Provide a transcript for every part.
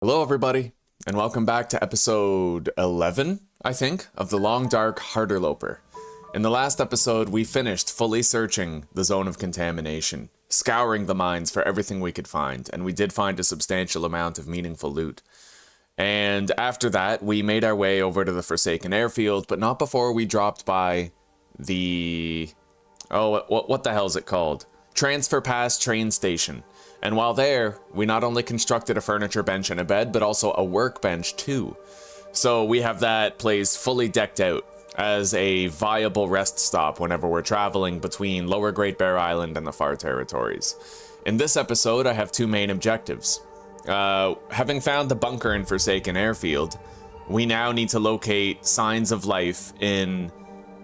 Hello, everybody, and welcome back to episode 11, I think, of the Long Dark Harderloper. In the last episode, we finished fully searching the zone of contamination, scouring the mines for everything we could find, and we did find a substantial amount of meaningful loot. And after that, we made our way over to the Forsaken Airfield, but not before we dropped by the... oh, what the hell is it called? Transfer Pass train station. And while there, we not only constructed a furniture bench and a bed, but also a workbench too. So we have that place fully decked out as a viable rest stop whenever we're traveling between Lower Great Bear Island and the Far Territories. In this episode, I have two main objectives. Having found the bunker in Forsaken Airfield, we now need to locate signs of life in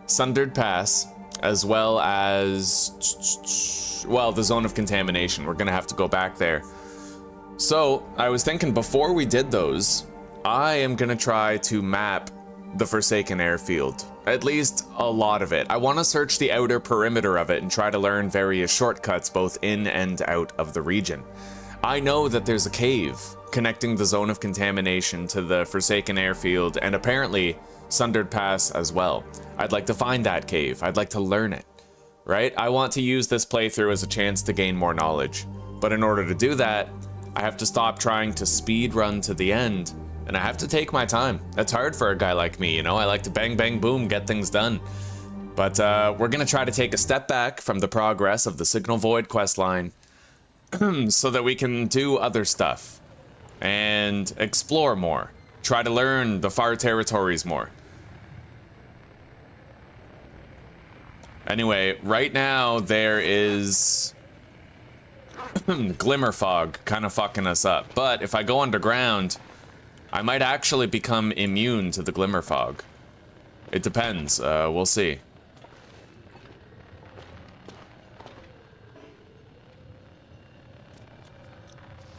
Sundered Pass, as well as, well, the zone of contamination. We're gonna have to go back there. So, I was thinking before we did those, I am gonna try to map the Forsaken Airfield. At least a lot of it. I want to search the outer perimeter of it and try to learn various shortcuts both in and out of the region. I know that there's a cave connecting the zone of contamination to the Forsaken Airfield and apparently Sundered Pass as well. I'd like to find that cave. I'd like to learn it, right? I want to use this playthrough as a chance to gain more knowledge. But in order to do that, I have to stop trying to speed run to the end, and I have to take my time. That's hard for a guy like me, you know? I like to bang, bang, boom, get things done. But we're gonna try to take a step back from the progress of the Signal Void questline so that we can do other stuff and explore more. Try to learn the Far Territories more. Anyway, right now there is glimmer fog kind of fucking us up. But if I go underground, I might actually become immune to the glimmer fog. It depends. We'll see.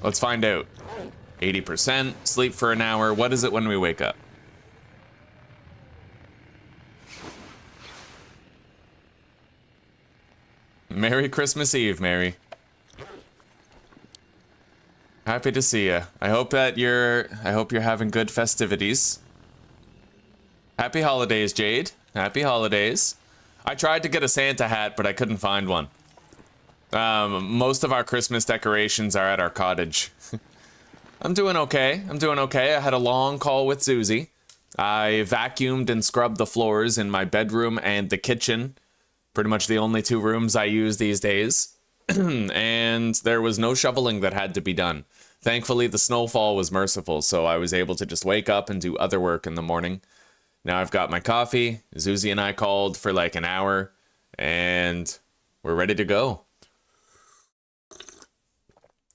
Let's find out. 80%, sleep for an hour. What is it when we wake up? Merry Christmas Eve, Mary. Happy to see you. I hope you're having good festivities. Happy holidays, Jade. Happy holidays. I tried to get a Santa hat, but I couldn't find one. Most of our Christmas decorations are at our cottage. I'm doing okay. I'm doing okay. I had a long call with Susie. I vacuumed and scrubbed the floors in my bedroom and the kitchen. Pretty much the only two rooms I use these days. And there was no shoveling that had to be done. Thankfully, the snowfall was merciful, so I was able to just wake up and do other work in the morning. Now I've got my coffee. Susie and I called for like an hour, and we're ready to go.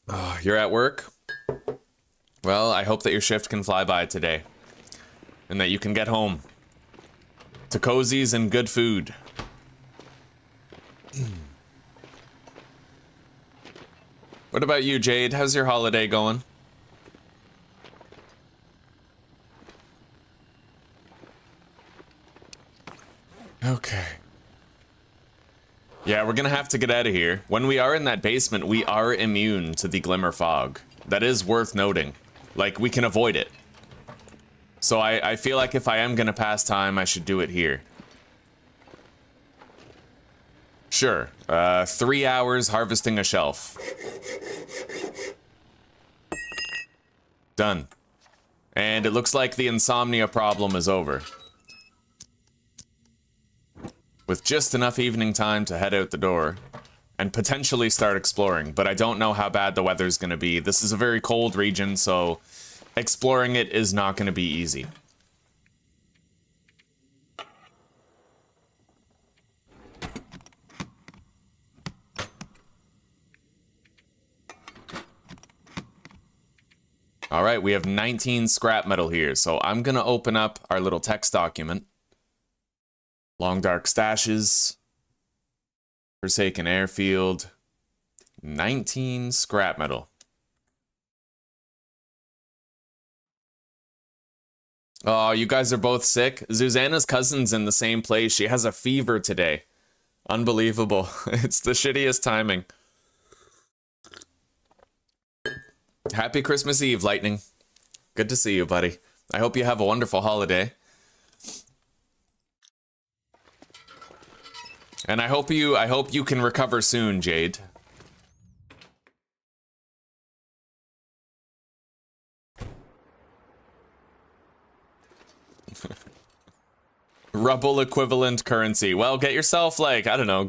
Oh, you're at work? Well, I hope that your shift can fly by today, and that you can get home to cozies and good food. What about you, Jade? How's your holiday going? Okay. Yeah, we're gonna have to get out of here. When we are in that basement, we are immune to the glimmer fog. That is worth noting. Like, we can avoid it. So I feel like if I am gonna pass time, I should do it here. Sure. 3 hours harvesting a shelf. Done. And it looks like the insomnia problem is over. With just enough evening time to head out the door and potentially start exploring, but I don't know how bad the weather's gonna be. This is a very cold region, so exploring it is not gonna be easy. All right, we have 19 scrap metal here, so I'm gonna open up our little text document. Long Dark Stashes, Forsaken Airfield, 19 scrap metal. Oh, you guys are both sick? Susanna's cousin's in the same place. She has a fever today. Unbelievable. It's the shittiest timing. Happy Christmas Eve, Lightning. Good to see you, buddy. I hope you have a wonderful holiday. And I hope you can recover soon, Jade. Rubble equivalent currency. Well, get yourself like, I don't know,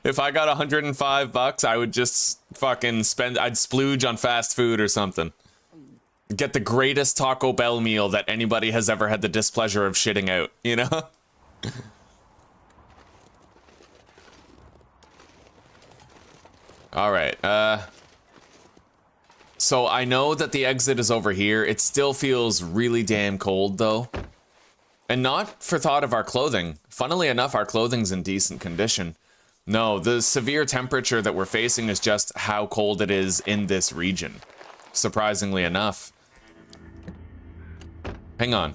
if I got $105, I would just fucking I'd splooge on fast food or something. Get the greatest Taco Bell meal that anybody has ever had the displeasure of shitting out, you know? Alright, so I know that the exit is over here. It still feels really damn cold, though. And not for thought of our clothing. Funnily enough, our clothing's in decent condition. No, the severe temperature that we're facing is just how cold it is in this region. Surprisingly enough. Hang on.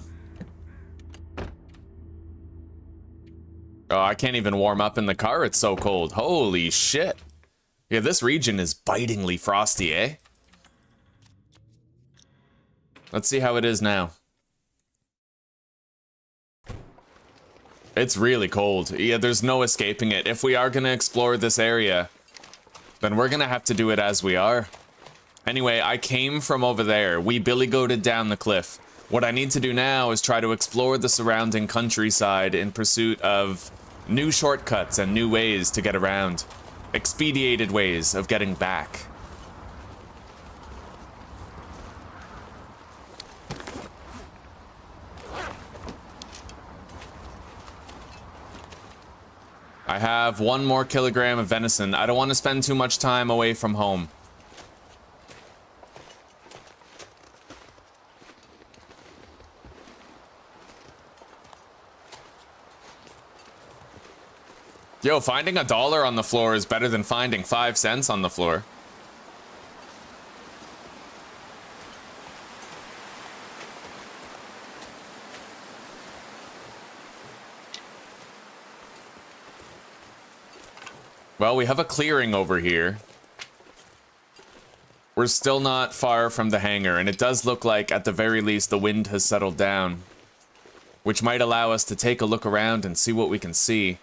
Oh, I can't even warm up in the car, it's so cold. Holy shit. Yeah, this region is bitingly frosty, eh? Let's see how it is now. It's really cold. Yeah, there's no escaping it. If we are gonna explore this area, then we're gonna have to do it as we are. Anyway, I came from over there. We billy-goated down the cliff. What I need to do now is try to explore the surrounding countryside in pursuit of new shortcuts and new ways to get around. Expedited ways of getting back. I have 1 more kilogram of venison. I don't want to spend too much time away from home. Yo, finding $1 on the floor is better than finding 5 cents on the floor. Well, we have a clearing over here. We're still not far from the hangar, and it does look like, at the very least, the wind has settled down, which might allow us to take a look around and see what we can see.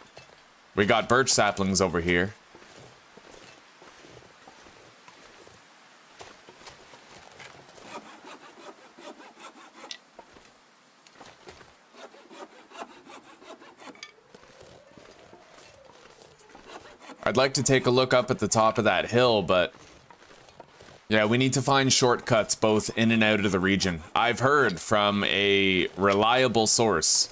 We got birch saplings over here. I'd like to take a look up at the top of that hill, but yeah, we need to find shortcuts both in and out of the region. I've heard from a reliable source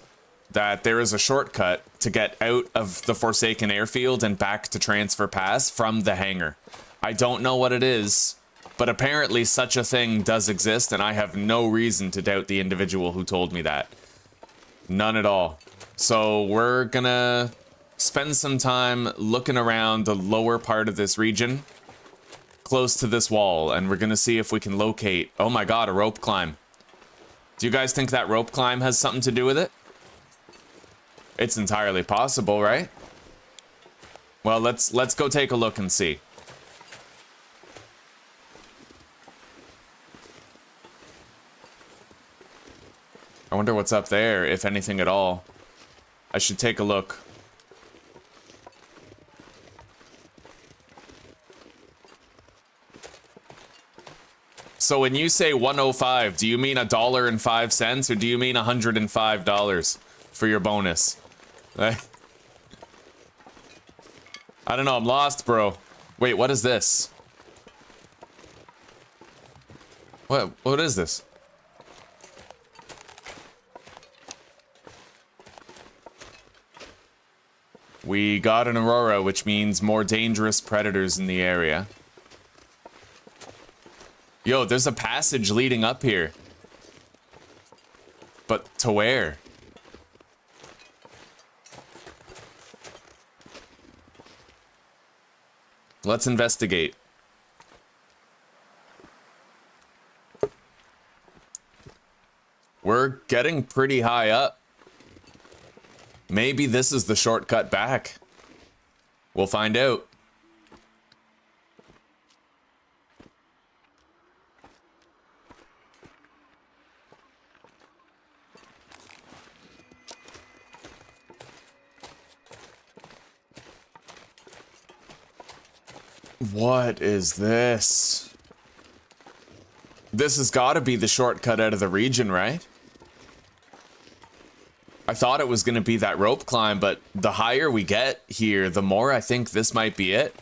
that there is a shortcut to get out of the Forsaken Airfield and back to Transfer Pass from the hangar. I don't know what it is, but apparently such a thing does exist, and I have no reason to doubt the individual who told me that. None at all. So we're gonna spend some time looking around the lower part of this region, close to this wall, and we're gonna see if we can locate... Oh my god, a rope climb. Do you guys think that rope climb has something to do with it? It's entirely possible, right? Well, let's go take a look and see. I wonder what's up there, if anything at all. I should take a look. So when you say 105, do you mean $1.05, or do you mean $105 for your bonus? I don't know, I'm lost, bro. Wait, what is this? What is this? We got an aurora, which means more dangerous predators in the area. Yo, there's a passage leading up here. But to where? Let's investigate. We're getting pretty high up. Maybe this is the shortcut back. We'll find out. What is this? This has got to be the shortcut out of the region, right? I thought it was going to be that rope climb, but the higher we get here, the more I think this might be it.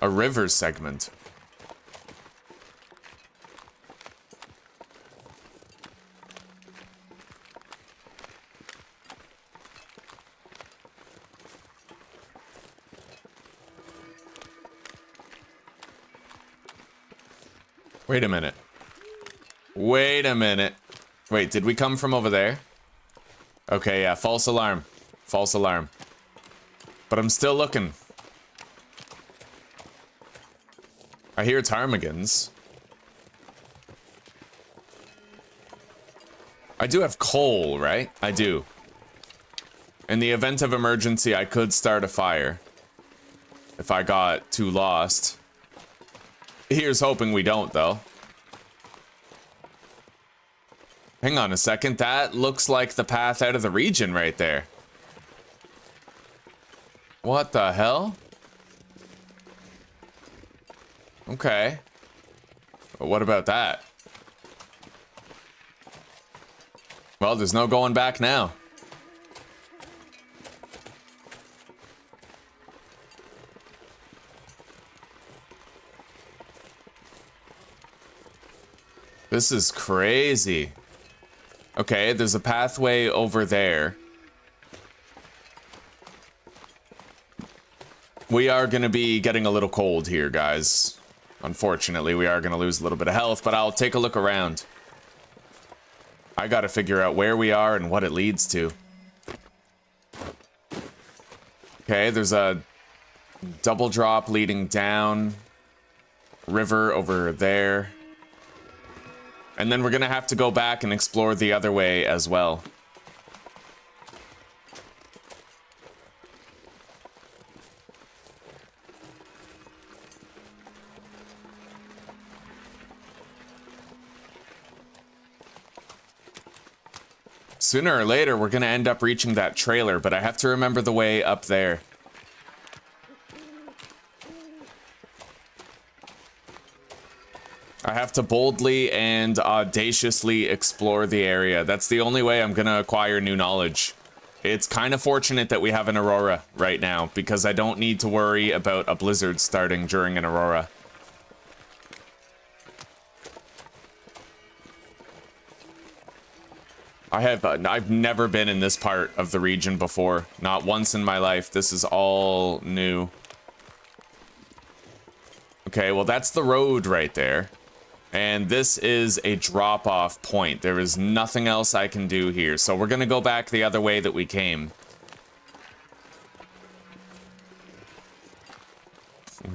A river segment. Wait a minute. Wait a minute. Wait, did we come from over there? Okay, yeah, false alarm. False alarm. But I'm still looking. I hear ptarmigans. I do have coal, right? I do. In the event of emergency, I could start a fire. If I got too lost. Here's hoping we don't, though. Hang on a second, that looks like the path out of the region right there. What the hell? Okay. But what about that? Well, there's no going back now. This is crazy. Okay, there's a pathway over there. We are going to be getting a little cold here, guys. Unfortunately, we are going to lose a little bit of health, but I'll take a look around. I got to figure out where we are and what it leads to. Okay, there's a double drop leading down. River over there. And then we're gonna have to go back and explore the other way as well. Sooner or later, we're gonna end up reaching that trailer, but I have to remember the way up there. I have to boldly and audaciously explore the area. That's the only way I'm gonna acquire new knowledge. It's kind of fortunate that we have an aurora right now, because I don't need to worry about a blizzard starting during an aurora. I've never been in this part of the region before. Not once in my life. This is all new. Okay, well that's the road right there. And this is a drop-off point. There is nothing else I can do here. So we're gonna go back the other way that we came.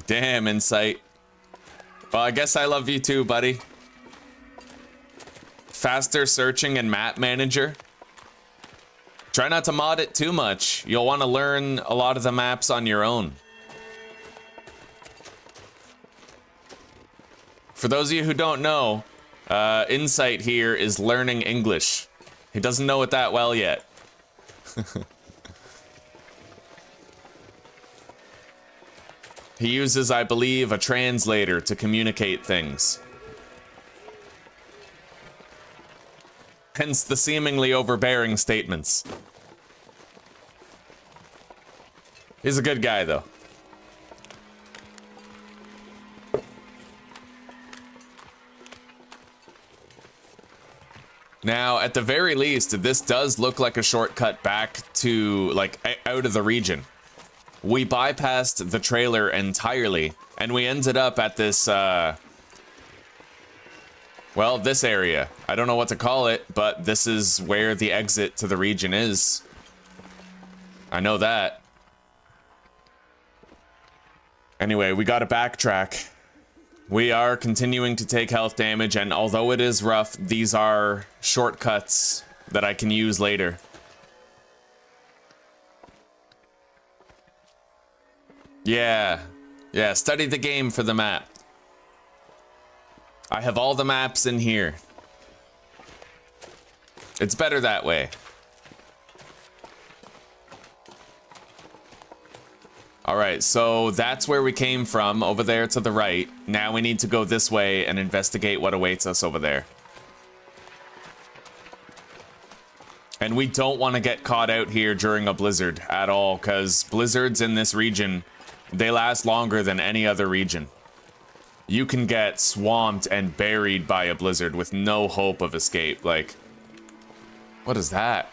Damn, Insight. Well, I guess I love you too, buddy. Faster searching in Map Manager. Try not to mod it too much. You'll want to learn a lot of the maps on your own. For those of you who don't know, Insight here is learning English. He doesn't know it that well yet. He uses, I believe, a translator to communicate things. Hence the seemingly overbearing statements. He's a good guy, though. Now, at the very least, this does look like a shortcut back to, like, out of the region. We bypassed the trailer entirely, and we ended up at this, well, this area. I don't know what to call it, but this is where the exit to the region is. I know that. Anyway, we gotta backtrack. We are continuing to take health damage, and although it is rough, these are shortcuts that I can use later. Yeah, study the game for the map. I have all the maps in here. It's better that way. Alright, so that's where we came from, over there to the right. Now we need to go this way and investigate what awaits us over there. And we don't want to get caught out here during a blizzard at all, because blizzards in this region, they last longer than any other region. You can get swamped and buried by a blizzard with no hope of escape. Like, what is that?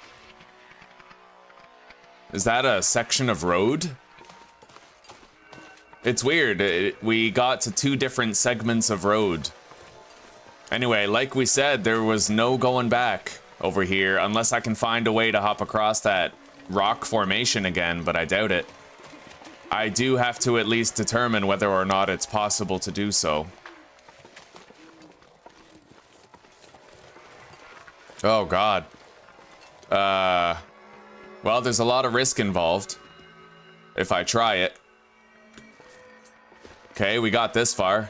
Is that a section of road? It's weird. We got to 2 different segments of road. Anyway, like we said, there was no going back over here unless I can find a way to hop across that rock formation again, but I doubt it. I do have to at least determine whether or not it's possible to do so. Oh, God. Well, there's a lot of risk involved if I try it. Okay, we got this far.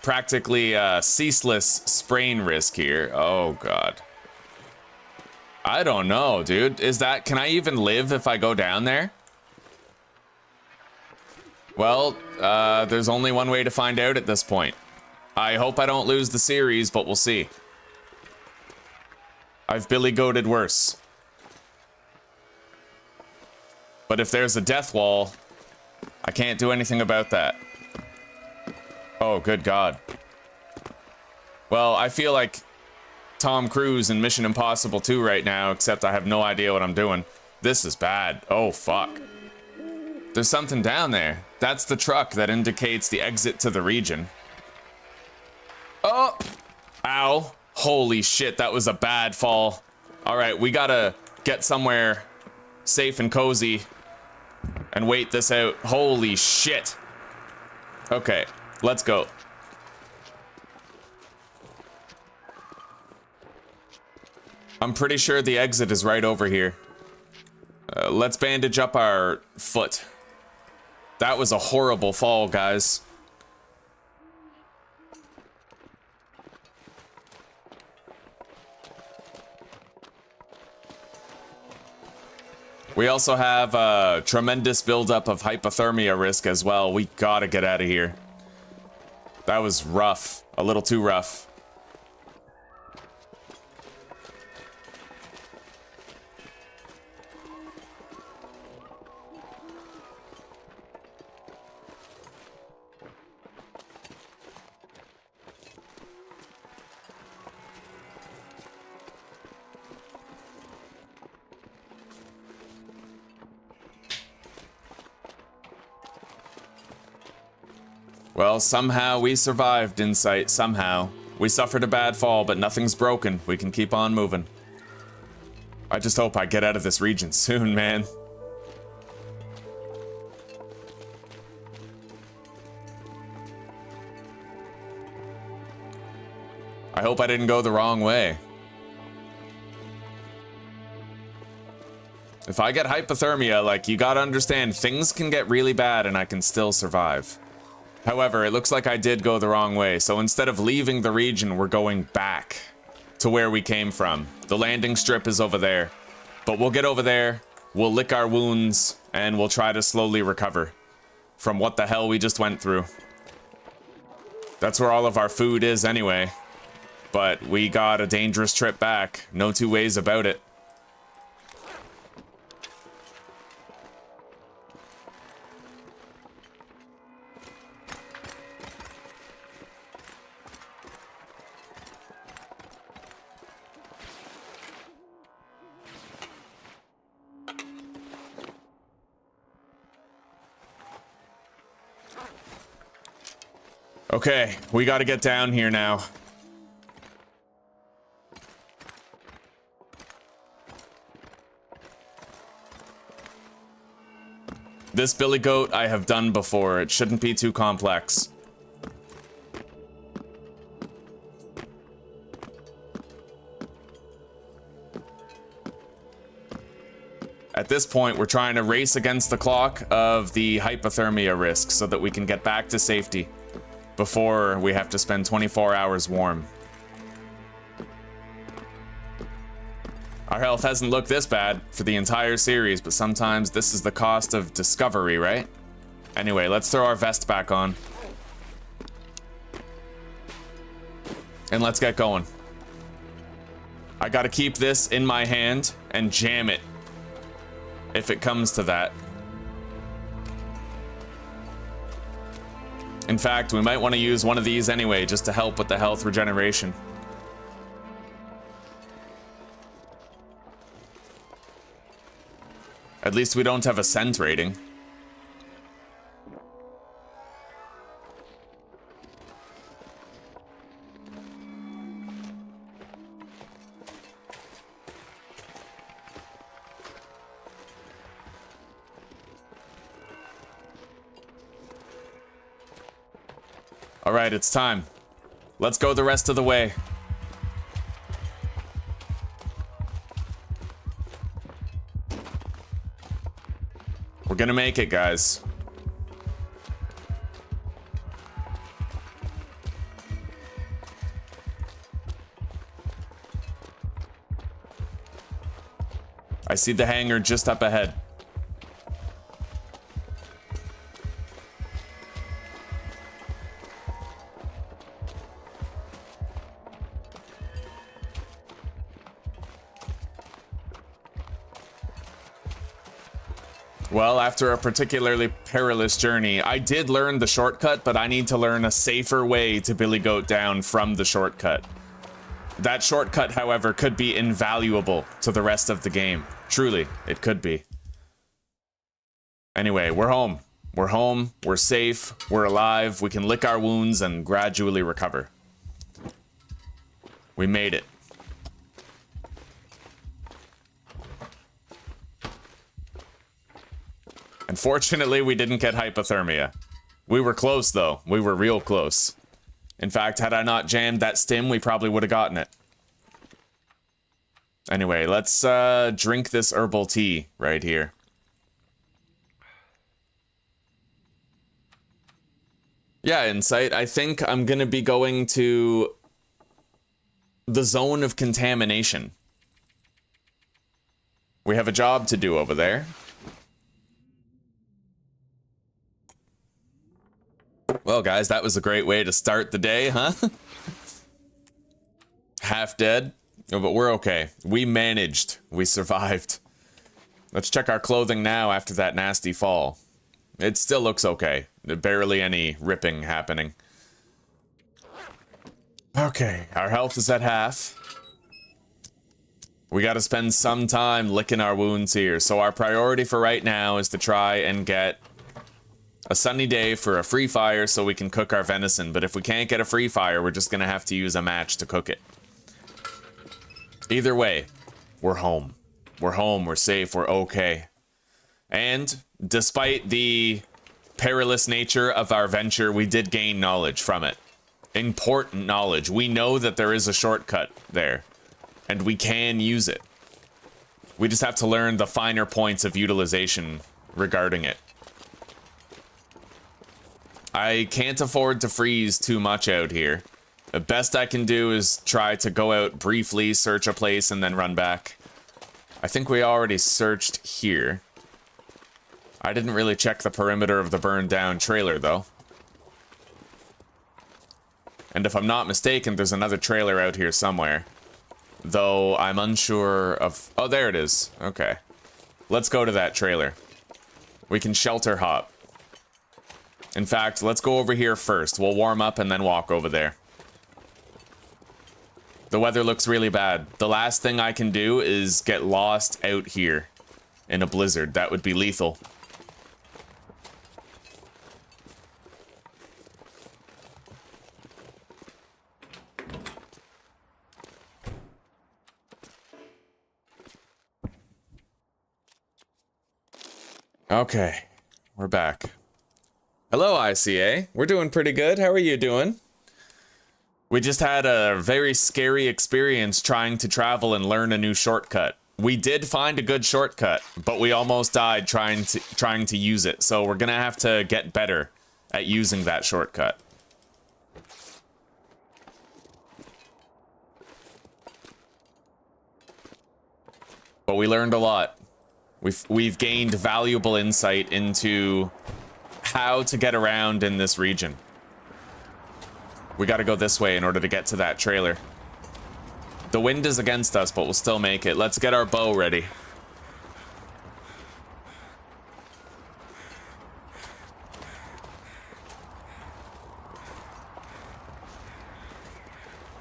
Practically ceaseless sprain risk here. Oh, God. I don't know, dude. Can I even live if I go down there? Well, there's only one way to find out at this point. I hope I don't lose the series, but we'll see. I've billy goated worse. But if there's a death wall, I can't do anything about that. Oh, good God. Well, I feel like Tom Cruise in Mission Impossible 2 right now, except I have no idea what I'm doing. This is bad. Oh, fuck. There's something down there. That's the truck that indicates the exit to the region. Oh! Ow. Holy shit, that was a bad fall. Alright, we gotta get somewhere safe and cozy and wait this out. Holy shit. Okay, let's go. I'm pretty sure the exit is right over here. Let's bandage up our foot. That was a horrible fall, guys. We also have a tremendous buildup of hypothermia risk as well. We gotta get out of here. That was rough. A little too rough. Well, somehow we survived, Insight, somehow. We suffered a bad fall, but nothing's broken. We can keep on moving. I just hope I get out of this region soon, man. I hope I didn't go the wrong way. If I get hypothermia, like, you gotta understand, things can get really bad and I can still survive. However, it looks like I did go the wrong way, so instead of leaving the region, we're going back to where we came from. The landing strip is over there. But we'll get over there, we'll lick our wounds, and we'll try to slowly recover from what the hell we just went through. That's where all of our food is anyway. But we got a dangerous trip back, no two ways about it. Okay, we gotta get down here now. This billy goat I have done before. It shouldn't be too complex. At this point, we're trying to race against the clock of the hypothermia risk so that we can get back to safety before we have to spend 24 hours warm. Our health hasn't looked this bad for the entire series, but sometimes this is the cost of discovery, right? Anyway, let's throw our vest back on. And let's get going. I gotta keep this in my hand and jam it, if it comes to that. In fact, we might want to use one of these anyway, just to help with the health regeneration. At least we don't have a scent rating. All right, it's time. Let's go the rest of the way. We're gonna make it, guys. I see the hangar just up ahead. Well, after a particularly perilous journey, I did learn the shortcut, but I need to learn a safer way to Billy Goat down from the shortcut. That shortcut, however, could be invaluable to the rest of the game. Truly, it could be. Anyway, we're home. We're home, we're safe, we're alive, we can lick our wounds and gradually recover. We made it. Unfortunately, we didn't get hypothermia. We were close, though. We were real close. In fact, had I not jammed that stim, we probably would have gotten it. Anyway, let's drink this herbal tea right here. Yeah, Insight, I think I'm gonna be going to the zone of contamination. We have a job to do over there. Well, guys, that was a great way to start the day, huh? Half dead, but we're okay. We managed. We survived. Let's check our clothing now after that nasty fall. It still looks okay. Barely any ripping happening. Okay, our health is at half. We gotta spend some time licking our wounds here, so our priority for right now is to try and get a sunny day for a free fire so we can cook our venison, but if we can't get a free fire, we're just gonna have to use a match to cook it. Either way, we're home. We're home, we're safe, we're okay. And despite the perilous nature of our venture, we did gain knowledge from it. Important knowledge. We know that there is a shortcut there, and we can use it. We just have to learn the finer points of utilization regarding it. I can't afford to freeze too much out here. The best I can do is try to go out briefly, search a place, and then run back. I think we already searched here. I didn't really check the perimeter of the burned down trailer, though. And if I'm not mistaken, there's another trailer out here somewhere. Though I'm unsure of... Oh, there it is. Okay. Let's go to that trailer. We can shelter hop. In fact, let's go over here first. We'll warm up and then walk over there. The weather looks really bad. The last thing I can do is get lost out here in a blizzard. That would be lethal. Okay, we're back. Hello, ICA. We're doing pretty good. How are you doing? We just had a very scary experience trying to travel and learn a new shortcut. We did find a good shortcut, but we almost died trying to use it. So we're gonna have to get better at using that shortcut. but we learned a lot. We've gained valuable insight into how to get around in this region. We gotta go this way in order to get to that trailer. The wind is against us, but we'll still make it. Let's get our bow ready.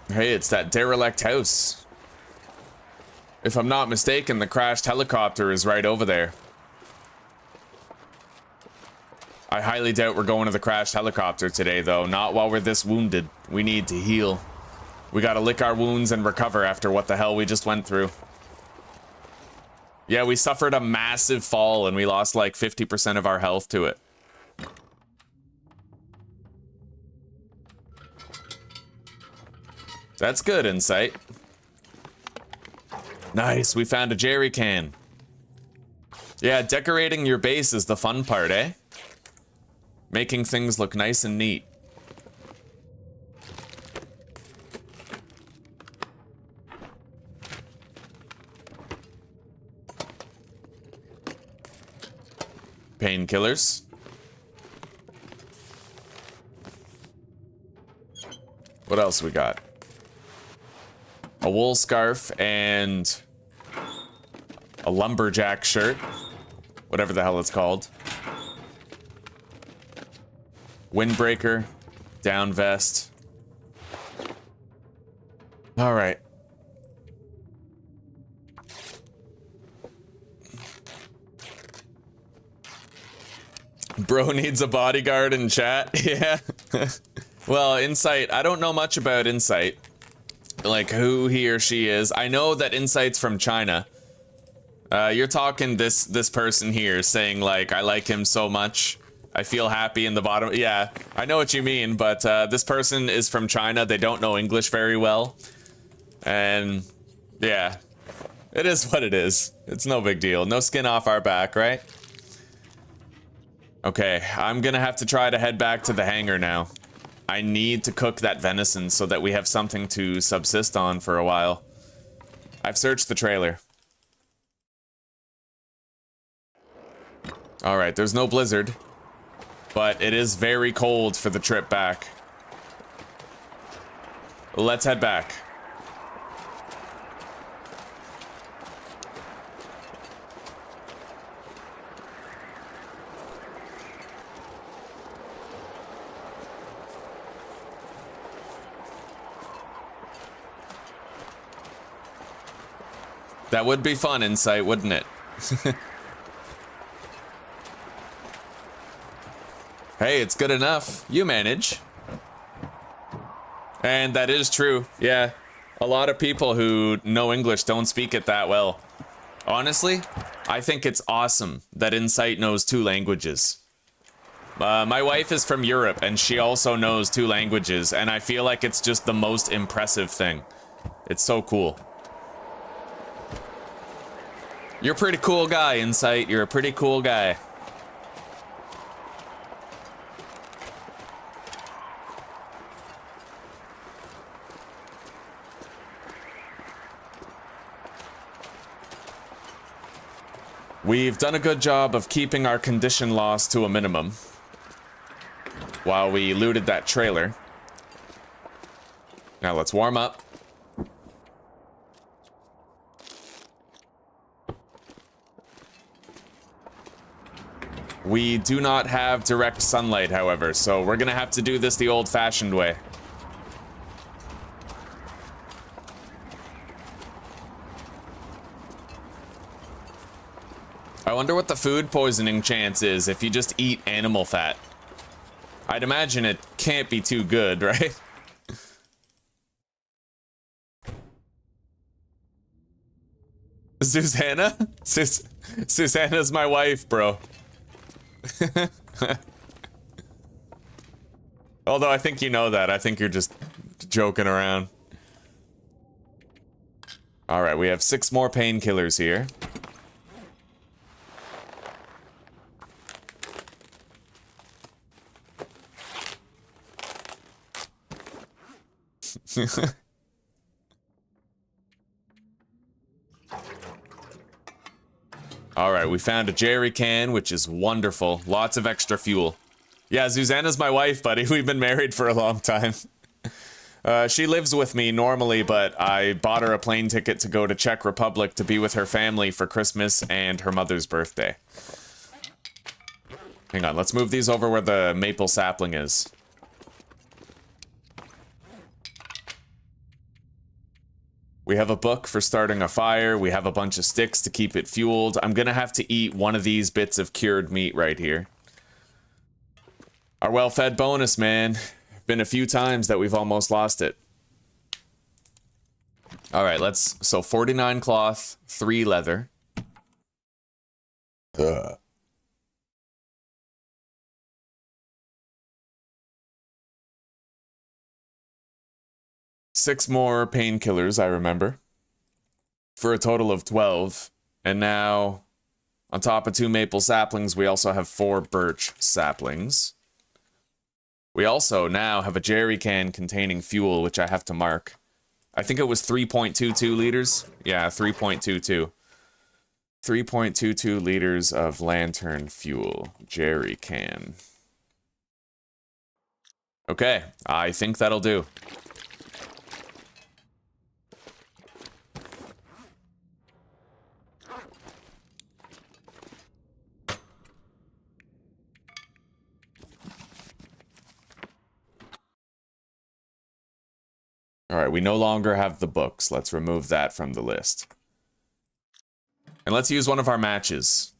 Hey, it's that derelict house. If I'm not mistaken, the crashed helicopter is right over there. I highly doubt we're going to the crashed helicopter today, though. Not while we're this wounded. We need to heal. We gotta lick our wounds and recover after what the hell we just went through. Yeah, we suffered a massive fall and we lost like 50% of our health to it. That's good insight. Nice, we found a jerry can. Yeah, decorating your base is the fun part, eh? Making things look nice and neat. Painkillers. What else we got? A wool scarf and a lumberjack shirt. Whatever the hell it's called. Windbreaker. Down vest. All right. Bro needs a bodyguard in chat. Yeah. Well, Insight. I don't know much about Insight. Like who he or she is. I know that Insight's from China. You're talking this person here saying like, I like him so much. I feel happy in the bottom. Yeah, I know what you mean, but this person is from China. They don't know English very well. And yeah, it is what it is. It's no big deal. No skin off our back, right? Okay, I'm gonna have to try to head back to the hangar now. I need to cook that venison so that we have something to subsist on for a while. I've searched the trailer. Alright, there's no blizzard. But it is very cold for the trip back. Let's head back. That would be fun, Insight, wouldn't it? Hey, it's good enough. You manage. And that is true. Yeah. A lot of people who know English don't speak it that well. Honestly, I think it's awesome that Insight knows 2 languages. My wife is from Europe, and she also knows 2 languages, and I feel like it's just the most impressive thing. It's so cool. You're a pretty cool guy, Insight. You're a pretty cool guy. We've done a good job of keeping our condition loss to a minimum while we looted that trailer. Now let's warm up. We do not have direct sunlight, however, so we're gonna have to do this the old-fashioned way. I wonder what the food poisoning chance is if you just eat animal fat. I'd imagine it can't be too good, right? Susanna? Susanna's my wife, bro. Although I think you know that. I think you're just joking around. Alright, we have 6 more painkillers here. All right, we found a jerry can, which is wonderful. Lots of extra fuel. Yeah, Susanna's my wife, buddy. We've been married for a long time. She lives with me normally, but I bought her a plane ticket to go to Czech Republic to be with her family for Christmas and her mother's birthday. Hang on, let's move these over where the maple sapling is. We have a book for starting a fire. We have a bunch of sticks to keep it fueled. I'm gonna have to eat one of these bits of cured meat right here. Our well-fed bonus, man. Been a few times that we've almost lost it. All right, so 49 cloth, 3 leather. 6 more painkillers, I remember. For a total of 12. And now, on top of 2 maple saplings, we also have 4 birch saplings. We also now have a jerry can containing fuel, which I have to mark. I think it was 3.22 liters. Yeah, 3.22. 3.22 liters of lantern fuel. Jerry can. Okay, I think that'll do. All right, we no longer have the books. Let's remove that from the list. And let's use one of our matches.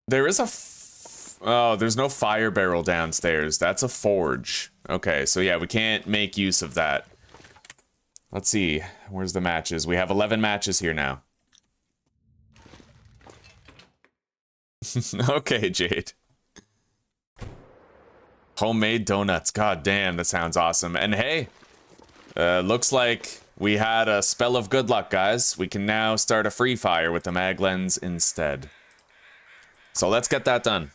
There is oh, there's no fire barrel downstairs. That's a forge. Okay, so yeah, we can't make use of that. Let's see. Where's the matches? We have 11 matches here now. Okay, Jade. Homemade donuts. God damn, that sounds awesome. And hey, looks like we had a spell of good luck, guys. We can now start a free fire with the mag lens instead. So let's get that done.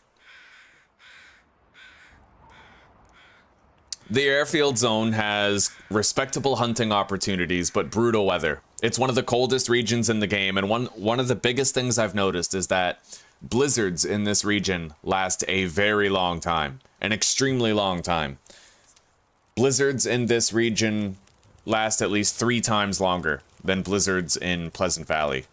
The airfield zone has respectable hunting opportunities, but brutal weather. It's one of the coldest regions in the game, and one of the biggest things I've noticed is that blizzards in this region last a very long time. An extremely long time. Blizzards in this region last at least 3 times longer than blizzards in Pleasant Valley.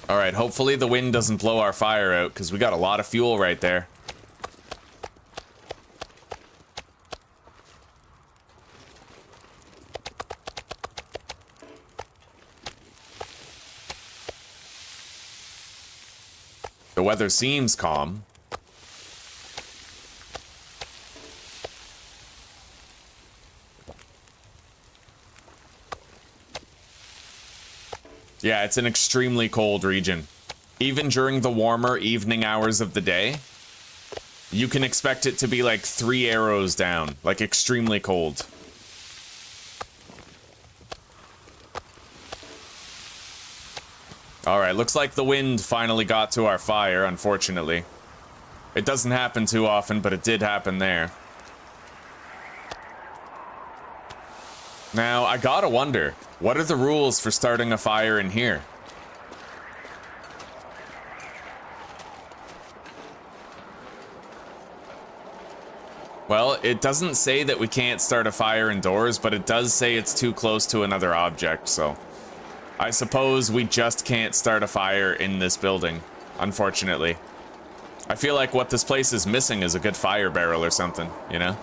Alright, hopefully the wind doesn't blow our fire out, because we got a lot of fuel right there. The weather seems calm. Yeah, it's an extremely cold region. Even during the warmer evening hours of the day, you can expect it to be like 3 arrows down, like extremely cold. Alright, looks like the wind finally got to our fire, unfortunately. It doesn't happen too often, but it did happen there. Now, I gotta wonder, what are the rules for starting a fire in here? Well, it doesn't say that we can't start a fire indoors, but it does say it's too close to another object, so I suppose we just can't start a fire in this building, unfortunately. I feel like what this place is missing is a good fire barrel or something, you know?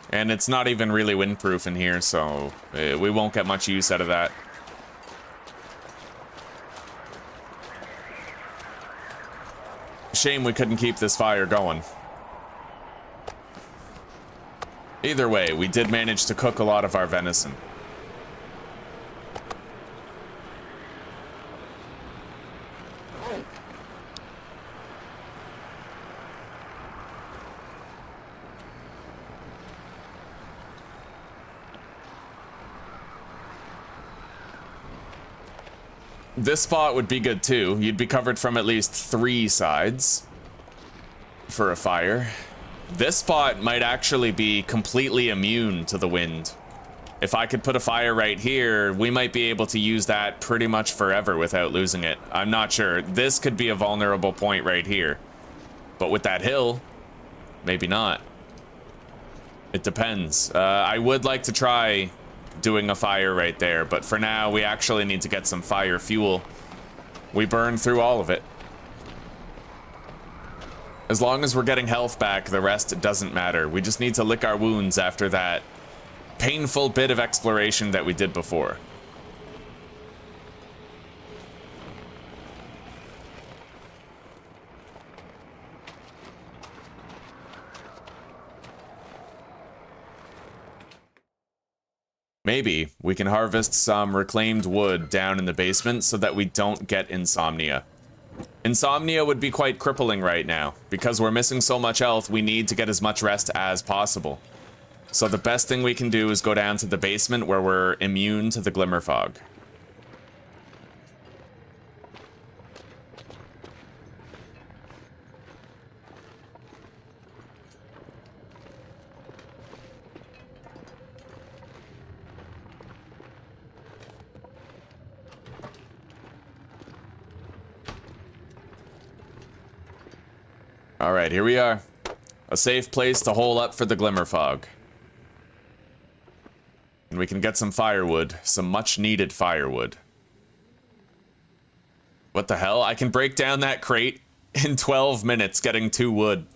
And it's not even really windproof in here, so we won't get much use out of that. Shame we couldn't keep this fire going. Either way, we did manage to cook a lot of our venison. This spot would be good too. You'd be covered from at least 3 sides for a fire. This spot might actually be completely immune to the wind. If I could put a fire right here, we might be able to use that pretty much forever without losing it. I'm not sure. This could be a vulnerable point right here. But with that hill, maybe not. It depends. I would like to try doing a fire right there, but for now, we actually need to get some fire fuel. We burned through all of it. As long as we're getting health back, the rest doesn't matter. We just need to lick our wounds after that painful bit of exploration that we did before. Maybe we can harvest some reclaimed wood down in the basement so that we don't get insomnia. Insomnia would be quite crippling right now. Because we're missing so much health, we need to get as much rest as possible. So the best thing we can do is go down to the basement where we're immune to the glimmer fog. Alright, here we are. A safe place to hole up for the glimmer fog. And we can get some firewood, some much needed firewood. What the hell? I can break down that crate in 12 minutes getting 2 wood.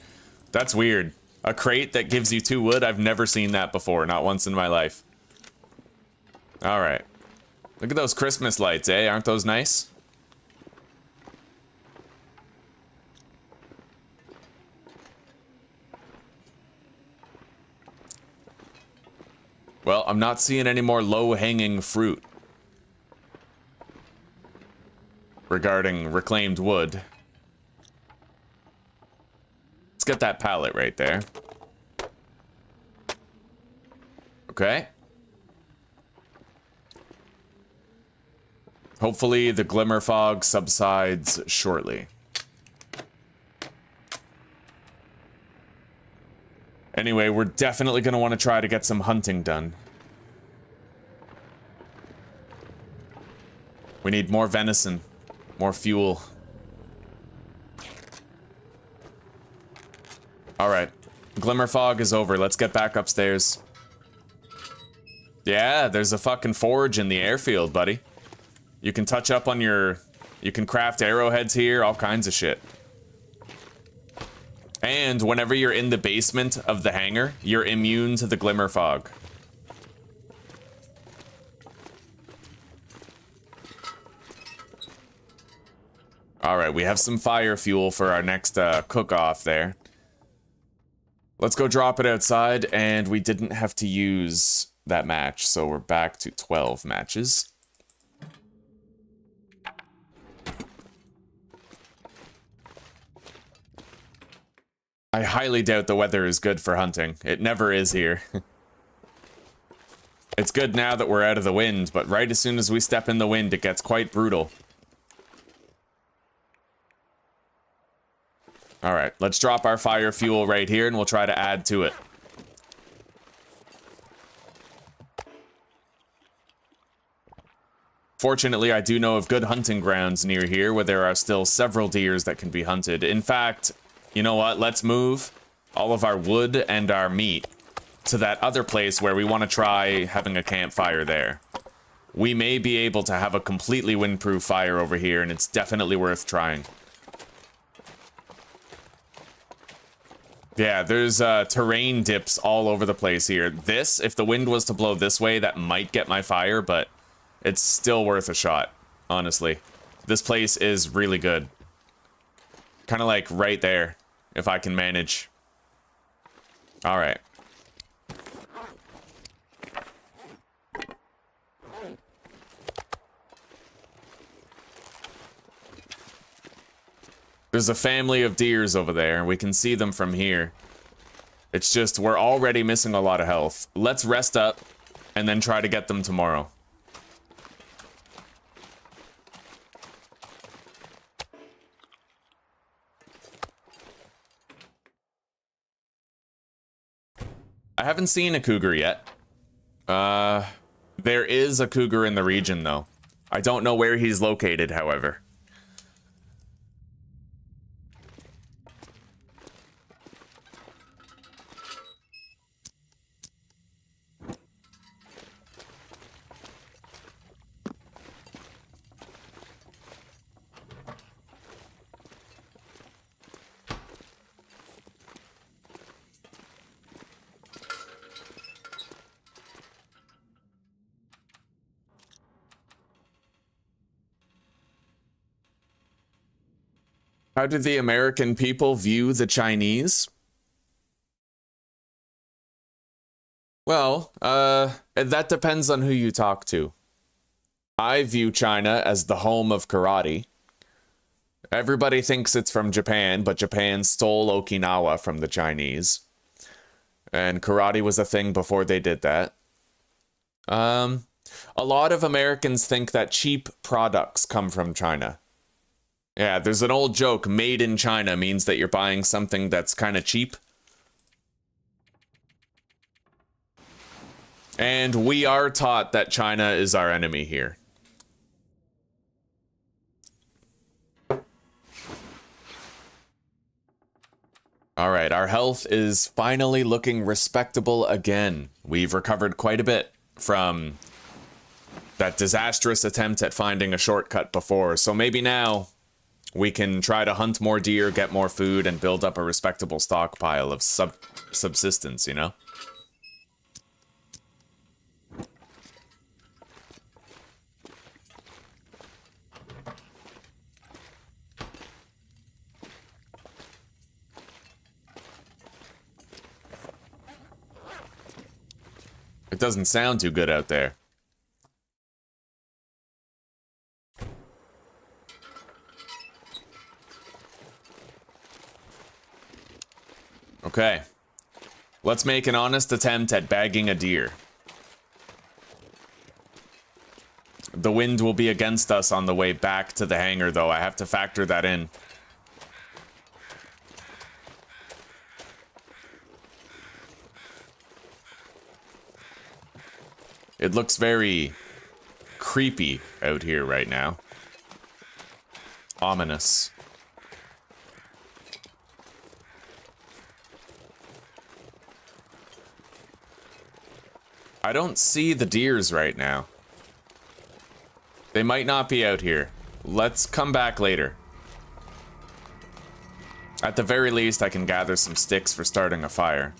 That's weird. A crate that gives you 2 wood? I've never seen that before, not once in my life. Alright. Look at those Christmas lights, eh? Aren't those nice? Well, I'm not seeing any more low-hanging fruit regarding reclaimed wood. Let's get that pallet right there. Okay. Hopefully the glimmer fog subsides shortly. Anyway, we're definitely going to want to try to get some hunting done. We need more venison, more fuel. Alright, glimmer fog is over. Let's get back upstairs. Yeah, there's a fucking forge in the airfield, buddy. You can touch up on your... You can craft arrowheads here, all kinds of shit. And whenever you're in the basement of the hangar, you're immune to the glimmer fog. Alright, we have some fire fuel for our next cook-off there. Let's go drop it outside, and we didn't have to use that match, so we're back to 12 matches. I highly doubt the weather is good for hunting. It never is here. It's good now that we're out of the wind, but right as soon as we step in the wind, it gets quite brutal. Alright, let's drop our fire fuel right here, and we'll try to add to it. Fortunately, I do know of good hunting grounds near here, where there are still several deers that can be hunted. In fact... You know what? Let's move all of our wood and our meat to that other place where we want to try having a campfire there. We may be able to have a completely windproof fire over here, and it's definitely worth trying. Yeah, there's terrain dips all over the place here. This, if the wind was to blow this way, that might get my fire, but it's still worth a shot, honestly. This place is really good. Kind of like right there, if I can manage. Alright. There's a family of deers over there. We can see them from here. It's just, we're already missing a lot of health. Let's rest up, and then try to get them tomorrow. I haven't seen a cougar yet. There is a cougar in the region, though. I don't know where he's located, however. How do the American people view the Chinese? Well, that depends on who you talk to. I view China as the home of karate. Everybody thinks it's from Japan, but Japan stole Okinawa from the Chinese. And karate was a thing before they did that. A lot of Americans think that cheap products come from China. Yeah, there's an old joke, made in China means that you're buying something that's kind of cheap. And we are taught that China is our enemy here. All right, our health is finally looking respectable again. We've recovered quite a bit from that disastrous attempt at finding a shortcut before, so maybe now we can try to hunt more deer, get more food, and build up a respectable stockpile of subsistence, you know? It doesn't sound too good out there. Okay. Let's make an honest attempt at bagging a deer. The wind will be against us on the way back to the hangar, though. I have to factor that in. It looks very creepy out here right now. Ominous. I don't see the deers right now. They might not be out here. Let's come back later. At the very least, I can gather some sticks for starting a fire.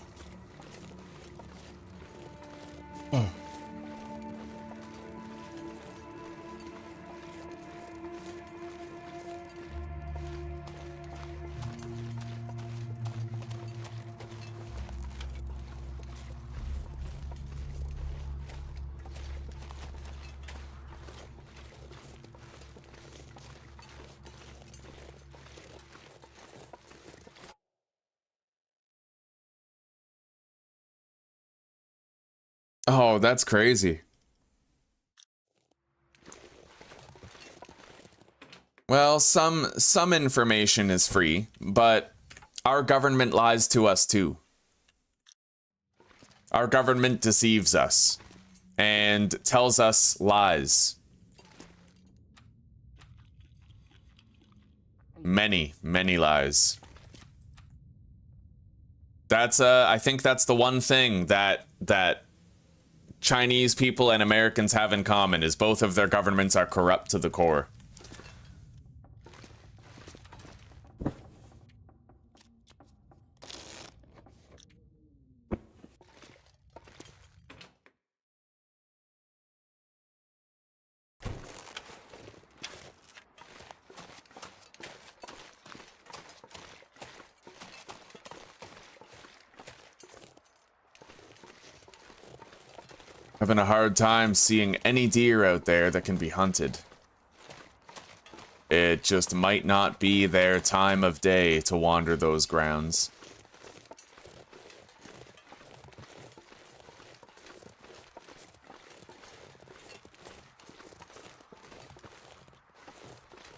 Oh, that's crazy. Well, some information is free, but our government lies to us too. Our government deceives us and tells us lies. Many, many lies. That's I think that's the one thing that Chinese people and Americans have in common, is both of their governments are corrupt to the core. Having a hard time seeing any deer out there that can be hunted. It just might not be their time of day to wander those grounds.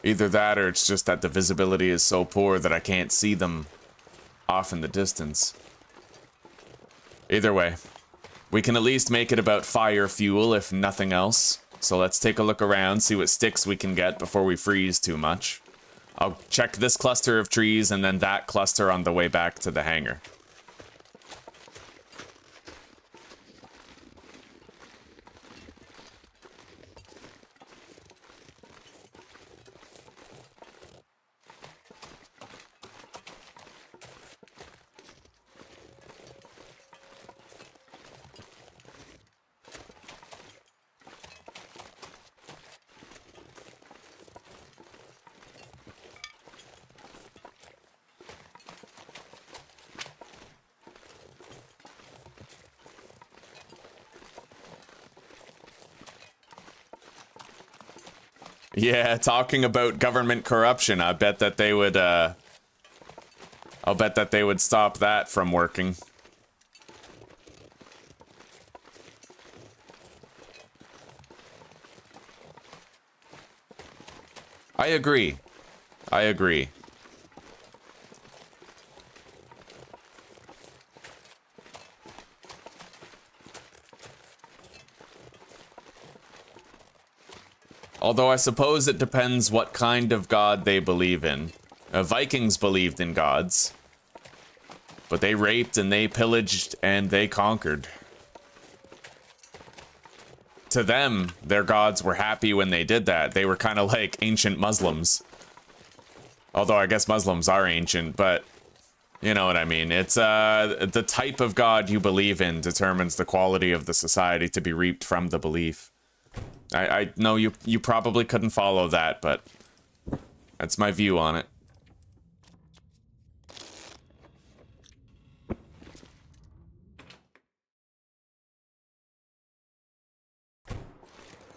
Either that, or it's just that the visibility is so poor that I can't see them off in the distance. Either way, we can at least make it about fire fuel, if nothing else. So let's take a look around, see what sticks we can get before we freeze too much. I'll check this cluster of trees and then that cluster on the way back to the hangar. Yeah, talking about government corruption, I bet that they would, I'll bet that they would stop that from working. I agree. I agree. Although I suppose it depends what kind of god they believe in. Vikings believed in gods. But they raped and they pillaged and they conquered. To them, their gods were happy when they did that. They were kind of like ancient Muslims. Although I guess Muslims are ancient, but you know what I mean. It's the type of god you believe in determines the quality of the society to be reaped from the belief. I know you probably couldn't follow that, but that's my view on it.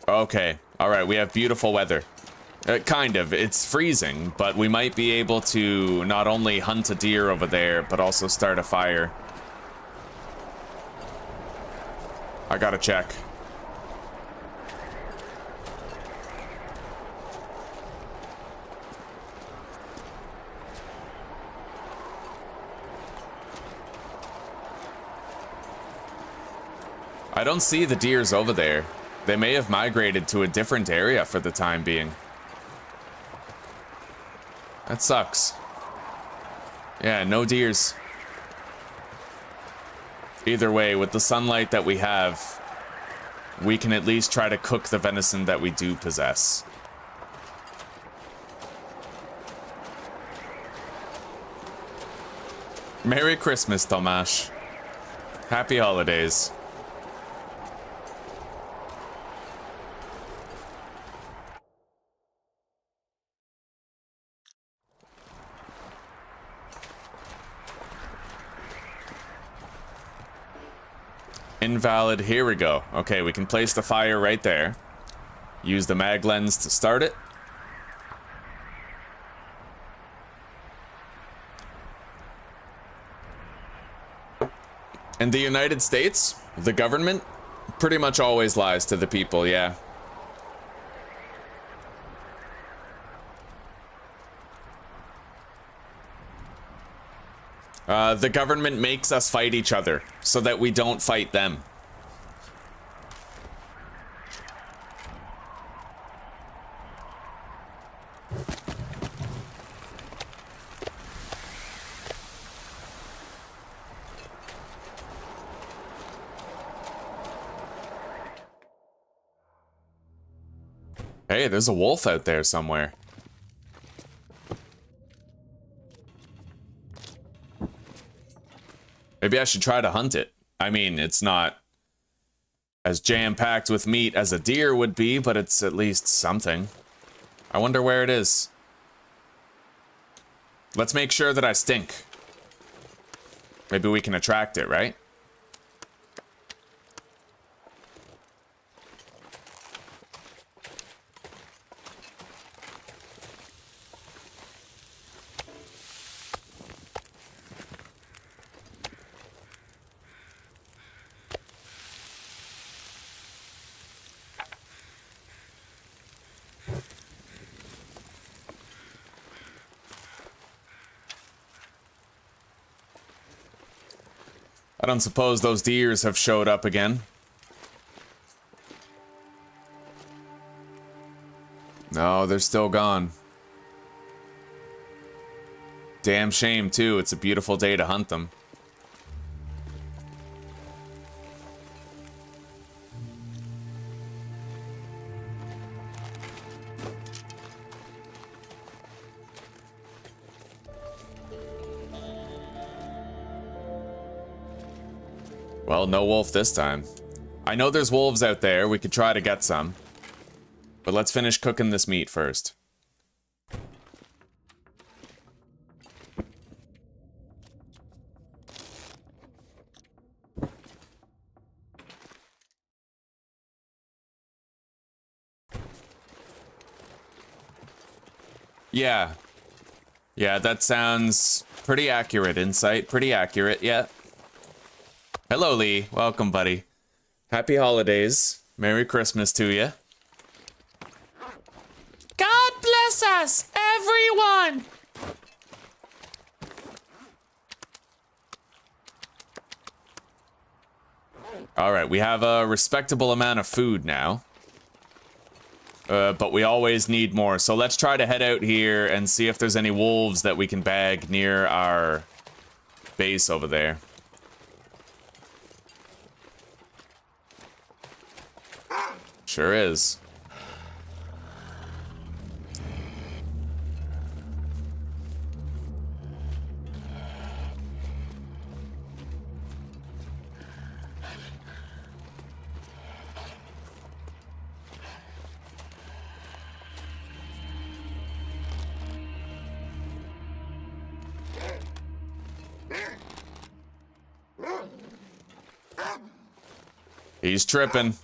Okay, alright, we have beautiful weather. Kind of, it's freezing, but we might be able to not only hunt a deer over there, but also start a fire. I gotta check. I don't see the deers over there. They may have migrated to a different area for the time being. That sucks. Yeah, no deers. Either way, with the sunlight that we have, we can at least try to cook the venison that we do possess. Merry Christmas, Tomasz. Happy holidays. Invalid, here we go. Okay, we can place the fire right there. Use the mag lens to start it. In the United States, the government pretty much always lies to the people, yeah. The government makes us fight each other so that we don't fight them. Hey, there's a wolf out there somewhere. Maybe I should try to hunt it. I mean, it's not as jam-packed with meat as a deer would be, but it's at least something. I wonder where it is. Let's make sure that I stink. Maybe we can attract it, right? I don't suppose those deers have showed up again. No, they're still gone. Damn shame, too. It's a beautiful day to hunt them. Well, no wolf this time. I know there's wolves out there. We could try to get some. But let's finish cooking this meat first. Yeah. Yeah, that sounds pretty accurate, Insight. Pretty accurate, yeah. Hello, Lee. Welcome, buddy. Happy holidays. Merry Christmas to you. God bless us, everyone! Alright, we have a respectable amount of food now. But we always need more. So let's try to head out here and see if there's any wolves that we can bag near our base over there. Sure is. He's tripping.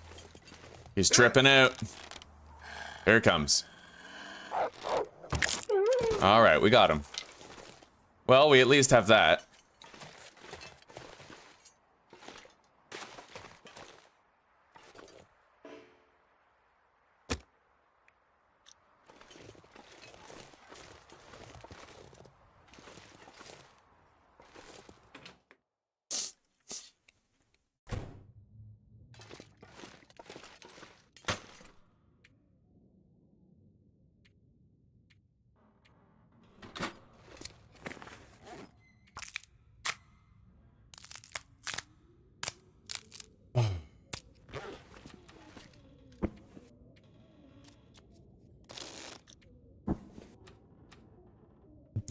He's tripping out. Here it comes. All right, we got him. Well, we at least have that.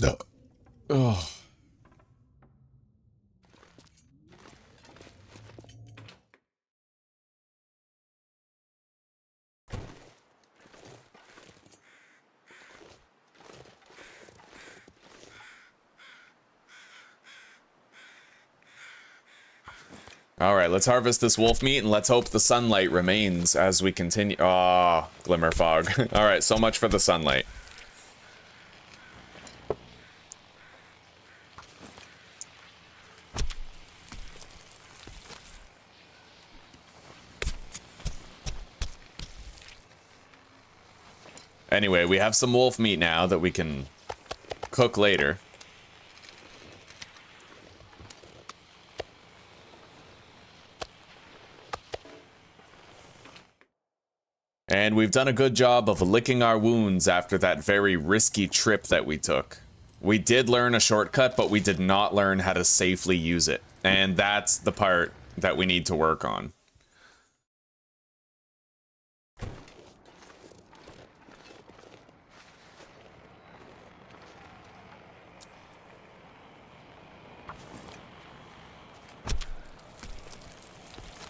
No. Oh. All right, let's harvest this wolf meat and let's hope the sunlight remains as we continue. Ah, oh, glimmer fog. All right, so much for the sunlight. Anyway, we have some wolf meat now that we can cook later. And we've done a good job of licking our wounds after that very risky trip that we took. We did learn a shortcut, but we did not learn how to safely use it. And that's the part that we need to work on.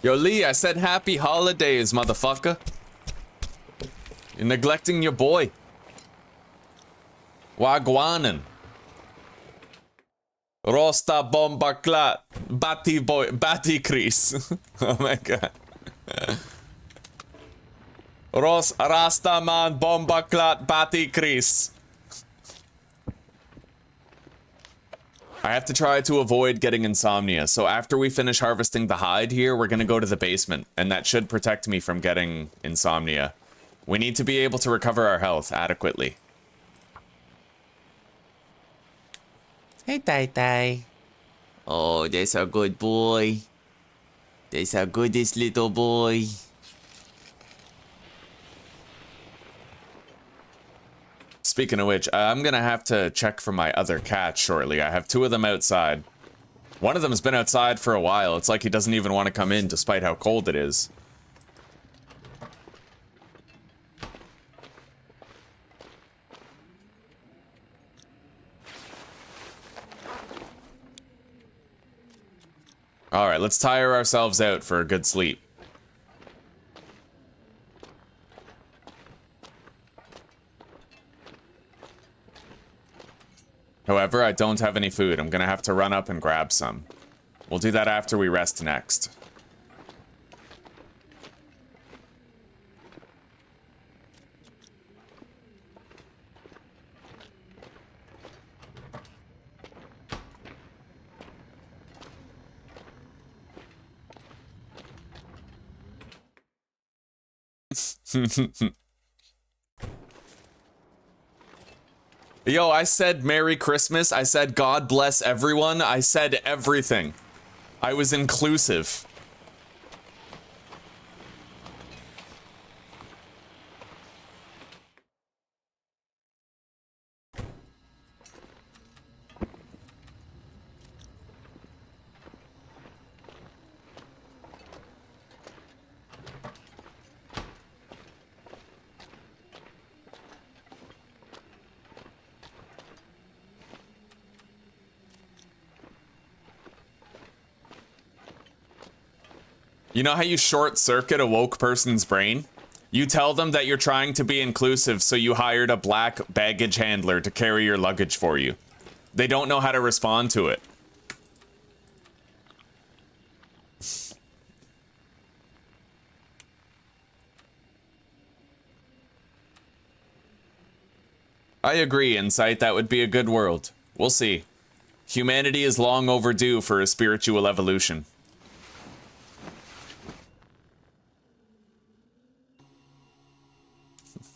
Yo, Lee, I said happy holidays, motherfucker. You're neglecting your boy. Wagwanen. Rosta bomba klat. Bati boy. Bati Chris. Oh my god. Rasta man bomba klat. Bati Chris. I have to try to avoid getting insomnia, so after we finish harvesting the hide here, we're gonna go to the basement, and that should protect me from getting insomnia. We need to be able to recover our health adequately. Hey, Tai Tai. Oh, that's a good boy. That's a goodest little boy. Speaking of which, I'm gonna have to check for my other cats shortly. I have 2 of them outside. One of them's been outside for a while. It's like he doesn't even want to come in despite how cold it is. Alright, let's tire ourselves out for a good sleep. However, I don't have any food. I'm gonna have to run up and grab some. We'll do that after we rest next. Yo, I said Merry Christmas. I said God bless everyone. I said everything. I was inclusive. You know how you short circuit a woke person's brain? You tell them that you're trying to be inclusive, so you hired a black baggage handler to carry your luggage for you. They don't know how to respond to it. I agree, Insight. That would be a good world. We'll see. Humanity is long overdue for a spiritual evolution.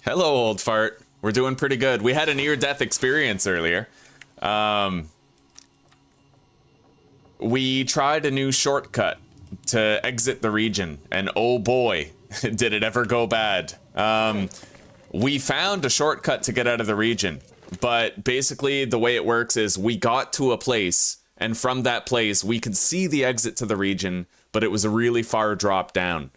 Hello, old fart. We're doing pretty good. We had a near-death experience earlier. We tried a new shortcut to exit the region, and oh boy, did it ever go bad. We found a shortcut to get out of the region, but basically the way it works is we got to a place, and from that place we could see the exit to the region, but it was a really far drop down.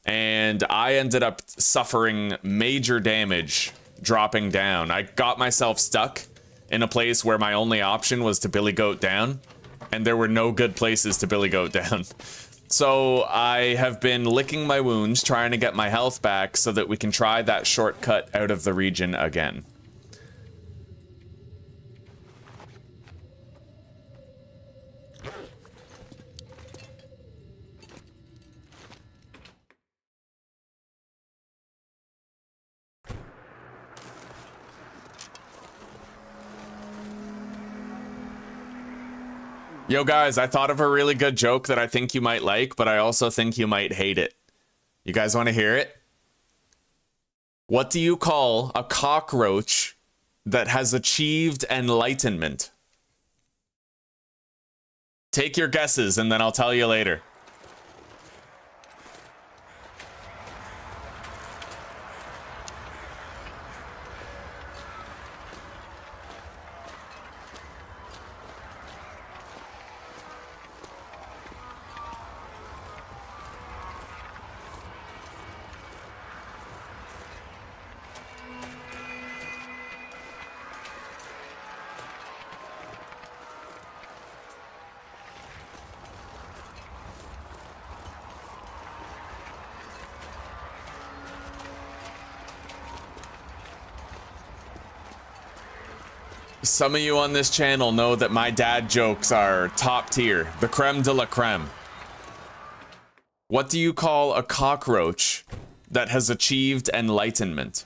And I ended up suffering major damage dropping down. I got myself stuck in a place where my only option was to billy goat down, and there were no good places to billy goat down. So I have been licking my wounds, trying to get my health back so that we can try that shortcut out of the region again. Yo guys, I thought of a really good joke that I think you might like, but I also think you might hate it. You guys want to hear it? What do you call a cockroach that has achieved enlightenment? Take your guesses and then I'll tell you later. Some of you on this channel know that my dad jokes are top tier, the creme de la creme. What do you call a cockroach that has achieved enlightenment?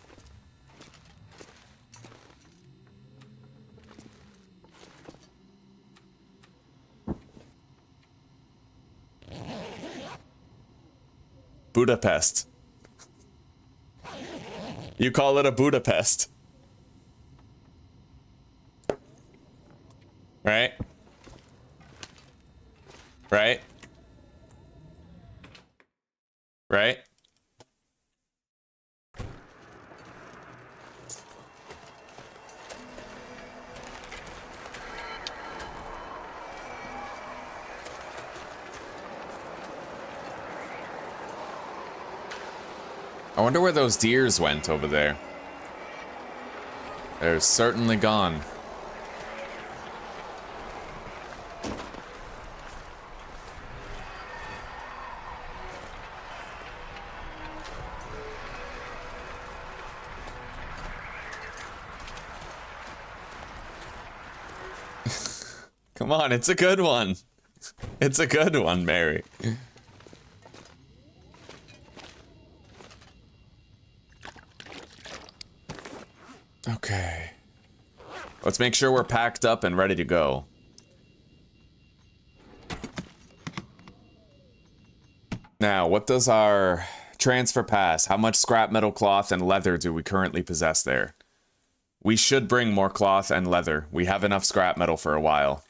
Budapest. You call it a Budapest. Right? Right? Right? I wonder where those deers went over there. They're certainly gone. Come on, it's a good one. It's a good one, Mary. Okay. Let's make sure we're packed up and ready to go. Now, what does our transfer pass? How much scrap metal, cloth, and leather do we currently possess there? We should bring more cloth and leather. We have enough scrap metal for a while.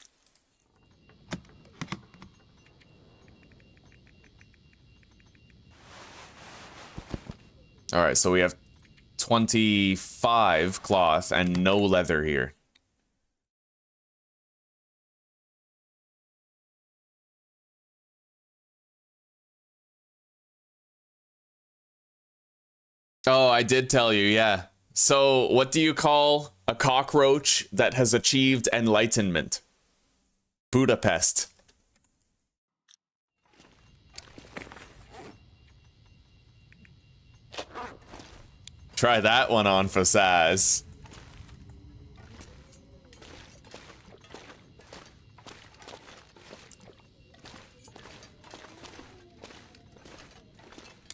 Alright, so we have 25 cloth and no leather here. Oh, I did tell you, yeah. So, what do you call a cockroach that has achieved enlightenment? Budapest. Try that one on for size.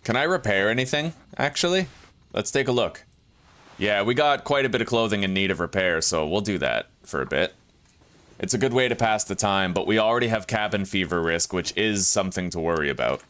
Can I repair anything, actually? Let's take a look. Yeah, we got quite a bit of clothing in need of repair, so we'll do that for a bit. It's a good way to pass the time, but we already have cabin fever risk, which is something to worry about.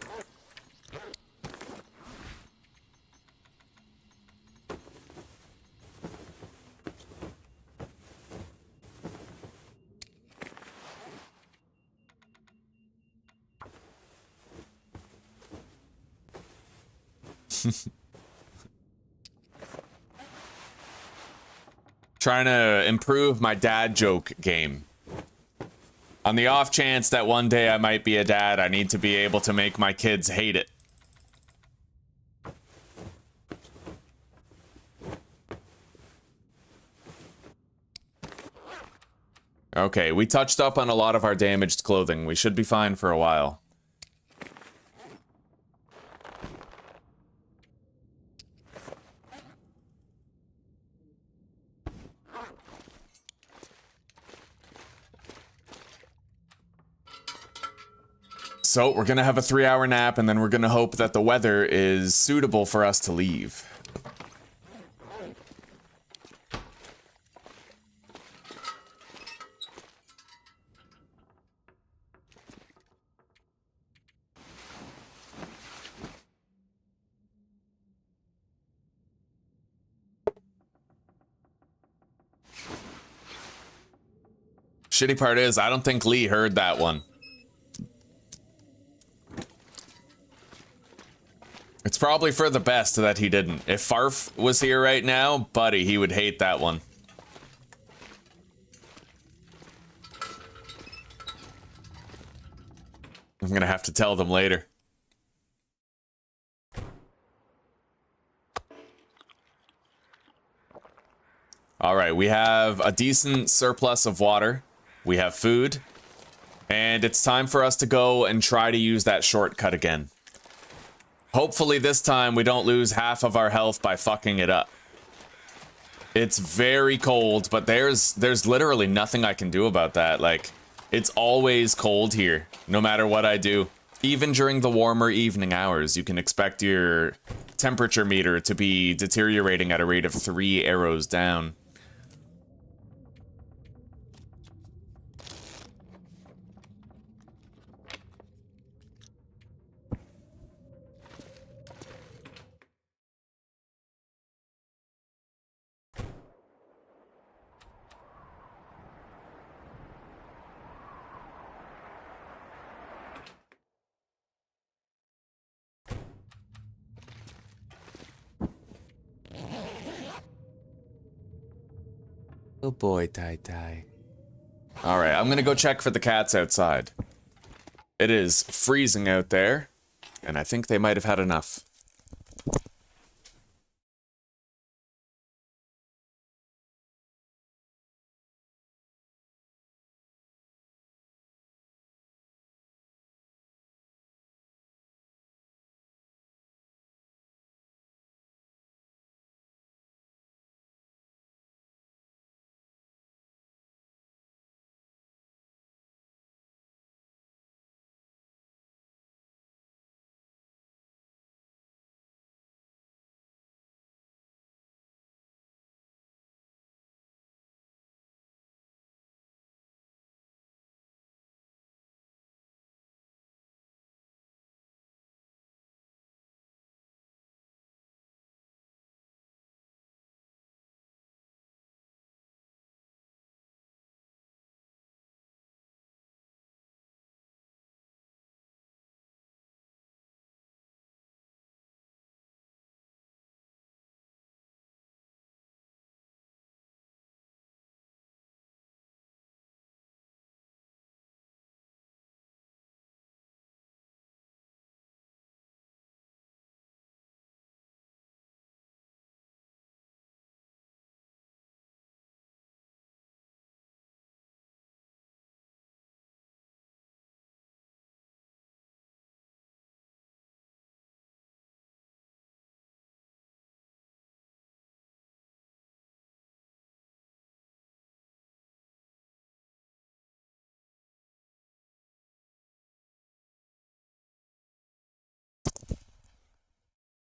Trying to improve my dad joke game. On the off chance that one day I might be a dad, I need to be able to make my kids hate it. Okay, we touched up on a lot of our damaged clothing. We should be fine for a while. So, we're gonna have a 3-hour nap, and then we're gonna hope that the weather is suitable for us to leave. Shitty part is, I don't think Lee heard that one. It's probably for the best that he didn't. If Farf was here right now, buddy, he would hate that one. I'm gonna have to tell them later. Alright, we have a decent surplus of water. We have food. And it's time for us to go and try to use that shortcut again. Hopefully this time we don't lose half of our health by fucking it up. It's very cold, but there's literally nothing I can do about that. Like, it's always cold here, no matter what I do. Even during the warmer evening hours, you can expect your temperature meter to be deteriorating at a rate of 3 arrows down. Good boy, Tai Tai. Alright, I'm gonna go check for the cats outside. It is freezing out there, and I think they might have had enough.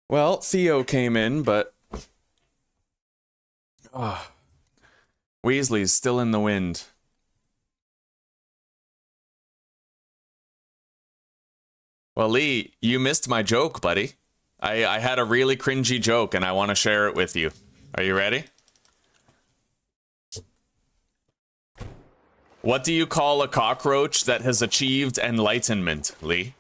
Well, Theo came in, but... Weasley's still in the wind. Well, Lee, you missed my joke, buddy. I had a really cringy joke, and I want to share it with you. Are you ready? What do you call a cockroach that has achieved enlightenment, Lee?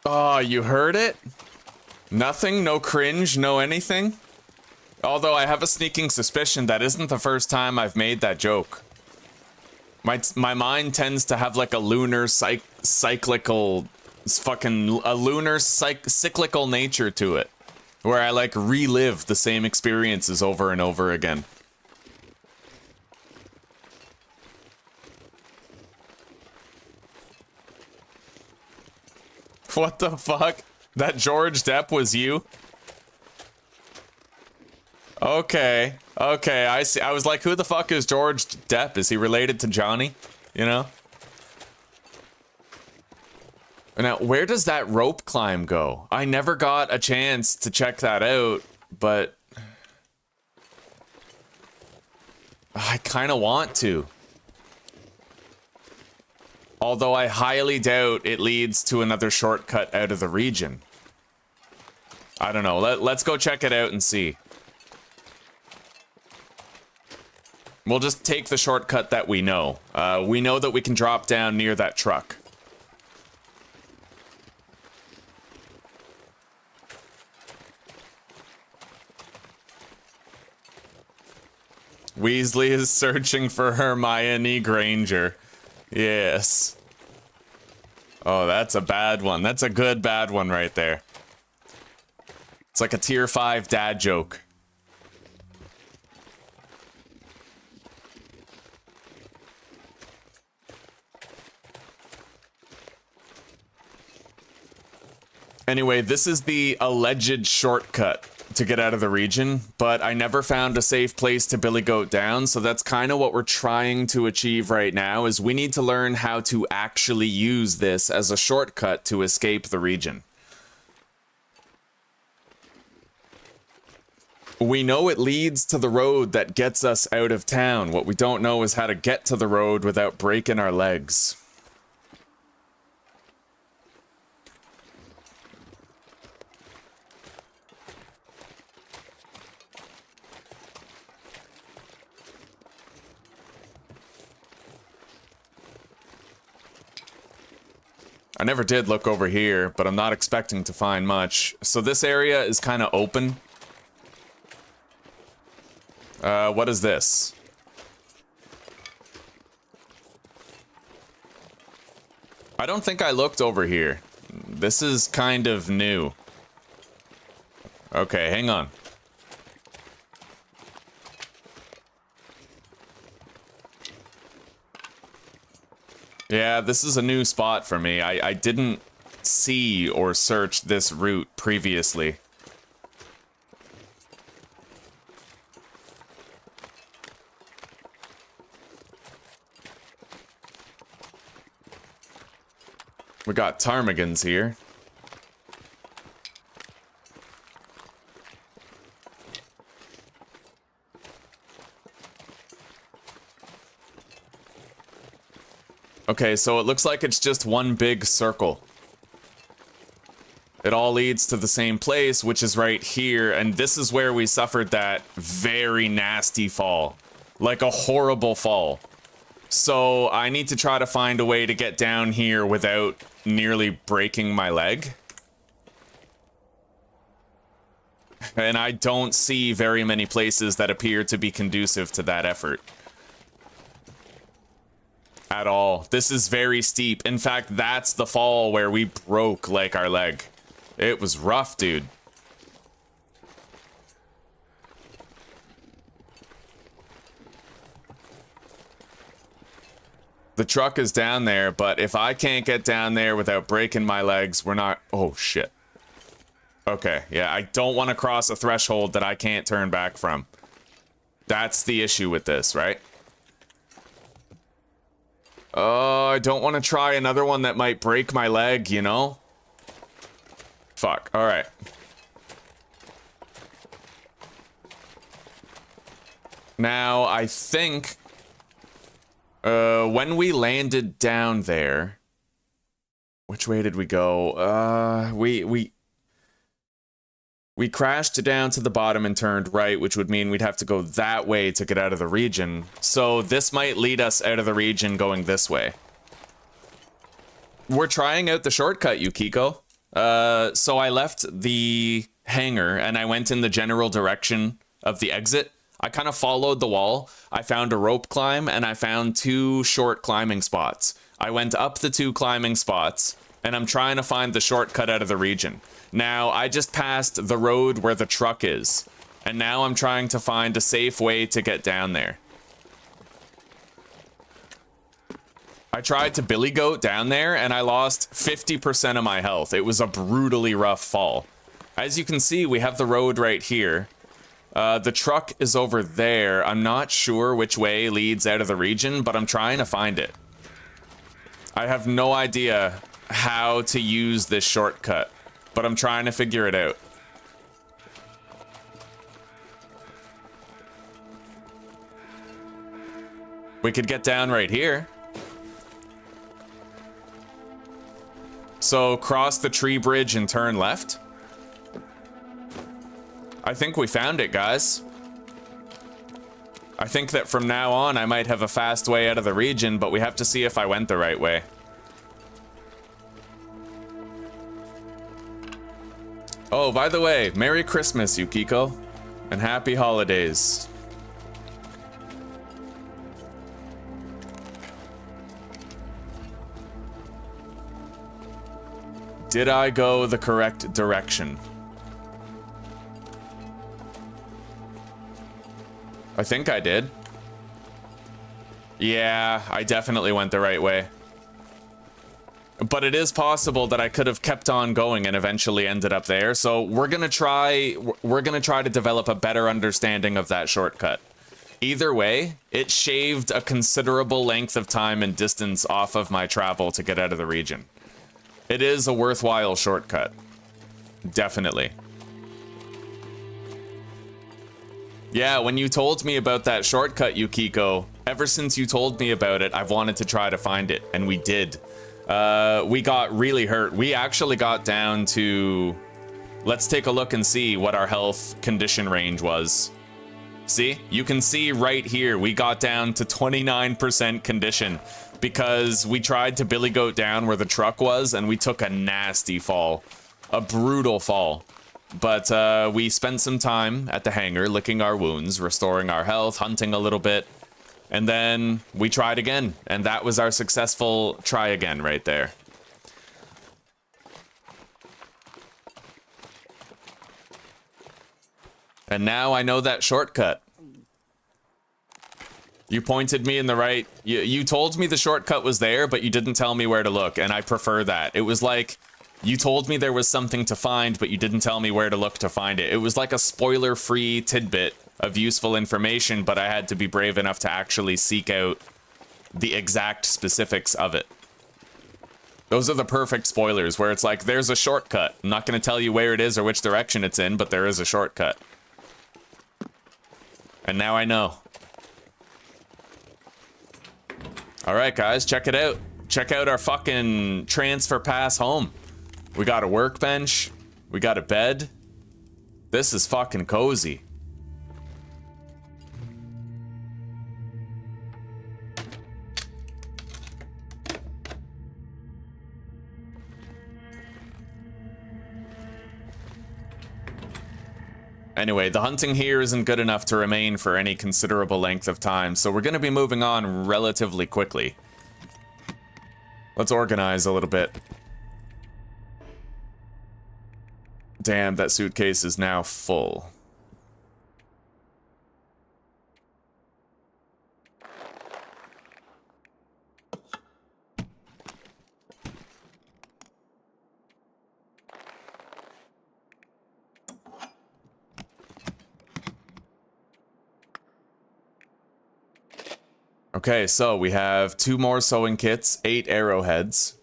Oh, you heard it? Nothing? No cringe? No anything? Although I have a sneaking suspicion that isn't the first time I've made that joke. My mind tends to have like a lunar cyclical cyclical nature to it, where I like relive the same experiences over and over again. What the fuck? That George Depp was you? Okay, okay, I see. I was like, who the fuck is George Depp? Is he related to Johnny? You know? Now, where does that rope climb go? I never got a chance to check that out, but... I kind of want to. Although I highly doubt it leads to another shortcut out of the region. I don't know. Let's go check it out and see. We'll just take the shortcut that we know. We know that we can drop down near that truck. Weasley is searching for Hermione Granger. Yes. Oh, that's a bad one. That's a good bad one right there. It's like a tier 5 dad joke. Anyway, this is the alleged shortcut to get out of the region, but I never found a safe place to Billy Goat down, so that's kind of what we're trying to achieve right now, is we need to learn how to actually use this as a shortcut to escape the region. We know it leads to the road that gets us out of town. What we don't know is how to get to the road without breaking our legs. I never did look over here, but I'm not expecting to find much. So this area is kind of open. What is this? I don't think I looked over here. This is kind of new. Okay, hang on. Yeah, this is a new spot for me. I didn't see or search this route previously. We got ptarmigans here. Okay, so it looks like it's just one big circle. It all leads to the same place, which is right here, and this is where we suffered that very nasty fall. Like a horrible fall. So I need to try to find a way to get down here without nearly breaking my leg. And I don't see very many places that appear to be conducive to that effort. At all. This is very steep. In fact, that's the fall where we broke, like, our leg. It was rough, dude. The truck is down there, but if I can't get down there without breaking my legs, we're not... Oh, shit. Okay, yeah, I don't want to cross a threshold that I can't turn back from. That's the issue with this, right? Oh, I don't want to try another one that might break my leg, you know? Fuck, alright. Now, I think... when we landed down there... Which way did we go? We crashed down to the bottom and turned right, which would mean we'd have to go that way to get out of the region. So this might lead us out of the region going this way. We're trying out the shortcut, Yukiko. So I left the hangar and I went in the general direction of the exit. I kind of followed the wall. I found a rope climb and I found 2 short climbing spots. I went up the 2 climbing spots and I'm trying to find the shortcut out of the region. Now, I just passed the road where the truck is, and now I'm trying to find a safe way to get down there. I tried to billy goat down there, and I lost 50% of my health. It was a brutally rough fall. As you can see, we have the road right here. The truck is over there. I'm not sure which way leads out of the region, but I'm trying to find it. I have no idea how to use this shortcut. But I'm trying to figure it out. We could get down right here. So cross the tree bridge and turn left. I think we found it, guys. I think that from now on I might have a fast way out of the region, but we have to see if I went the right way. Oh, by the way, Merry Christmas, Yukiko, and Happy Holidays. Did I go the correct direction? I think I did. Yeah, I definitely went the right way. But it is possible that I could have kept on going and eventually ended up there. So we're gonna try to develop a better understanding of that shortcut. Either way, it shaved a considerable length of time and distance off of my travel to get out of the region. It is a worthwhile shortcut. Definitely. Yeah, when you told me about that shortcut, Yukiko, ever since you told me about it, I've wanted to try to find it, and we did. We got really hurt. We actually got down to... Let's take a look and see what our health condition range was. See? You can see right here, we got down to 29% condition because we tried to billy goat down where the truck was, and we took a nasty fall. A brutal fall. But we spent some time at the hangar licking our wounds, restoring our health, hunting a little bit, and then we tried again, and that was our successful try again right there. And now I know that shortcut. You pointed me in the right... You told me the shortcut was there, but you didn't tell me where to look, and I prefer that. It was like... You told me there was something to find, but you didn't tell me where to look to find it. It was like a spoiler-free tidbit of useful information, but I had to be brave enough to actually seek out the exact specifics of it. Those are the perfect spoilers, where it's like, there's a shortcut. I'm not going to tell you where it is or which direction it's in, but there is a shortcut. And now I know. Alright, guys, check it out. Check out our fucking transfer pass home. We got a workbench. We got a bed. This is fucking cozy. Anyway, the hunting here isn't good enough to remain for any considerable length of time, so we're going to be moving on relatively quickly. Let's organize a little bit. Damn, that suitcase is now full. Okay, so we have 2 more sewing kits, 8 arrowheads.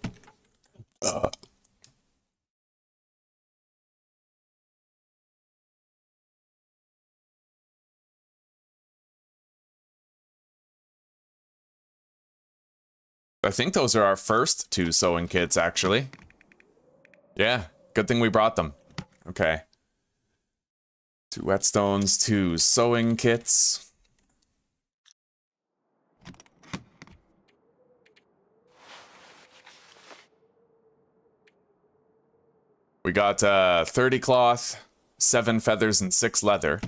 I think those are our first 2 sewing kits, actually. Yeah, good thing we brought them. Okay. 2 whetstones, 2 sewing kits. We got 30 cloth, 7 feathers, and 6 leather.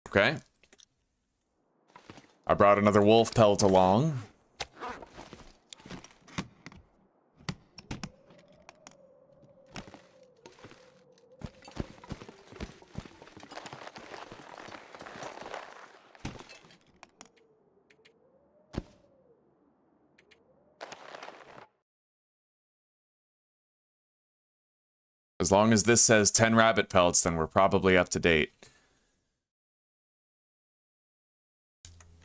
Okay. I brought another wolf pelt along. As long as this says 10 rabbit pelts, then we're probably up to date.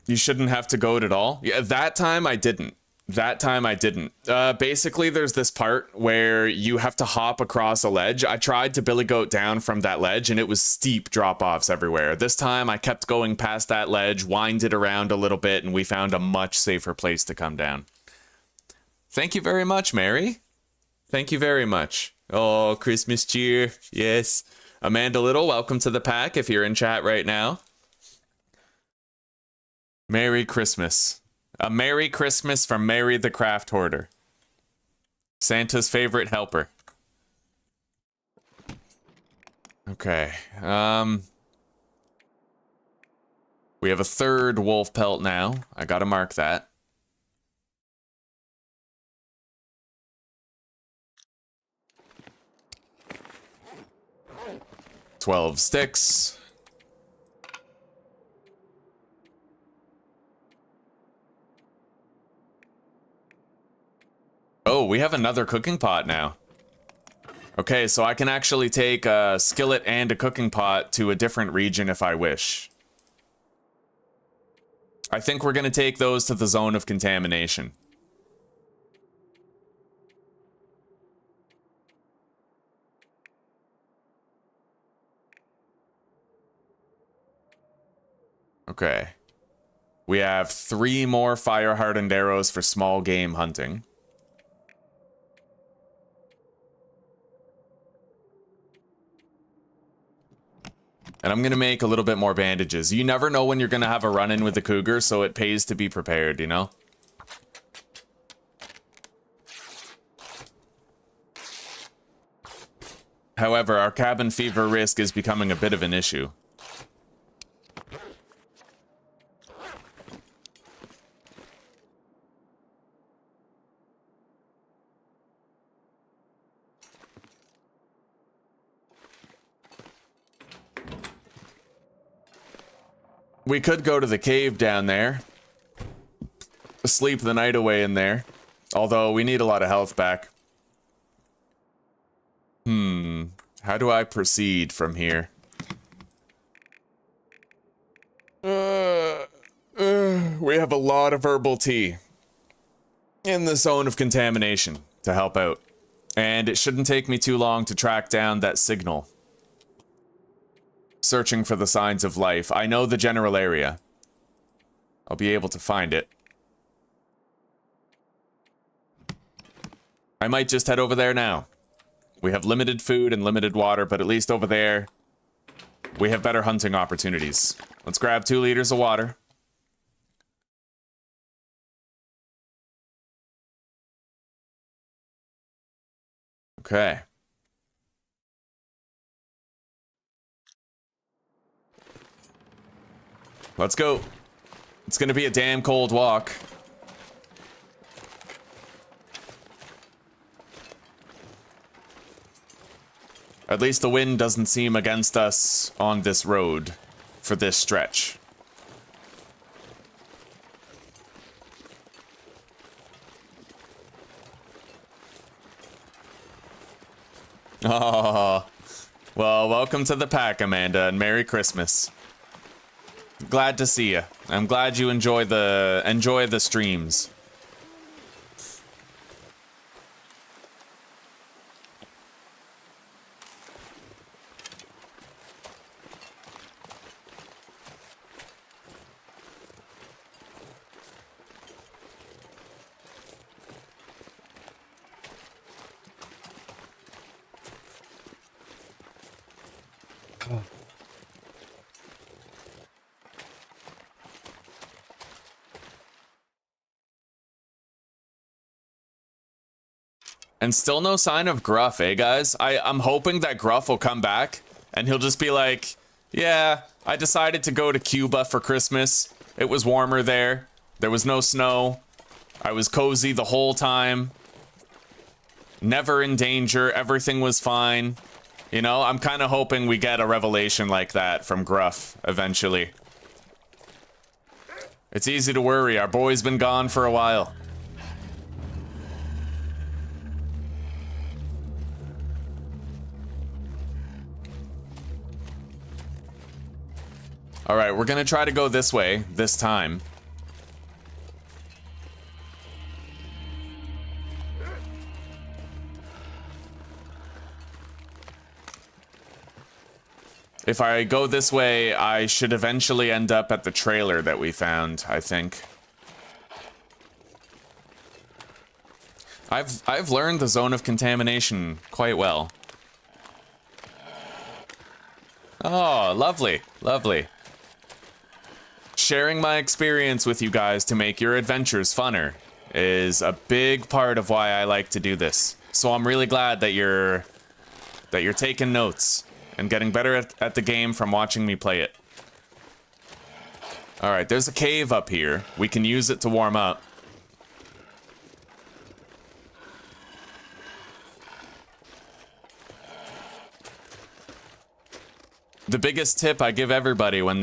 You shouldn't have to goad at all. Yeah, that time I didn't. Basically, there's this part where you have to hop across a ledge. I tried to billy goat down from that ledge, and it was steep drop-offs everywhere. This time, I kept going past that ledge, winded around a little bit, and we found a much safer place to come down. Thank you very much, Mary. Thank you very much. Oh, Christmas cheer. Yes. Amanda Little, welcome to the pack if you're in chat right now. Merry Christmas. A Merry Christmas from Mary the Craft Hoarder. Santa's favorite helper. Okay. We have a 3rd wolf pelt now. I gotta mark that. $12 sticks. Oh, we have another cooking pot now. Okay, so I can actually take a skillet and a cooking pot to a different region if I wish. I think we're going to take those to the zone of contamination. Okay. We have 3 more fire-hardened arrows for small game hunting. And I'm going to make a little bit more bandages. You never know when you're going to have a run-in with the cougar, so it pays to be prepared, you know? However, our cabin fever risk is becoming a bit of an issue. We could go to the cave down there. Sleep the night away in there. Although, we need a lot of health back. How do I proceed from here? We have a lot of herbal tea in the zone of contamination to help out. And it shouldn't take me too long to track down that signal. Searching for the signs of life. I know the general area. I'll be able to find it. I might just head over there now. We have limited food and limited water, but at least over there, we have better hunting opportunities. Let's grab 2 liters of water. Okay. Let's go. It's gonna be a damn cold walk. At least the wind doesn't seem against us on this road for this stretch. Oh, well, welcome to the pack, Amanda, and Merry Christmas. Glad to see you. I'm glad you enjoy the streams. And still no sign of Gruff, eh, guys? I'm hoping that Gruff will come back, and he'll just be like, yeah, I decided to go to Cuba for Christmas. It was warmer there. There was no snow. I was cozy the whole time. Never in danger. Everything was fine. You know, I'm kind of hoping we get a revelation like that from Gruff eventually. It's easy to worry. Our boy's been gone for a while. All right, we're gonna try to go this way this time. If I go this way, I should eventually end up at the trailer that we found, I think. I've learned the zone of contamination quite well. Oh, lovely, lovely. Sharing my experience with you guys to make your adventures funner is a big part of why I like to do this. So I'm really glad that you're taking notes and getting better at the game from watching me play it. All right, there's a cave up here. We can use it to warm up. The biggest tip I give everybody when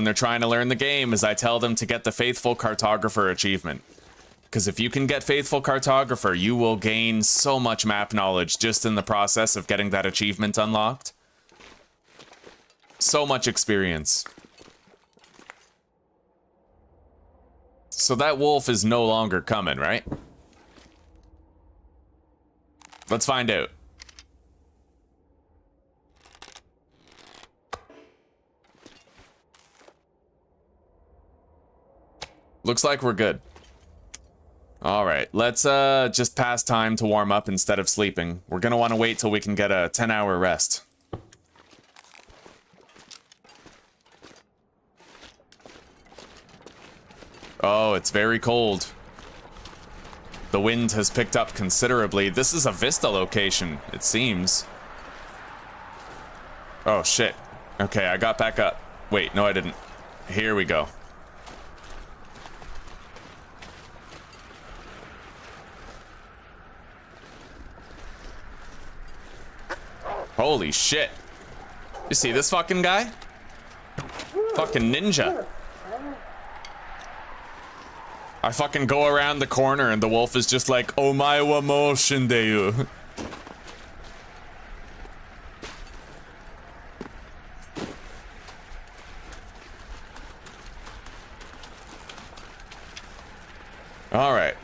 they're trying to learn the game is I tell them to get the Faithful Cartographer achievement. Because if you can get Faithful Cartographer, you will gain so much map knowledge just in the process of getting that achievement unlocked. So much experience. So that wolf is no longer coming, right? Let's find out. Looks like we're good. All right, let's just pass time to warm up instead of sleeping. We're gonna want to wait till we can get a 10-hour rest. Oh, it's very cold. The wind has picked up considerably. This is a Vista location, it seems. Oh, shit. Okay, I got back up. Wait, no, I didn't. Here we go. Holy shit. You see this fucking guy? Fucking ninja. I fucking go around the corner and the wolf is just like, "Omae wa mo shindeyu." All right.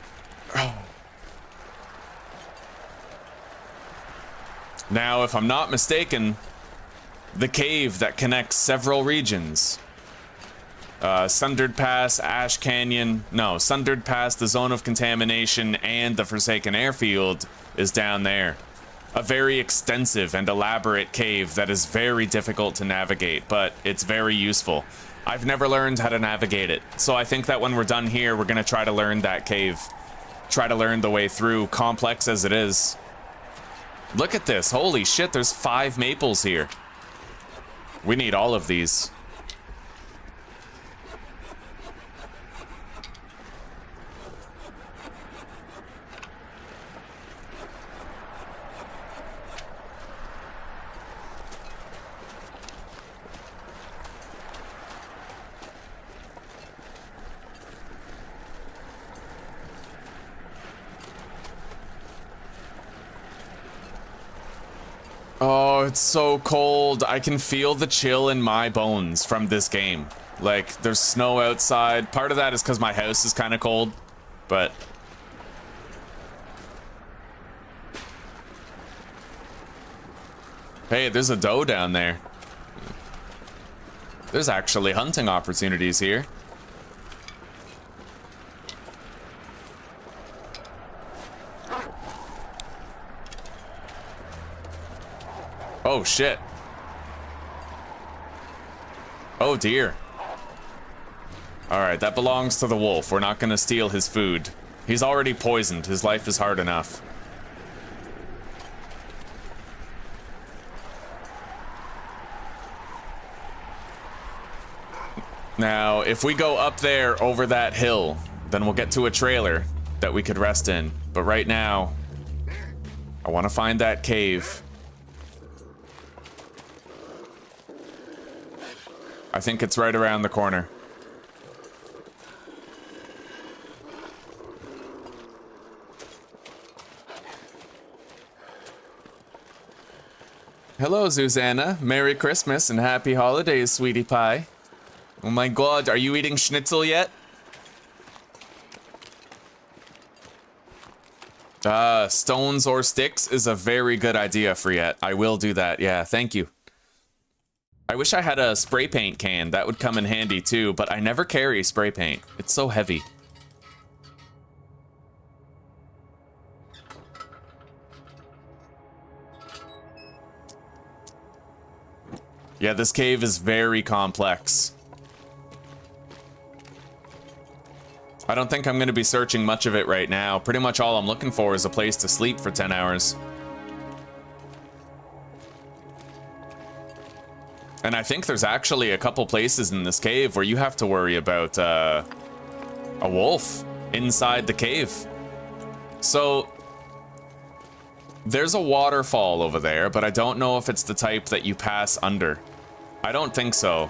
Now, if I'm not mistaken, the cave that connects several regions, Sundered Pass, Ash Canyon, no, Sundered Pass, the Zone of Contamination, and the Forsaken Airfield is down there. A very extensive and elaborate cave that is very difficult to navigate, but it's very useful. I've never learned how to navigate it, so I think that when we're done here, we're gonna try to learn that cave. Try to learn the way through, complex as it is. Look at this, holy shit, there's 5 maples here. We need all of these. Oh, it's so cold. I can feel the chill in my bones from this game. Like, there's snow outside. Part of that is because my house is kind of cold, but... Hey, there's a doe down there. There's actually hunting opportunities here. Oh, shit. Oh, dear. Alright, that belongs to the wolf. We're not gonna steal his food. He's already poisoned. His life is hard enough. Now, if we go up there over that hill, then we'll get to a trailer that we could rest in. But right now, I want to find that cave. I think it's right around the corner. Hello, Susanna. Merry Christmas and happy holidays, sweetie pie. Oh my god, are you eating schnitzel yet? Stones or sticks is a very good idea, Friette. I will do that, yeah, thank you. I wish I had a spray paint can. That would come in handy too, but I never carry spray paint. It's so heavy. Yeah, this cave is very complex. I don't think I'm going to be searching much of it right now. Pretty much all I'm looking for is a place to sleep for 10 hours. And I think there's actually a couple places in this cave where you have to worry about a wolf inside the cave. So there's a waterfall over there, but I don't know if it's the type that you pass under. I don't think so.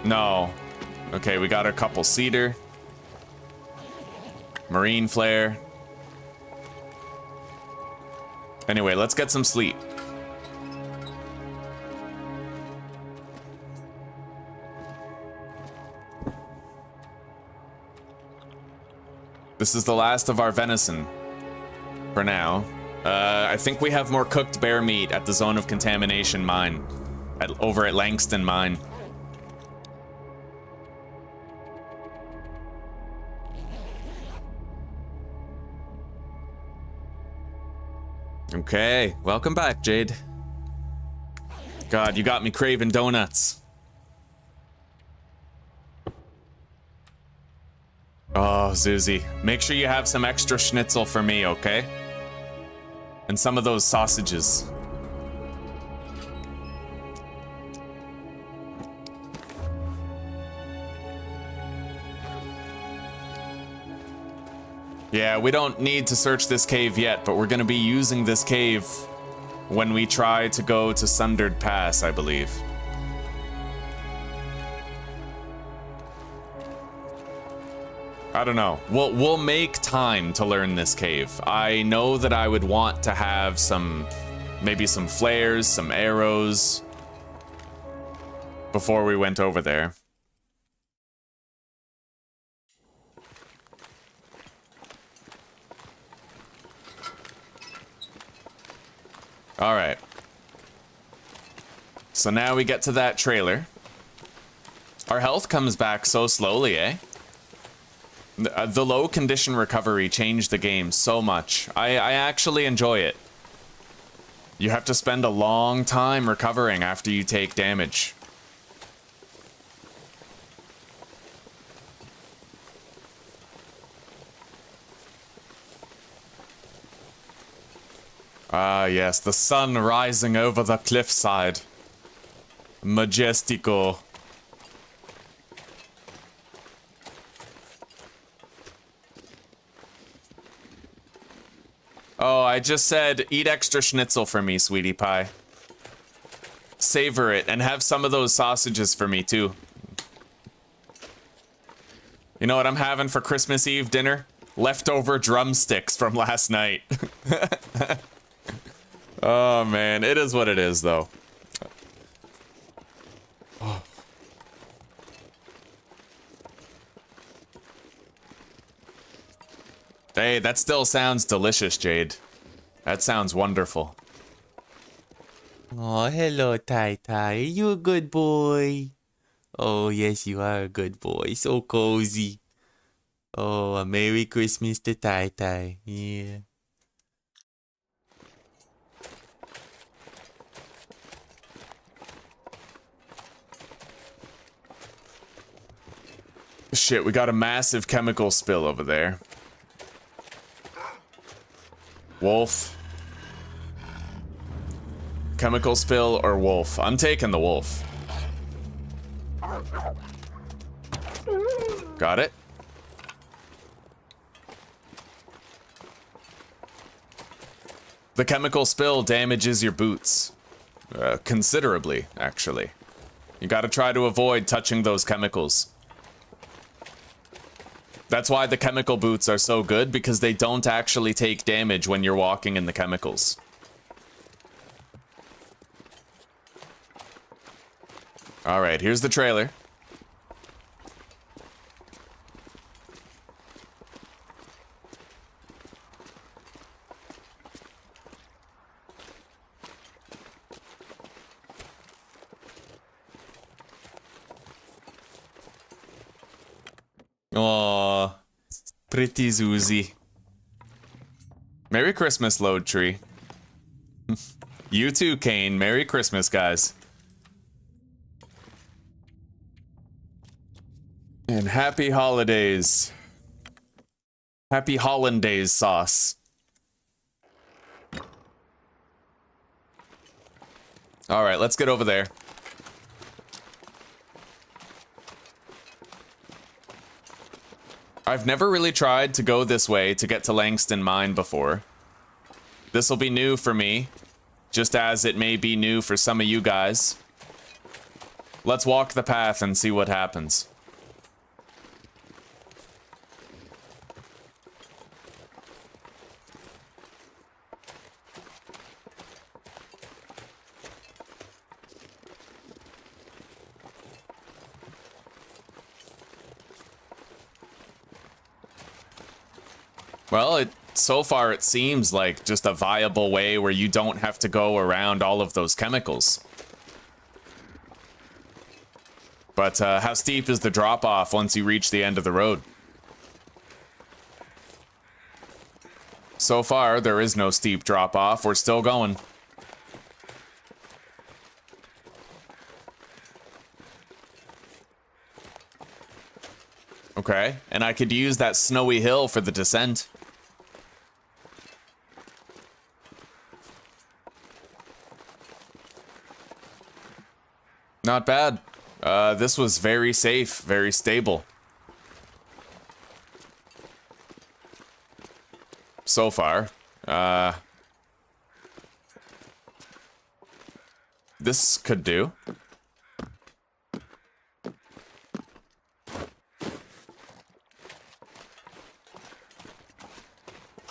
No. Okay, we got a couple cedar. Marine flare. Anyway, let's get some sleep. This is the last of our venison. For now. I think we have more cooked bear meat at the Zone of Contamination mine. Over at Langston Mine. Okay, welcome back, Jade. God, you got me craving donuts. Oh, Zuzi. Make sure you have some extra schnitzel for me, okay? And some of those sausages. Yeah, we don't need to search this cave yet, but we're gonna be using this cave when we try to go to Sundered Pass, I believe. I don't know. We'll make time to learn this cave. I know that I would want to have maybe some flares, some arrows before we went over there. All right. So now we get to that trailer. Our health comes back so slowly, eh? The low condition recovery changed the game so much. I actually enjoy it. You have to spend a long time recovering after you take damage. Ah, yes, the sun rising over the cliffside. Majestico. Oh, I just said, eat extra schnitzel for me, sweetie pie. Savor it, and have some of those sausages for me, too. You know what I'm having for Christmas Eve dinner? Leftover drumsticks from last night. Oh, man, it is what it is, though. Oh. Hey, that still sounds delicious, Jade. That sounds wonderful. Oh, hello, Tai Tai. You a good boy? Oh, yes, you are a good boy. So cozy. Oh, a Merry Christmas to Tai Tai. Yeah. Shit, we got a massive chemical spill over there. Wolf. Chemical spill or wolf? I'm taking the wolf. Got it. The chemical spill damages your boots. Considerably, actually. You gotta try to avoid touching those chemicals. That's why the chemical boots are so good, because they don't actually take damage when you're walking in the chemicals. Alright, here's the trailer. Aww, pretty Zuzi. Merry Christmas, Load Tree. You too, Kane. Merry Christmas, guys. And happy holidays. Happy hollandaise sauce. Alright, let's get over there. I've never really tried to go this way to get to Langston Mine before. This'll be new for me, just as it may be new for some of you guys. Let's walk the path and see what happens. Well, so far it seems like just a viable way where you don't have to go around all of those chemicals. But how steep is the drop-off once you reach the end of the road? So far, there is no steep drop-off. We're still going. Okay, and I could use that snowy hill for the descent. Not bad. This was very safe, very stable. So far. This could do.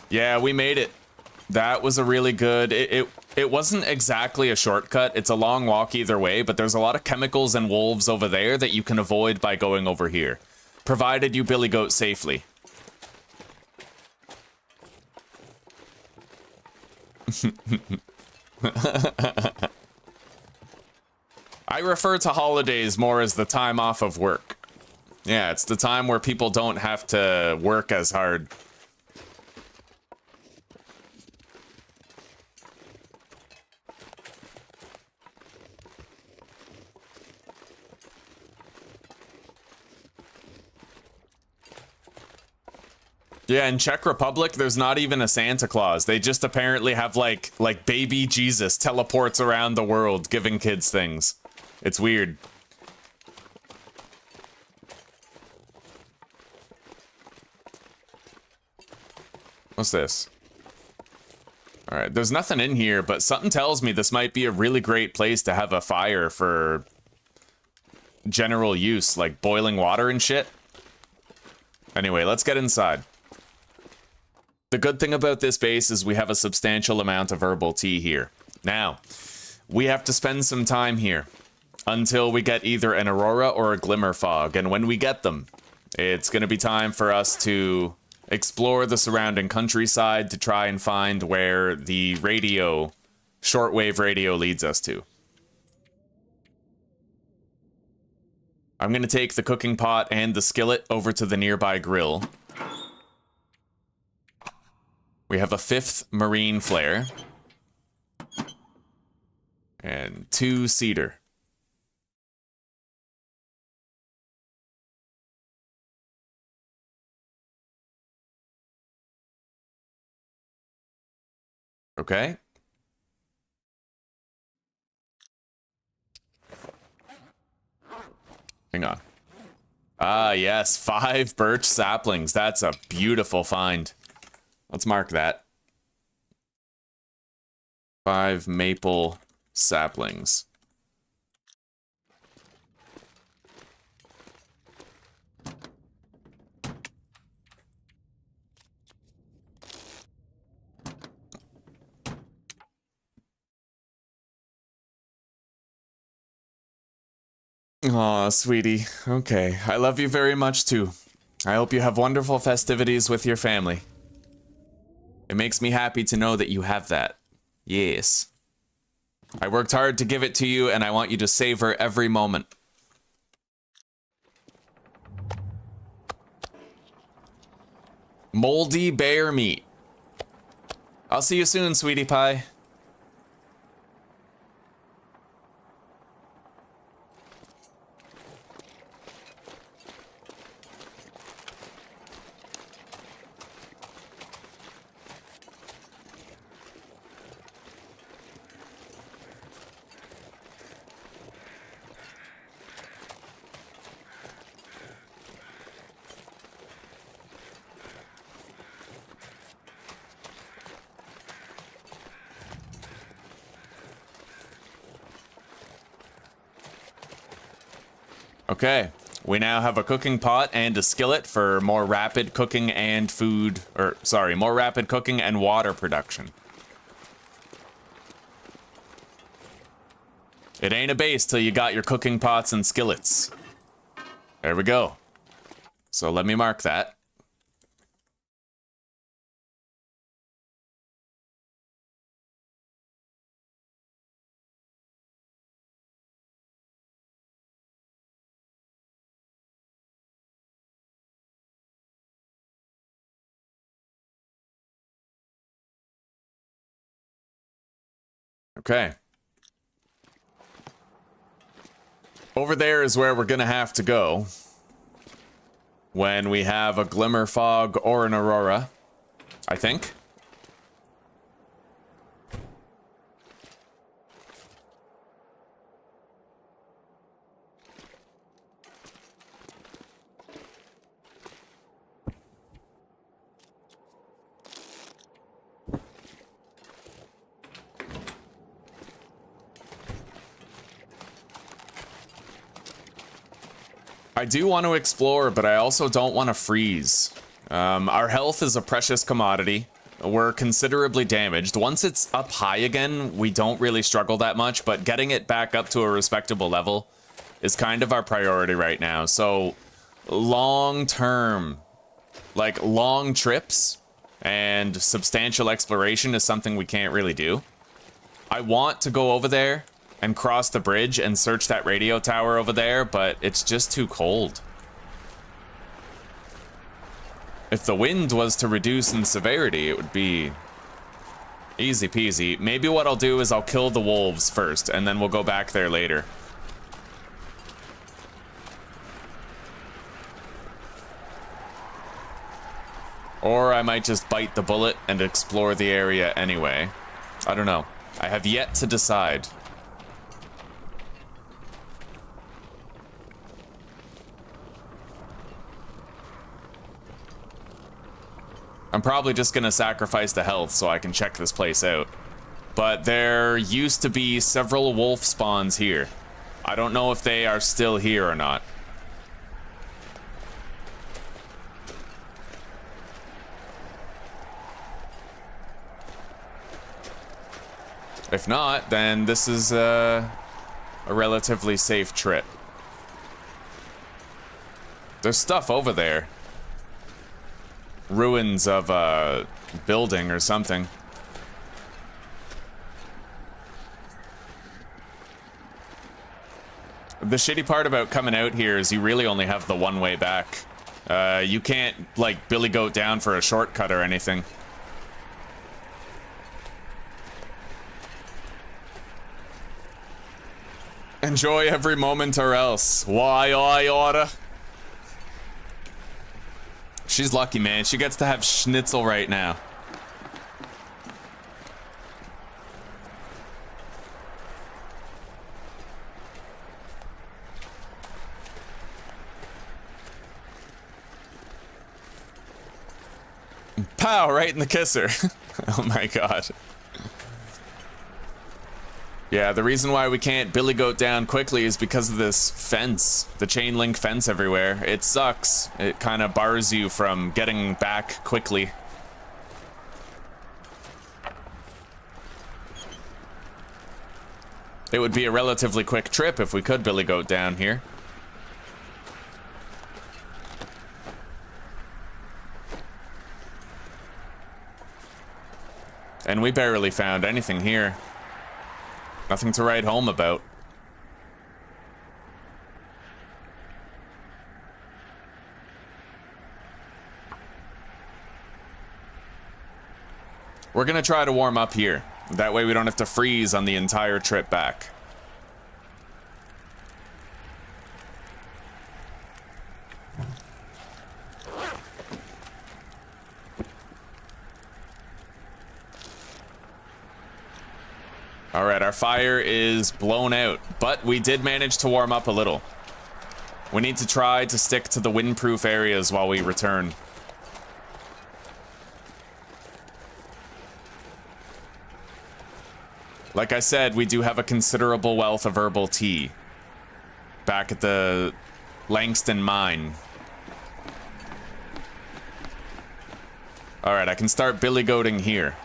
Yeah, we made it. That was a really good... It wasn't exactly a shortcut. It's a long walk either way, but there's a lot of chemicals and wolves over there that you can avoid by going over here. Provided you billy goat safely. I refer to holidays more as the time off of work. Yeah, it's the time where people don't have to work as hard. Yeah, in Czech Republic, there's not even a Santa Claus. They just apparently have like baby Jesus teleports around the world giving kids things. It's weird. What's this? All right, there's nothing in here, but something tells me this might be a really great place to have a fire for general use, like boiling water and shit. Anyway, let's get inside. The good thing about this base is we have a substantial amount of herbal tea here. Now, we have to spend some time here until we get either an aurora or a glimmer fog, and when we get them, it's going to be time for us to explore the surrounding countryside to try and find where the radio, shortwave radio, leads us to. I'm going to take the cooking pot and the skillet over to the nearby grill. We have a 5th marine flare. And 2 cedar. Okay. Hang on. Ah, yes, 5 birch saplings. That's a beautiful find. Let's mark that. 5 maple saplings. Aw, sweetie. Okay, I love you very much too. I hope you have wonderful festivities with your family. It makes me happy to know that you have that. Yes. I worked hard to give it to you, and I want you to savor every moment. Moldy bear meat. I'll see you soon, sweetie pie. Okay, we now have a cooking pot and a skillet for more rapid cooking and food, or sorry, more rapid cooking and water production. It ain't a base till you got your cooking pots and skillets. There we go. So let me mark that. Okay. Over there is where we're gonna have to go when we have a glimmer fog or an aurora, I think. I do want to explore, but I also don't want to freeze. Our health is a precious commodity. We're considerably damaged. Once it's up high again, we don't really struggle that much, but getting it back up to a respectable level is kind of our priority right now. So, long-term, like long trips and substantial exploration is something we can't really do. I want to go over there and cross the bridge and search that radio tower over there, but it's just too cold. If the wind was to reduce in severity, it would be easy peasy. Maybe what I'll do is I'll kill the wolves first, and then we'll go back there later. Or I might just bite the bullet and explore the area anyway. I don't know. I have yet to decide. I'm probably just gonna sacrifice the health so I can check this place out. But there used to be several wolf spawns here. I don't know if they are still here or not. If not, then this is a relatively safe trip. There's stuff over there. Ruins of a building or something. The shitty part about coming out here is you really only have the one way back. You can't, like, billy goat down for a shortcut or anything. Enjoy every moment or else. Why I oughta. She's lucky, man. She gets to have schnitzel right now. Pow! Right in the kisser. Oh my god. Yeah, the reason why we can't billy goat down quickly is because of this fence. The chain link fence everywhere. It sucks. It kind of bars you from getting back quickly. It would be a relatively quick trip if we could billy goat down here. And we barely found anything here. Nothing to write home about. We're gonna try to warm up here. That way we don't have to freeze on the entire trip back. Alright, our fire is blown out, but we did manage to warm up a little. We need to try to stick to the windproof areas while we return. Like I said, we do have a considerable wealth of herbal tea back at the Langston mine. Alright, I can start billy goating here.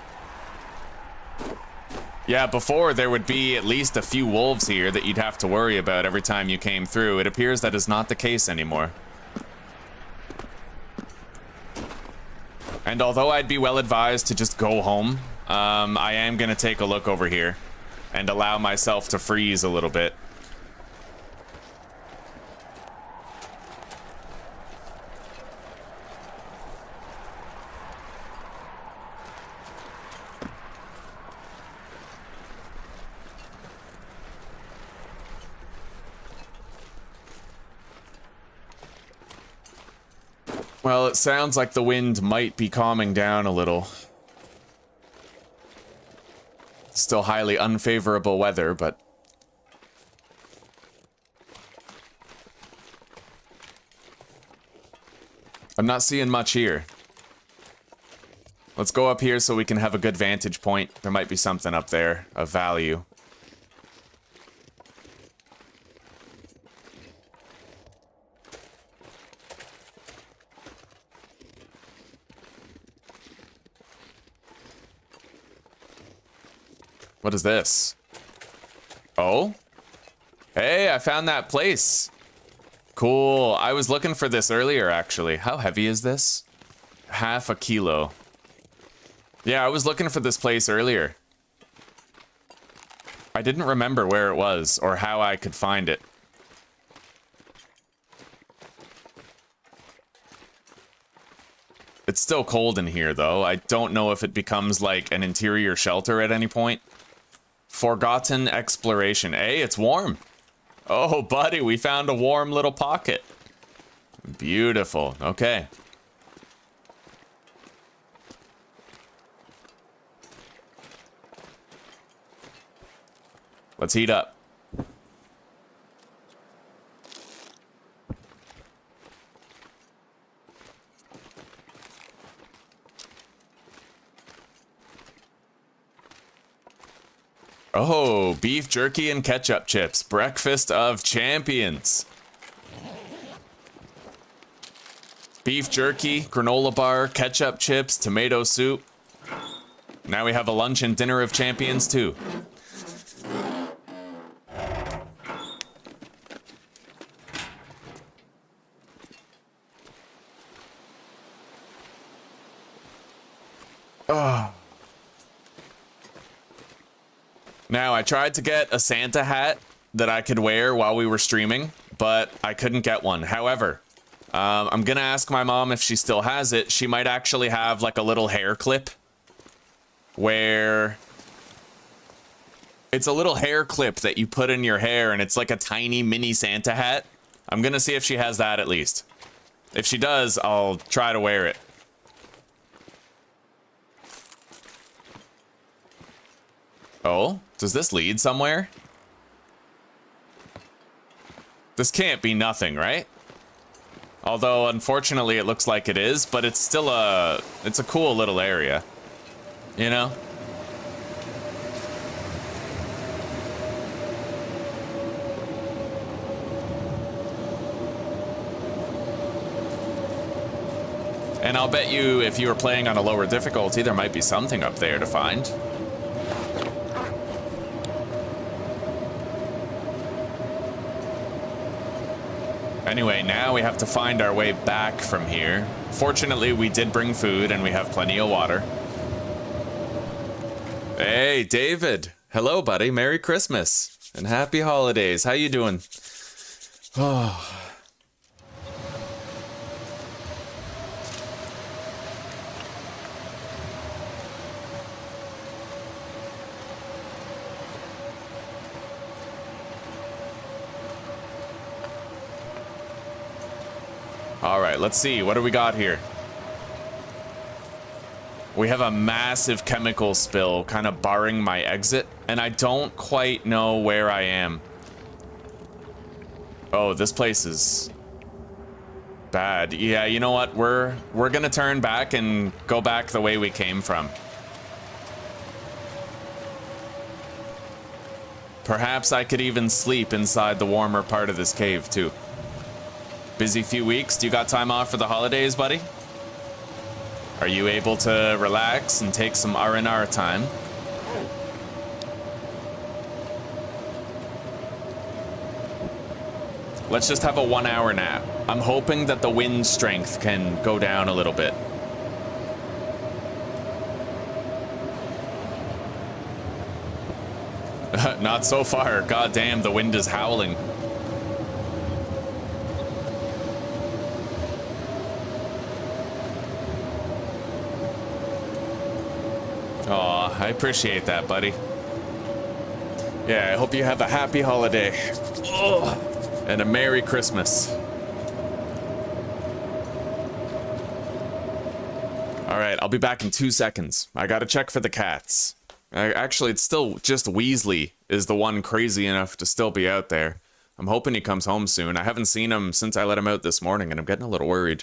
Yeah, before there would be at least a few wolves here that you'd have to worry about every time you came through. It appears that is not the case anymore. And although I'd be well advised to just go home, I am gonna take a look over here and allow myself to freeze a little bit. Well, it sounds like the wind might be calming down a little. Still highly unfavorable weather, but... I'm not seeing much here. Let's go up here so we can have a good vantage point. There might be something up there of value. What is this? Oh? Hey, I found that place. Cool. I was looking for this earlier, actually. How heavy is this? Half a kilo. Yeah, I was looking for this place earlier. I didn't remember where it was or how I could find it. It's still cold in here, though. I don't know if it becomes like an interior shelter at any point. Forgotten exploration. Hey, it's warm. Oh, buddy, we found a warm little pocket. Beautiful. Okay. Let's heat up. Oh, beef jerky and ketchup chips. Breakfast of champions. Beef jerky, granola bar, ketchup chips, tomato soup. Now we have a lunch and dinner of champions too. Oh. Now, I tried to get a Santa hat that I could wear while we were streaming, but I couldn't get one. However, I'm gonna ask my mom if she still has it. She might actually have like a little hair clip where it's a little hair clip that you put in your hair and it's like a tiny mini Santa hat. I'm gonna see if she has that at least. If she does, I'll try to wear it. Oh, does this lead somewhere? This can't be nothing, right? Although, unfortunately, it looks like it is, but it's still it's a cool little area. You know? And I'll bet you, if you were playing on a lower difficulty, there might be something up there to find. Anyway, now we have to find our way back from here. Fortunately, we did bring food and we have plenty of water. Hey, David. Hello, buddy. Merry Christmas and happy holidays. How you doing? Oh. All right, let's see. What do we got here? We have a massive chemical spill kind of barring my exit, and I don't quite know where I am. Oh, this place is bad. Yeah, you know what? We're gonna turn back and go back the way we came from. Perhaps I could even sleep inside the warmer part of this cave, too. Busy few weeks. Do you got time off for the holidays, buddy? Are you able to relax and take some R&R time? Let's just have a 1-hour nap. I'm hoping that the wind strength can go down a little bit. Not so far. God damn, the wind is howling. Aw, I appreciate that, buddy. Yeah, I hope you have a happy holiday. Oh, and a Merry Christmas. All right, I'll be back in 2 seconds. I gotta check for the cats. Actually, it's still just Weasley is the one crazy enough to still be out there. I'm hoping he comes home soon. I haven't seen him since I let him out this morning, and I'm getting a little worried.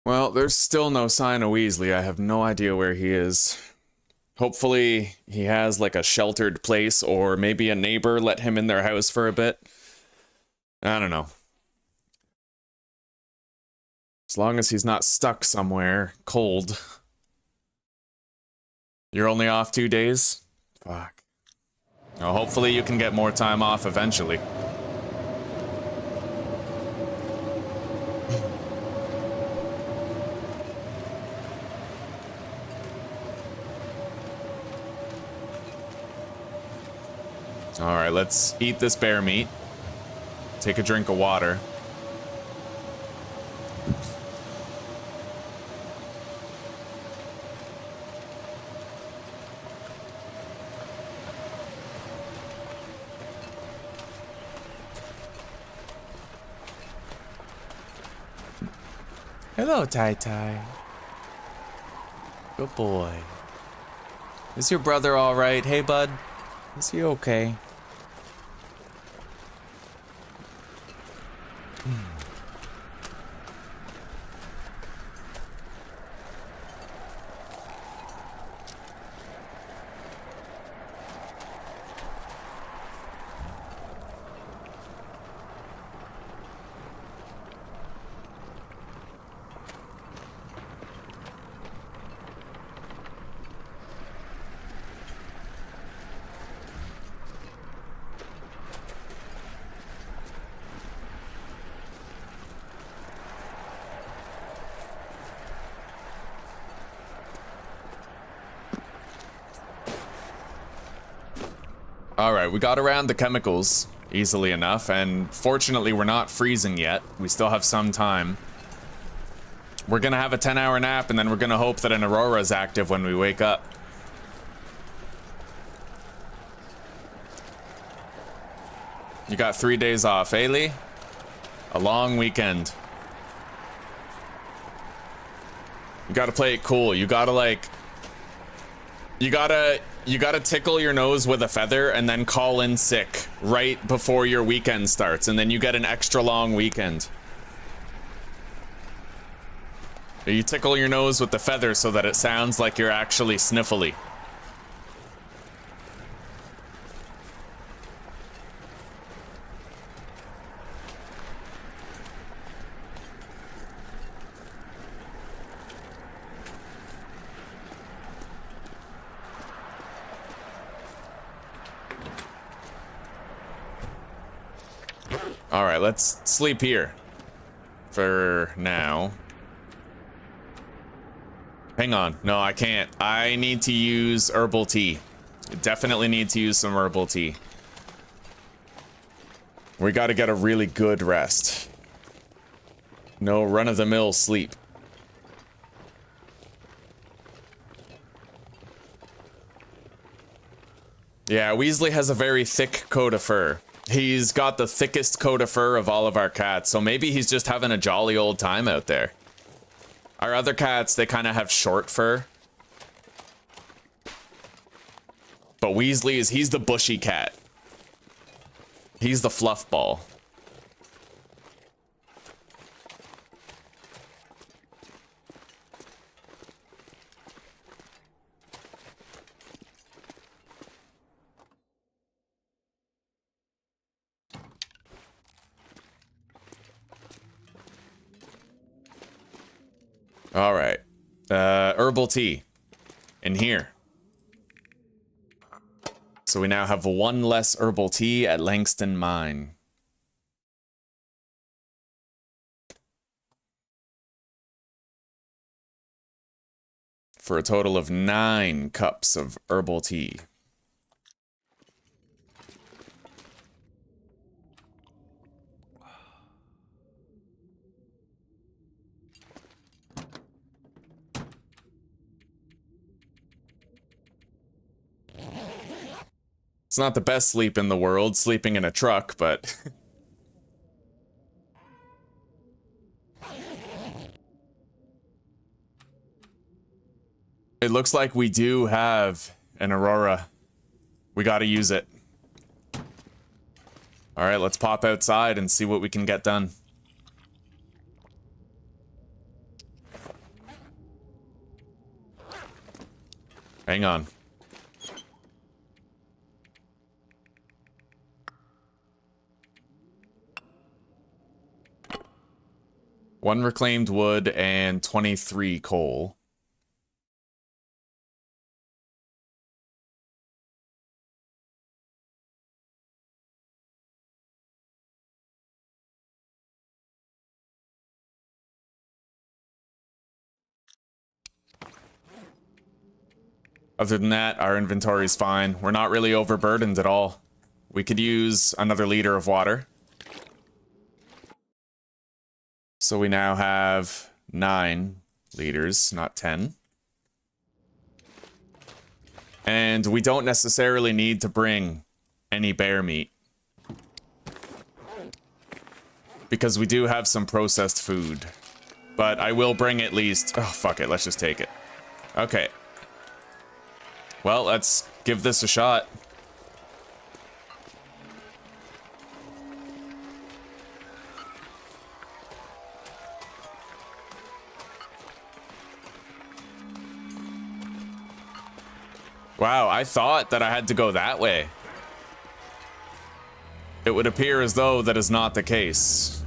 Well, there's still no sign of Weasley. I have no idea where he is. Hopefully, he has like a sheltered place, or maybe a neighbor let him in their house for a bit. I don't know. As long as he's not stuck somewhere cold. You're only off 2 days? Fuck. Well, hopefully you can get more time off eventually. Alright, let's eat this bear meat. Take a drink of water. Hello, Tai. Good boy. Is your brother alright? Hey, bud? Is he okay? Alright, we got around the chemicals easily enough, and fortunately we're not freezing yet. We still have some time. We're gonna have a 10-hour nap, and then we're gonna hope that an Aurora's active when we wake up. You got 3 days off, eh, Lee? A long weekend. You gotta play it cool. You gotta, like... You gotta tickle your nose with a feather and then call in sick right before your weekend starts, and then you get an extra long weekend. You tickle your nose with the feather so that it sounds like you're actually sniffly. All right, let's sleep here for now. Hang on. No, I can't. I need to use herbal tea. Definitely need to use some herbal tea. We got to get a really good rest. No run-of-the-mill sleep. Yeah, Weasley has a very thick coat of fur. He's got the thickest coat of fur of all of our cats, so maybe he's just having a jolly old time out there. Our other cats, they kind of have short fur. But Weasley he's the bushy cat. He's the fluff ball. All right. Herbal tea in here. So we now have one less herbal tea at Langston Mine. For a total of 9 cups of herbal tea. It's not the best sleep in the world, sleeping in a truck, but... It looks like we do have an Aurora. We gotta use it. Alright, let's pop outside and see what we can get done. Hang on. One reclaimed wood and 23 coal. Other than that, our inventory's fine. We're not really overburdened at all. We could use another liter of water. So we now have 9 liters, not 10. And we don't necessarily need to bring any bear meat. Because we do have some processed food. But I will bring at least... Oh, fuck it, let's just take it. Okay. Well, let's give this a shot. Wow, I thought that I had to go that way. It would appear as though that is not the case.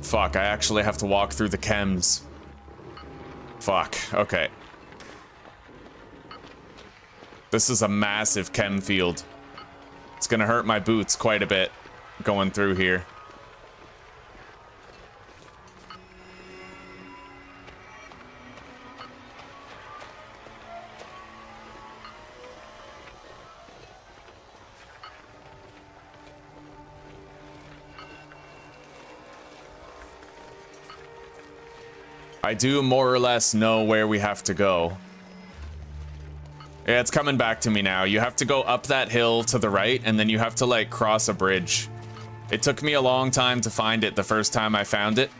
Fuck, I actually have to walk through the chems. Fuck, okay. This is a massive chem field. It's gonna hurt my boots quite a bit going through here. I do more or less know where we have to go. Yeah, it's coming back to me now. You have to go up that hill to the right, and then you have to, like, cross a bridge. It took me a long time to find it the first time I found it.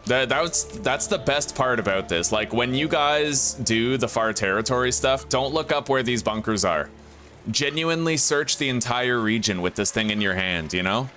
That's the best part about this. Like, when you guys do the Far Territory stuff, don't look up where these bunkers are. Genuinely search the entire region with this thing in your hand, you know?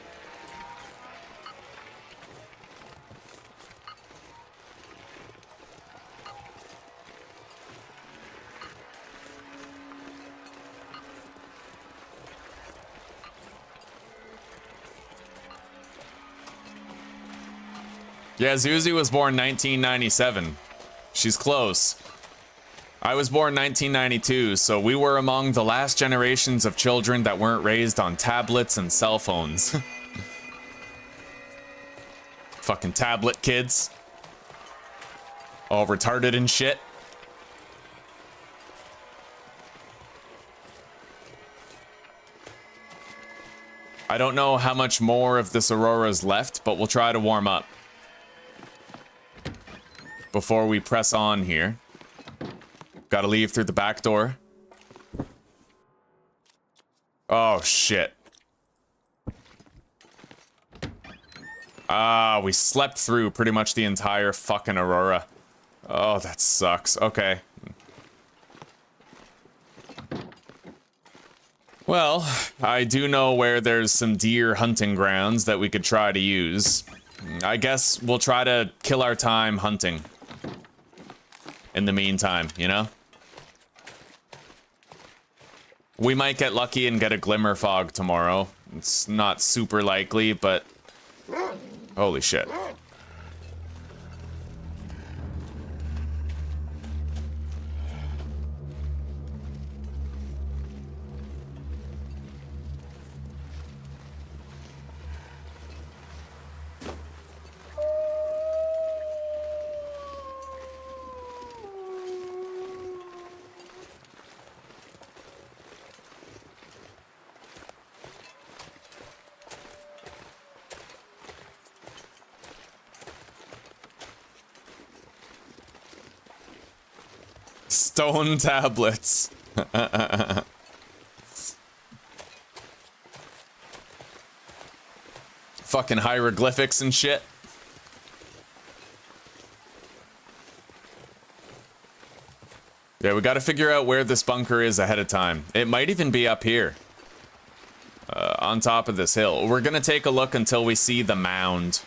Yeah, Zuzi was born 1997. She's close. I was born 1992, so we were among the last generations of children that weren't raised on tablets and cell phones. Fucking tablet kids. All retarded and shit. I don't know how much more of this Aurora's left, but we'll try to warm up before we press on here. Gotta leave through the back door. Oh, shit. Ah, we slept through pretty much the entire fucking Aurora. Oh, that sucks. Okay. Well, I do know where there's some deer hunting grounds that we could try to use. I guess we'll try to kill our time hunting. In the meantime, you know? We might get lucky and get a glimmer fog tomorrow. It's not super likely, but... Holy shit. Stone tablets. Fucking hieroglyphics and shit. Yeah, we gotta figure out where this bunker is ahead of time. It might even be up here. On top of this hill. We're gonna take a look until we see the mound.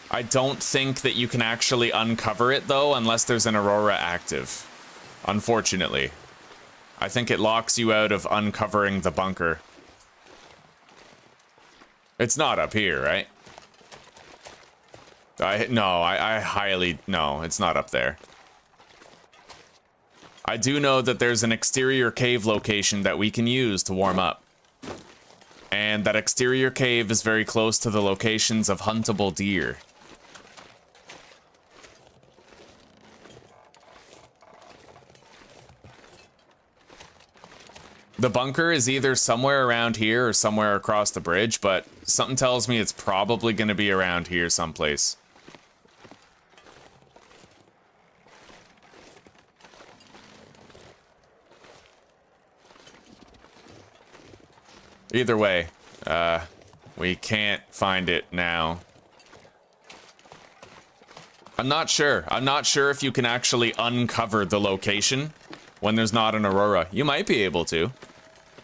I don't think that you can actually uncover it, though, unless there's an Aurora active. Unfortunately. I think it locks you out of uncovering the bunker. It's not up here, right? I highly... No, it's not up there. I do know that there's an exterior cave location that we can use to warm up. And that exterior cave is very close to the locations of huntable deer. The bunker is either somewhere around here or somewhere across the bridge, but something tells me it's probably going to be around here someplace. Either way, we can't find it now. I'm not sure. I'm not sure if you can actually uncover the location when there's not an Aurora. You might be able to.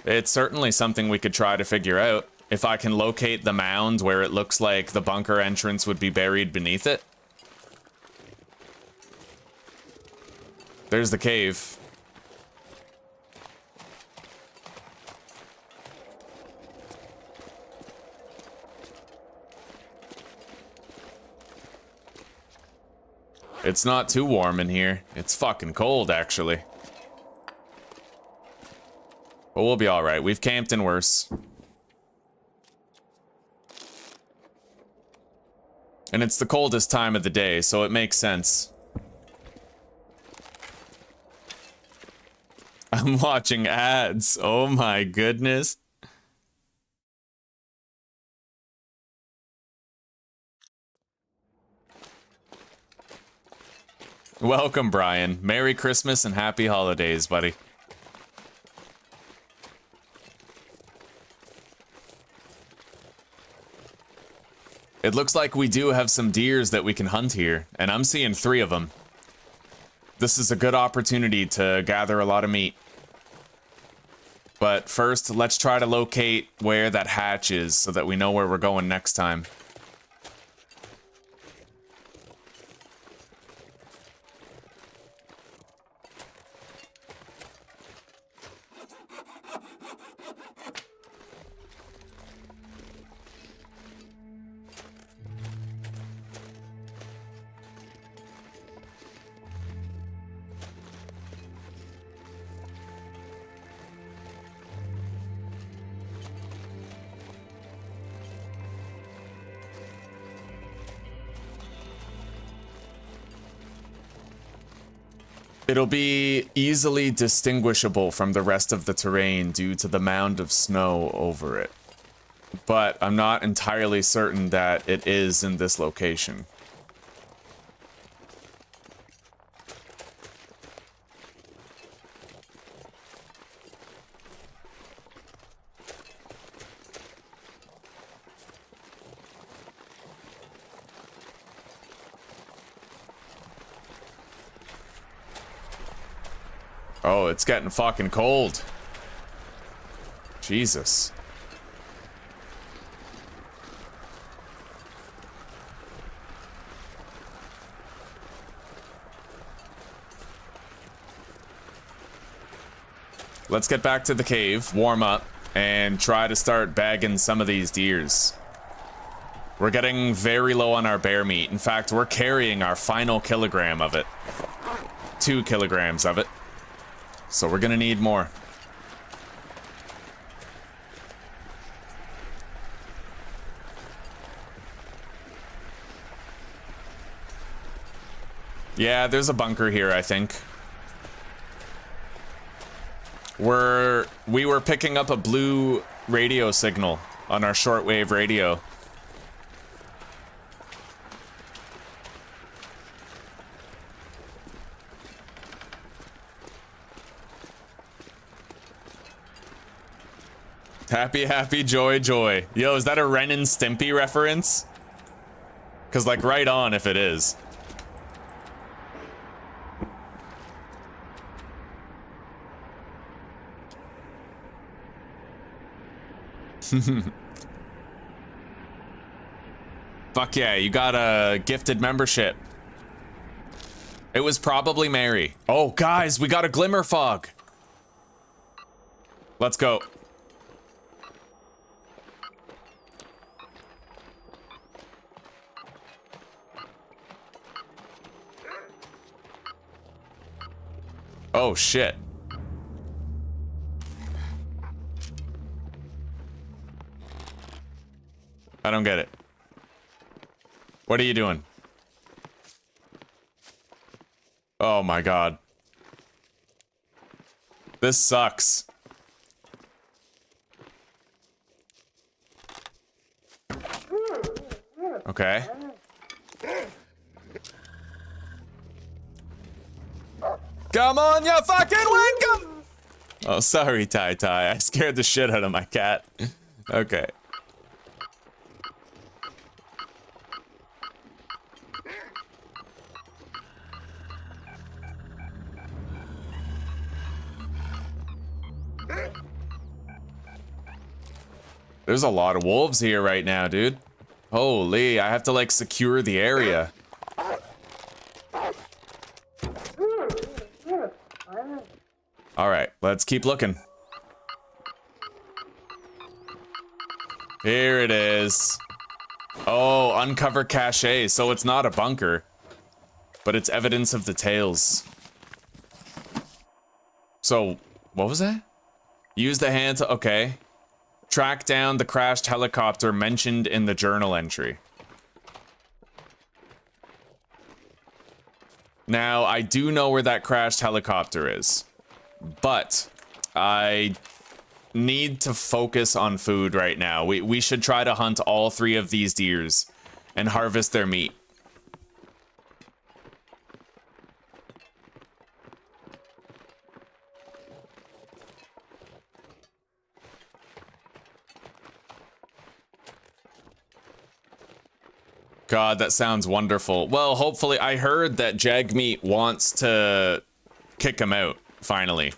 It's certainly something we could try to figure out. If I can locate the mound where it looks like the bunker entrance would be buried beneath it. There's the cave. It's not too warm in here. It's fucking cold, actually. But we'll be alright. We've camped in worse. And it's the coldest time of the day, so it makes sense. I'm watching ads. Oh my goodness. Welcome, Brian. Merry Christmas and happy holidays, buddy. It looks like we do have some deers that we can hunt here, and I'm seeing 3 of them. This is a good opportunity to gather a lot of meat. But first, let's try to locate where that hatch is so that we know where we're going next time. It'll be easily distinguishable from the rest of the terrain due to the mound of snow over it. But I'm not entirely certain that it is in this location. Oh, it's getting fucking cold. Jesus. Let's get back to the cave, warm up, and try to start bagging some of these deers. We're getting very low on our bear meat. In fact, we're carrying our final kilogram of it. 2 kilograms of it. So we're gonna need more. Yeah, there's a bunker here, I think. We were picking up a blue radio signal on our shortwave radio. Happy, happy, joy, joy. Yo, is that a Ren and Stimpy reference? Cause like right on if it is. Fuck yeah, you got a gifted membership. It was probably Mary. Oh, guys, we got a glimmer fog. Let's go. Oh, shit. I don't get it. What are you doing? Oh my god. This sucks. Okay. Come on, you fucking win! Come! Oh, sorry, Tai Tai. I scared the shit out of my cat. Okay. There's a lot of wolves here right now, dude. Holy, I have to like secure the area. All right, let's keep looking. Here it is. Oh, uncover cache. So it's not a bunker, but it's evidence of the tails. So, what was that? Use the hand to, okay. Track down the crashed helicopter mentioned in the journal entry. Now, I do know where that crashed helicopter is, but I need to focus on food right now. We should try to hunt all 3 of these deers and harvest their meat. God, that sounds wonderful. Well, hopefully, I heard that Jagmeat wants to kick him out, finally.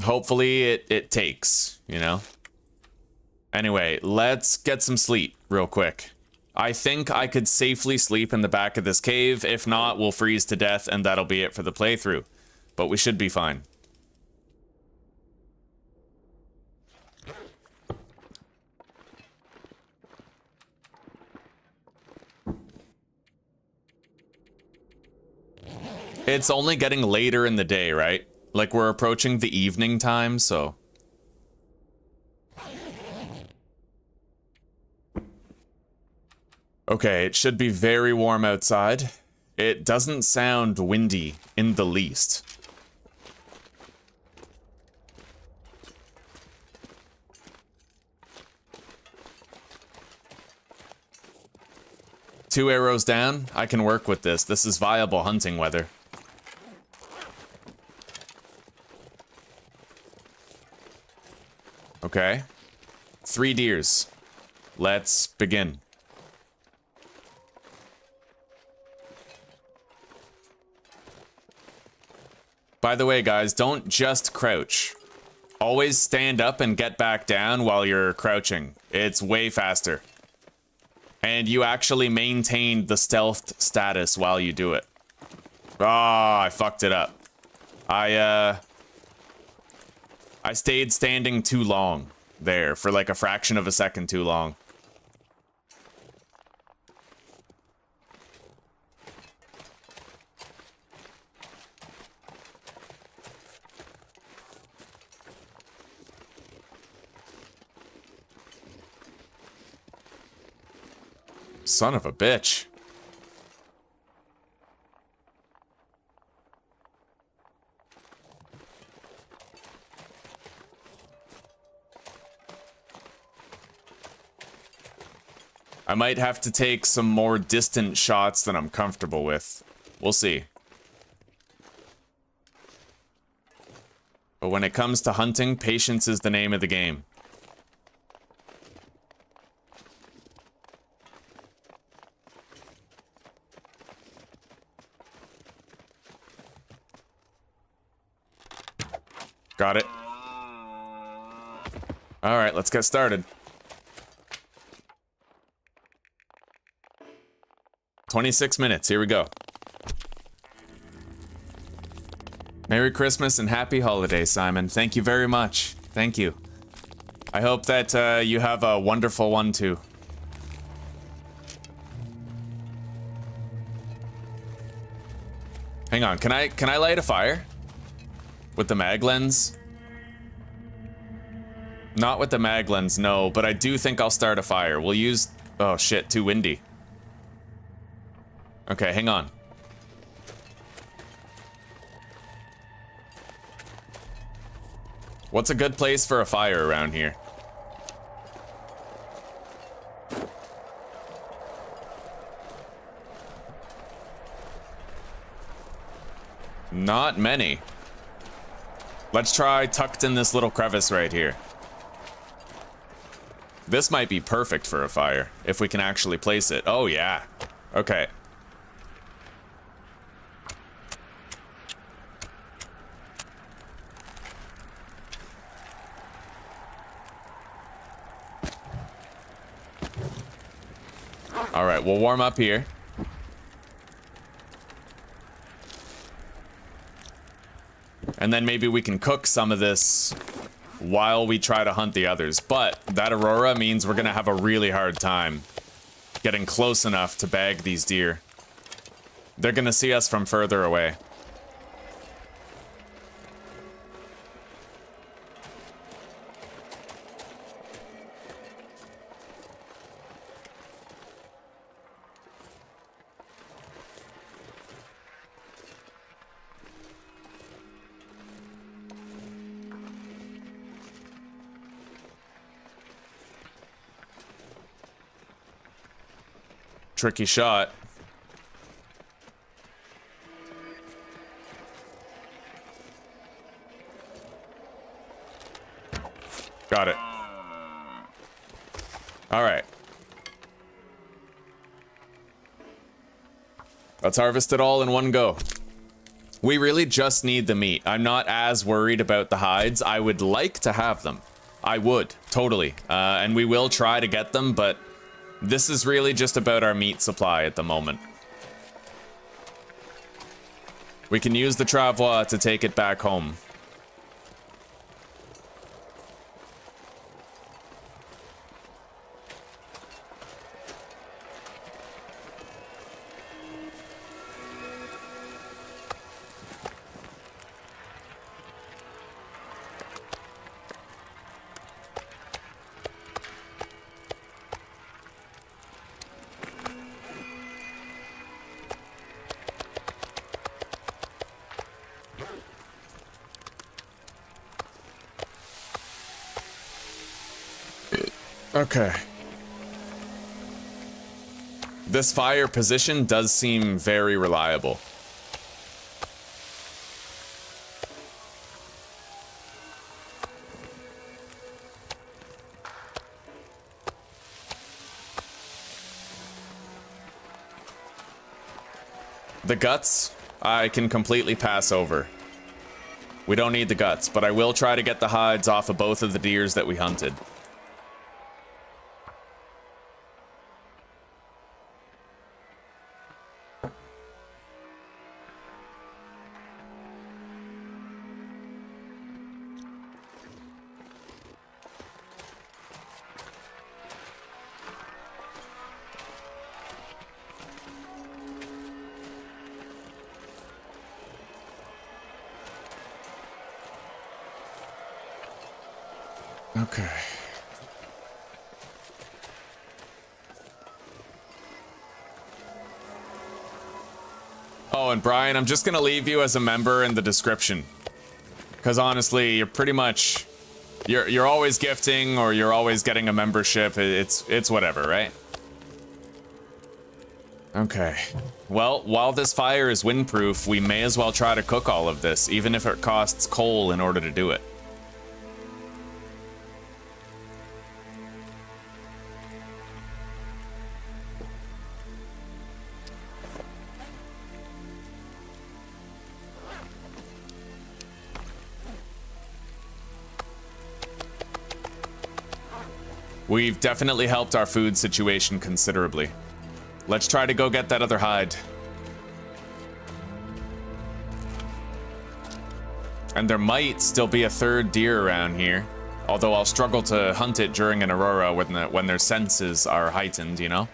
Hopefully, it takes, you know? Anyway, let's get some sleep real quick. I think I could safely sleep in the back of this cave. If not, we'll freeze to death, and that'll be it for the playthrough. But we should be fine. It's only getting later in the day, right? Like, we're approaching the evening time, so... Okay, it should be very warm outside. It doesn't sound windy in the least. Two arrows down. I can work with this. This is viable hunting weather. Okay. 3 deers. Let's begin. By the way, guys, don't just crouch. Always stand up and get back down while you're crouching. It's way faster. And you actually maintain the stealthed status while you do it. Ah, I fucked it up. I stayed standing too long there, for like a fraction of a second too long. Son of a bitch. I might have to take some more distant shots than I'm comfortable with. We'll see. But when it comes to hunting, patience is the name of the game. Got it. All right, let's get started. 26 minutes, here we go. Merry Christmas and happy holidays, Simon. Thank you very much. Thank you. I hope that you have a wonderful one too. Hang on, can I light a fire? With the mag lens? Not with the mag lens, no, but I do think I'll start a fire. We'll use... Oh shit, too windy. Okay, hang on. What's a good place for a fire around here? Not many. Let's try tucked in this little crevice right here. This might be perfect for a fire, if we can actually place it. Oh yeah. Okay. All right, we'll warm up here. And then maybe we can cook some of this while we try to hunt the others. But that aurora means we're gonna have a really hard time getting close enough to bag these deer. They're gonna see us from further away. Tricky shot. Got it. All right. Let's harvest it all in one go. We really just need the meat. I'm not as worried about the hides. I would like to have them. I would, totally. And we will try to get them, but this is really just about our meat supply at the moment. We can use the travois to take it back home. Okay. This fire position does seem very reliable. The guts, I can completely pass over. We don't need the guts, but I will try to get the hides off of both of the deers that we hunted. Okay. Oh, and Brian, I'm just gonna leave you as a member in the description. Because honestly, you're pretty much... You're always gifting, or you're always getting a membership. It's whatever, right? Okay. Well, while this fire is windproof, we may as well try to cook all of this, even if it costs coal in order to do it. We've definitely helped our food situation considerably. Let's try to go get that other hide. And there might still be a third deer around here, although I'll struggle to hunt it during an aurora when their senses are heightened, you know?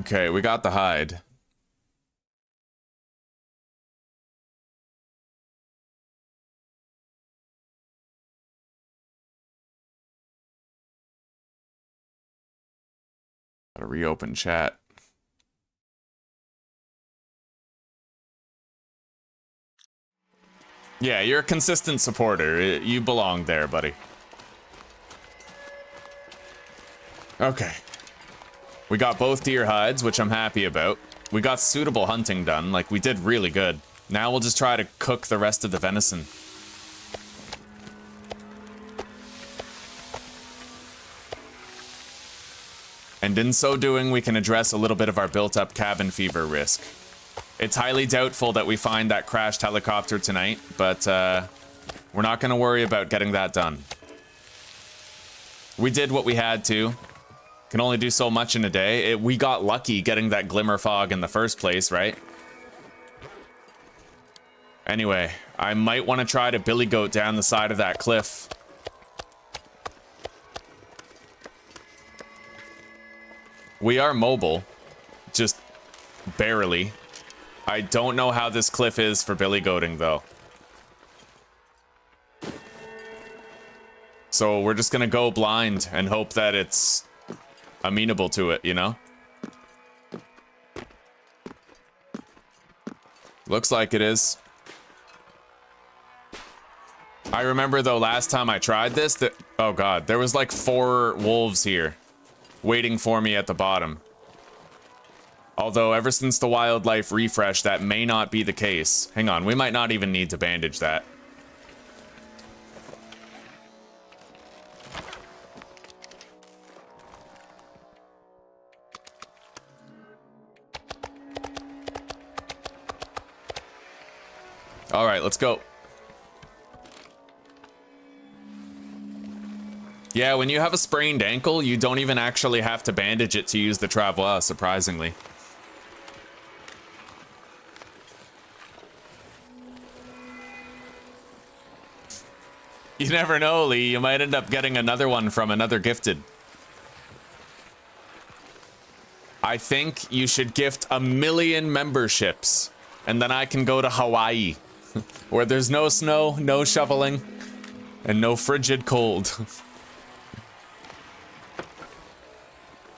Okay, we got the hide. Gotta reopen chat. Yeah, you're a consistent supporter. You belong there, buddy. Okay. We got both deer hides, which I'm happy about. We got suitable hunting done, like we did really good. Now we'll just try to cook the rest of the venison. And in so doing, we can address a little bit of our built-up cabin fever risk. It's highly doubtful that we find that crashed helicopter tonight, but we're not gonna worry about getting that done. We did what we had to. Can only do so much in a day. We got lucky getting that glimmer fog in the first place, right? Anyway, I might want to try to billy goat down the side of that cliff. We are mobile, just barely. I don't know how this cliff is for billy goating though. So we're just gonna go blind and hope that it's amenable to it, you know? Looks like it is. I remember though last time I tried this that, oh god, there was like 4 wolves here waiting for me at the bottom. Although ever since the wildlife refresh, that may not be the case. Hang on, we might not even need to bandage that. All right, let's go. Yeah, when you have a sprained ankle, you don't even actually have to bandage it to use the travois, surprisingly. You never know, Lee. You might end up getting another one from another gifted. I think you should gift 1 million memberships, and then I can go to Hawaii. Where there's no snow, no shoveling, and no frigid cold.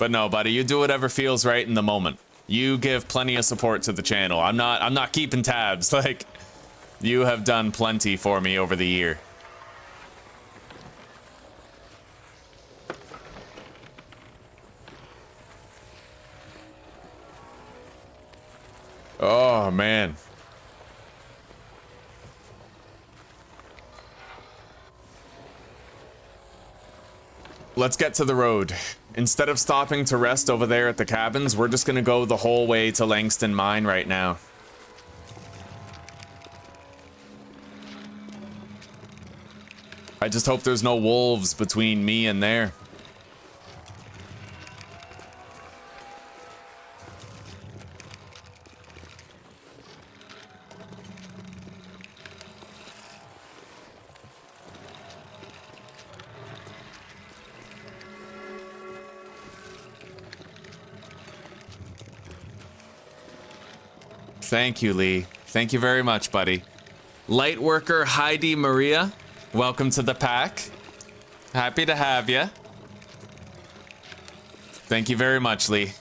But no, buddy, you do whatever feels right in the moment. You give plenty of support to the channel. I'm not keeping tabs. Like, you have done plenty for me over the year. Oh, man. Let's get to the road. Instead of stopping to rest over there at the cabins, we're just gonna go the whole way to Langston Mine right now. I just hope there's no wolves between me and there. Thank you, Lee. Thank you very much, buddy. Lightworker Heidi Maria, welcome to the pack. Happy to have you. Thank you very much, Lee.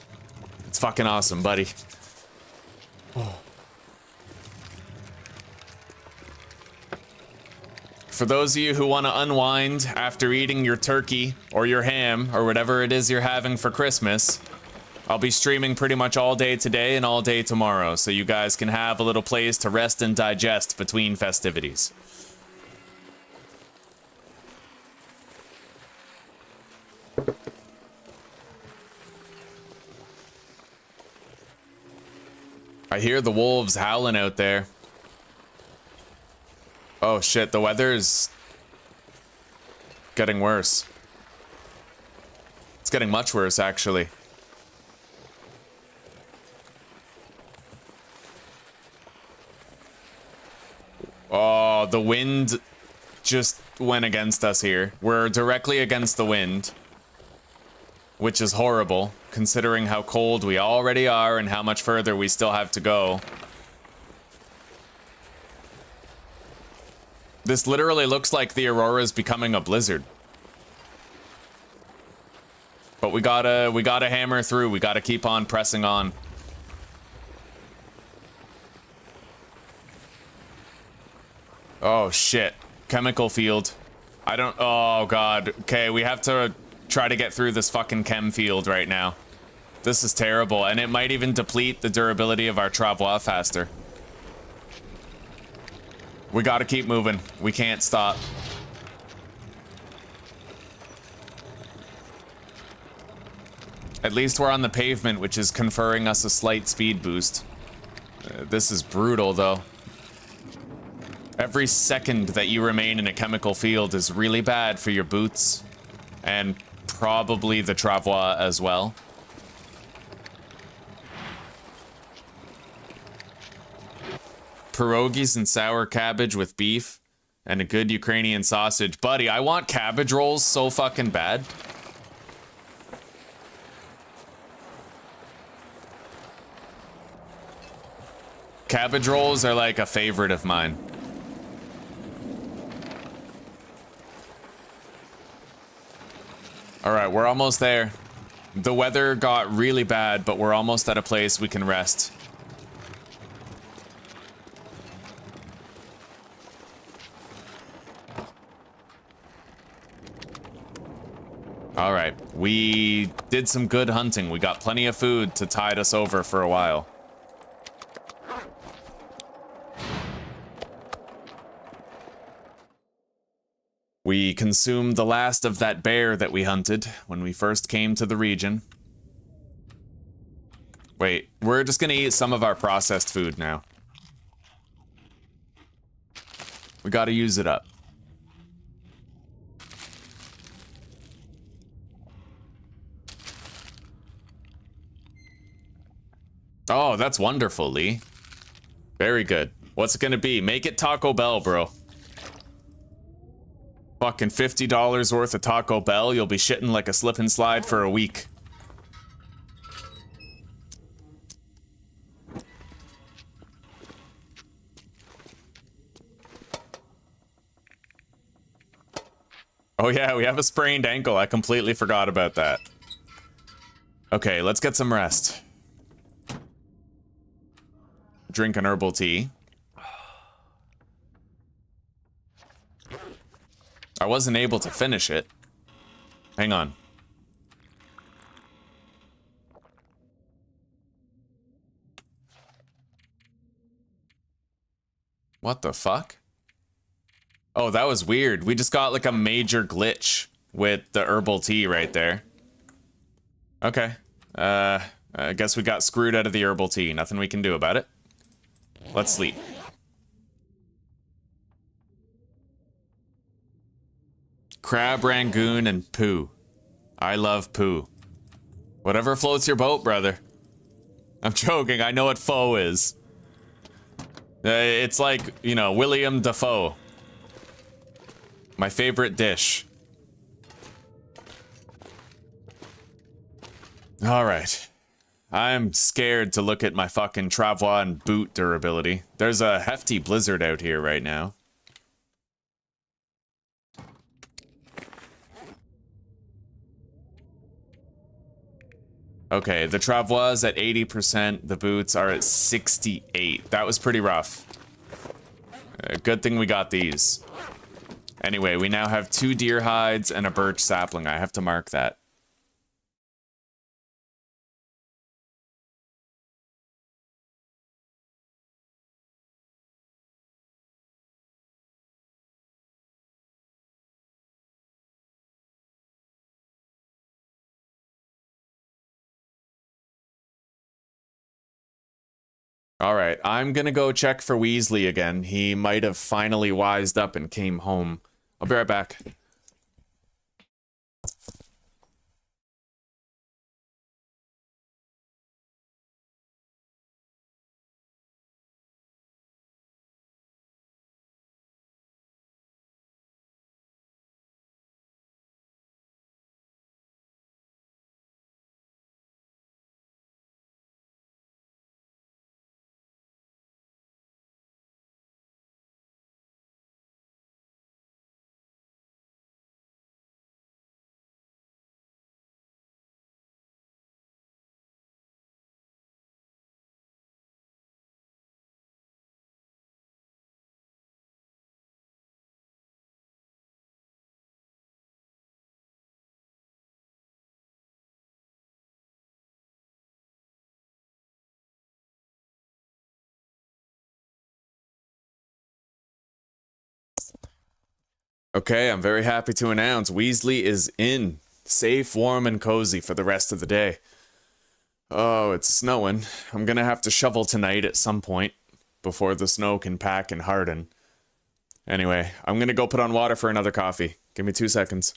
It's fucking awesome, buddy. Oh. For those of you who want to unwind after eating your turkey or your ham or whatever it is you're having for Christmas, I'll be streaming pretty much all day today and all day tomorrow, so you guys can have a little place to rest and digest between festivities. I hear the wolves howling out there. Oh shit, the weather's getting worse. It's getting much worse, actually. Oh, the wind just went against us here. We're directly against the wind, which is horrible, considering how cold we already are and how much further we still have to go. This literally looks like the Aurora's becoming a blizzard. But we gotta hammer through. We gotta keep on pressing on. Oh shit. Chemical field. I don't... Oh god. Okay, we have to try to get through this fucking chem field right now. This is terrible, and it might even deplete the durability of our travois faster. We gotta keep moving. We can't stop. At least we're on the pavement, which is conferring us a slight speed boost. This is brutal, though. Every second that you remain in a chemical field is really bad for your boots, and probably the travois as well. Pierogies and sour cabbage with beef, and a good Ukrainian sausage. Buddy, I want cabbage rolls so fucking bad. Cabbage rolls are like a favorite of mine. All right, we're almost there. The weather got really bad, but we're almost at a place we can rest. All right, we did some good hunting. We got plenty of food to tide us over for a while. We consumed the last of that bear that we hunted when we first came to the region. Wait, we're just gonna eat some of our processed food now. We gotta use it up. Oh, that's wonderful, Lee. Very good. What's it gonna be? Make it Taco Bell, bro. Fucking $50 worth of Taco Bell, you'll be shitting like a slip and slide for a week. Oh yeah, we have a sprained ankle. I completely forgot about that. Okay, let's get some rest. Drink an herbal tea. I wasn't able to finish it. Hang on. What the fuck? Oh, that was weird. We just got like a major glitch with the herbal tea right there. Okay. I guess we got screwed out of the herbal tea. Nothing we can do about it. Let's sleep. Crab, Rangoon, and poo. I love poo. Whatever floats your boat, brother. I'm joking. I know what pho is. It's like, you know, William Dafoe. My favorite dish. Alright. I'm scared to look at my fucking travois and boot durability. There's a hefty blizzard out here right now. Okay, the travois is at 80%, the boots are at 68. That was pretty rough. Good thing we got these. Anyway, we now have 2 deer hides and a birch sapling. I have to mark that. Alright, I'm gonna go check for Weasley again. He might have finally wised up and came home. I'll be right back. Okay, I'm very happy to announce Weasley is in. Safe, warm, and cozy for the rest of the day. Oh, it's snowing. I'm gonna have to shovel tonight at some point before the snow can pack and harden. Anyway, I'm gonna go put on water for another coffee. Give me 2 seconds.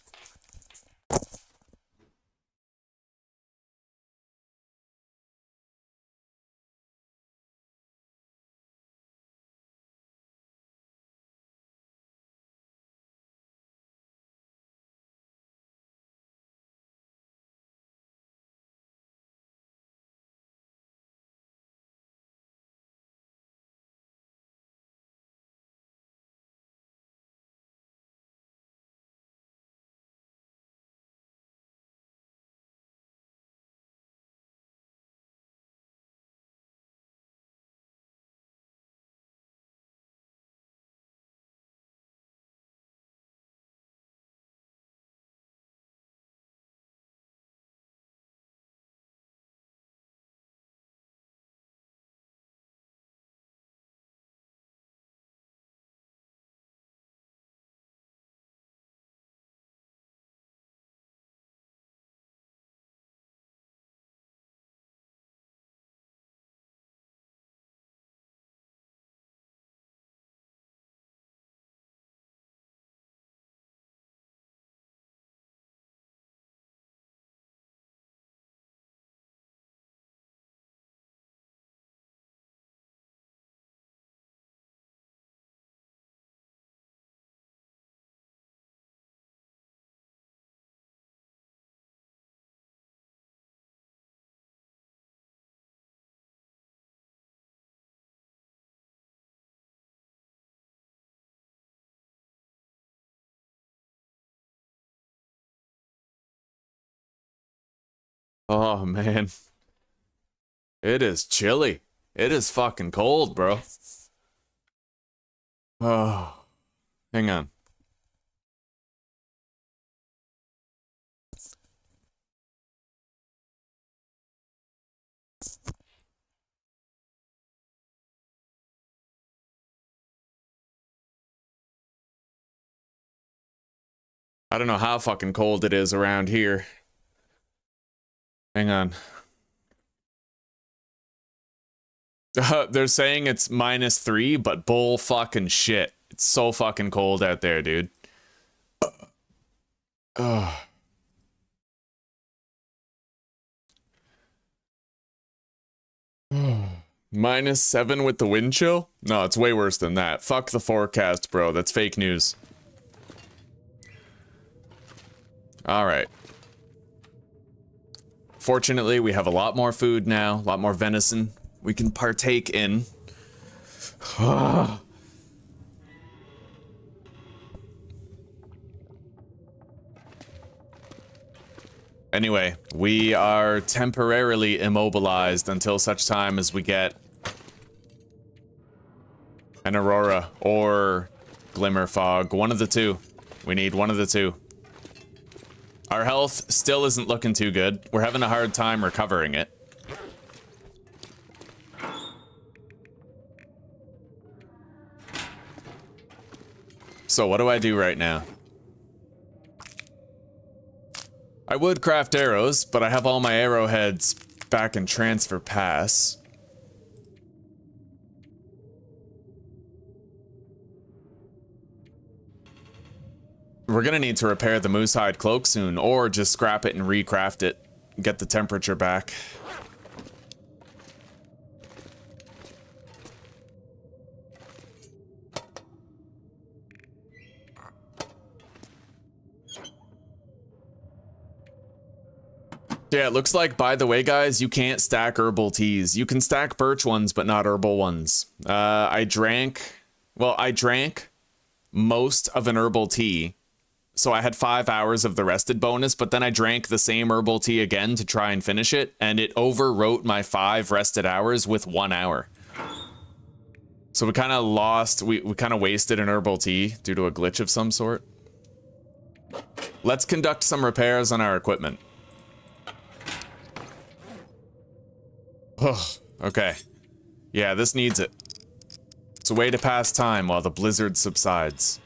Oh, man. It is chilly. It is fucking cold, bro. Oh, hang on. I don't know how fucking cold it is around here. Hang on. They're saying it's -3, but bull fucking shit. It's so fucking cold out there, dude. Oh. -7 with the wind chill? No, it's way worse than that. Fuck the forecast, bro. That's fake news. Alright. Fortunately, we have a lot more food now, a lot more venison we can partake in. Anyway, we are temporarily immobilized until such time as we get an aurora or glimmer fog. One of the two. We need one of the two. Our health still isn't looking too good. We're having a hard time recovering it. So what do I do right now? I would craft arrows, but I have all my arrowheads back in transfer pass. We're gonna need to repair the moosehide cloak soon, or just scrap it and recraft it. Get the temperature back. Yeah, it looks like, by the way, guys, you can't stack herbal teas. You can stack birch ones, but not herbal ones. I drank most of an herbal tea. So I had 5 hours of the rested bonus, but then I drank the same herbal tea again to try and finish it, and it overwrote my 5 rested hours with 1 hour. So we kind of lost, we kind of wasted an herbal tea due to a glitch of some sort. Let's conduct some repairs on our equipment. Okay. Yeah, this needs it. It's a way to pass time while the blizzard subsides.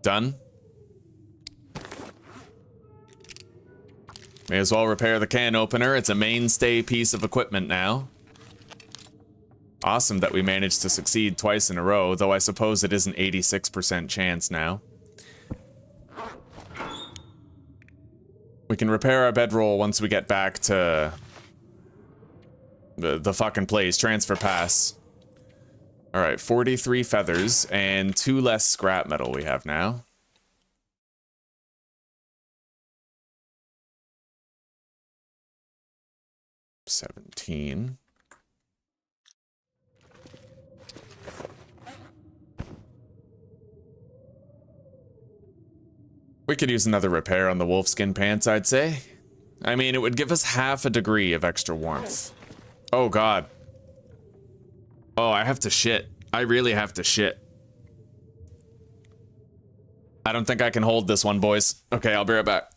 Done? May as well repair the can opener. It's a mainstay piece of equipment now. Awesome that we managed to succeed twice in a row, though I suppose it is an 86% chance now. We can repair our bedroll once we get back to the fucking place. Transfer pass. Alright, 43 feathers and 2 less scrap metal we have now. $17. We could use another repair on the wolfskin pants, I'd say. I mean, it would give us half a degree of extra warmth. Oh god. Oh, I have to shit. I really have to shit. I don't think I can hold this one, boys. Okay, I'll be right back.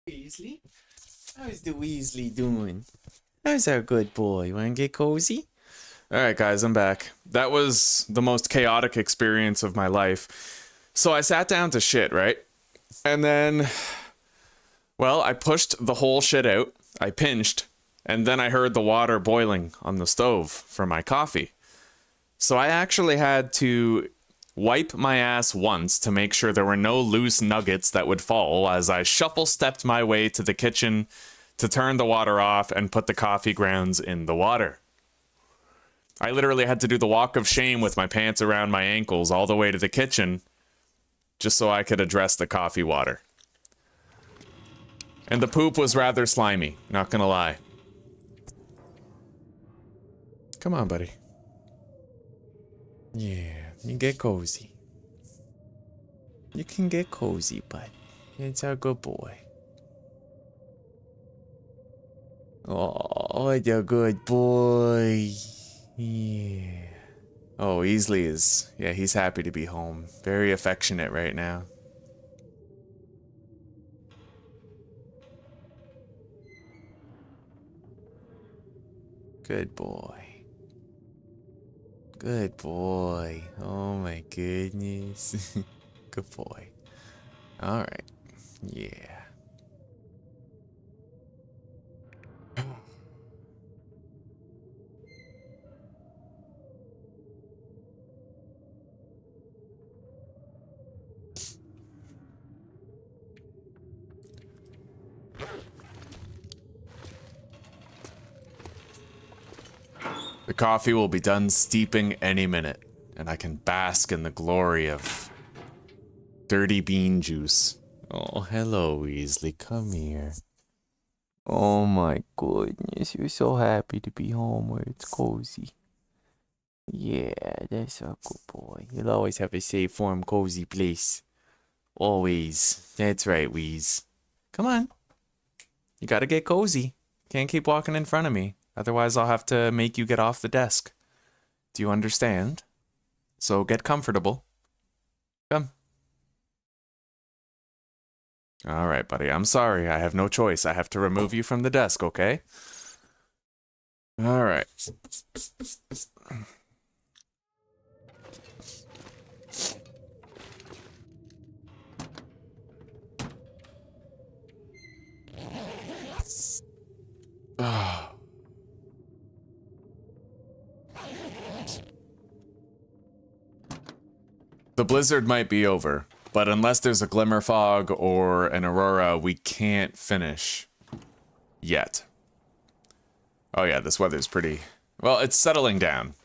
Weasley? How's the Weasley doing? How's our good boy? Wanna get cozy? Alright, guys, I'm back. That was the most chaotic experience of my life. So I sat down to shit, right? And then, well, I pushed the whole shit out. I pinched. And then I heard the water boiling on the stove for my coffee. So I actually had to wipe my ass once to make sure there were no loose nuggets that would fall as I shuffle-stepped my way to the kitchen to turn the water off and put the coffee grounds in the water. I literally had to do the walk of shame with my pants around my ankles all the way to the kitchen just so I could address the coffee water. And the poop was rather slimy, not gonna lie. Come on, buddy. Yeah, you get cozy. You can get cozy, bud. It's our good boy. Oh, what a good boy. Yeah. Oh, Weasley is... yeah, he's happy to be home. Very affectionate right now. Good boy. Good boy. Oh my goodness. Good boy. Alright. Yeah. The coffee will be done steeping any minute, and I can bask in the glory of dirty bean juice. Oh, hello, Weasley. Come here. Oh my goodness. You're so happy to be home where it's cozy. Yeah, that's a good boy. You'll always have a safe, warm, cozy place. Always. That's right, Weez. Come on. You gotta get cozy. Can't keep walking in front of me. Otherwise, I'll have to make you get off the desk. Do you understand? So get comfortable. Come. All right, buddy. I'm sorry. I have no choice. I have to remove you from the desk, okay? All right. The blizzard might be over, but unless there's a glimmer fog or an aurora, we can't finish. Yet. Oh yeah, this weather's pretty... well, it's settling down.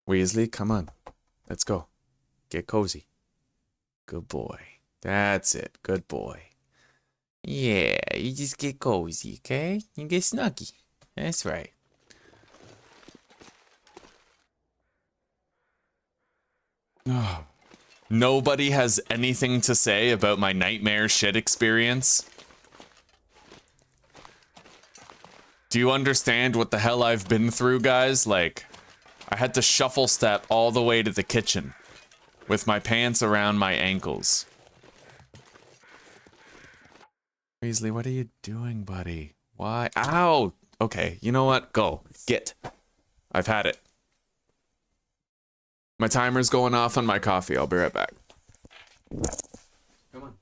Weasley, come on. Let's go. Get cozy. Good boy. That's it. Good boy. Yeah, you just get cozy, okay? You get snuggy. That's right. Nobody has anything to say about my nightmare shit experience? Do you understand what the hell I've been through, guys? Like, I had to shuffle step all the way to the kitchen with my pants around my ankles. Weasley, what are you doing, buddy? Why? Ow! Okay, you know what? Go. Get. I've had it. My timer's going off on my coffee. I'll be right back. Come on.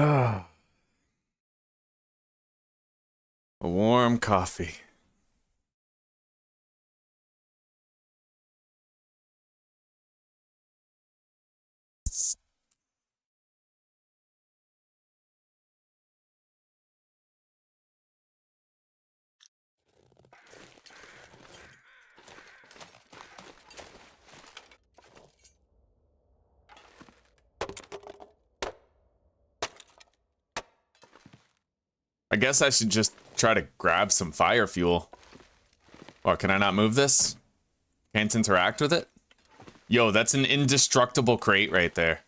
Ah. A warm coffee. guess I should just try to grab some fire fuel. Oh, can I not move this? Can't interact with it? Yo, that's an indestructible crate right there.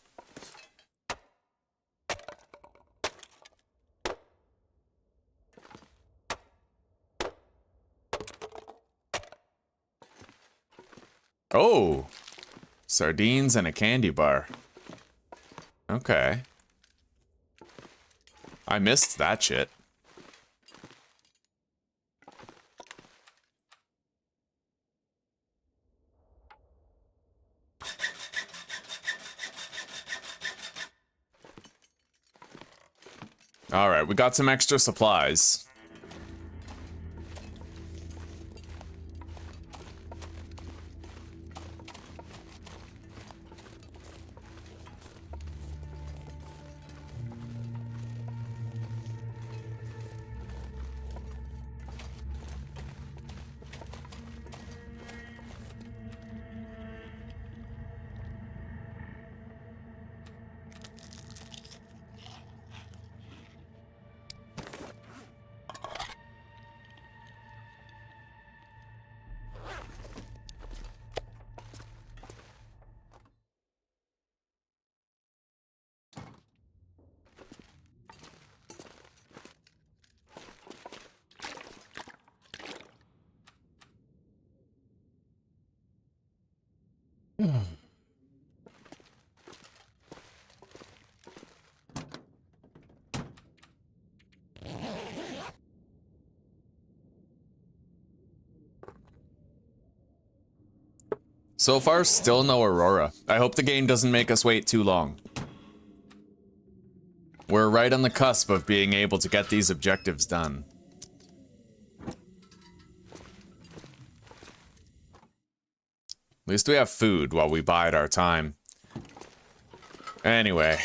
Oh! Sardines and a candy bar. Okay. I missed that shit. Alright, we got some extra supplies. So far, still no Aurora. I hope the game doesn't make us wait too long. We're right on the cusp of being able to get these objectives done. At least we have food while we bide our time. Anyway.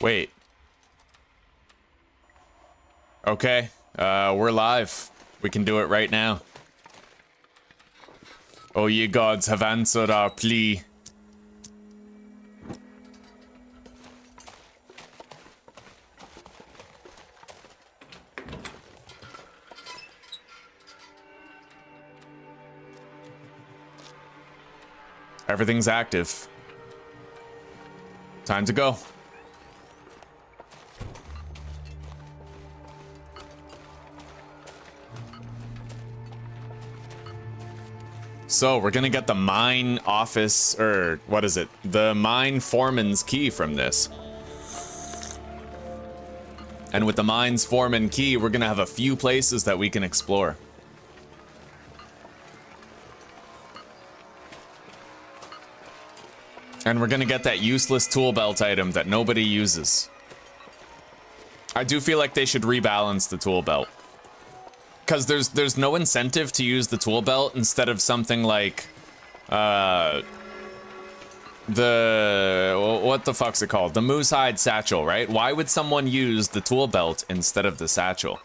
Wait. Okay, we're live. We can do it right now. Oh, ye gods have answered our plea. Everything's active. Time to go. So, we're gonna get the mine office, or what is it? The mine foreman's key from this. And with the mine's foreman key, we're gonna have a few places that we can explore. And we're gonna get that useless tool belt item that nobody uses. I do feel like they should rebalance the tool belt. Because there's no incentive to use the tool belt instead of something like, what the fuck's it called? The moose hide satchel, right? Why would someone use the tool belt instead of the satchel?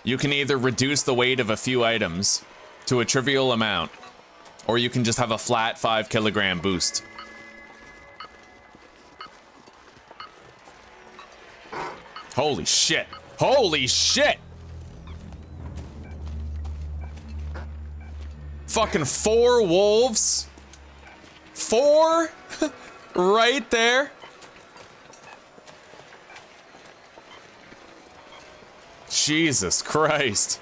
You can either reduce the weight of a few items to a trivial amount, or you can just have a flat 5 kilogram boost. Holy shit. Holy shit! Fucking 4 wolves. 4? Right there. Jesus Christ.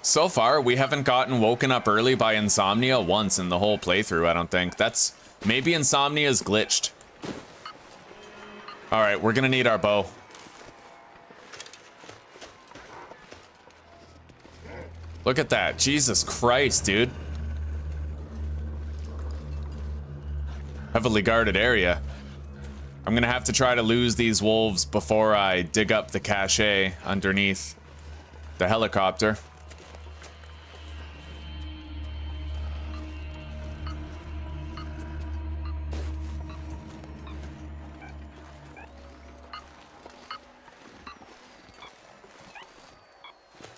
So far, we haven't gotten woken up early by insomnia once in the whole playthrough, I don't think. That's... maybe insomnia's glitched. Alright, we're gonna need our bow. Look at that. Jesus Christ, dude. Heavily guarded area. I'm gonna have to try to lose these wolves before I dig up the cache underneath the helicopter.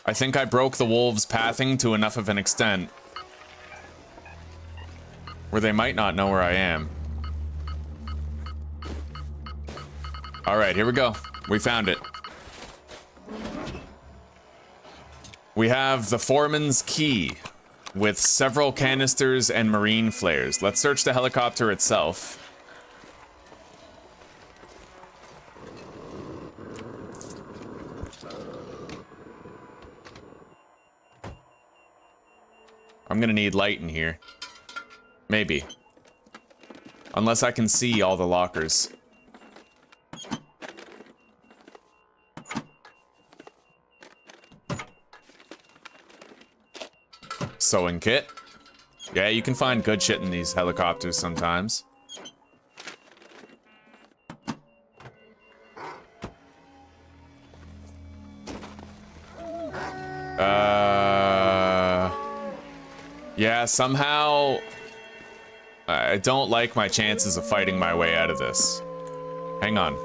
I think I broke the wolves' pathing to enough of an extent where they might not know where I am. Alright, here we go. We found it. We have the foreman's key with several canisters and marine flares. Let's search the helicopter itself. I'm gonna need light in here. Maybe. Unless I can see all the lockers. Sewing kit. Yeah, you can find good shit in these helicopters sometimes. Yeah, somehow I don't like my chances of fighting my way out of this. Hang on.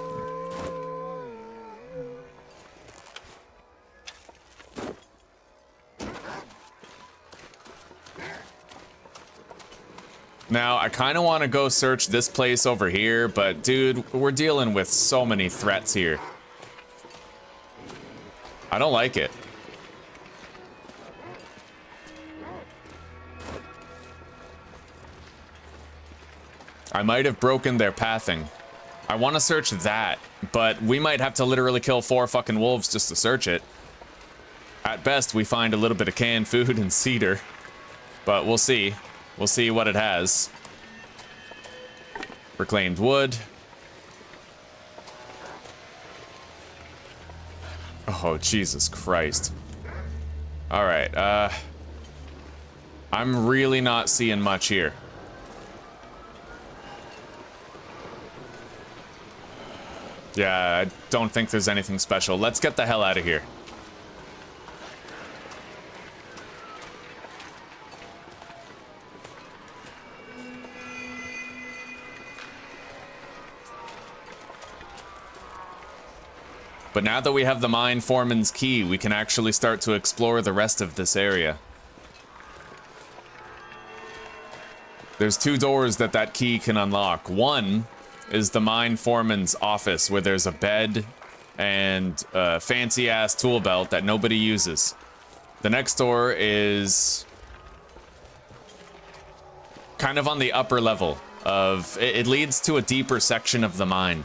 Now, I kind of want to go search this place over here, but dude, we're dealing with so many threats here. I don't like it. I might have broken their pathing. I want to search that, but we might have to literally kill 4 fucking wolves just to search it. At best, we find a little bit of canned food and cedar, but we'll see. We'll see what it has. Reclaimed wood. Oh, Jesus Christ. Alright, I'm really not seeing much here. Yeah, I don't think there's anything special. Let's get the hell out of here. But now that we have the mine foreman's key, we can actually start to explore the rest of this area. There's 2 doors that key can unlock. One is the mine foreman's office, where there's a bed and a fancy-ass tool belt that nobody uses. The next door is kind of on the upper level of... It leads to a deeper section of the mine.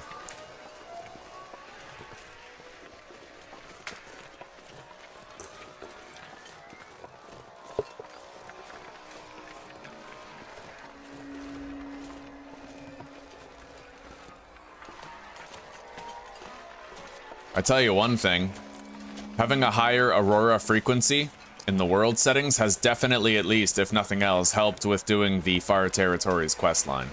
I tell you one thing, having a higher aurora frequency in the world settings has definitely, at least, if nothing else, helped with doing the Far Territories questline.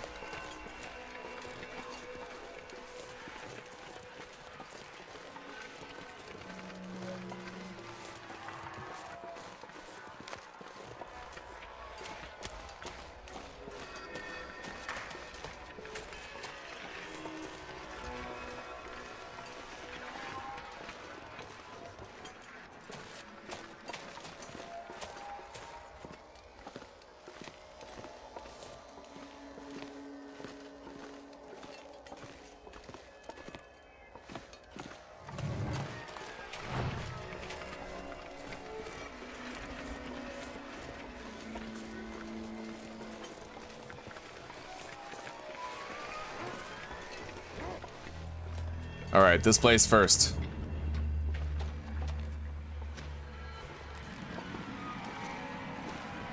Alright, this place first.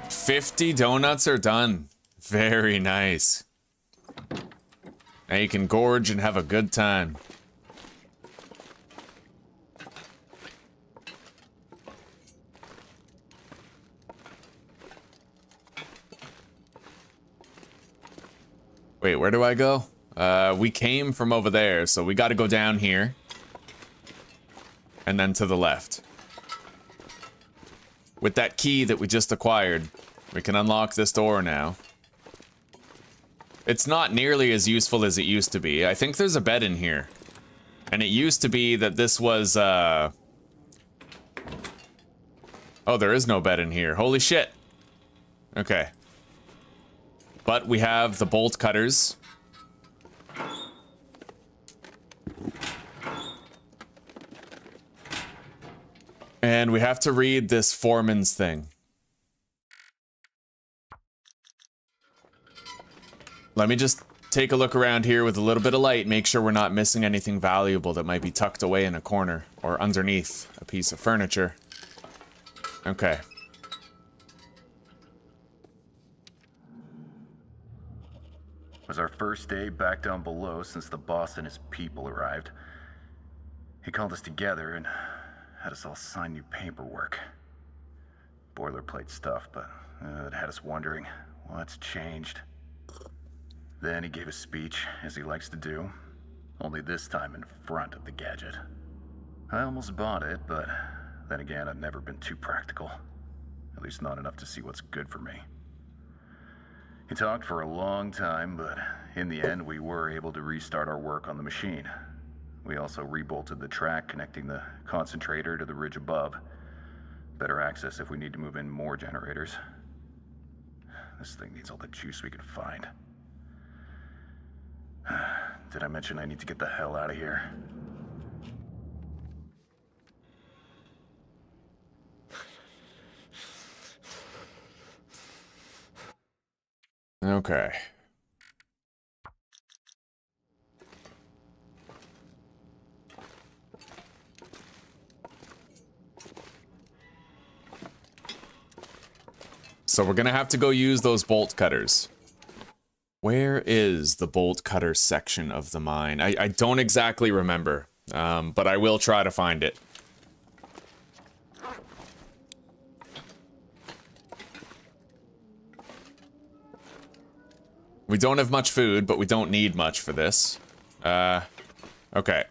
$50 donuts are done. Very nice. Now you can gorge and have a good time. Wait, where do I go? We came from over there, so we gotta go down here. And then to the left. With that key that we just acquired, we can unlock this door now. It's not nearly as useful as it used to be. I think there's a bed in here. And it used to be that this was, Oh, there is no bed in here. Holy shit. Okay. But we have the bolt cutters. And we have to read this foreman's thing. Let me just take a look around here with a little bit of light, make sure we're not missing anything valuable that might be tucked away in a corner or underneath a piece of furniture. Okay. It was our first day back down below since the boss and his people arrived. He called us together and had us all sign new paperwork. Boilerplate stuff, but it had us wondering what's changed. Then he gave a speech, as he likes to do, only this time in front of the gadget. I almost bought it, but then again, I've never been too practical. At least not enough to see what's good for me. He talked for a long time, but in the end, we were able to restart our work on the machine. We also rebolted the track connecting the concentrator to the ridge above. Better access if we need to move in more generators. This thing needs all the juice we can find. Did I mention I need to get the hell out of here? Okay. So we're gonna have to go use those bolt cutters. Where is the bolt cutter section of the mine? I don't exactly remember, but I will try to find it. We don't have much food, but we don't need much for this. Okay.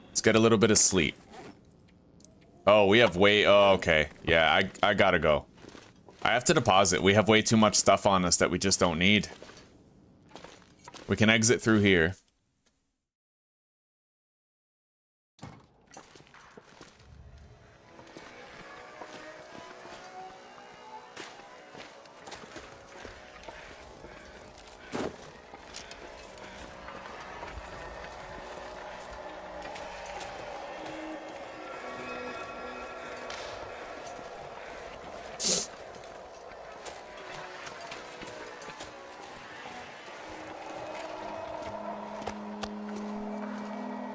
Let's get a little bit of sleep. Oh, we have way... Oh, okay. Yeah, I gotta go. I have to deposit. We have way too much stuff on us that we just don't need. We can exit through here.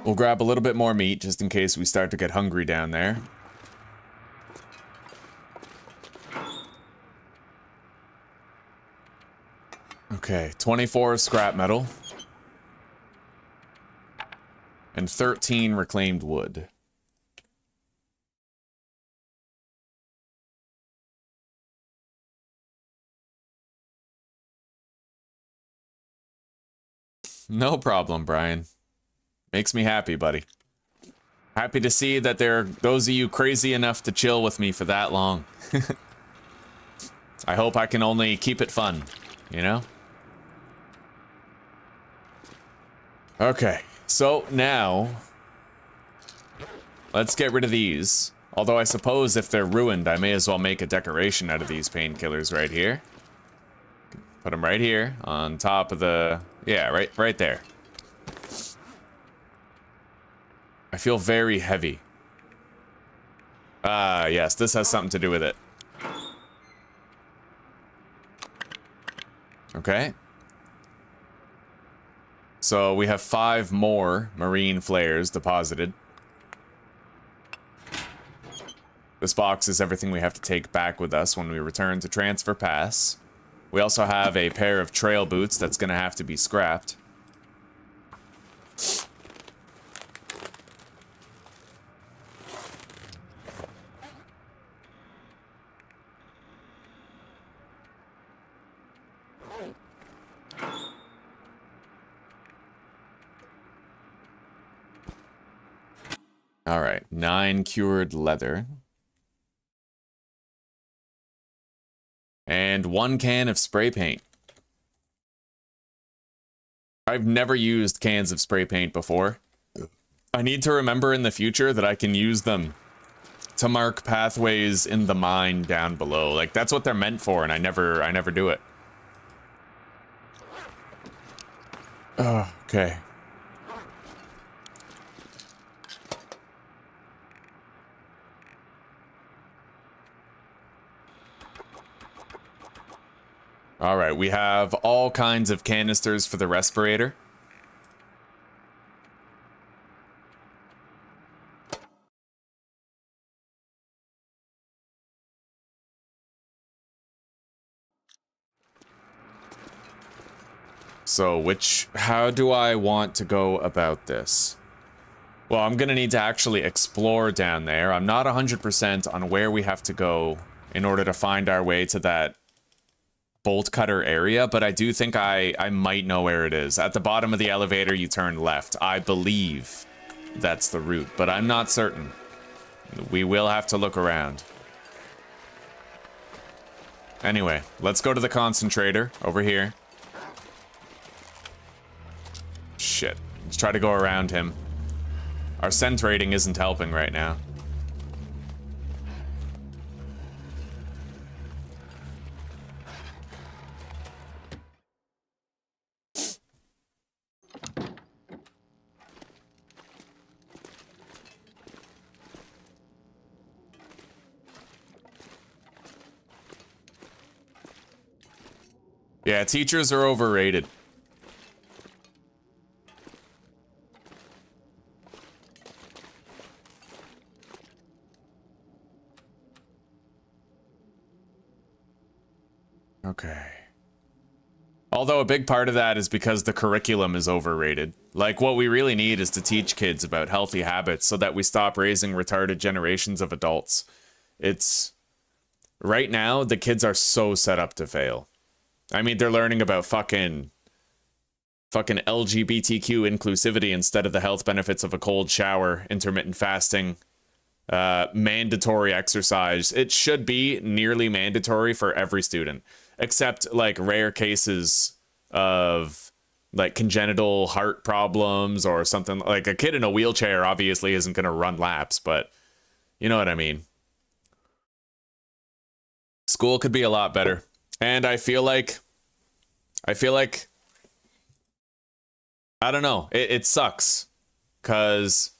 We'll grab a little bit more meat just in case we start to get hungry down there. Okay, 24 scrap metal. And 13 reclaimed wood. No problem, Brian. Makes me happy, buddy. Happy to see that there are those of you crazy enough to chill with me for that long. I hope I can only keep it fun, you know? Okay, so now... let's get rid of these. Although I suppose if they're ruined, I may as well make a decoration out of these painkillers right here. Put them right here, on top of the... yeah, right there. I feel very heavy. Ah, yes, this has something to do with it. Okay. So we have 5 more marine flares deposited. This box is everything we have to take back with us when we return to Transfer Pass. We also have a pair of trail boots that's gonna have to be scrapped. All right, 9 cured leather. And 1 can of spray paint. I've never used cans of spray paint before. I need to remember in the future that I can use them to mark pathways in the mine down below. Like, that's what they're meant for, and I never do it. Oh, okay. All right, we have all kinds of canisters for the respirator. So, how do I want to go about this? Well, I'm gonna need to actually explore down there. I'm not 100% on where we have to go in order to find our way to that bolt cutter area, but I do think I might know where it is. At the bottom of the elevator, you turn left. I believe that's the route, but I'm not certain. We will have to look around. Anyway, let's go to the concentrator over here. Shit. Let's try to go around him. Our scent rating isn't helping right now. Yeah, teachers are overrated. Okay. Although a big part of that is because the curriculum is overrated. Like, what we really need is to teach kids about healthy habits so that we stop raising retarded generations of adults. It's... Right now, the kids are so set up to fail. I mean, they're learning about fucking LGBTQ inclusivity instead of the health benefits of a cold shower, intermittent fasting, mandatory exercise. It should be nearly mandatory for every student, except like rare cases of like congenital heart problems or something. Like a kid in a wheelchair obviously isn't going to run laps, but you know what I mean. School could be a lot better. And I feel like, I don't know, it sucks, because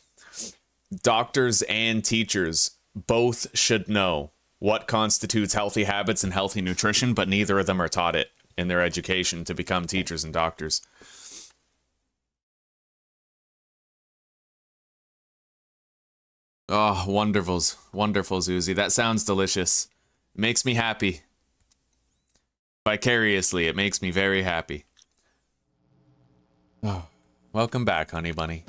doctors and teachers both should know what constitutes healthy habits and healthy nutrition, but neither of them are taught it in their education to become teachers and doctors. Oh, wonderful, Zuzi. That sounds delicious. Makes me happy. Vicariously, it makes me very happy. Oh, welcome back, honey bunny.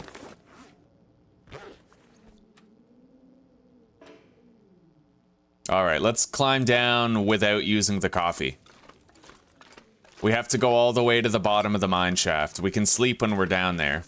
All right, let's climb down without using the coffee. We have to go all the way to the bottom of the mine shaft. We can sleep when we're down there.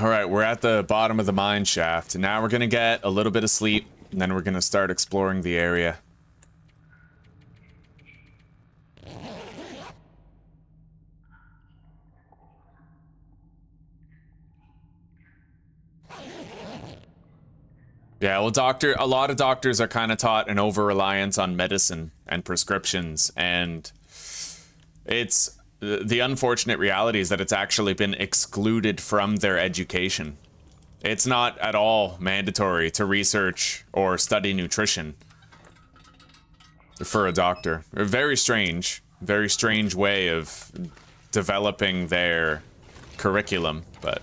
All right, we're at the bottom of the mine shaft. Now we're gonna get a little bit of sleep, and then we're gonna start exploring the area. Yeah, well, a lot of doctors are kind of taught an over-reliance on medicine and prescriptions, and it's... The unfortunate reality is that it's actually been excluded from their education. It's not at all mandatory to research or study nutrition for a doctor. A very strange way of developing their curriculum, but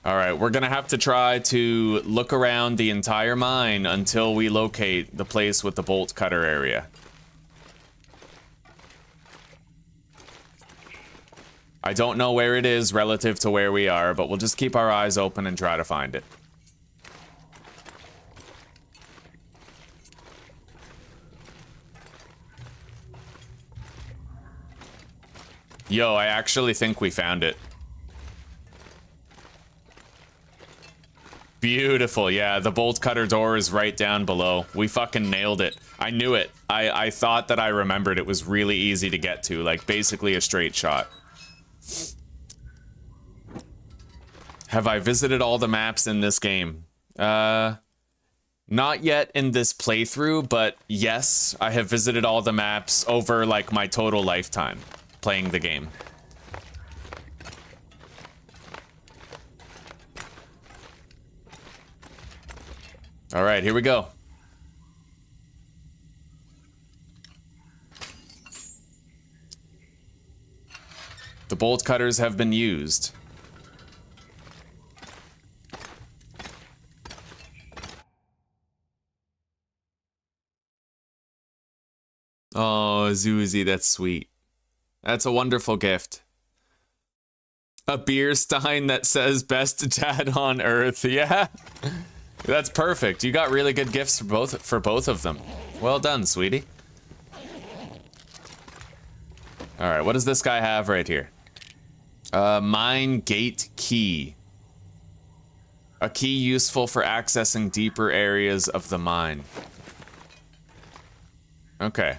All right, we're gonna have to try to look around the entire mine until we locate the place with the bolt cutter area. I don't know where it is relative to where we are, but we'll just keep our eyes open and try to find it. Yo, I actually think we found it. Beautiful, yeah, the bolt cutter door is right down below. We fucking nailed it. I knew it. I thought that I remembered it was really easy to get to, like basically a straight shot. Have I visited all the maps in this game? Not yet in this playthrough, but yes, I have visited all the maps over like my total lifetime playing the game. All right, here we go. The bolt cutters have been used. Oh, Zuzi, that's sweet. That's a wonderful gift. A beer stein that says best dad on earth. Yeah. That's perfect. You got really good gifts for both of them. Well done, sweetie. All right, what does this guy have right here? Mine gate key. A key useful for accessing deeper areas of the mine. Okay.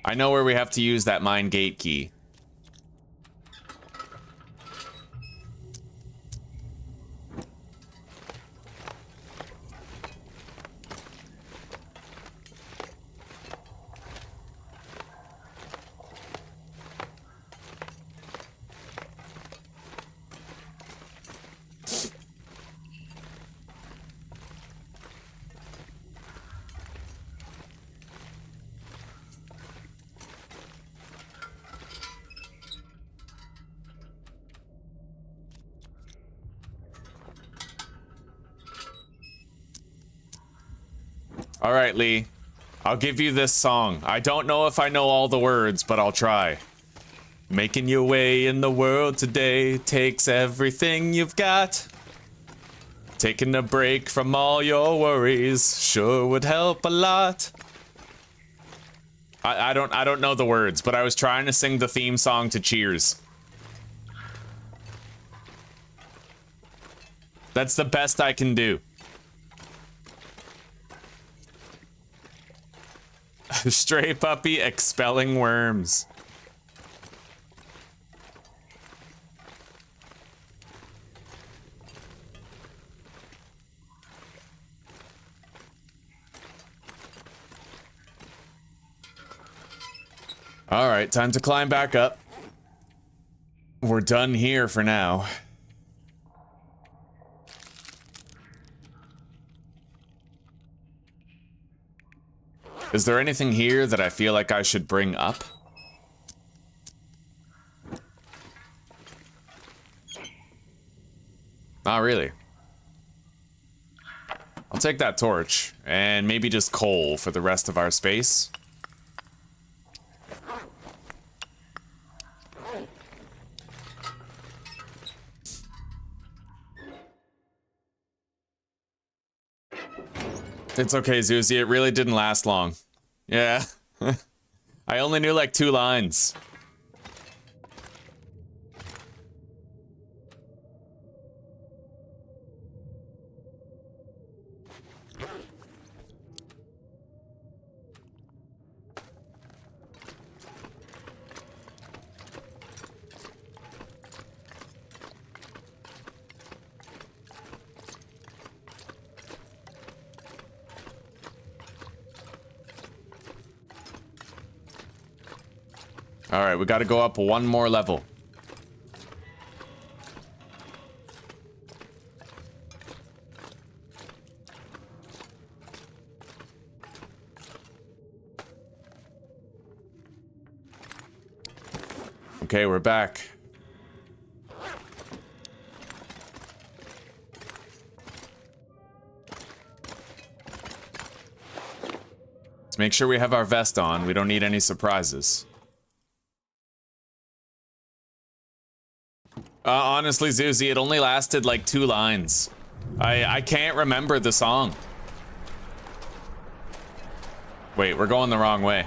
I know where we have to use that mine gate key. All right, Lee. I'll give you this song. I don't know if I know all the words, but I'll try. Making your way in the world today takes everything you've got. Taking a break from all your worries sure would help a lot. I don't know the words, but I was trying to sing the theme song to Cheers. That's the best I can do. Stray puppy expelling worms. All right, time to climb back up. We're done here for now. Is there anything here that I feel like I should bring up? Not really. I'll take that torch, and maybe just coal for the rest of our space. It's okay, Zuzi, it really didn't last long. Yeah. I only knew like 2 lines. All right, we got to go up 1 more level. Okay, we're back. Let's make sure we have our vest on. We don't need any surprises. Honestly, Zuzi, it only lasted like 2 lines. I can't remember the song. Wait, we're going the wrong way.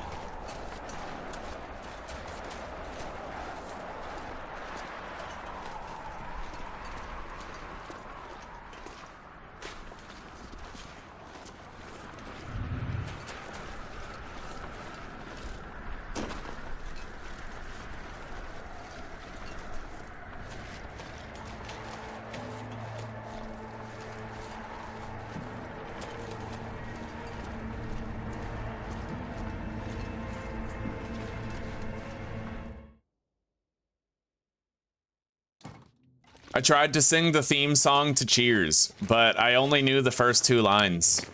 I tried to sing the theme song to Cheers, but I only knew the first 2 lines.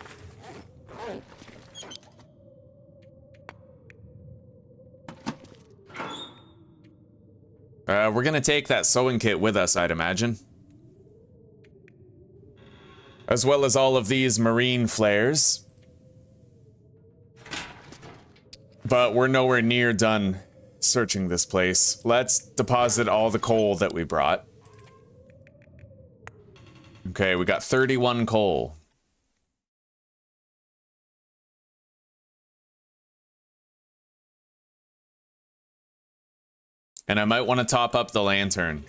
We're gonna take that sewing kit with us, I'd imagine. As well as all of these marine flares. But we're nowhere near done searching this place. Let's deposit all the coal that we brought. Okay, we got 31 coal. And I might want to top up the lantern.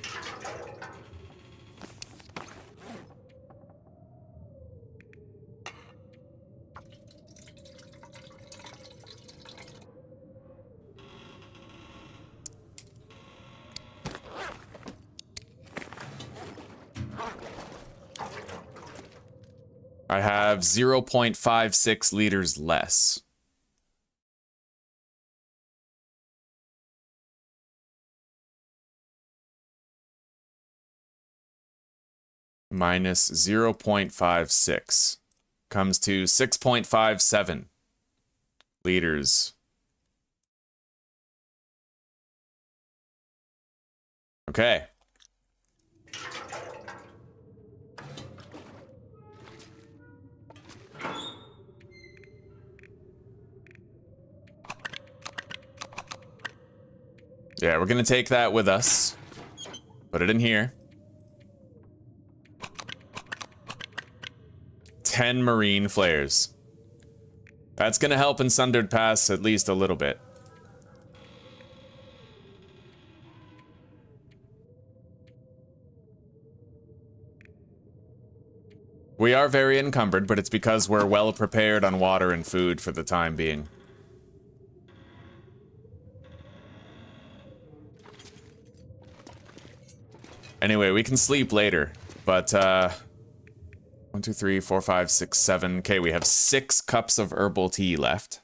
I have 0.56 liters less. Minus 0.56 comes to 6.57 liters. Okay. Yeah, we're gonna take that with us. Put it in here. 10 marine flares. That's gonna help in Sundered Pass at least a little bit. We are very encumbered, but it's because we're well prepared on water and food for the time being. Anyway, we can sleep later, but 1, 2, 3, 4, 5, 6, 7. Okay, we have 6 cups of herbal tea left.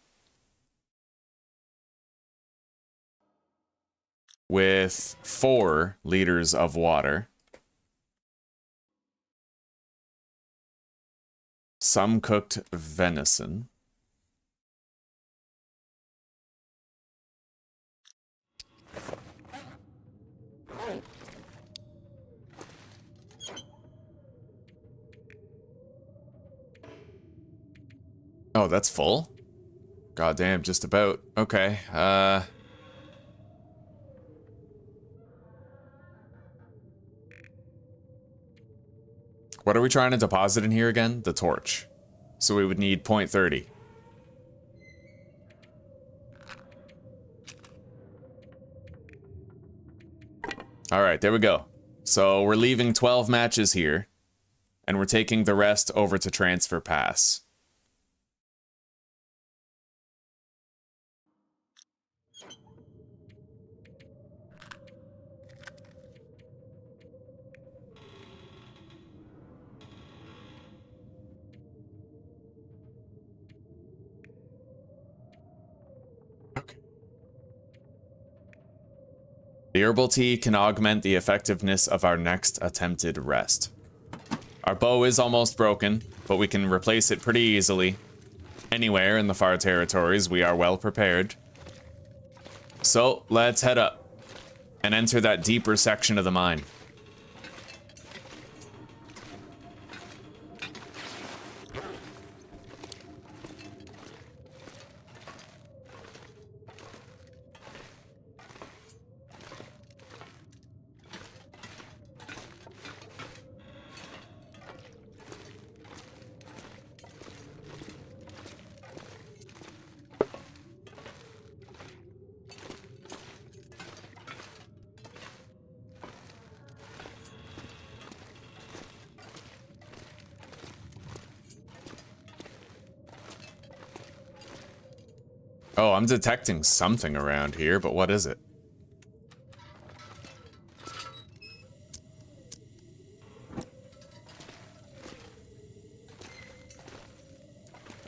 With 4 liters of water. Some cooked venison. Oh, that's full? Goddamn, just about. Okay, what are we trying to deposit in here again? The torch. So we would need 0.30. Alright, there we go. So we're leaving 12 matches here, and we're taking the rest over to Transfer Pass. The herbal tea can augment the effectiveness of our next attempted rest. Our bow is almost broken, but we can replace it pretty easily. Anywhere in the far territories, we are well prepared. So, let's head up and enter that deeper section of the mine. Oh, I'm detecting something around here, but what is it?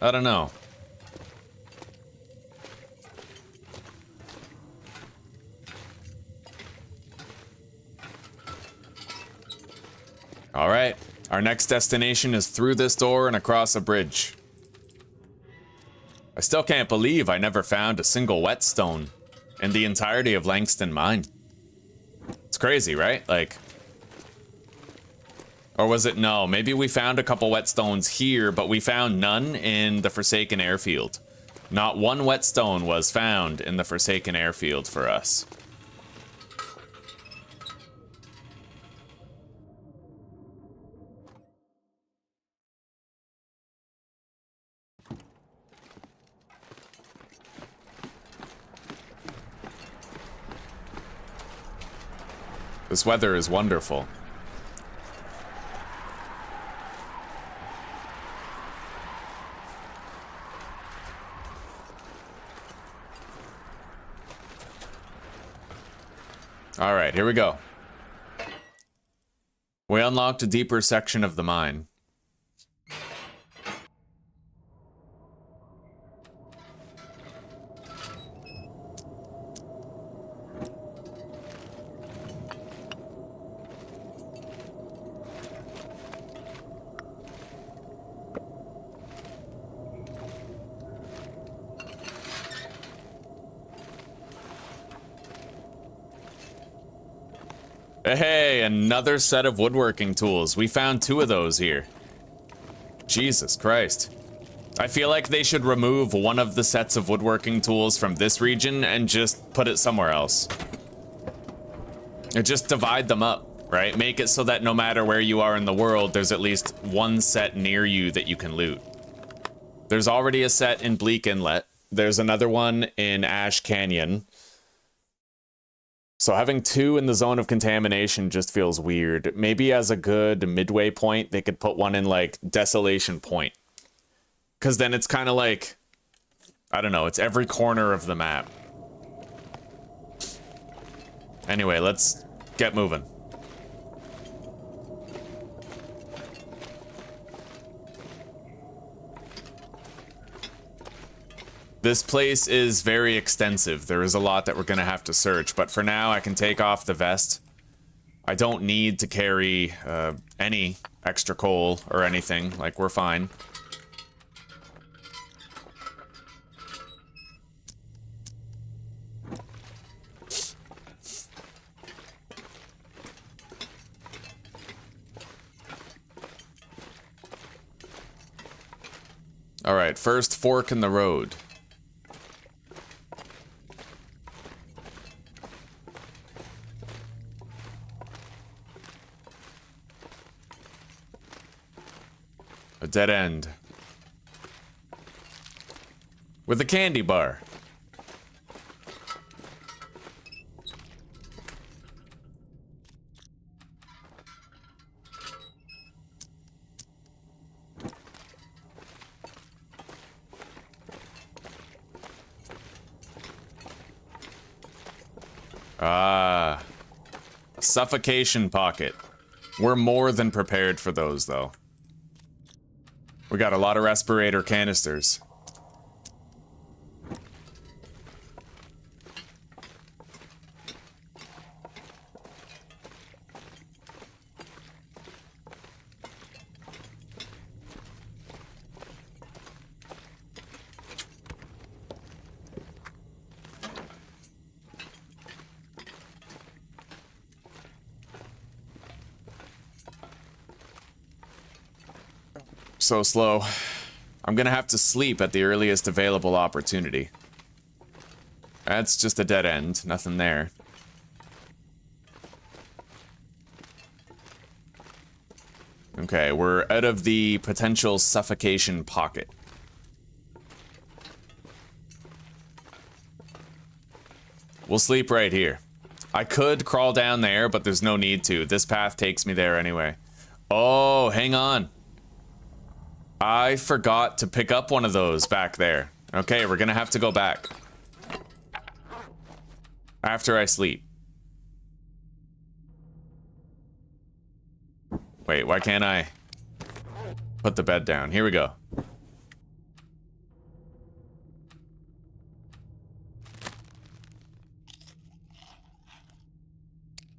I don't know. All right, our next destination is through this door and across a bridge. I still can't believe I never found a single whetstone in the entirety of Langston Mine. It's crazy, right? Like, or was it no? Maybe we found a couple whetstones here, but we found none in the Forsaken Airfield. Not one whetstone was found in the Forsaken Airfield for us. This weather is wonderful. All right, here we go. We unlocked a deeper section of the mine. Hey, another set of woodworking tools. We found 2 of those here. Jesus Christ. I feel like they should remove one of the sets of woodworking tools from this region and just put it somewhere else. Or just divide them up, right? Make it so that no matter where you are in the world, there's at least one set near you that you can loot. There's already a set in Bleak Inlet. There's another one in Ash Canyon. So having 2 in the zone of contamination just feels weird. Maybe as a good midway point, they could put one in, like, Desolation Point. Because then it's kind of like, I don't know, it's every corner of the map. Anyway, let's get moving. This place is very extensive. There is a lot that we're gonna have to search, but for now I can take off the vest. I don't need to carry any extra coal or anything, like we're fine. All right, first fork in the road. A dead end. With a candy bar. Ah. A suffocation pocket. We're more than prepared for those, though. We got a lot of respirator canisters. so slow. I'm gonna have to sleep at the earliest available opportunity. That's just a dead end. Nothing there. Okay, we're out of the potential suffocation pocket. We'll sleep right here. I could crawl down there, but there's no need to. This path takes me there anyway. Oh, hang on. I forgot to pick up one of those back there. Okay, we're gonna have to go back. After I sleep. Wait, why can't I put the bed down? Here we go.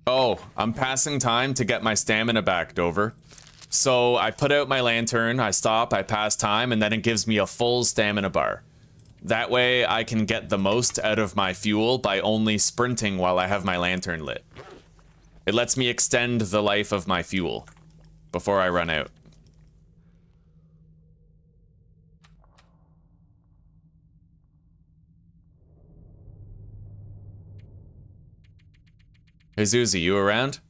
Oh, I'm passing time to get my stamina back, Dover. So I put out my lantern, I stop, I pass time, and then it gives me a full stamina bar. That way I can get the most out of my fuel by only sprinting while I have my lantern lit. It lets me extend the life of my fuel before I run out. Hey Zuzi, you around?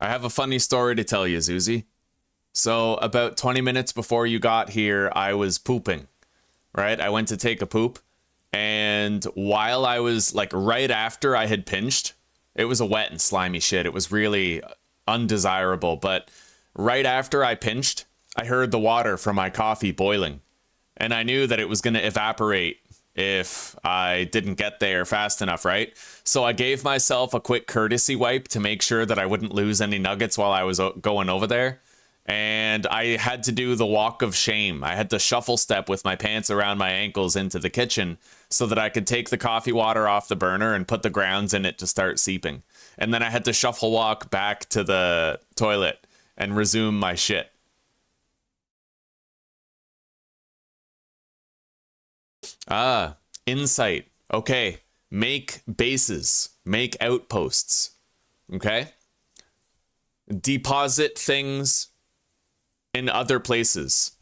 I have a funny story to tell you, Zuzi. So, about 20 minutes before you got here, I was pooping, right? I went to take a poop, and while I was, like, right after I had pinched, it was a wet and slimy shit. It was really undesirable, but right after I pinched, I heard the water from my coffee boiling, and I knew that it was going to evaporate if I didn't get there fast enough, right? So I gave myself a quick courtesy wipe to make sure that I wouldn't lose any nuggets while I was going over there. And I had to do the walk of shame. I had to shuffle step with my pants around my ankles into the kitchen so that I could take the coffee water off the burner and put the grounds in it to start seeping. And then I had to shuffle walk back to the toilet and resume my shit. Ah, insight. Okay. Make bases. Make outposts. Okay? Deposit things in other places.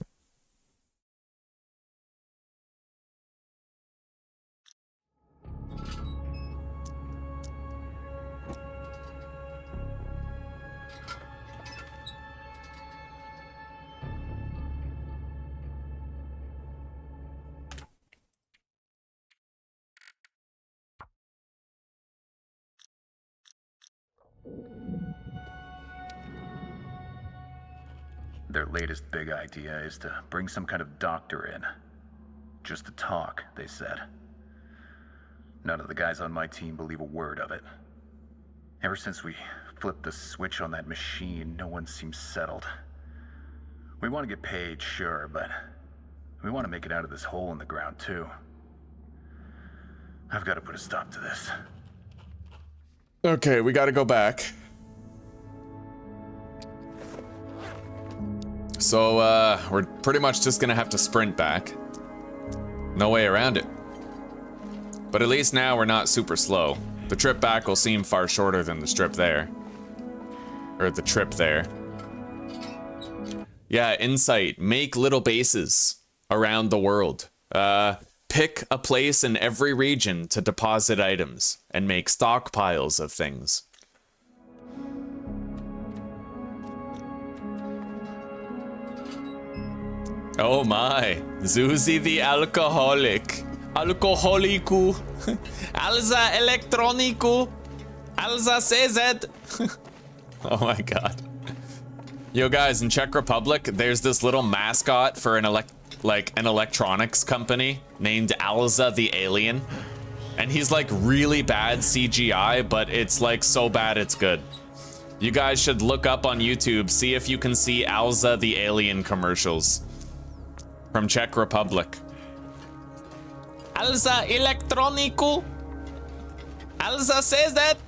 Their latest big idea is to bring some kind of doctor in. Just to talk, they said. None of the guys on my team believe a word of it. Ever since we flipped the switch on that machine, no one seems settled. We want to get paid, sure, but we want to make it out of this hole in the ground, too. I've got to put a stop to this. Okay, we gotta go back. So, we're pretty much just gonna have to sprint back. No way around it. But at least now we're not super slow. The trip back will seem far shorter than the strip there. Or the trip there. Yeah, insight. Make little bases around the world. Pick a place in every region to deposit items and make stockpiles of things. Oh my, Zuzi the alcoholic. Alkoholiku. Alza elektroniku. Alza CZ. Oh my god. Yo guys, in Czech Republic, there's this little mascot for an electronics company named Alza the Alien. And he's like really bad CGI, but it's like so bad it's good. You guys should look up on YouTube, see if you can see Alza the Alien commercials from Czech Republic. Alza Elektroniku. Alza says that.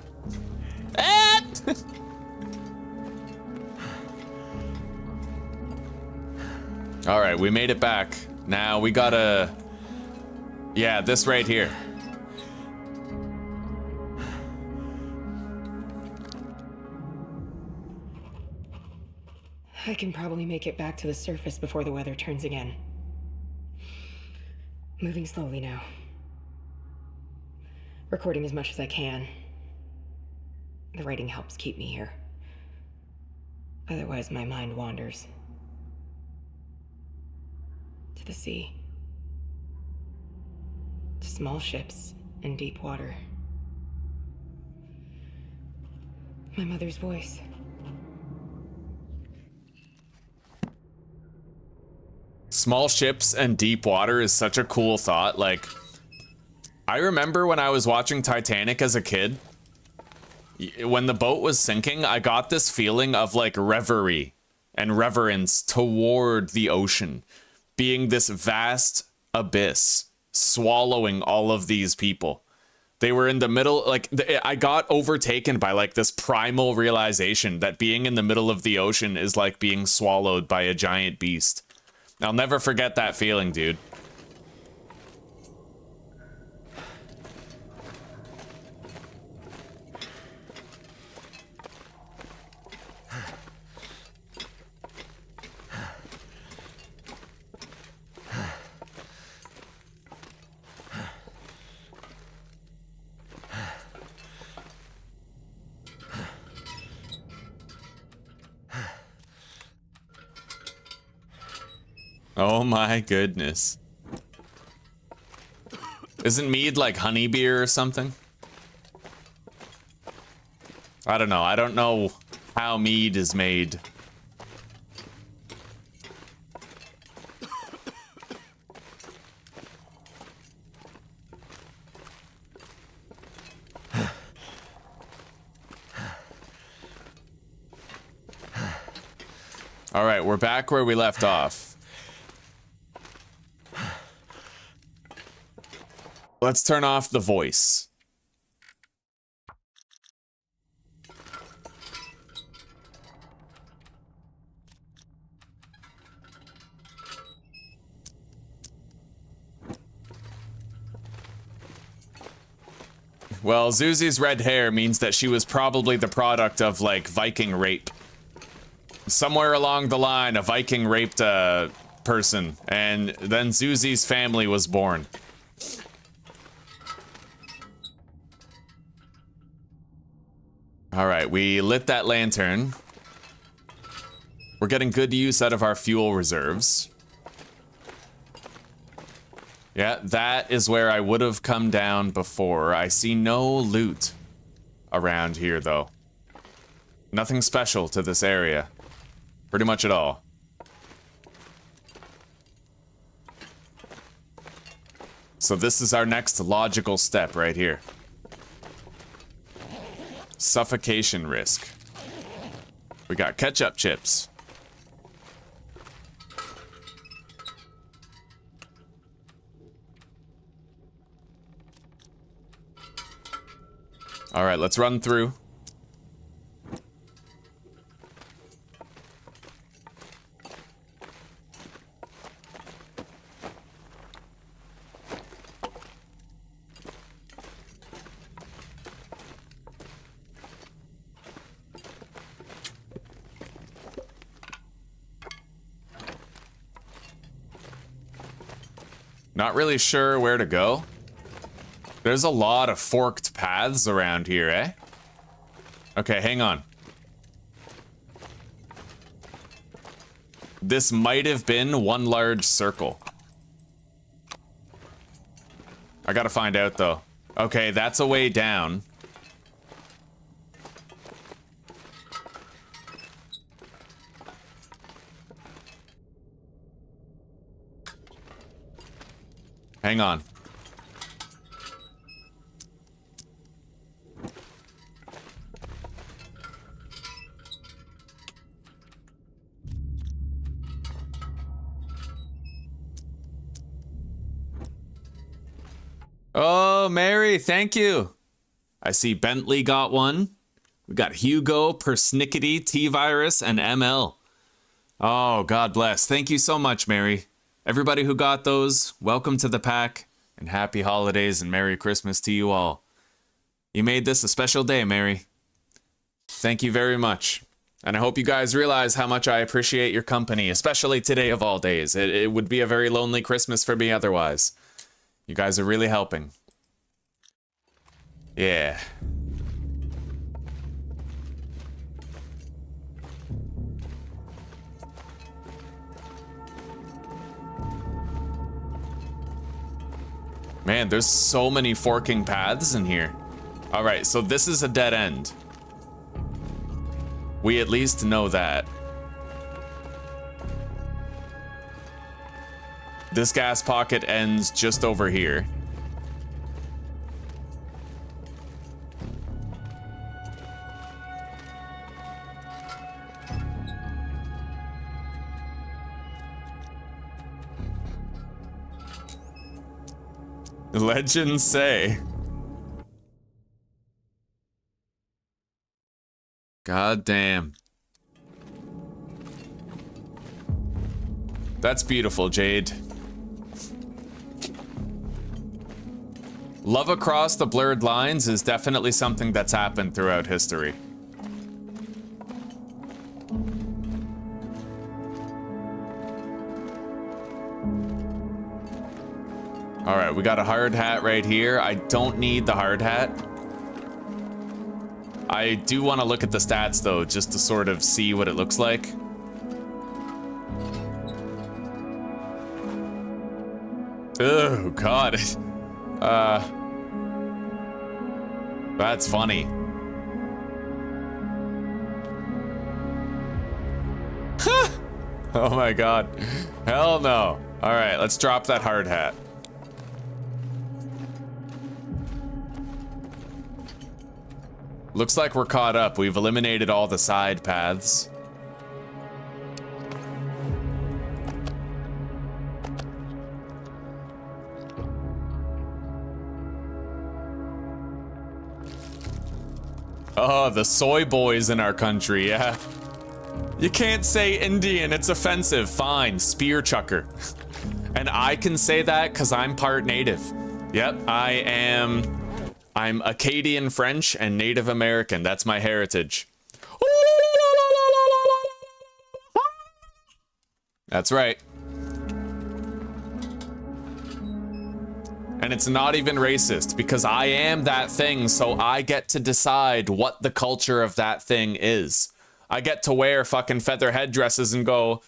All right, we made it back. Now we gotta, yeah, this right here. I can probably make it back to the surface before the weather turns again. Moving slowly now. Recording as much as I can. The writing helps keep me here. Otherwise, my mind wanders. To the sea. To small ships in deep water. My mother's voice. Small ships and deep water is such a cool thought. Like, I remember when I was watching Titanic as a kid, when the boat was sinking, I got this feeling of like reverie and reverence toward the ocean being this vast abyss, swallowing all of these people. They were in the middle, like, I got overtaken by like this primal realization that being in the middle of the ocean is like being swallowed by a giant beast. I'll never forget that feeling, dude. Oh my goodness. Isn't mead like honey beer or something? I don't know. I don't know how mead is made. All right, we're back where we left off. Let's turn off the voice. Well, Zuzi's red hair means that she was probably the product of, like, Viking rape. Somewhere along the line, a Viking raped a person, and then Zuzi's family was born. All right, we lit that lantern. We're getting good use out of our fuel reserves. Yeah, that is where I would have come down before. I see no loot around here, though. Nothing special to this area. Pretty much at all. So this is our next logical step right here. Suffocation risk. We got ketchup chips. All right, let's run through. Not really sure where to go. There's a lot of forked paths around here, eh? Okay, hang on. This might have been one large circle. I gotta find out, though. Okay, that's a way down. Hang on. Oh, Mary, thank you. I see Bentley got one. We got Hugo, Persnickety, T-Virus, and ML. Oh, God bless. Thank you so much, Mary. Everybody who got those, welcome to the pack, and happy holidays and Merry Christmas to you all. You made this a special day, Mary. Thank you very much. And I hope you guys realize how much I appreciate your company, especially today of all days. It would be a very lonely Christmas for me otherwise. You guys are really helping. Yeah. Man, there's so many forking paths in here. All right, so this is a dead end. We at least know that. This gas pocket ends just over here. Legends say. God damn. That's beautiful, Jade. Love across the blurred lines is definitely something that's happened throughout history. All right, we got a hard hat right here. I don't need the hard hat. I do want to look at the stats though, just to sort of see what it looks like. Oh God. That's funny. Oh my God. Hell no. All right, let's drop that hard hat. Looks like we're caught up. We've eliminated all the side paths. Oh, the soy boys in our country, yeah. You can't say Indian, it's offensive. Fine, spear chucker. And I can say that because I'm part native. Yep, I'm Acadian French and Native American. That's my heritage. That's right. And it's not even racist because I am that thing, so I get to decide what the culture of that thing is. I get to wear fucking feather headdresses and go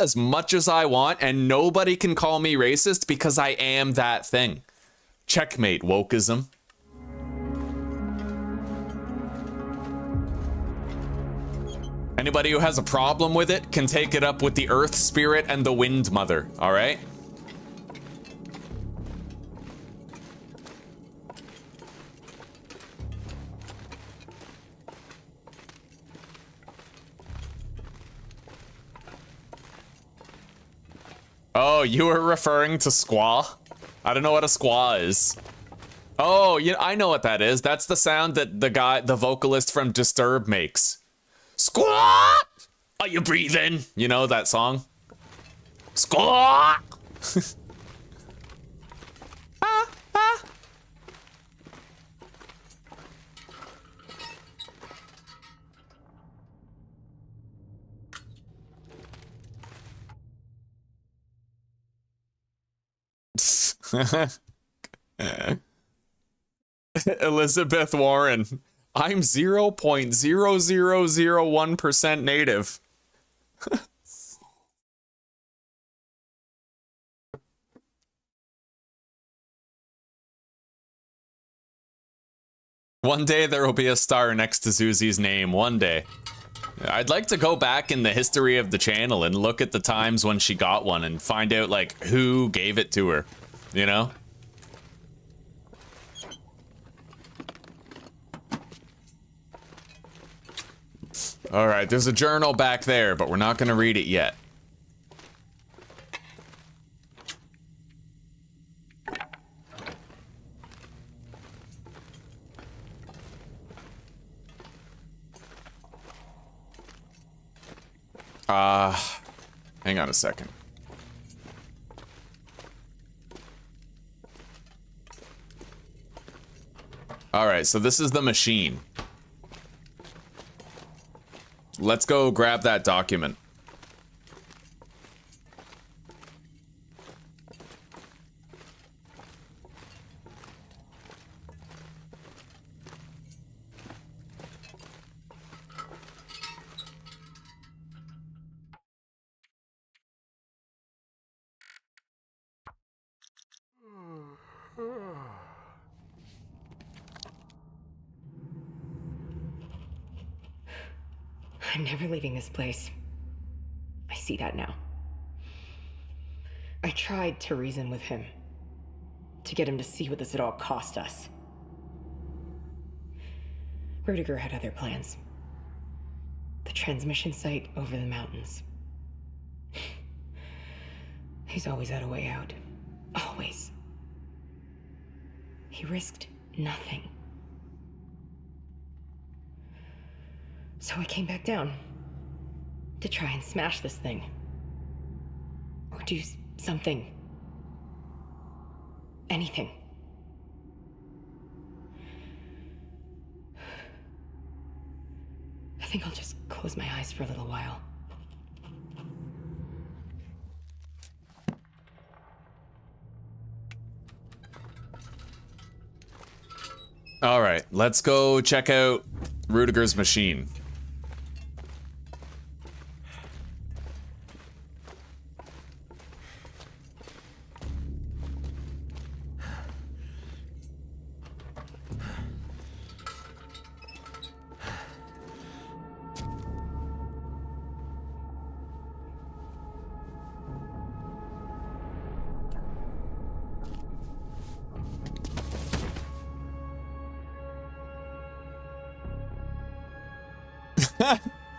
as much as I want, and nobody can call me racist because I am that thing. Checkmate, wokeism. Anybody who has a problem with it can take it up with the Earth Spirit and the Wind Mother, all right? Oh, you were referring to squaw? I don't know what a squaw is. Oh, yeah, I know what that is. That's the sound that the vocalist from Disturbed makes. Squaw! Are you breathing? You know that song? Squaw! Ah, ah. Elizabeth Warren. I'm 0.0001% native. One day there will be a star next to Susie's name. One day. I'd like to go back in the history of the channel and look at the times when she got one and find out, like, who gave it to her, you know? All right, there's a journal back there, but we're not going to read it yet. Hang on a second. Alright, so this is the machine. Let's go grab that document. I'm never leaving this place. I see that now. I tried to reason with him, to get him to see what this had all cost us. Rudiger had other plans. The transmission site over the mountains. He's always had a way out. Always. He risked nothing. So I came back down to try and smash this thing. Or do something. Anything. I think I'll just close my eyes for a little while. All right, let's go check out Rudiger's machine.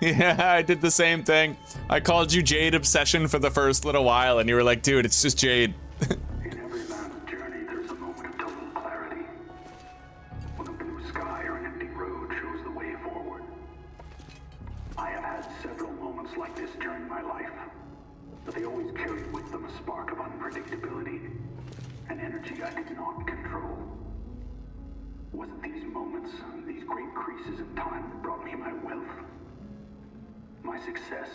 Yeah, I did the same thing. I called you Jade Obsession for the first little while, and you were like, dude, it's just Jade. In every man's journey, there's a moment of total clarity. When a blue sky or an empty road shows the way forward. I have had several moments like this during my life, but they always carried with them a spark of unpredictability, an energy I did not control. Was it these moments, these great creases in time that brought me my wealth? My success?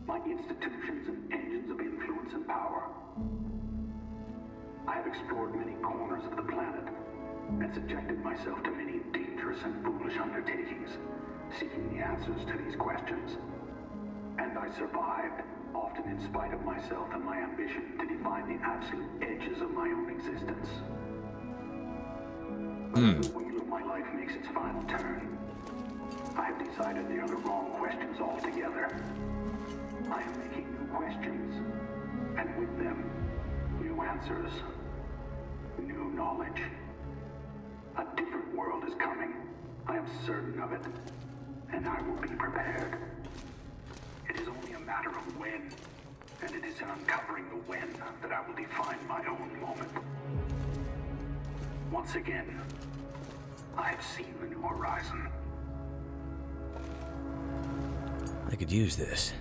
My institutions and engines of influence and power? I have explored many corners of the planet and subjected myself to many dangerous and foolish undertakings, seeking the answers to these questions. And I survived, often in spite of myself and my ambition to define the absolute edges of my own existence. As the wheel of my life makes its final turn, I have decided they are the wrong questions altogether. I am making new questions, and with them, new answers, new knowledge. A different world is coming. I am certain of it, and I will be prepared. It is only a matter of when, and it is in uncovering the when that I will define my own moment. Once again, I have seen the new horizon. I could use this.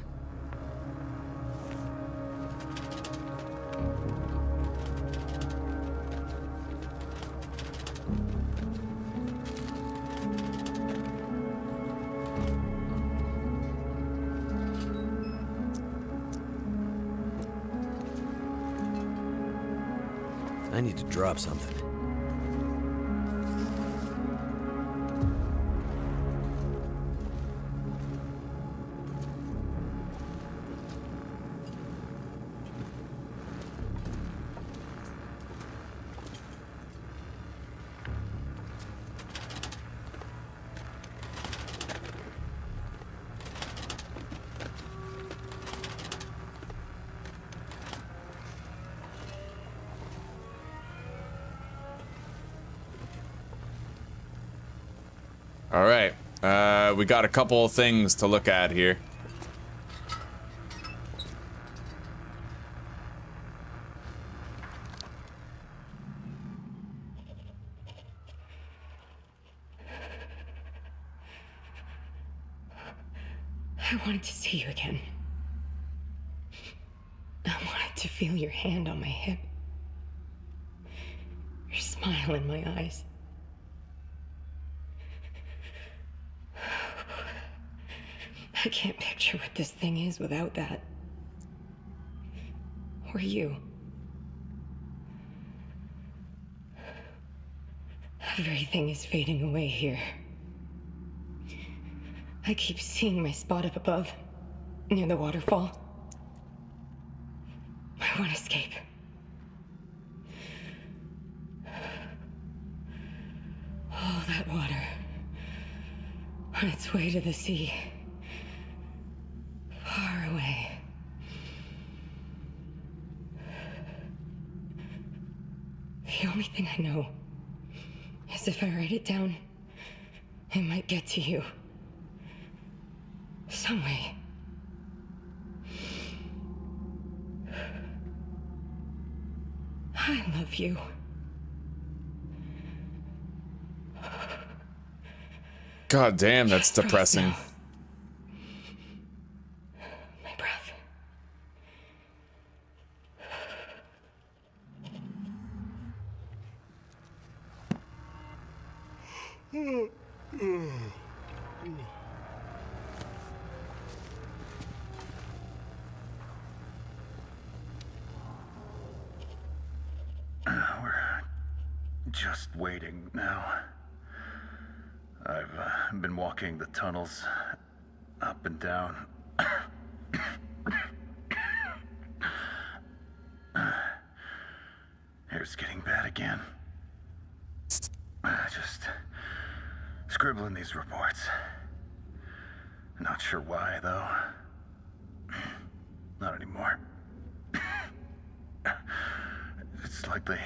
I need to drop something. All right, we got a couple of things to look at here. I wanted to see you again. I wanted to feel your hand on my hip. Your smile in my eyes. I can't picture what this thing is without that. Or you. Everything is fading away here. I keep seeing my spot up above, near the waterfall. I want to escape. All that water, on its way to the sea. Far away. The only thing I know is if I write it down, it might get to you. Some way. I love you. God damn, that's Froze depressing. now. My breath. We're just waiting now. I've been walking the tunnels up and down. Hair's getting bad again. Just scribbling these reports. Not sure why, though. Not anymore. It's like they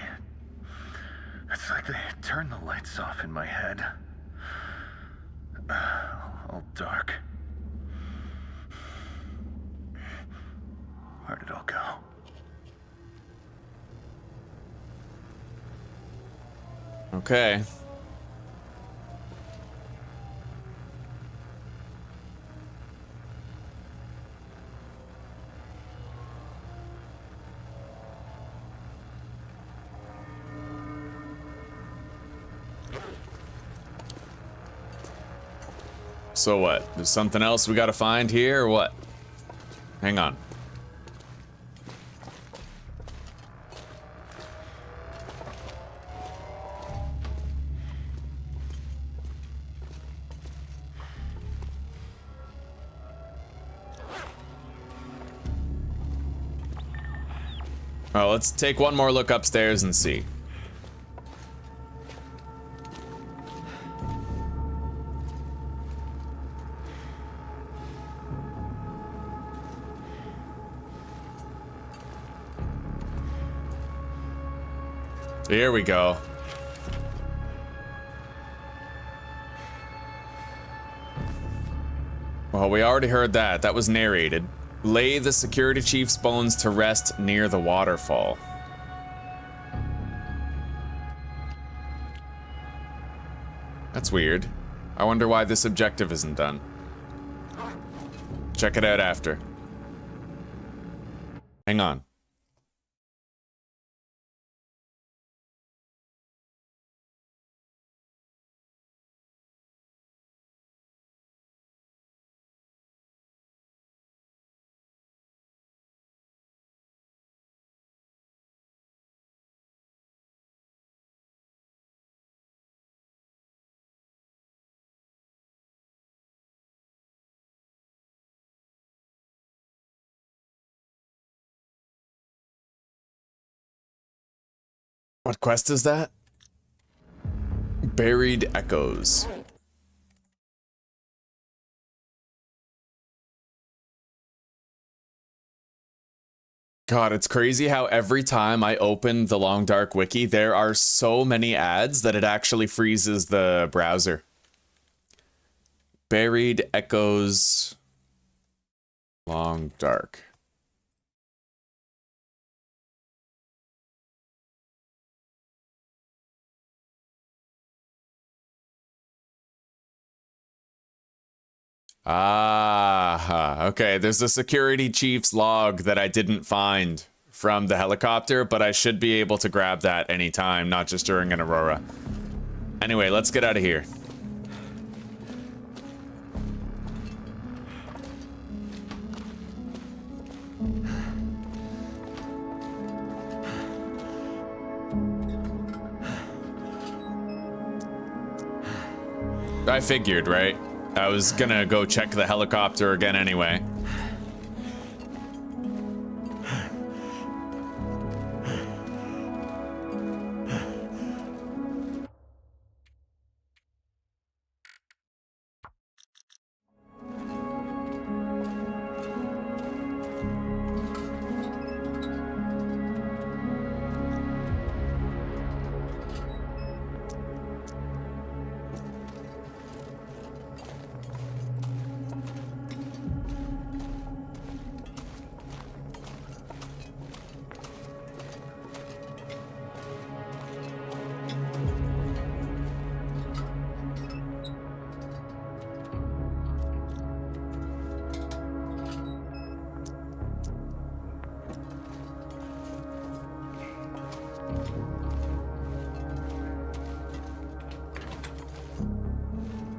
turned the lights off in my head. All dark. Where'd it all go? Okay. So what? There's something else we gotta find here, or what? Hang on. Well, let's take one more look upstairs and see. Here we go. Well, we already heard that. That was narrated. Lay the security chief's bones to rest near the waterfall. That's weird. I wonder why this objective isn't done. Check it out after. Hang on. What quest is that? Buried Echoes. God, it's crazy how every time I open the Long Dark Wiki, there are so many ads that it actually freezes the browser. Buried Echoes. Long Dark. Ah, okay. There's a security chief's log that I didn't find from the helicopter, but I should be able to grab that anytime, not just during an aurora. Anyway, let's get out of here. I figured, right? I was gonna go check the helicopter again anyway.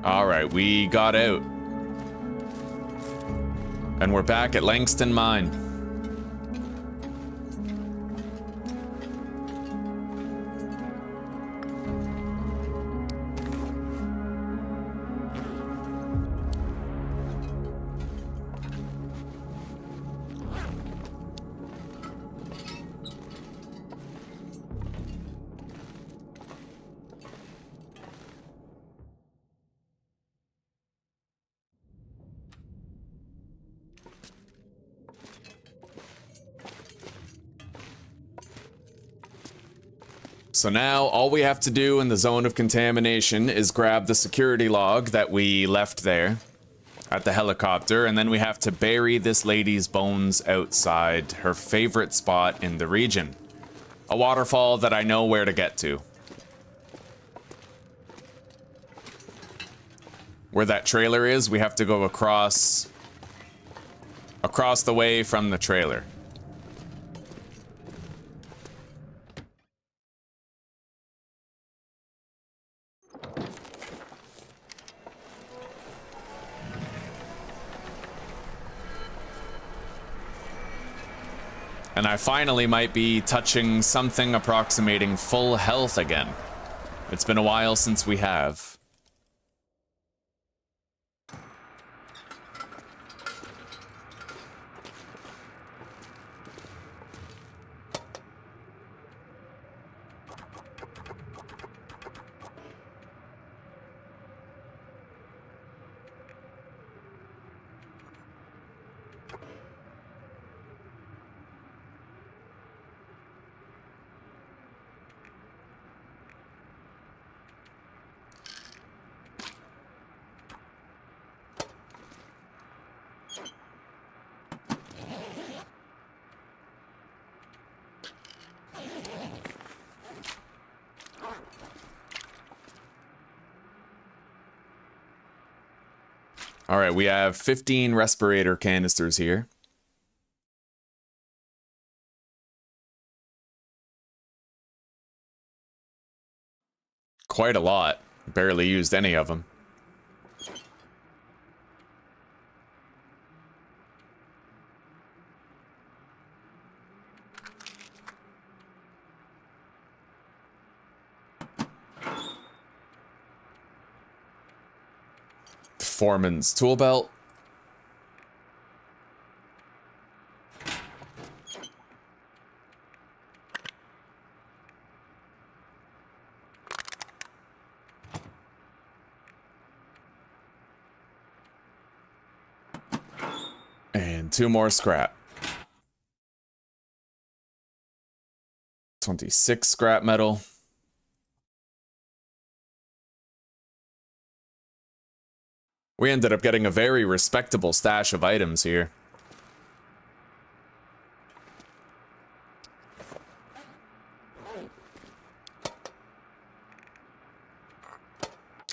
Alright, we got out. And we're back at Langston Mine. So now all we have to do in the zone of contamination is grab the security log that we left there at the helicopter, and then we have to bury this lady's bones outside her favorite spot in the region. A waterfall that I know where to get to. Where that trailer is, we have to go across the way from the trailer. And I finally might be touching something approximating full health again. It's been a while since we have. All right, we have 15 respirator canisters here. Quite a lot. Barely used any of them. Foreman's tool belt. And 2 more scrap. 26 scrap metal. We ended up getting a very respectable stash of items here.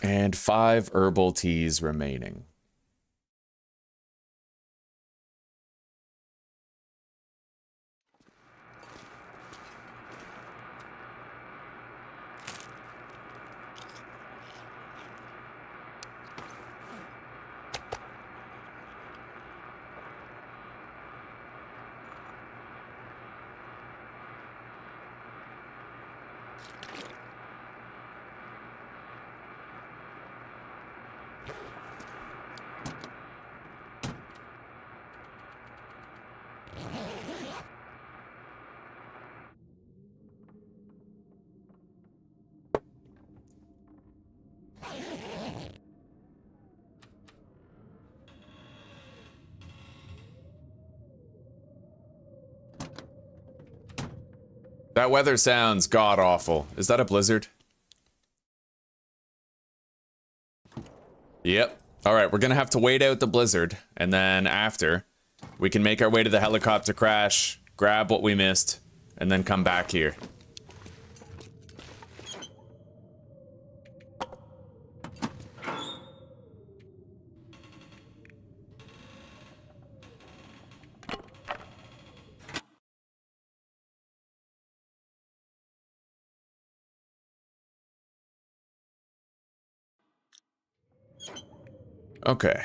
And 5 herbal teas remaining. That weather sounds god-awful. Is that a blizzard? Yep. Alright, we're gonna have to wait out the blizzard, and then after, we can make our way to the helicopter crash, grab what we missed, and then come back here. Okay.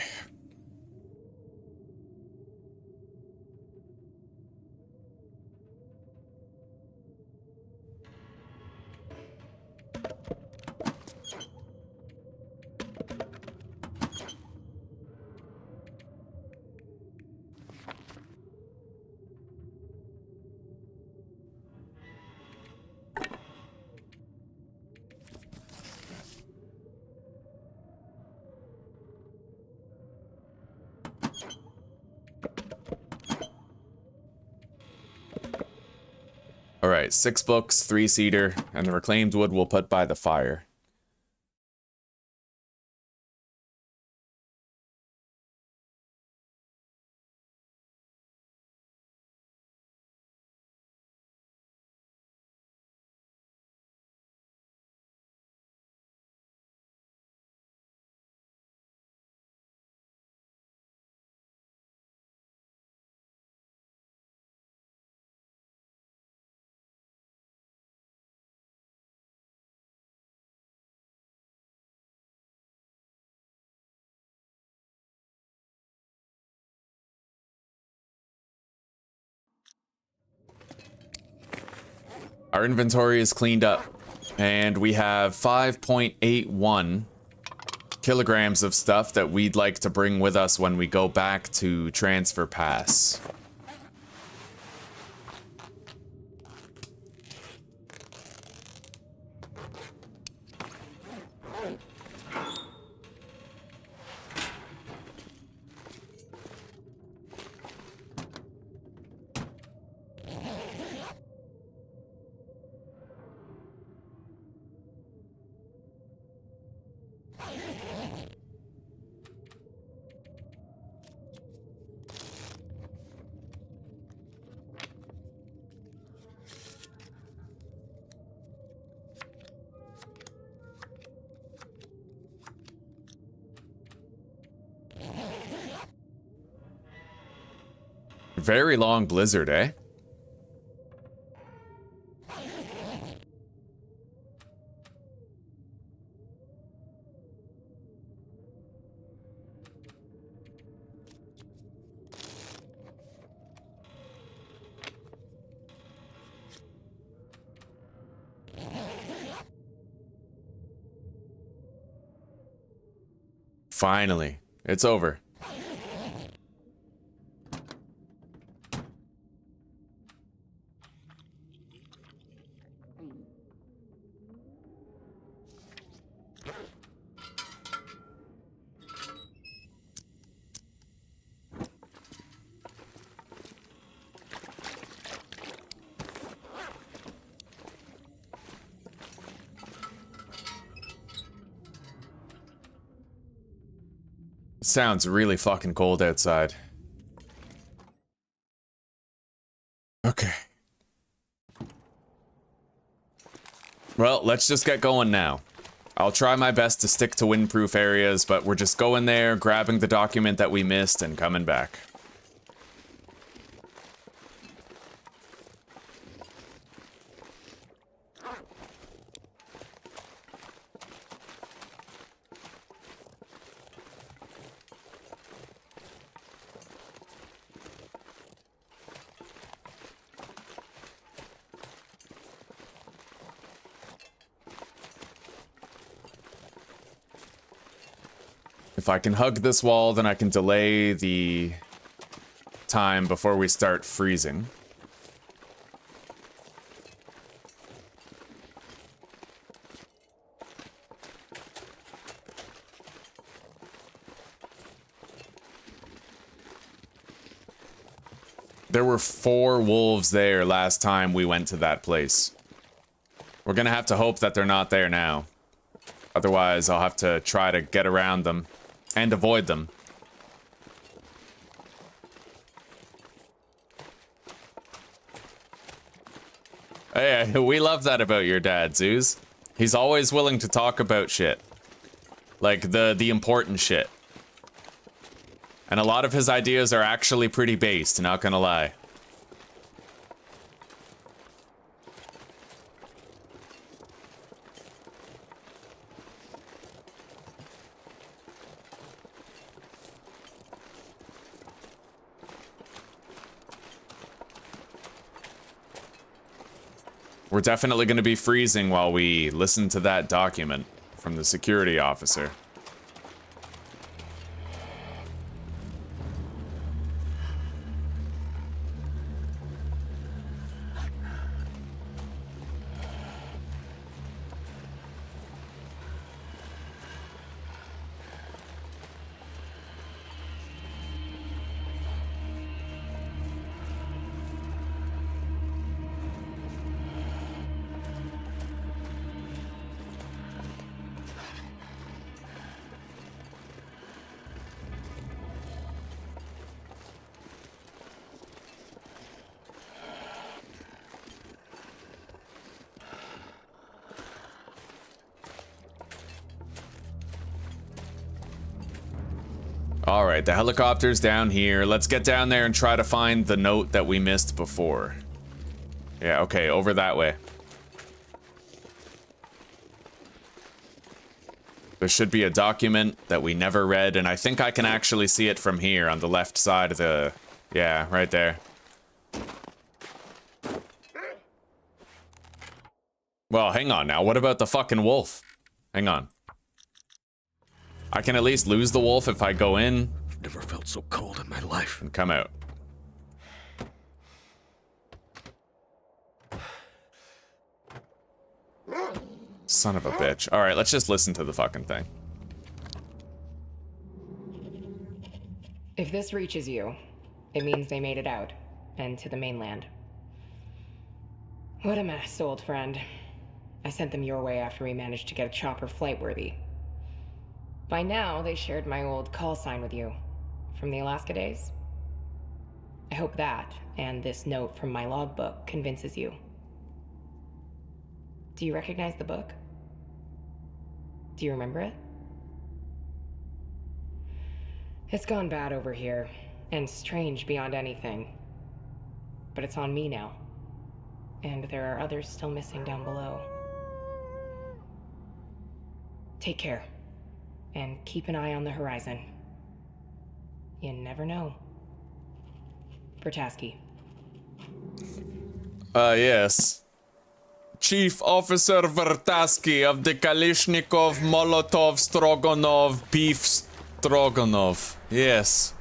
Alright, 6 books, 3-seater, and the reclaimed wood we'll put by the fire. Our inventory is cleaned up, and we have 5.81 kilograms of stuff that we'd like to bring with us when we go back to Transfer Pass. Very long blizzard, eh? Finally, it's over. Sounds really fucking cold outside. Okay. Well, let's just get going now. I'll try my best to stick to windproof areas, but we're just going there, grabbing the document that we missed, and coming back. If I can hug this wall, then I can delay the time before we start freezing. There were 4 wolves there last time we went to that place. We're gonna have to hope that they're not there now. Otherwise, I'll have to try to get around them and avoid them. Hey, we love that about your dad, Zeus. He's always willing to talk about shit. Like the important shit. And a lot of his ideas are actually pretty based, not gonna lie. We're definitely gonna be freezing while we listen to that document from the security officer. Alright, the helicopter's down here. Let's get down there and try to find the note that we missed before. Yeah, okay, over that way. There should be a document that we never read, and I think I can actually see it from here on the left side of the... Yeah, right there. Well, hang on now. What about the fucking wolf? Hang on. I can at least lose the wolf if I go in. Never felt so cold in my life. And come out. Son of a bitch. Alright, let's just listen to the fucking thing. If this reaches you, it means they made it out, and to the mainland. What a mess, old friend. I sent them your way after we managed to get a chopper flight-worthy. By now, they shared my old call sign with you, from the Alaska days. I hope that, and this note from my logbook, convinces you. Do you recognize the book? Do you remember it? It's gone bad over here, and strange beyond anything. But it's on me now. And there are others still missing down below. Take care. And keep an eye on the horizon. You never know. Vertasky. Yes. Chief Officer Vertasky of the Kalishnikov Molotov Stroganov Beef Stroganov. Yes.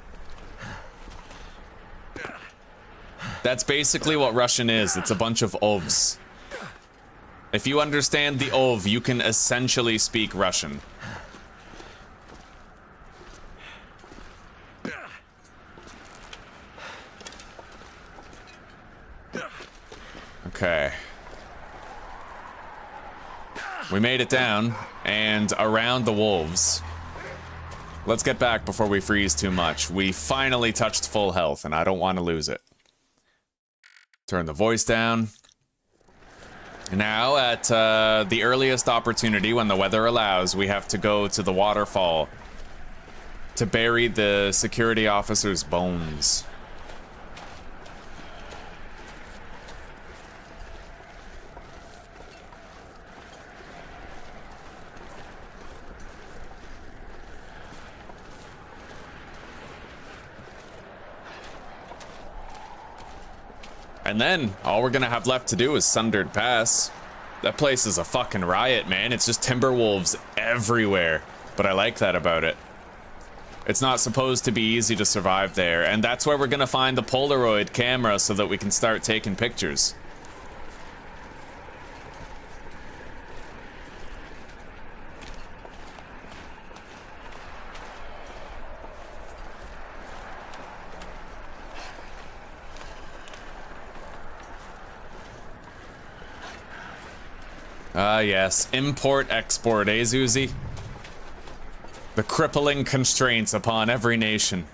That's basically what Russian is. It's a bunch of ovs. If you understand the ov, you can essentially speak Russian. Okay. We made it down and around the wolves. Let's get back before we freeze too much. We finally touched full health and I don't want to lose it. Turn the voice down. Now, at the earliest opportunity, when the weather allows, we have to go to the waterfall to bury the security officer's bones. And then, all we're gonna have left to do is Sundered Pass. That place is a fucking riot, man. It's just timber wolves everywhere. But I like that about it. It's not supposed to be easy to survive there, and that's where we're gonna find the Polaroid camera so that we can start taking pictures. Ah, yes. Import-export, eh, Zuzi? The crippling constraints upon every nation.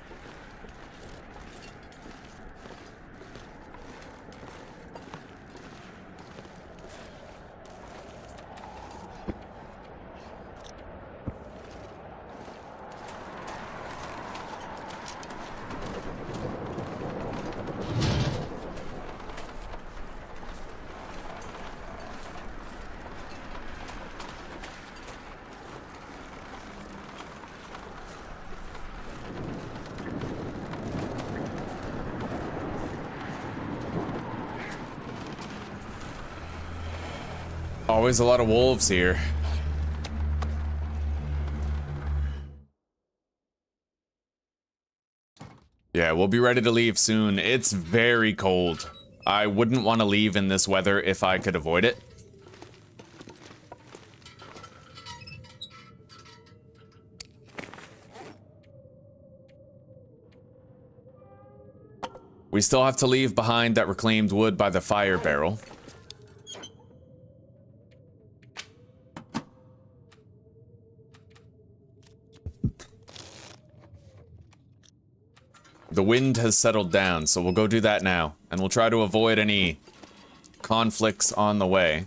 Always a lot of wolves here. Yeah, we'll be ready to leave soon. It's very cold. I wouldn't want to leave in this weather if I could avoid it. We still have to leave behind that reclaimed wood by the fire barrel. The wind has settled down, so we'll go do that now. And we'll try to avoid any conflicts on the way.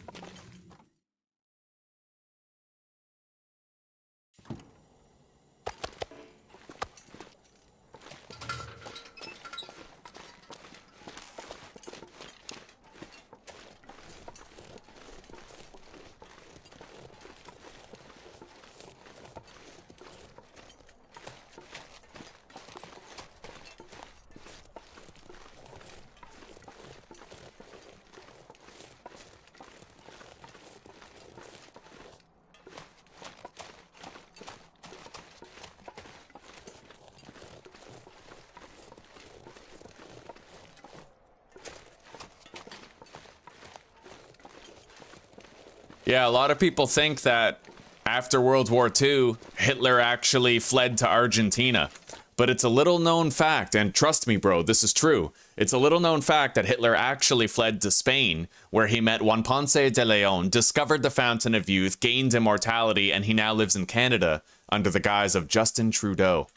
Yeah, a lot of people think that after World War II, Hitler actually fled to Argentina. But it's a little known fact, and trust me, bro, this is true. It's a little known fact that Hitler actually fled to Spain, where he met Juan Ponce de Leon, discovered the Fountain of Youth, gained immortality, and he now lives in Canada under the guise of Justin Trudeau.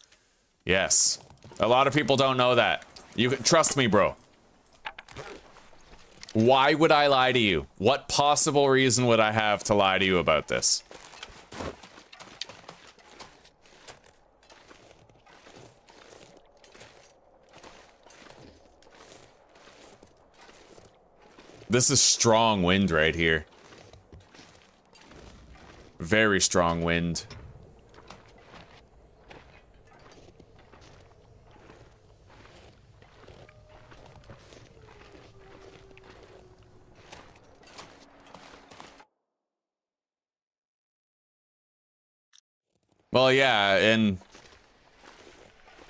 Yes. A lot of people don't know that. You trust me, bro. Why would I lie to you? What possible reason would I have to lie to you about this? This is strong wind right here. Very strong wind. Well, yeah, and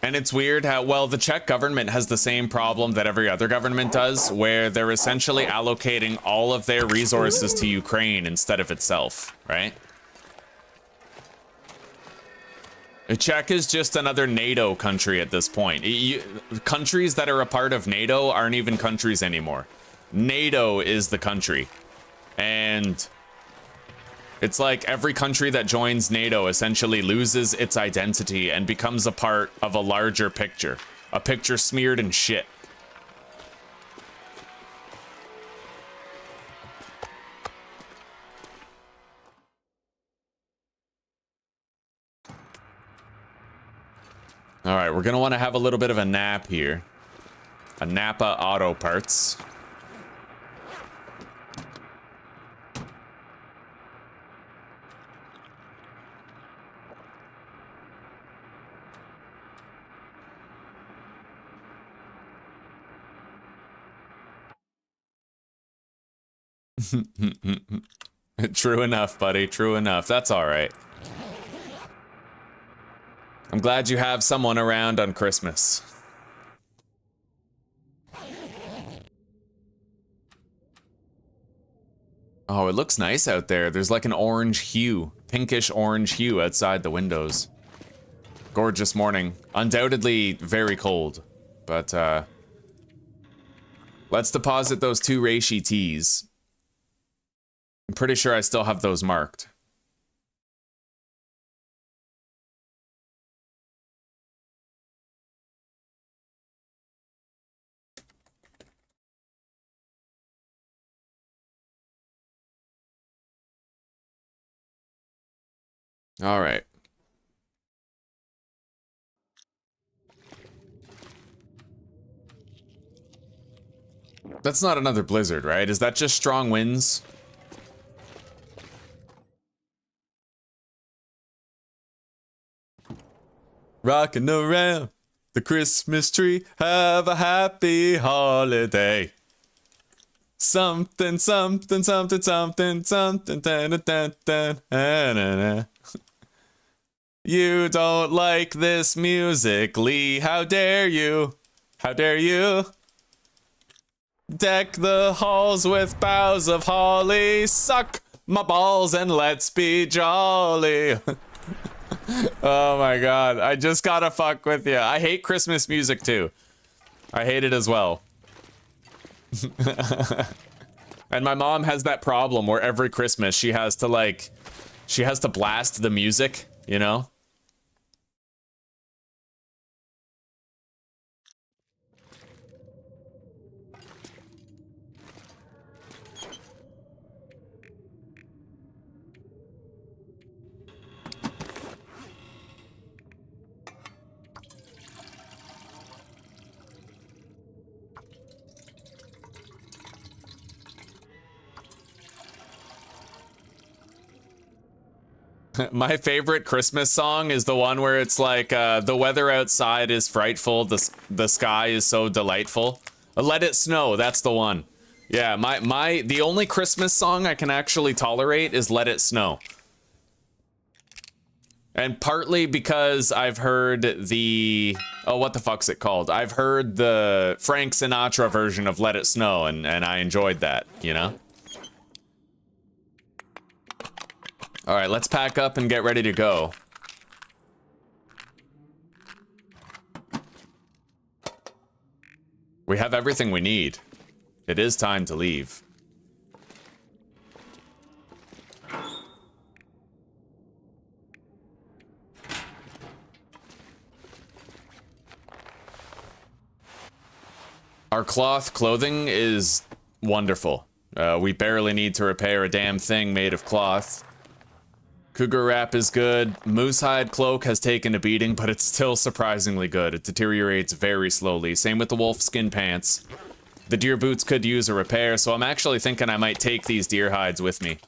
it's weird how, well, the Czech government has the same problem that every other government does, where they're essentially allocating all of their resources to Ukraine instead of itself, right? Czech is just another NATO country at this point. Countries that are a part of NATO aren't even countries anymore. NATO is the country. And it's like every country that joins NATO essentially loses its identity and becomes a part of a larger picture. A picture smeared in shit. All right, we're gonna want to have a little bit of a nap here. A Napa Auto Parts. True enough, buddy. True enough. That's all right. I'm glad you have someone around on Christmas. Oh, it looks nice out there. There's like an orange hue, pinkish orange hue outside the windows. Gorgeous morning. Undoubtedly very cold, but let's deposit those 2 reishi teas. I'm pretty sure I still have those marked. All right. That's not another blizzard, right? Is that just strong winds? Rocking around the Christmas tree, have a happy holiday. Something, something, something, something, something, da, da, da, da, da, da. You don't like this music, Lee. How dare you? How dare you? Deck the halls with boughs of holly. Suck my balls and let's be jolly. Oh my god, I just gotta fuck with you. I hate Christmas music too. I hate it as well. And my mom has that problem where every Christmas she has to blast the music, you know? My favorite Christmas song is the one where it's like, the weather outside is frightful, the sky is so delightful. Let It Snow, that's the one. Yeah, the only Christmas song I can actually tolerate is Let It Snow. And partly because I've heard the, oh, what the fuck's it called? I've heard the Frank Sinatra version of Let It Snow, and I enjoyed that, you know? All right, let's pack up and get ready to go. We have everything we need. It is time to leave. Our cloth clothing is wonderful. We barely need to repair a damn thing made of cloth. Cougar wrap is good. Moosehide cloak has taken a beating, but it's still surprisingly good. It deteriorates very slowly. Same with the wolf skin pants. The deer boots could use a repair, so I'm actually thinking I might take these deer hides with me.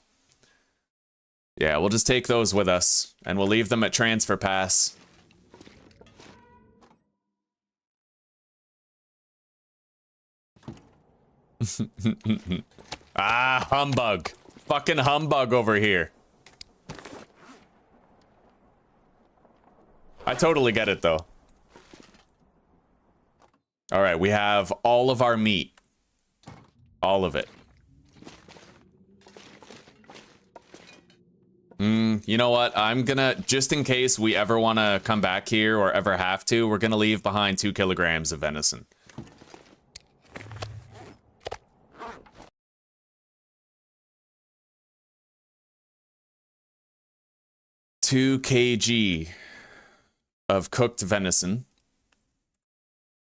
Yeah, we'll just take those with us, and we'll leave them at Transfer Pass. Ah, humbug. Fucking humbug over here. I totally get it, though. All right, we have all of our meat. All of it. You know what? I'm gonna, just in case we ever want to come back here or ever have to, we're gonna leave behind 2 kilograms of venison. $2 kg of cooked venison.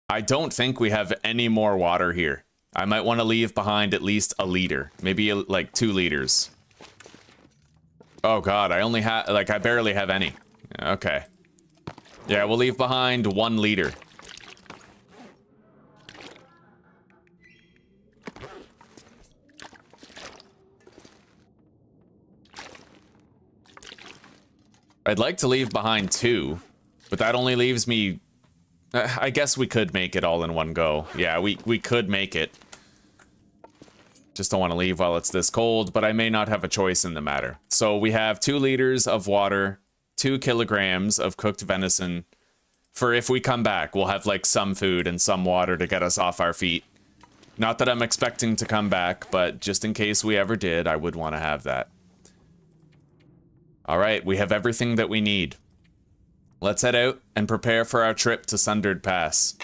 I don't think we have any more water here. I might want to leave behind at least a liter, maybe like 2 liters. Oh god, I only have, like, I barely have any. Okay. Yeah, we'll leave behind 1 liter. I'd like to leave behind 2, but that only leaves me... I guess we could make it all in one go. Yeah, we could make it. Just don't want to leave while it's this cold, but I may not have a choice in the matter. So we have 2 liters of water, 2 kilograms of cooked venison for if we come back. We'll have like some food and some water to get us off our feet. Not that I'm expecting to come back, but just in case we ever did, I would want to have that. All right, we have everything that we need. Let's head out and prepare for our trip to Sundered Pass.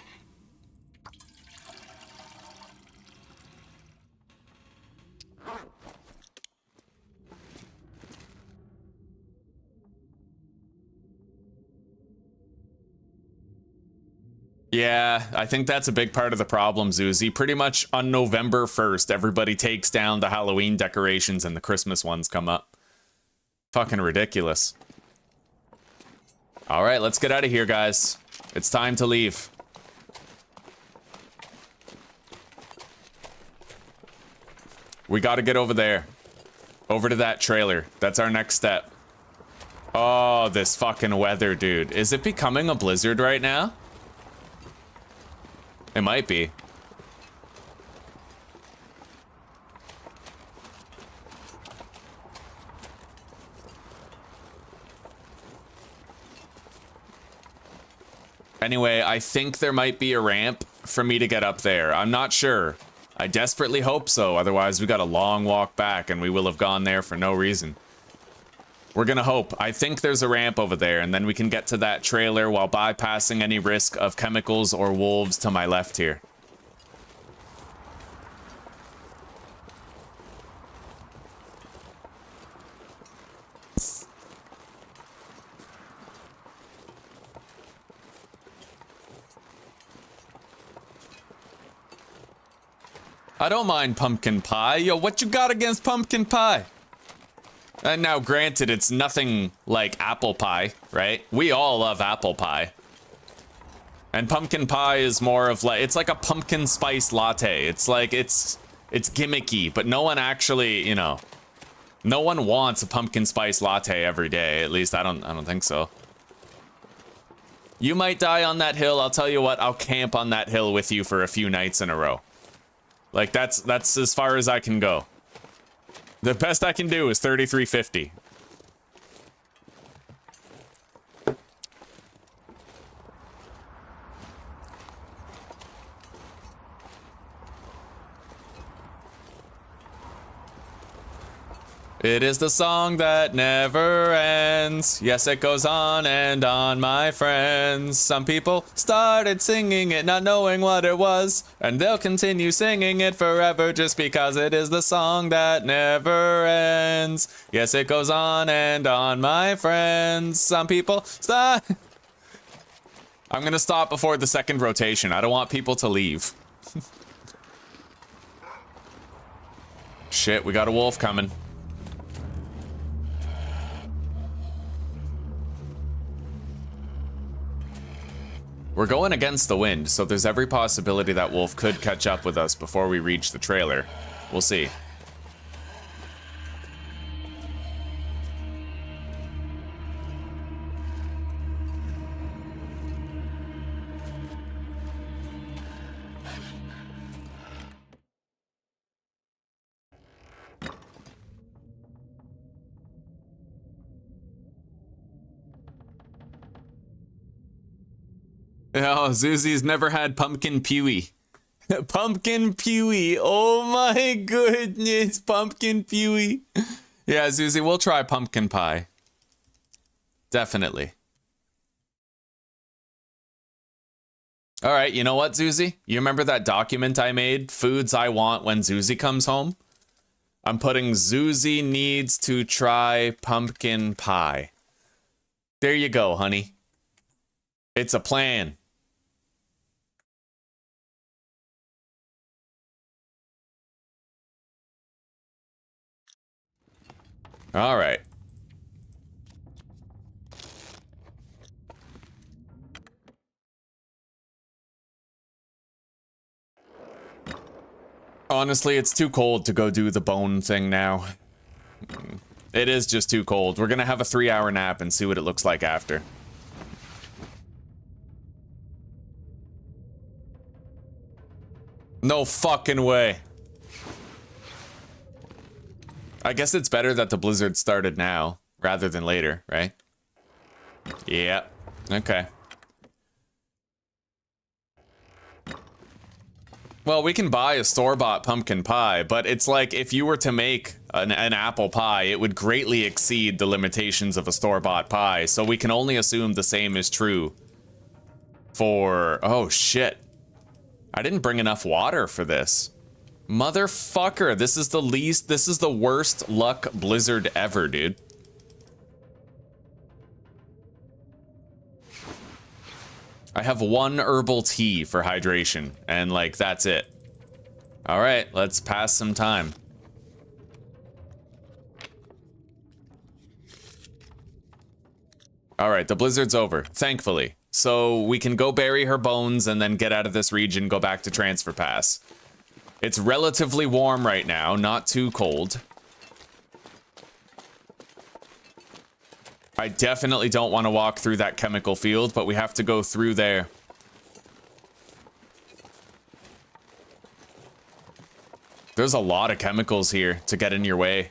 Yeah, I think that's a big part of the problem, Zuzi. Pretty much on November 1st, everybody takes down the Halloween decorations and the Christmas ones come up. Fucking ridiculous. All right, let's get out of here, guys. It's time to leave. We got to get over there. Over to that trailer. That's our next step. Oh, this fucking weather, dude. Is it becoming a blizzard right now? It might be. Anyway, I think there might be a ramp for me to get up there. I'm not sure. I desperately hope so. Otherwise, we got a long walk back and we will have gone there for no reason. We're gonna hope. I think there's a ramp over there, and then we can get to that trailer while bypassing any risk of chemicals or wolves to my left here. I don't mind pumpkin pie. Yo, what you got against pumpkin pie? And now, granted, it's nothing like apple pie, right? We all love apple pie. And pumpkin pie is more of like, it's like a pumpkin spice latte. It's like, it's gimmicky, but no one actually, you know, no one wants a pumpkin spice latte every day. At least I don't think so. You might die on that hill. I'll tell you what, I'll camp on that hill with you for a few nights in a row. Like, that's as far as I can go. The best I can do is 3350. It is the song that never ends. Yes, it goes on and on, my friends. Some people started singing it not knowing what it was, and they'll continue singing it forever just because it is the song that never ends. Yes, it goes on and on, my friends. Some people stop. I'm gonna stop before the second rotation. I don't want people to leave. Shit, we got a wolf coming. We're going against the wind, so there's every possibility that wolf could catch up with us before we reach the trailer. We'll see. Oh, Zuzi's never had pumpkin pewee. Pumpkin pewee. Oh my goodness, pumpkin pewee. Yeah, Zuzi, we'll try pumpkin pie. Definitely. All right, you know what, Zuzi? You remember that document I made? Foods I want when Zuzi comes home? I'm putting Zuzi needs to try pumpkin pie. There you go, honey. It's a plan. All right. Honestly, it's too cold to go do the bone thing now. It is just too cold. We're gonna have a 3-hour nap and see what it looks like after. No fucking way. I guess it's better that the blizzard started now rather than later, right? Yeah. Okay. Well, we can buy a store-bought pumpkin pie, but it's like if you were to make an apple pie, it would greatly exceed the limitations of a store-bought pie, so we can only assume the same is true for... Oh, shit. I didn't bring enough water for this. Motherfucker, this is the worst luck blizzard ever, dude. I have 1 herbal tea for hydration, and like, that's it. All right, let's pass some time. All right, the blizzard's over, thankfully. So we can go bury her bones and then get out of this region, go back to Transfer Pass. It's relatively warm right now, not too cold. I definitely don't want to walk through that chemical field, but we have to go through there. There's a lot of chemicals here to get in your way.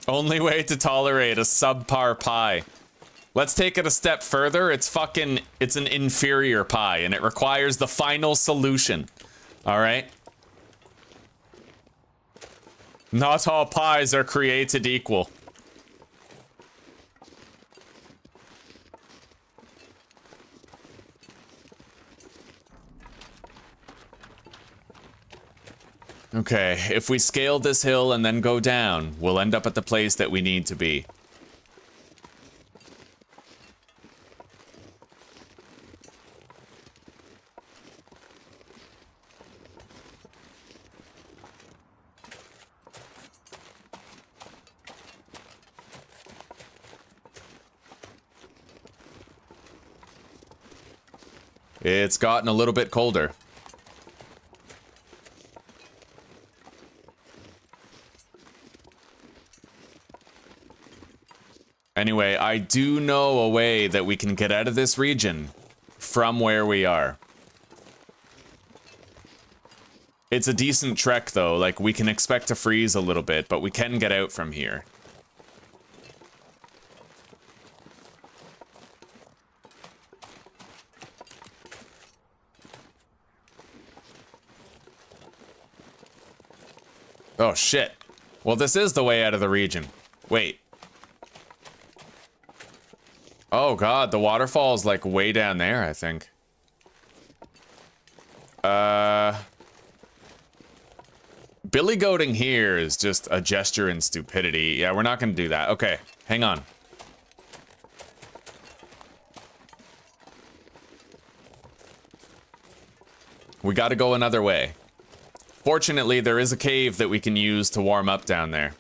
Only way to tolerate a subpar pie. Let's take it a step further. It's an inferior pie, and it requires the final solution. All right? Not all pies are created equal. Okay, if we scale this hill and then go down, we'll end up at the place that we need to be. It's gotten a little bit colder. Anyway, I do know a way that we can get out of this region from where we are. It's a decent trek, though. Like, we can expect to freeze a little bit, but we can get out from here. Oh, shit. Well, this is the way out of the region. Wait. Oh, God, the waterfall's, like, way down there, I think. Billy goating here is just a gesture in stupidity. Yeah, we're not gonna do that. Okay, hang on. We gotta go another way. Fortunately, there is a cave that we can use to warm up down there.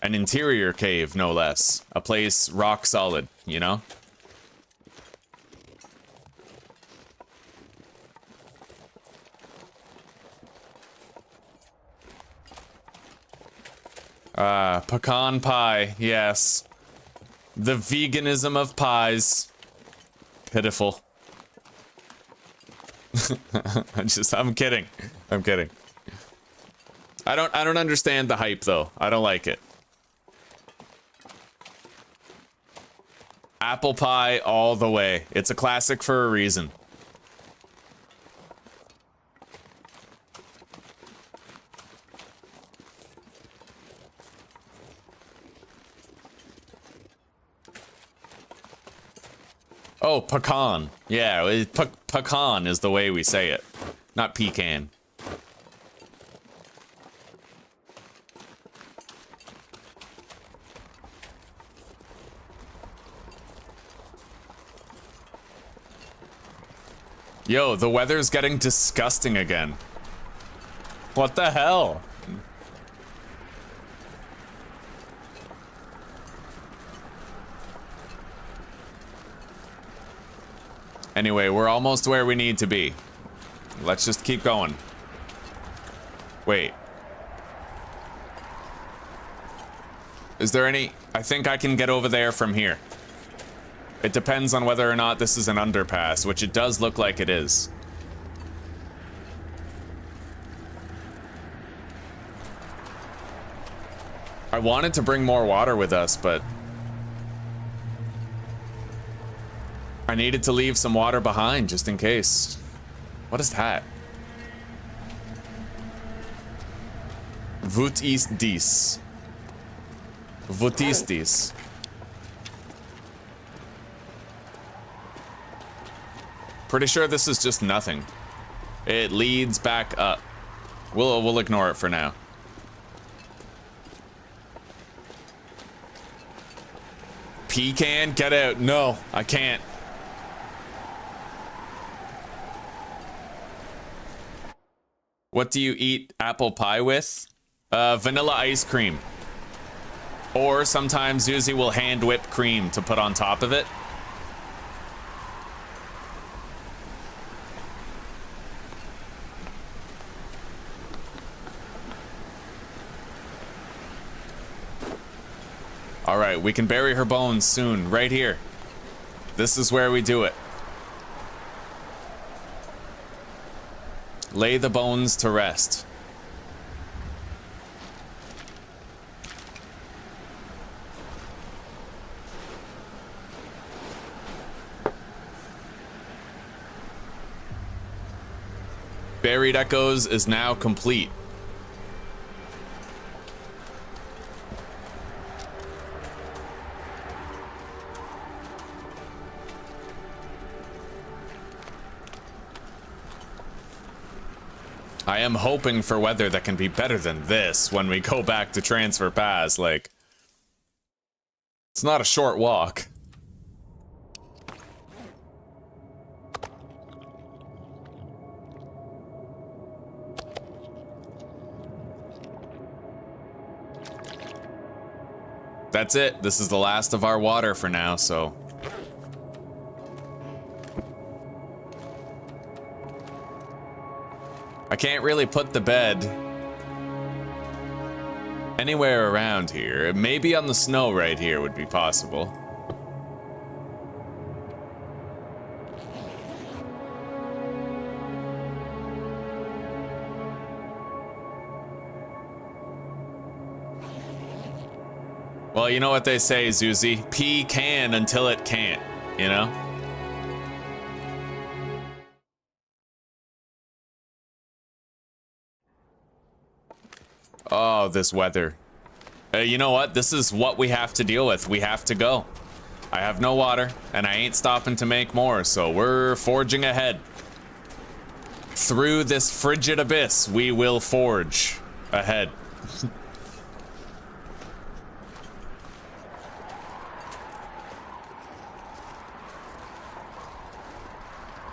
An interior cave, no less. A place rock solid, you know? Pecan pie, yes. The veganism of pies. Pitiful. I'm kidding. I'm kidding. I don't understand the hype though. I don't like it. Apple pie all the way. It's a classic for a reason. Oh, pecan. Yeah, pecan is the way we say it. Not pecan. Yo, the weather's getting disgusting again. What the hell? Anyway, we're almost where we need to be. Let's just keep going. Wait. Is there any... I think I can get over there from here. It depends on whether or not this is an underpass, which it does look like it is. I wanted to bring more water with us, but I needed to leave some water behind just in case. What is that? What is this? What is this? Pretty sure this is just nothing. It leads back up. We'll ignore it for now. Pecan, get out. No, I can't. What do you eat apple pie with? Vanilla ice cream. Or sometimes Zuzi will hand whip cream to put on top of it. All right, we can bury her bones soon, right here. This is where we do it. Lay the bones to rest. Buried Echoes is now complete. I am hoping for weather that can be better than this when we go back to Transfer Pass. Like, it's not a short walk. That's it. This is the last of our water for now, so. I can't really put the bed anywhere around here. Maybe on the snow right here would be possible. Well, you know what they say, Zuzi? Pee can until it can't, you know? Oh, this weather. You know what? This is what we have to deal with. We have to go. I have no water, and I ain't stopping to make more, so we're forging ahead. Through this frigid abyss, we will forge ahead.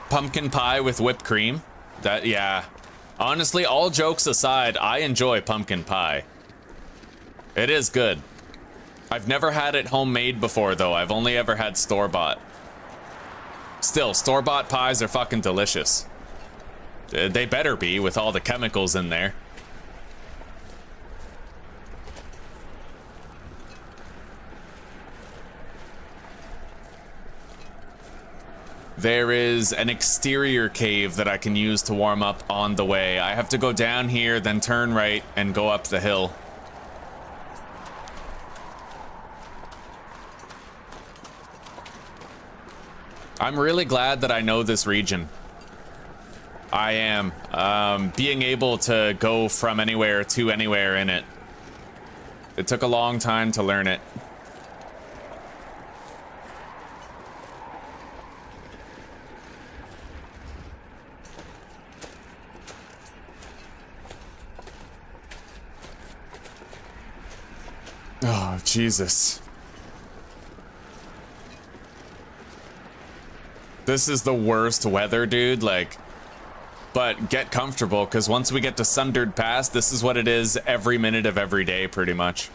Pumpkin pie with whipped cream. That, yeah. Honestly, all jokes aside, I enjoy pumpkin pie. It is good. I've never had it homemade before, though. I've only ever had store-bought. Still, store-bought pies are fucking delicious. They better be, with all the chemicals in there. There is an exterior cave that I can use to warm up on the way. I have to go down here, then turn right, and go up the hill. I'm really glad that I know this region. I am. Being able to go from anywhere to anywhere in it. It took a long time to learn it. Oh, Jesus. This is the worst weather, dude, like, but get comfortable, because once we get to Sundered Pass, this is what it is every minute of every day, pretty much.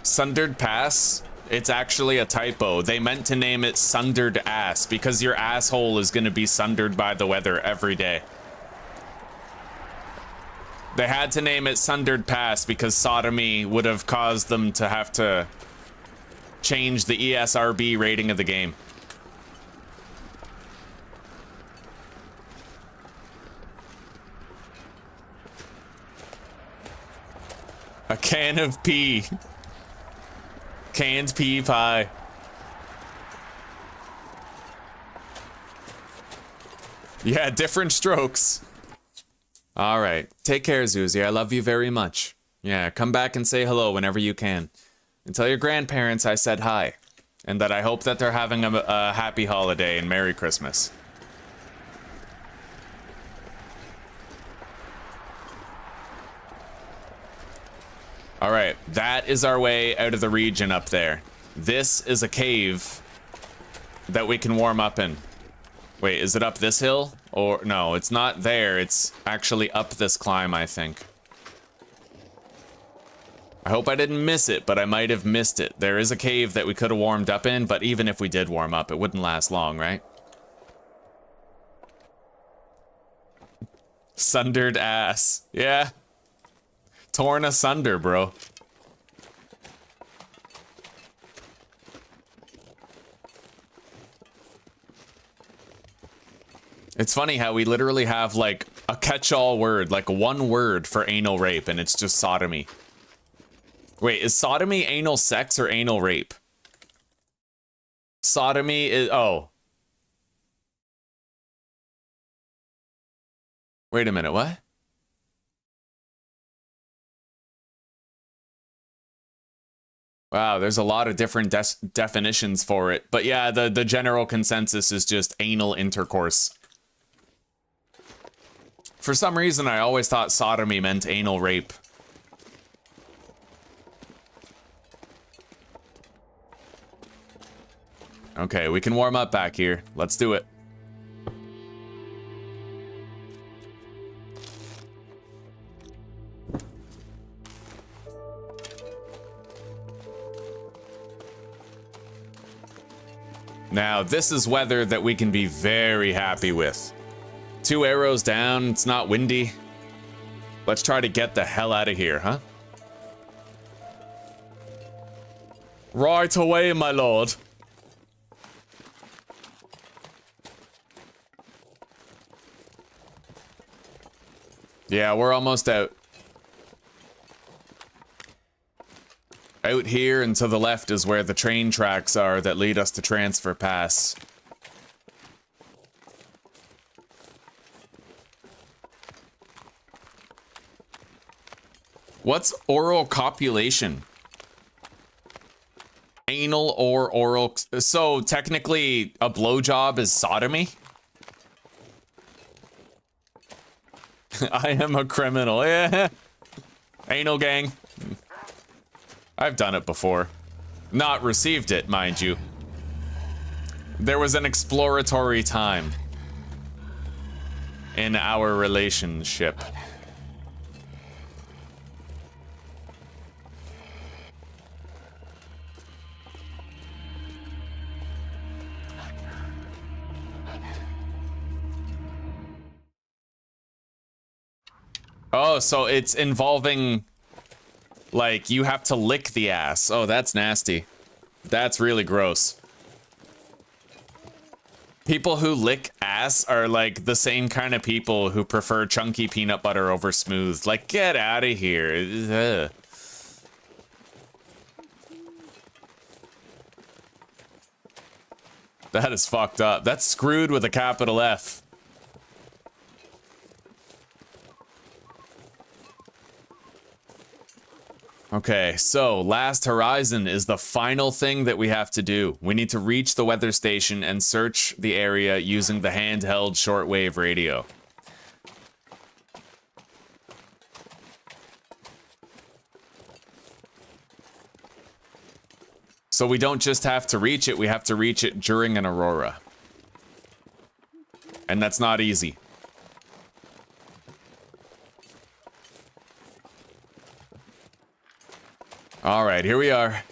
Sundered Pass, it's actually a typo. They meant to name it Sundered Ass, because your asshole is going to be sundered by the weather every day. They had to name it Sundered Pass because sodomy would have caused them to have to change the ESRB rating of the game. A can of pea. Canned pea pie. Yeah, different strokes. All right. Take care, Zuzi. I love you very much. Yeah, come back and say hello whenever you can. And tell your grandparents I said hi. And that I hope that they're having a happy holiday and Merry Christmas. All right, that is our way out of the region up there. This is a cave that we can warm up in. Wait, is it up this hill? Or no, it's not there. It's actually up this climb, I think. I hope I didn't miss it, but I might have missed it. There is a cave that we could have warmed up in, but even if we did warm up, it wouldn't last long, right? Sundered ass. Yeah. Torn asunder, bro. It's funny how we literally have like a catch-all word, like one word for anal rape, and it's just sodomy. Wait, is sodomy anal sex or anal rape? Sodomy is... oh. Wait a minute, what? Wow, there's a lot of different definitions for it. But yeah, the general consensus is just anal intercourse. For some reason, I always thought sodomy meant anal rape. Okay, we can warm up back here. Let's do it. Now, this is weather that we can be very happy with. 2 arrows down, it's not windy. Let's try to get the hell out of here, huh? Right away, my lord. Yeah, we're almost out. Out here and to the left is where the train tracks are that lead us to Transfer Pass. What's oral copulation? Anal or oral... So, technically, a blowjob is sodomy? I am a criminal. Yeah. Anal gang. I've done it before. Not received it, mind you. There was an exploratory time in our relationship. Oh, so it's involving, like, you have to lick the ass. Oh, that's nasty. That's really gross. People who lick ass are, like, the same kind of people who prefer chunky peanut butter over smooth. Like, get out of here. Ugh. That is fucked up. That's screwed with a capital F. Okay, so Last Horizon is the final thing that we have to do. We need to reach the weather station and search the area using the handheld shortwave radio. So we don't just have to reach it, we have to reach it during an aurora. And that's not easy. All right, here we are.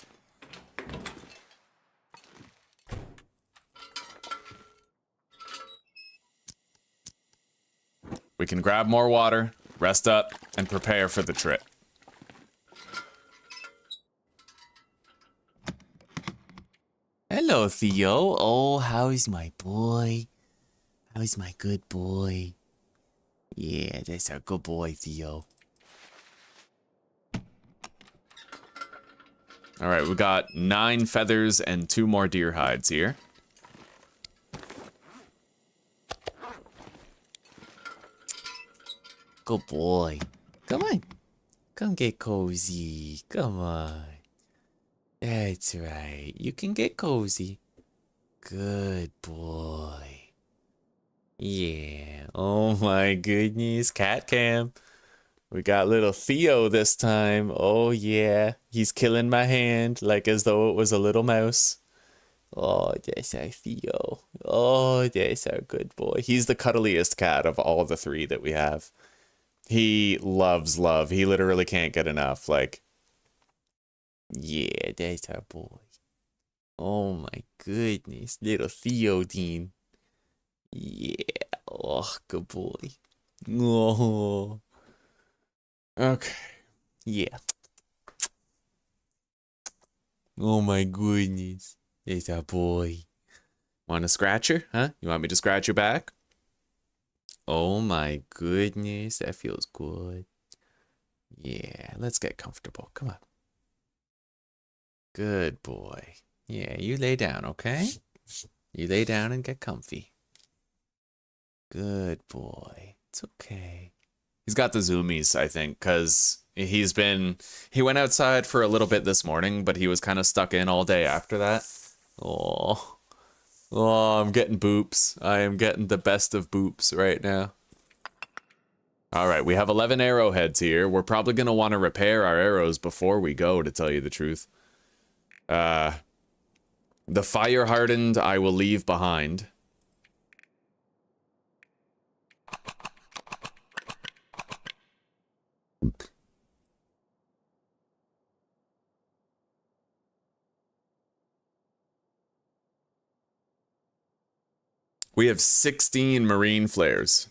We can grab more water, rest up, and prepare for the trip. Hello, Theo. Oh, how is my boy? How is my good boy? Yeah, that's a good boy, Theo. All right, we got 9 feathers and 2 more deer hides here. Good boy. Come on. Come get cozy. Come on. That's right. You can get cozy. Good boy. Yeah. Oh my goodness. Cat cam. We got little Theo this time. Oh yeah. He's killing my hand like as though it was a little mouse. Oh, that's our Theo. Oh, that's our good boy. He's the cuddliest cat of all the 3 that we have. He loves love. He literally can't get enough. Like, yeah, that's our boy. Oh my goodness. Little Theodine. Yeah. Oh, good boy. Oh. Okay. Yeah. Oh my goodness. That's our boy. Want to scratch her? Huh? You want me to scratch your back? Oh my goodness. That feels good. Yeah, let's get comfortable. Come on. Good boy. Yeah, you lay down, okay? You lay down and get comfy. Good boy. It's okay. He's got the zoomies, I think, because he went outside for a little bit this morning, but he was kind of stuck in all day after that. Oh. Oh, I'm getting boops. I am getting the best of boops right now. All right, we have 11 arrowheads here. We're probably going to want to repair our arrows before we go, to tell you the truth. The fire hardened I will leave behind. We have 16 marine flares.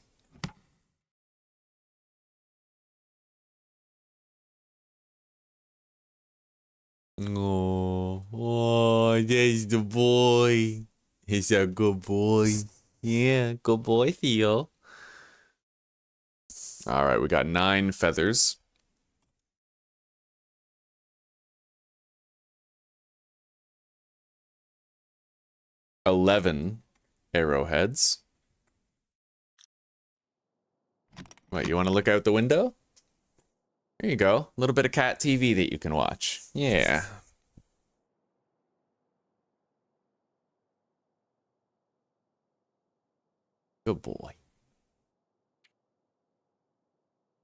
Oh, that's the boy. He's a good boy. Yeah, good boy, Theo. All right, we got 9 feathers. $11 arrowheads. What, you want to look out the window? There you go. A little bit of cat TV that you can watch. Yeah. Good boy.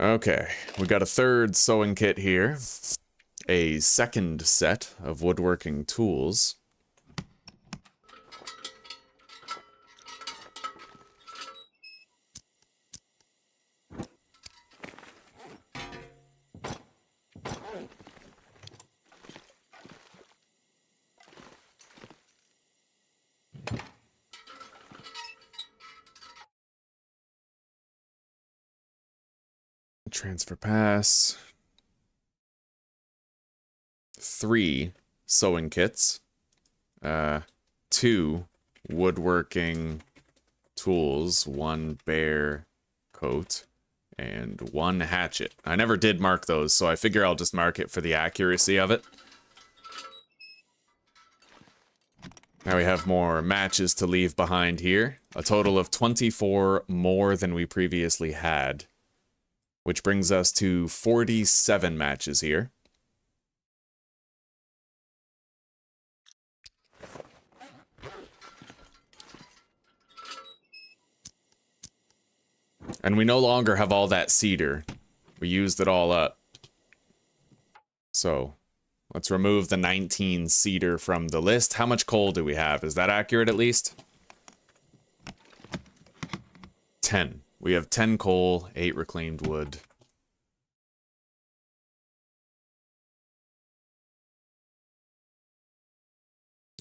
Okay, we got a 3rd sewing kit here. A 2nd set of woodworking tools. Transfer pass. 3 sewing kits. 2 woodworking tools. 1 bear coat. And 1 hatchet. I never did mark those, so I figure I'll just mark it for the accuracy of it. Now we have more matches to leave behind here. A total of 24 more than we previously had. Which brings us to 47 matches here. And we no longer have all that cedar. We used it all up. So, let's remove the 19 cedar from the list. How much coal do we have? Is that accurate at least? 10. We have 10 coal, 8 reclaimed wood.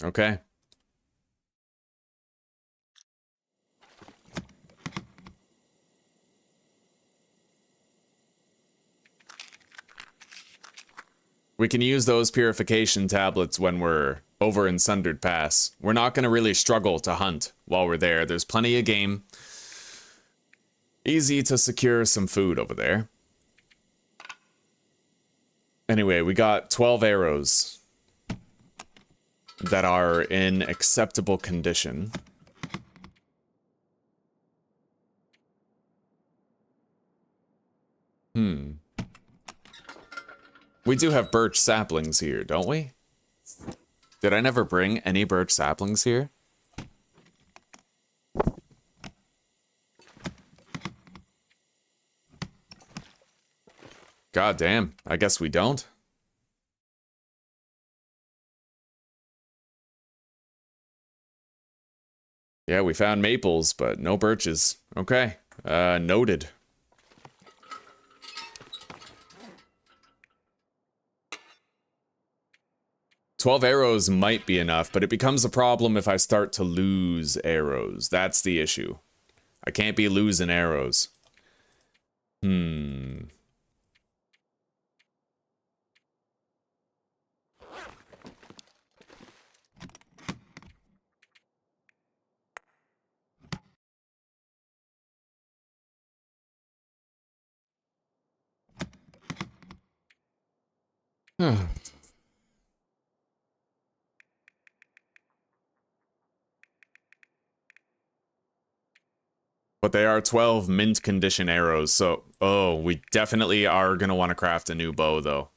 Okay. We can use those purification tablets when we're over in Sundered Pass. We're not going to really struggle to hunt while we're there. There's plenty of game. Easy to secure some food over there. Anyway, we got 12 arrows. that are in acceptable condition. We do have birch saplings here, don't we? Did I never bring any birch saplings here? God damn, I guess we don't. Yeah, we found maples, but no birches. Okay, noted. "12 arrows might be enough, but it becomes a problem if I start to lose arrows. That's the issue. I can't be losing arrows. But they are 12 mint condition arrows, so... Oh, we definitely are gonna want to craft a new bow, though.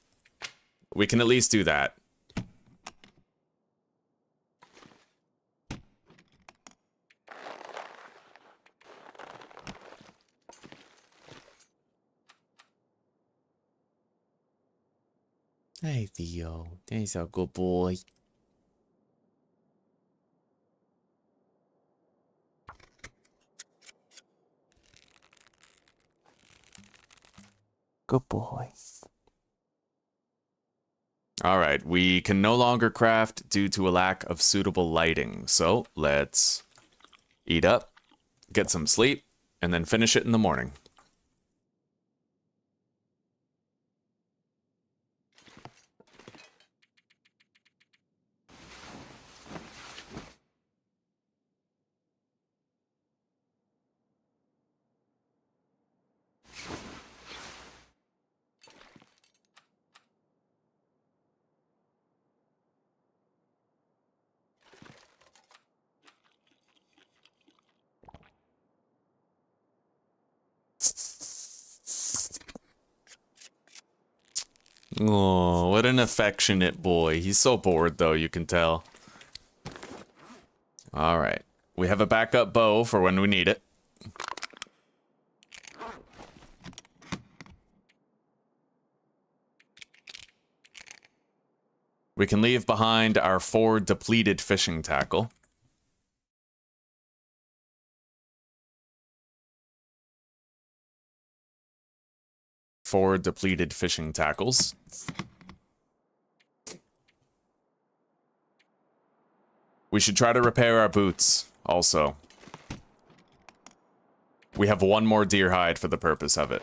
We can at least do that. Hey, Theo. There's a good boy. Good boy. Alright, we can no longer craft due to a lack of suitable lighting, so let's eat up, get some sleep, and then finish it in the morning. Oh, what an affectionate boy. He's so bored, though, you can tell. Alright. We have a backup bow for when we need it. We can leave behind our 4 depleted fishing tackle. Four depleted fishing tackles. We should try to repair our boots, also. We have 1 more deer hide for the purpose of it.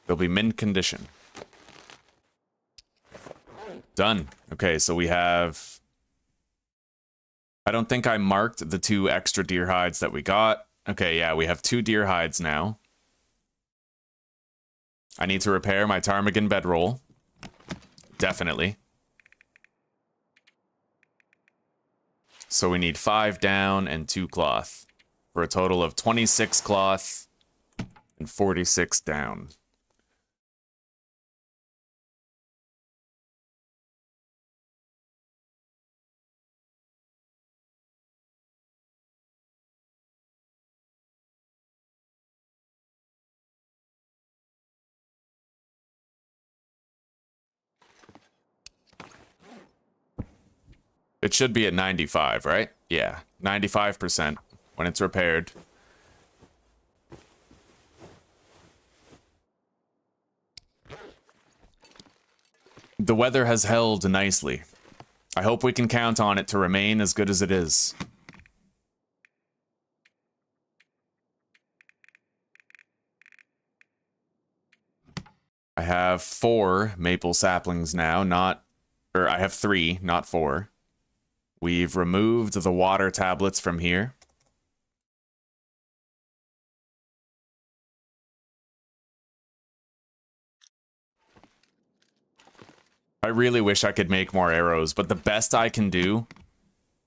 They'll be mint condition. Done. Okay, so we have... I don't think I marked the 2 extra deer hides that we got. Okay, yeah, we have 2 deer hides now. I need to repair my ptarmigan bedroll. Definitely. So we need 5 down and 2 cloth. For a total of 26 cloth and 46 down. It should be at 95, right? Yeah, 95% when it's repaired. The weather has held nicely. I hope we can count on it to remain as good as it is. I have 4 maple saplings now, I have 3, not 4. We've removed the water tablets from here. I really wish I could make more arrows, but the best I can do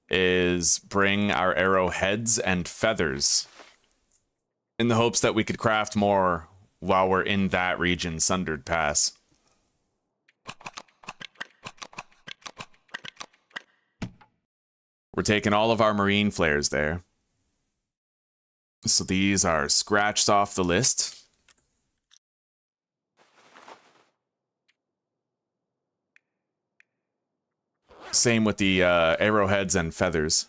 is bring our arrow heads and feathers in the hopes that we could craft more while we're in that region, Sundered Pass. We're taking all of our marine flares there. So these are scratched off the list. Same with the arrowheads and feathers.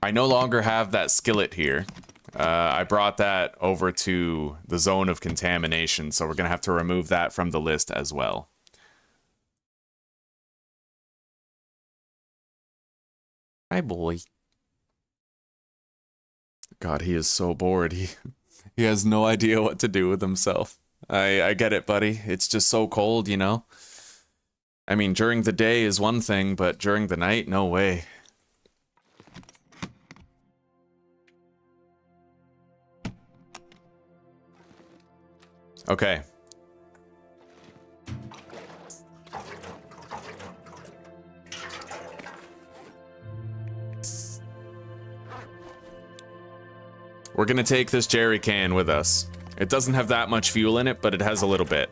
I no longer have that skillet here. I brought that over to the zone of contamination, so we're going to have to remove that from the list as well. Hi, boy. God, he is so bored. He has no idea what to do with himself. I get it, buddy. It's just so cold, you know? I mean, during the day is one thing, but during the night, no way. Okay. We're gonna take this jerry can with us. It doesn't have that much fuel in it, but it has a little bit.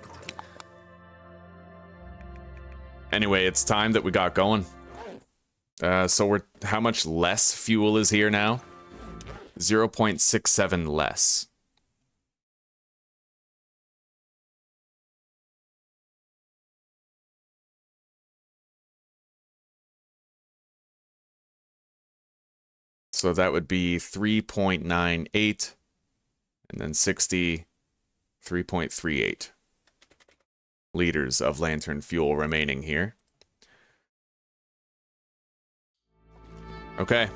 Anyway, it's time that we got going. So how much less fuel is here now? 0.67 less. So that would be 3.98 and then 60, 3.38 liters of lantern fuel remaining here. Okay.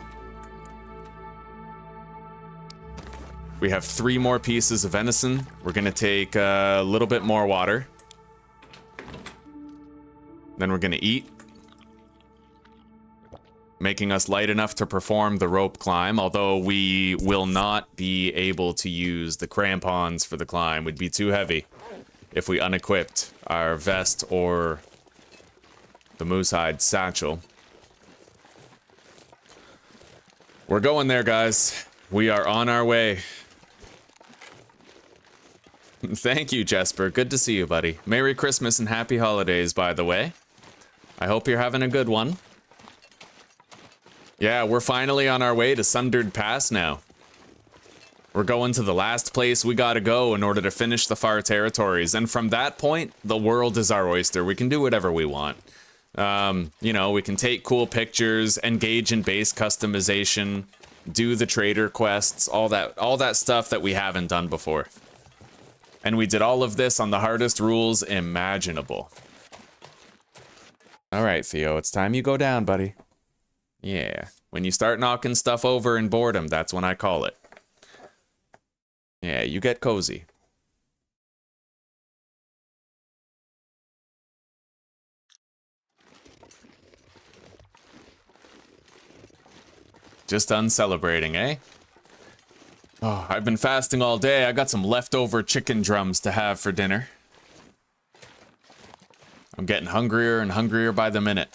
We have 3 more pieces of venison. We're going to take a little bit more water. Then we're going to eat, making us light enough to perform the rope climb, although we will not be able to use the crampons for the climb. Would be too heavy if we unequipped our vest or the moose hide satchel. We're going there, guys. We are on our way. Thank you, Jesper. Good to see you, buddy. Merry Christmas and happy holidays, by the way. I hope you're having a good one. Yeah, we're finally on our way to Sundered Pass now. We're going to the last place we gotta go in order to finish the far territories, and from that point, the world is our oyster. We can do whatever we want. You know, we can take cool pictures, engage in base customization, do the trader quests, all that stuff that we haven't done before. And we did all of this on the hardest rules imaginable. All right, Theo, it's time you go down, buddy. Yeah, when you start knocking stuff over in boredom, that's when I call it. Yeah, you get cozy. Just done celebrating, eh? Oh, I've been fasting all day. I got some leftover chicken drums to have for dinner. I'm getting hungrier and hungrier by the minute.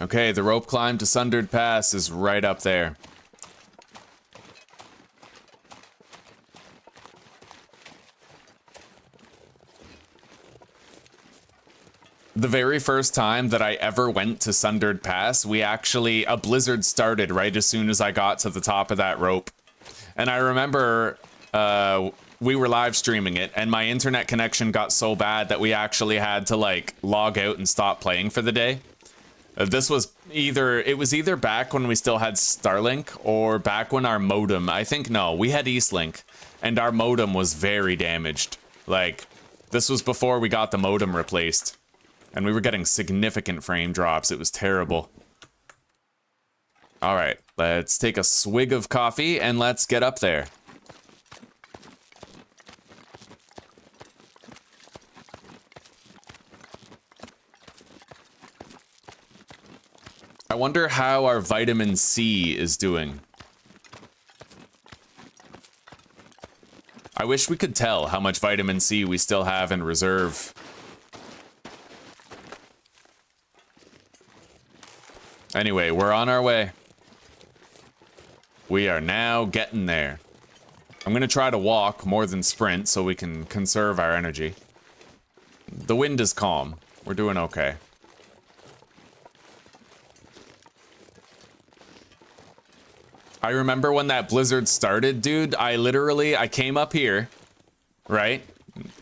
Okay, the rope climb to Sundered Pass is right up there. The very first time that I ever went to Sundered Pass, a blizzard started right as soon as I got to the top of that rope. And I remember we were live streaming it, and my internet connection got so bad that we actually had to, like, log out and stop playing for the day. This was it was either back when we still had Starlink or back when our modem, I think, no, we had Eastlink and our modem was very damaged. Like, this was before we got the modem replaced and we were getting significant frame drops. It was terrible. All right, let's take a swig of coffee and let's get up there. I wonder how our vitamin C is doing. I wish we could tell how much vitamin C we still have in reserve. Anyway, we're on our way. We are now getting there. I'm gonna try to walk more than sprint so we can conserve our energy. The wind is calm. We're doing okay. I remember when that blizzard started, dude, I came up here, right?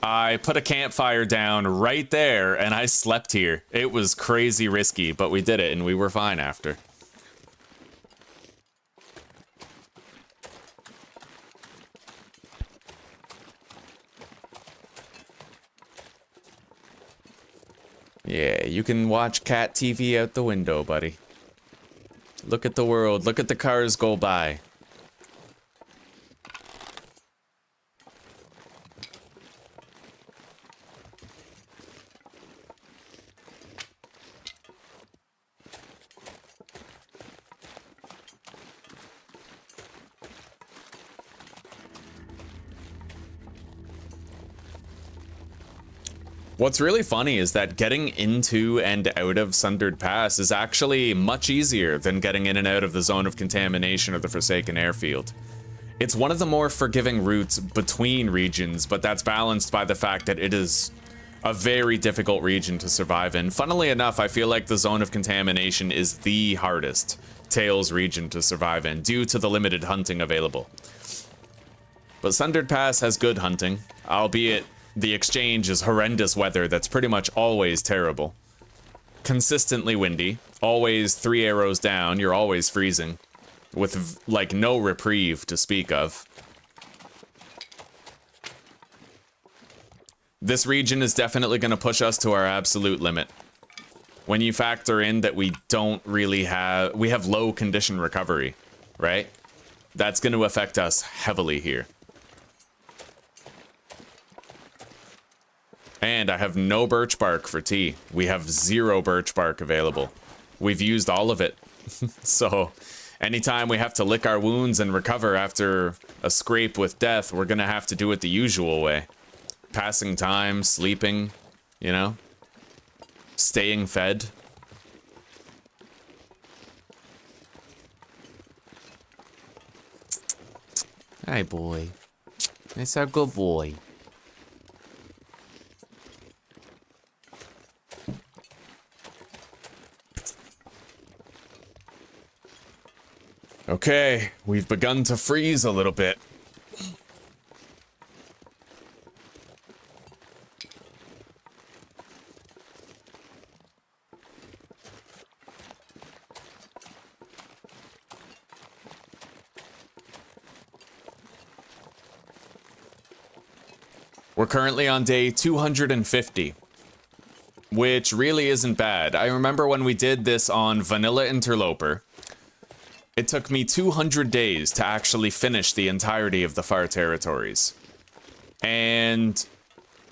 I put a campfire down right there and I slept here. It was crazy risky, but we did it and we were fine after. Yeah, you can watch cat TV out the window, buddy. Look at the world. Look at the cars go by. What's really funny is that getting into and out of Sundered Pass is actually much easier than getting in and out of the zone of contamination or the Forsaken Airfield. It's one of the more forgiving routes between regions, but that's balanced by the fact that it is a very difficult region to survive in. Funnily enough, I feel like the zone of contamination is the hardest Tails region to survive in due to the limited hunting available. But Sundered Pass has good hunting, albeit the exchange is horrendous weather that's pretty much always terrible. Consistently windy, always 3 arrows down, you're always freezing, with like no reprieve to speak of. This region is definitely going to push us to our absolute limit. When you factor in that we have low condition recovery, right? That's going to affect us heavily here. And I have no birch bark for tea. We have 0 birch bark available. We've used all of it. So anytime we have to lick our wounds and recover after a scrape with death, we're gonna have to do it the usual way. Passing time, sleeping, you know? Staying fed. Hey, boy. It's a good boy. Okay, we've begun to freeze a little bit. We're currently on day 250, which really isn't bad. I remember when we did this on Vanilla Interloper, it took me 200 days to actually finish the entirety of the Far Territories. And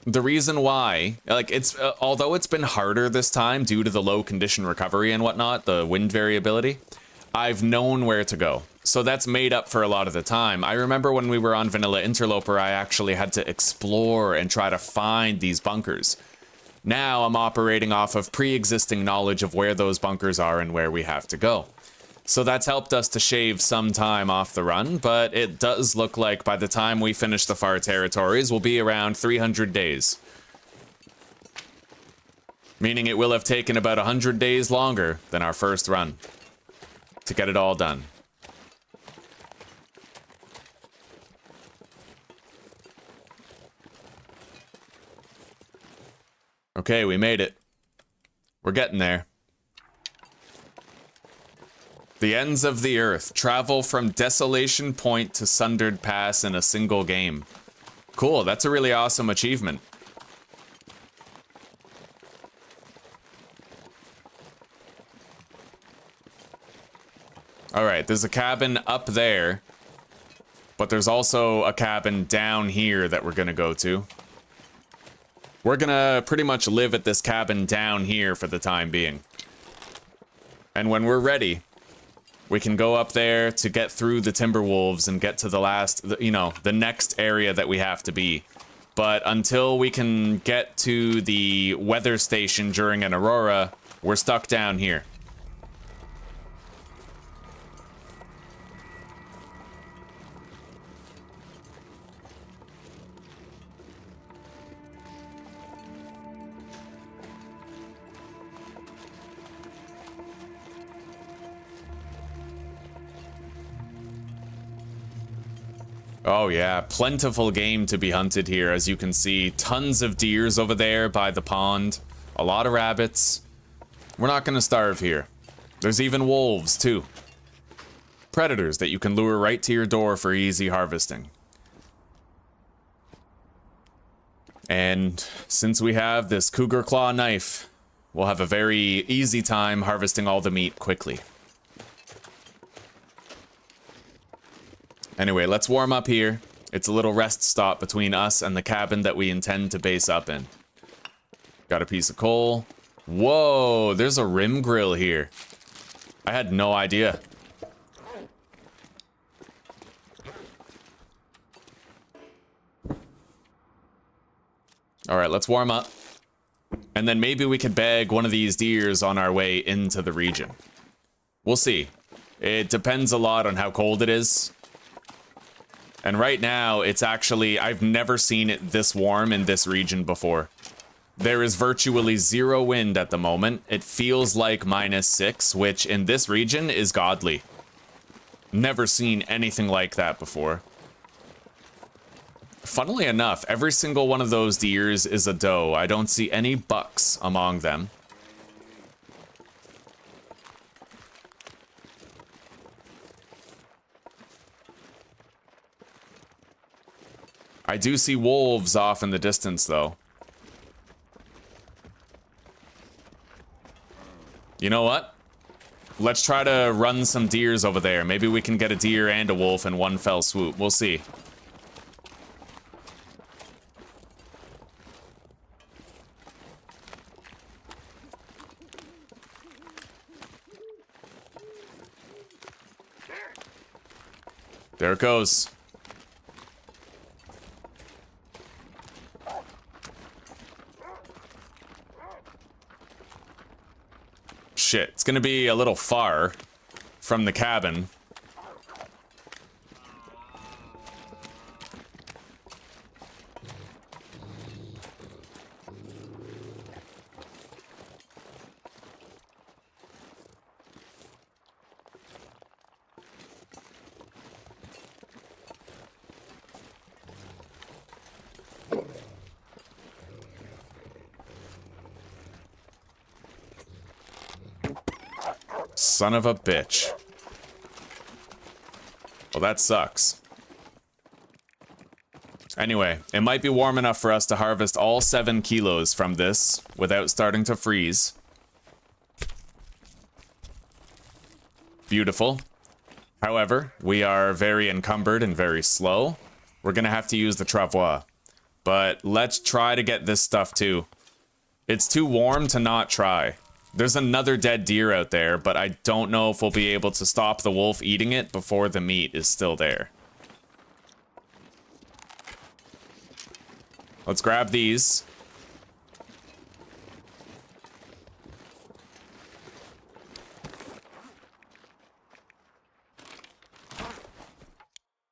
the reason why, like, although it's been harder this time due to the low condition recovery and whatnot, the wind variability, I've known where to go. So that's made up for a lot of the time. I remember when we were on Vanilla Interloper, I actually had to explore and try to find these bunkers. Now I'm operating off of pre-existing knowledge of where those bunkers are and where we have to go. So that's helped us to shave some time off the run, but it does look like by the time we finish the Far Territories, we'll be around 300 days. Meaning it will have taken about 100 days longer than our first run to get it all done. Okay, we made it. We're getting there. The ends of the earth. Travel from Desolation Point to Sundered Pass in a single game. Cool, that's a really awesome achievement. Alright, there's a cabin up there. But there's also a cabin down here that we're gonna go to. We're gonna pretty much live at this cabin down here for the time being. And when we're ready, we can go up there to get through the Timberwolves and get to the last, you know, the next area that we have to be. But until we can get to the weather station during an aurora, we're stuck down here. Oh yeah, plentiful game to be hunted here, as you can see. Tons of deers over there by the pond. A lot of rabbits. We're not gonna starve here. There's even wolves, too. Predators that you can lure right to your door for easy harvesting. And since we have this cougar claw knife, we'll have a very easy time harvesting all the meat quickly. Anyway, let's warm up here. It's a little rest stop between us and the cabin that we intend to base up in. Got a piece of coal. Whoa, there's a rim grill here. I had no idea. All right, let's warm up. And then maybe we could bag one of these deers on our way into the region. We'll see. It depends a lot on how cold it is. And right now, it's actually, I've never seen it this warm in this region before. There is virtually zero wind at the moment. It feels like -6, which in this region is godly. Never seen anything like that before. Funnily enough, every single one of those deers is a doe. I don't see any bucks among them. I do see wolves off in the distance, though. You know what? Let's try to run some deers over there. Maybe we can get a deer and a wolf in one fell swoop. We'll see. There it goes. Shit, it's gonna be a little far from the cabin. Son of a bitch. Well, that sucks. Anyway, it might be warm enough for us to harvest all 7 kilos from this without starting to freeze. Beautiful. However, we are very encumbered and very slow. We're gonna have to use the travois. But let's try to get this stuff too. It's too warm to not try. There's another dead deer out there, but I don't know if we'll be able to stop the wolf eating it before the meat is still there. Let's grab these.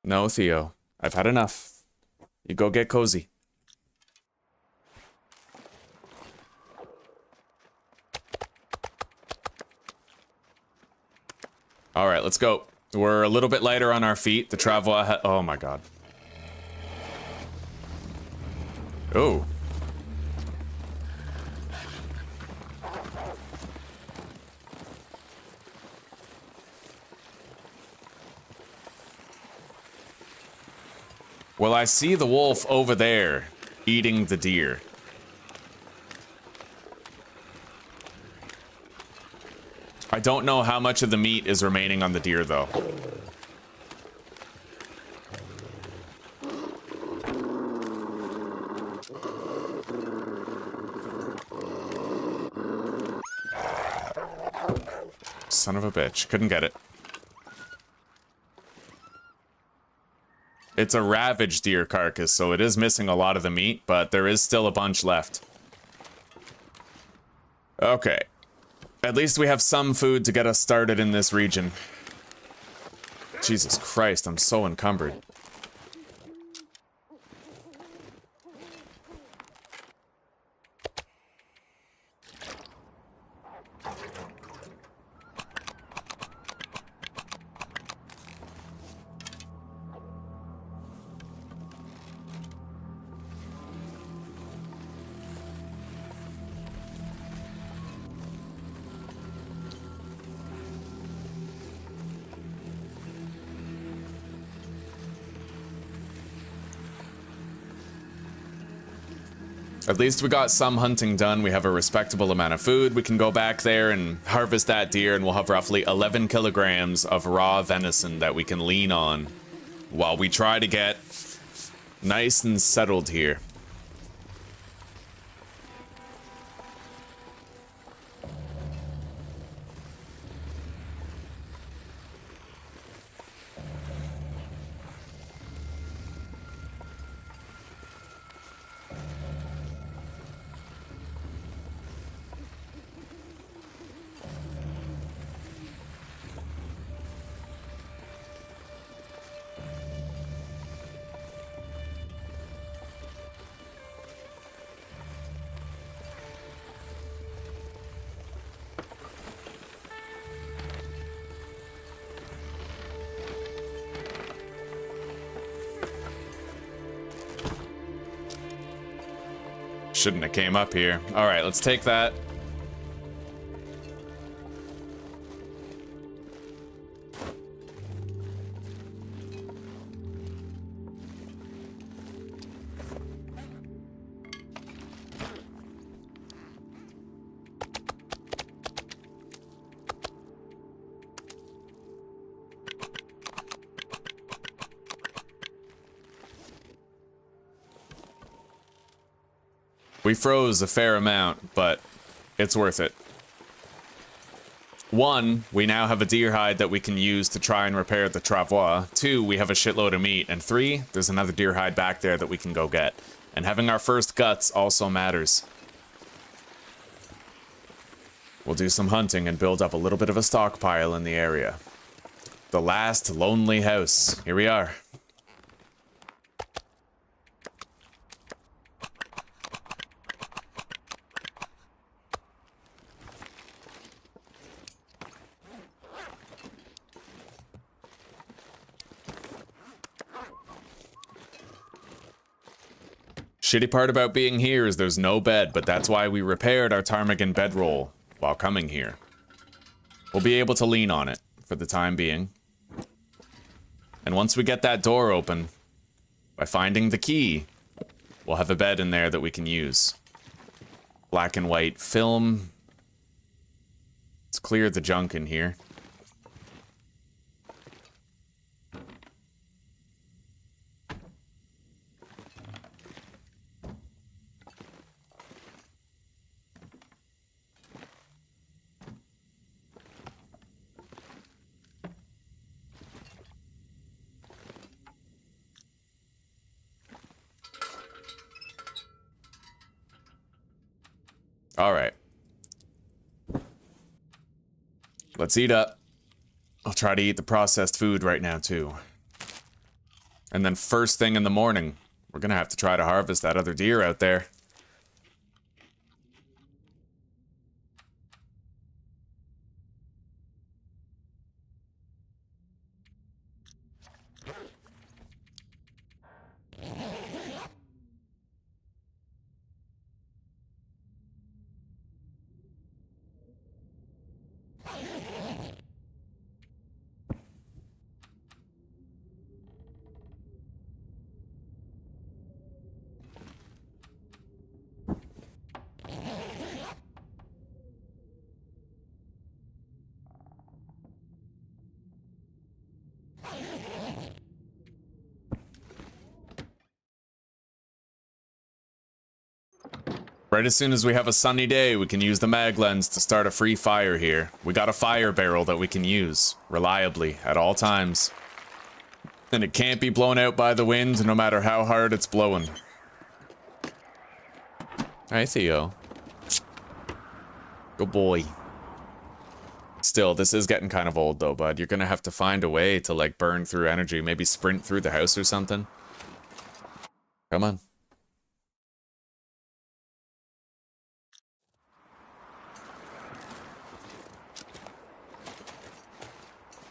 No, Theo. I've had enough. You go get cozy. All right, let's go. We're a little bit lighter on our feet. The travois oh my god. Oh. Well, I see the wolf over there eating the deer. I don't know how much of the meat is remaining on the deer, though. Son of a bitch. Couldn't get it. It's a ravaged deer carcass, so it is missing a lot of the meat, but there is still a bunch left. Okay. At least we have some food to get us started in this region. Jesus Christ, I'm so encumbered. At least we got some hunting done. We have a respectable amount of food. We can go back there and harvest that deer, and we'll have roughly 11 kilograms of raw venison that we can lean on while we try to get nice and settled here. Shouldn't have came up here. All right, let's take that. We froze a fair amount, but it's worth it. 1, we now have a deer hide that we can use to try and repair the travois. 2, we have a shitload of meat. And 3, there's another deer hide back there that we can go get. And having our first guts also matters. We'll do some hunting and build up a little bit of a stockpile in the area. The last lonely house. Here we are. Shitty part about being here is there's no bed, but that's why we repaired our ptarmigan bedroll while coming here. We'll be able to lean on it for the time being. And once we get that door open, by finding the key, we'll have a bed in there that we can use. Black and white film. Let's clear the junk in here. All right. Let's eat up. I'll try to eat the processed food right now, too. And then first thing in the morning, we're gonna have to try to harvest that other deer out there. Right as soon as we have a sunny day, we can use the mag lens to start a free fire here. We got a fire barrel that we can use reliably at all times. And it can't be blown out by the wind no matter how hard it's blowing. Hi, Theo. Good boy. Still, this is getting kind of old though, bud. You're gonna have to find a way to like burn through energy. Maybe sprint through the house or something. Come on.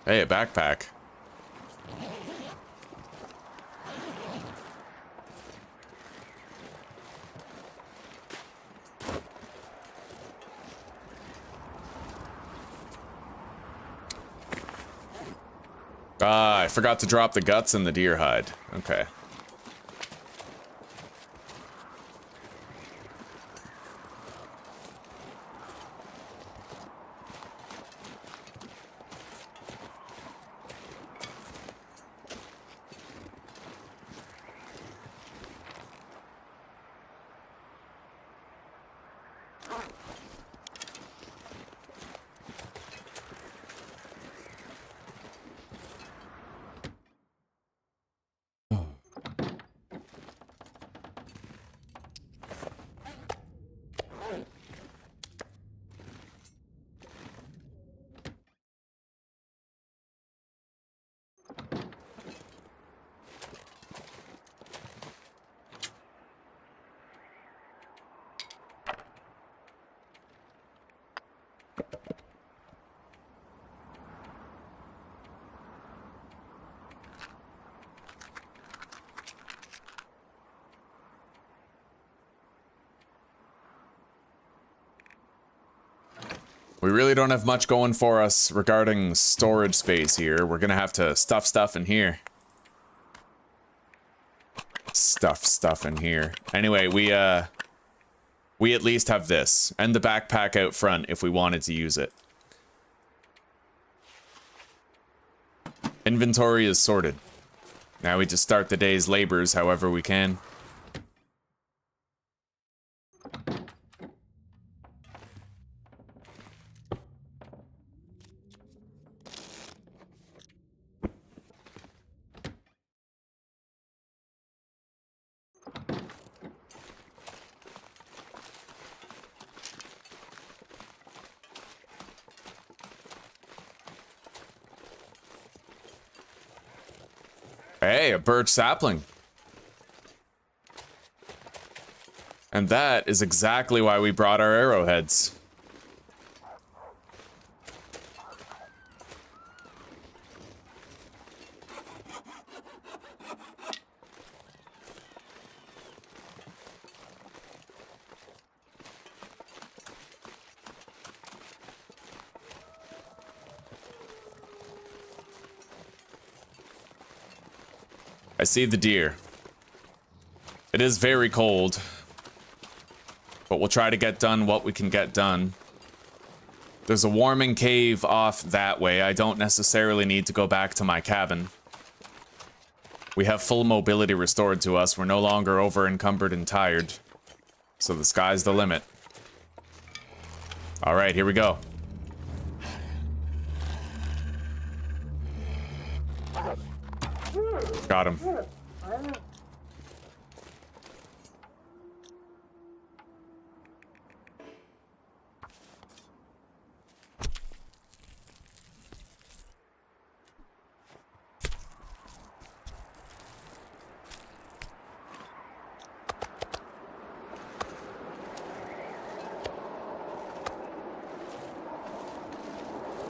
Hey, a backpack. Ah, I forgot to drop the guts and the deer hide. Okay. We really don't have much going for us regarding storage space here. We're gonna have to stuff stuff in here. Stuff in here. Anyway, we at least have this and the backpack out front if we wanted to use it. Inventory is sorted. Now we just start the day's labors however we can. Hey, a birch sapling. And that is exactly why we brought our arrowheads. I see the deer. It is very cold, but we'll try to get done what we can get done. There's a warming cave off that way. I don't necessarily need to go back to my cabin. We have full mobility restored to us. We're no longer over encumbered and tired. So the sky's the limit. All right, here we go. Got him.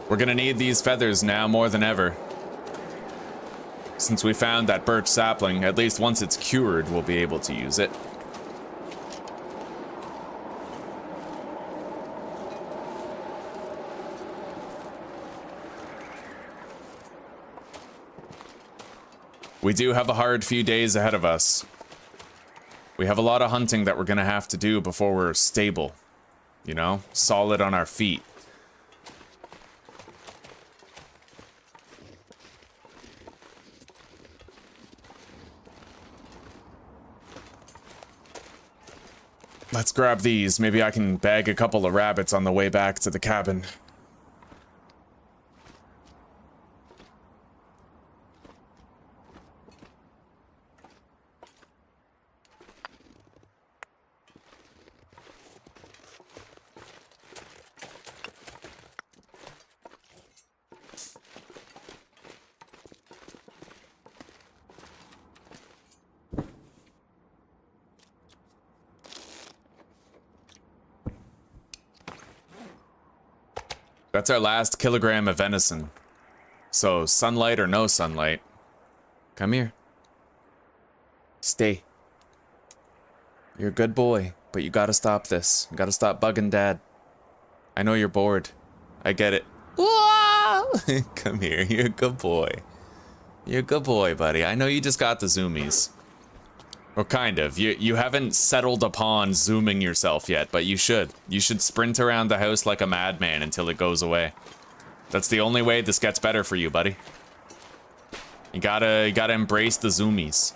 We're gonna need these feathers now more than ever. Since we found that birch sapling, at least once it's cured, we'll be able to use it. We do have a hard few days ahead of us. We have a lot of hunting that we're gonna have to do before we're stable. You know, solid on our feet. Let's grab these. Maybe I can bag a couple of rabbits on the way back to the cabin. That's our last kilogram of venison. So, sunlight or no sunlight. Come here. Stay. You're a good boy, but you gotta stop this. You gotta stop bugging Dad. I know you're bored. I get it. Come here, you're a good boy. You're a good boy, buddy. I know you just got the zoomies. Or kind of. You haven't settled upon zooming yourself yet, but you should. You should sprint around the house like a madman until it goes away. That's the only way this gets better for you, buddy. You gotta embrace the zoomies.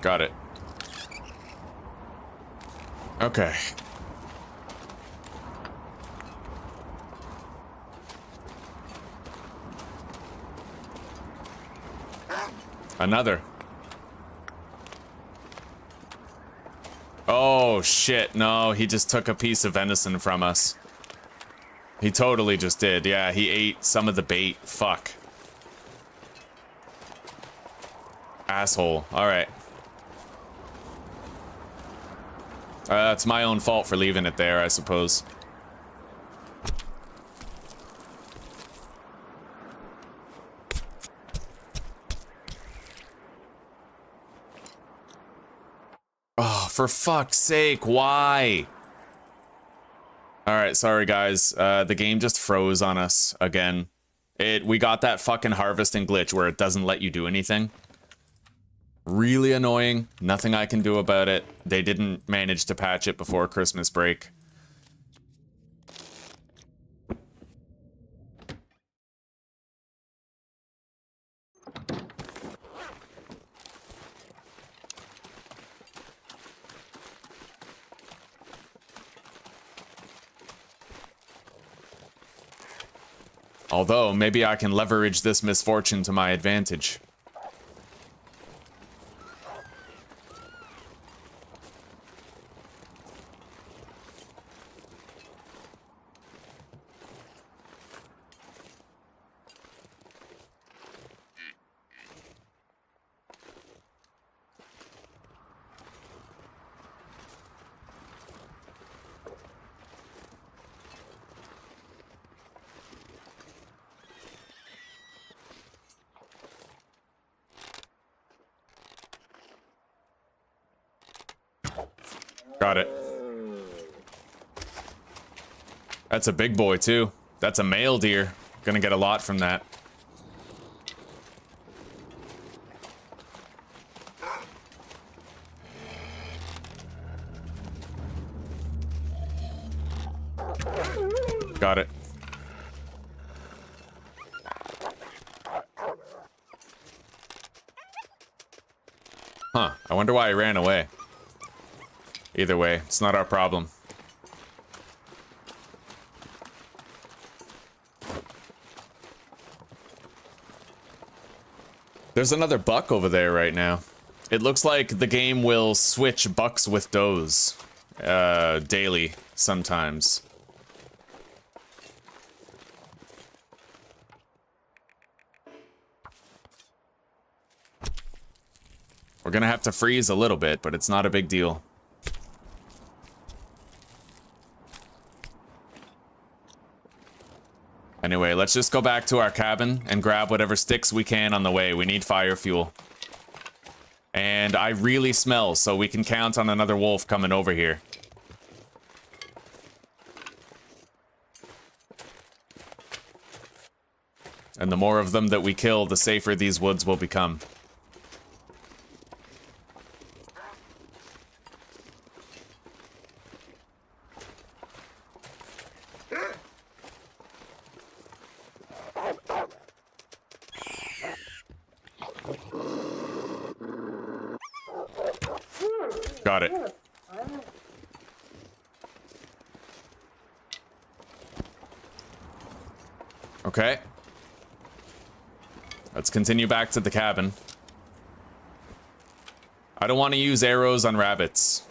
Got it. Okay. Another. Oh, shit. No, he just took a piece of venison from us. He totally just did. Yeah, he ate some of the bait. Fuck. Asshole. Alright. It's my own fault for leaving it there, I suppose. Oh, for fuck's sake, why? Alright, sorry guys. The game just froze on us again. We got that fucking harvesting glitch where it doesn't let you do anything. Really annoying. Nothing I can do about it. They didn't manage to patch it before Christmas break. Although, maybe I can leverage this misfortune to my advantage. Got it. That's a big boy, too. That's a male deer. Gonna get a lot from that. Got it. Huh. I wonder why he ran away. Either way, it's not our problem. There's another buck over there right now. It looks like the game will switch bucks with does daily sometimes. We're gonna have to freeze a little bit, but it's not a big deal. Anyway, let's just go back to our cabin and grab whatever sticks we can on the way. We need fire fuel. And I really smell, so we can count on another wolf coming over here. And the more of them that we kill, the safer these woods will become. Got it. Okay. Let's continue back to the cabin. I don't want to use arrows on rabbits.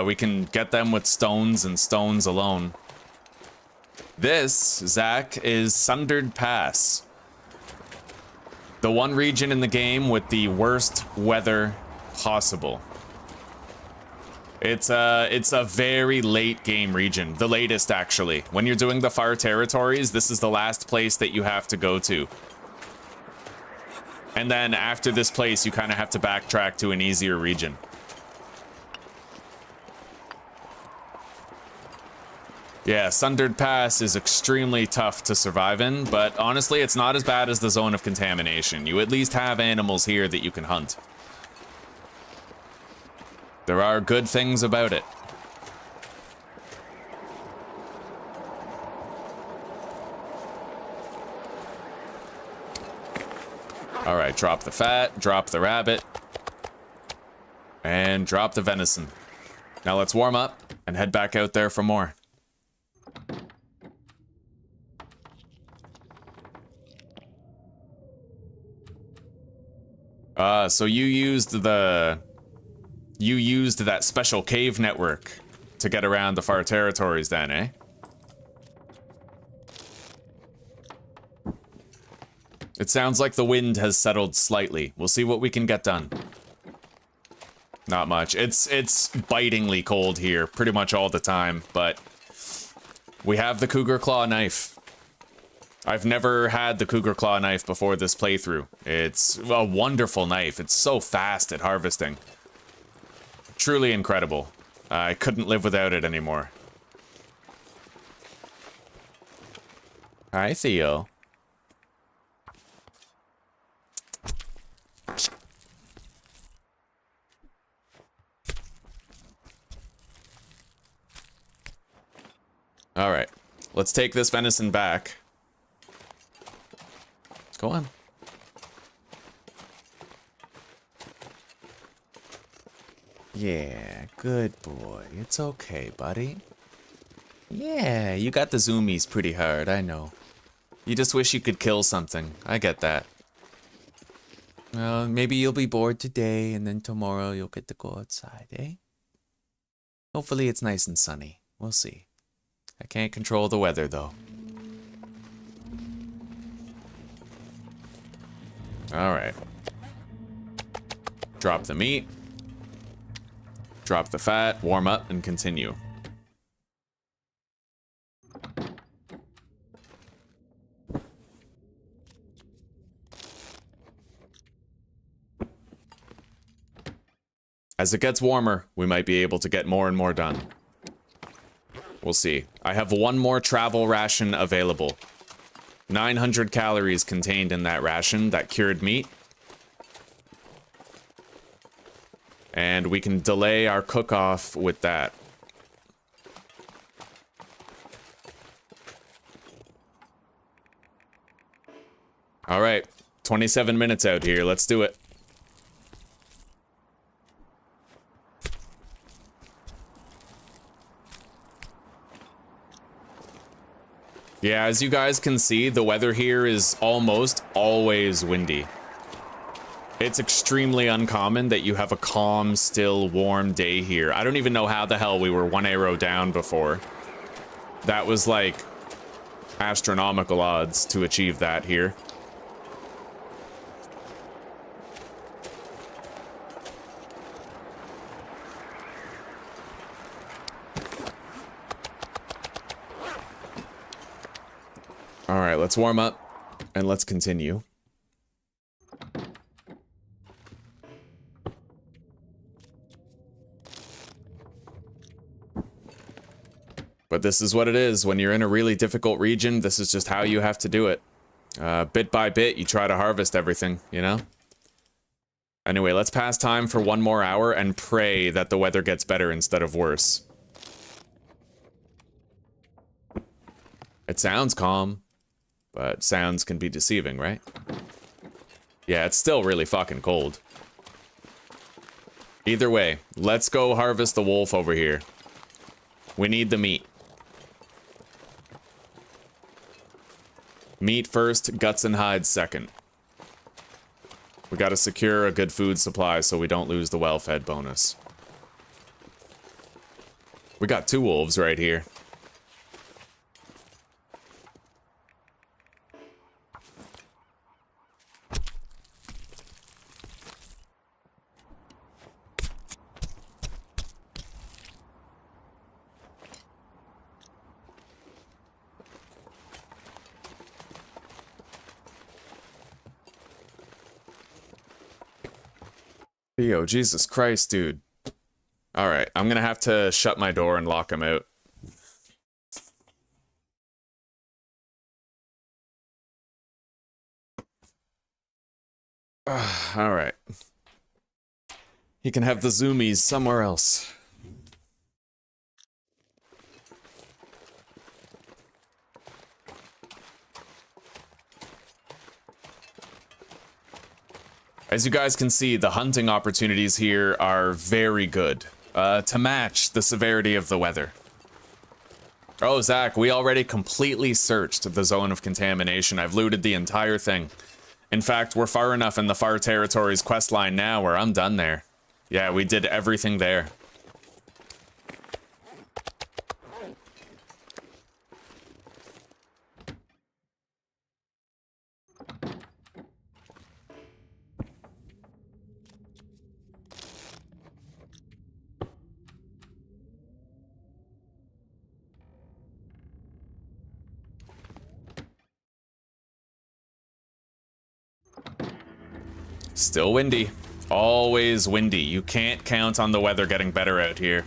We can get them with stones and stones alone. This, Zach, is Sundered Pass. The one region in the game with the worst weather possible. It's a very late game region. The latest, actually. When you're doing the far territories, this is the last place that you have to go to. And then after this place, you kind of have to backtrack to an easier region. Yeah, Sundered Pass is extremely tough to survive in, but honestly, it's not as bad as the Zone of Contamination. You at least have animals here that you can hunt. There are good things about it. All right, drop the fat, drop the rabbit, and drop the venison. Now let's warm up and head back out there for more. So you used that special cave network to get around the far territories then, eh? It sounds like the wind has settled slightly. We'll see what we can get done. Not much. It's bitingly cold here pretty much all the time, but we have the cougar claw knife. I've never had the cougar claw knife before this playthrough. It's a wonderful knife. It's so fast at harvesting. Truly incredible. I couldn't live without it anymore. Hi, Theo. All right, let's take this venison back. Let's go on. Yeah, good boy. It's okay, buddy. Yeah, you got the zoomies pretty hard, I know. You just wish you could kill something. I get that. Well, maybe you'll be bored today, and then tomorrow you'll get to go outside, eh? Hopefully it's nice and sunny. We'll see. I can't control the weather, though. Alright. Drop the meat. Drop the fat, warm up, and continue. As it gets warmer, we might be able to get more and more done. We'll see. I have one more travel ration available. 900 calories contained in that ration, that cured meat. And we can delay our cook-off with that. All right, 27 minutes out here. Let's do it. Yeah, as you guys can see, the weather here is almost always windy. It's extremely uncommon that you have a calm, still, warm day here. I don't even know how the hell we were one arrow down before. That was like astronomical odds to achieve that here. All right, let's warm up and let's continue. But this is what it is. When you're in a really difficult region, this is just how you have to do it. Bit by bit, you try to harvest everything, you know? Anyway, let's pass time for one more hour and pray that the weather gets better instead of worse. It sounds calm, but sounds can be deceiving, right? Yeah, it's still really fucking cold. Either way, let's go harvest the wolf over here. We need the meat. Meat first, guts and hides second. We gotta secure a good food supply so we don't lose the well-fed bonus. We got 2 wolves right here. Yo, Jesus Christ, dude. Alright, I'm gonna have to shut my door and lock him out. Alright. He can have the zoomies somewhere else. As you guys can see, the hunting opportunities here are very good, to match the severity of the weather. Oh, Zach, we already completely searched the zone of contamination. I've looted the entire thing. In fact, we're far enough in the Far Territories questline now where I'm done there. Yeah, we did everything there. Still windy. Always windy. You can't count on the weather getting better out here.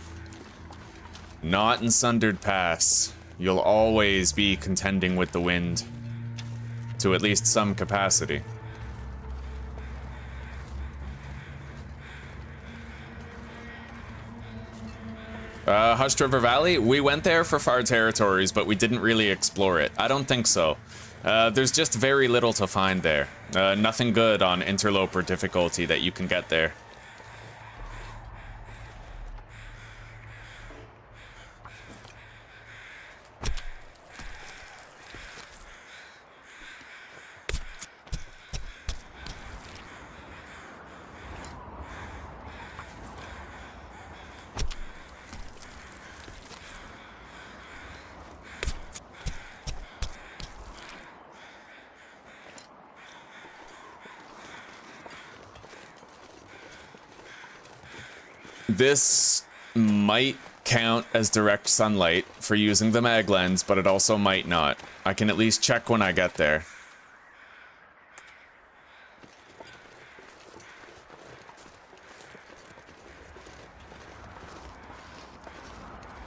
Not in Sundered Pass. You'll always be contending with the wind. To at least some capacity. Hushed River Valley? We went there for Far Territories, but we didn't really explore it. I don't think so. There's just very little to find there. Nothing good on Interloper Difficulty that you can get there. This might count as direct sunlight for using the mag lens, but it also might not. I can at least check when I get there.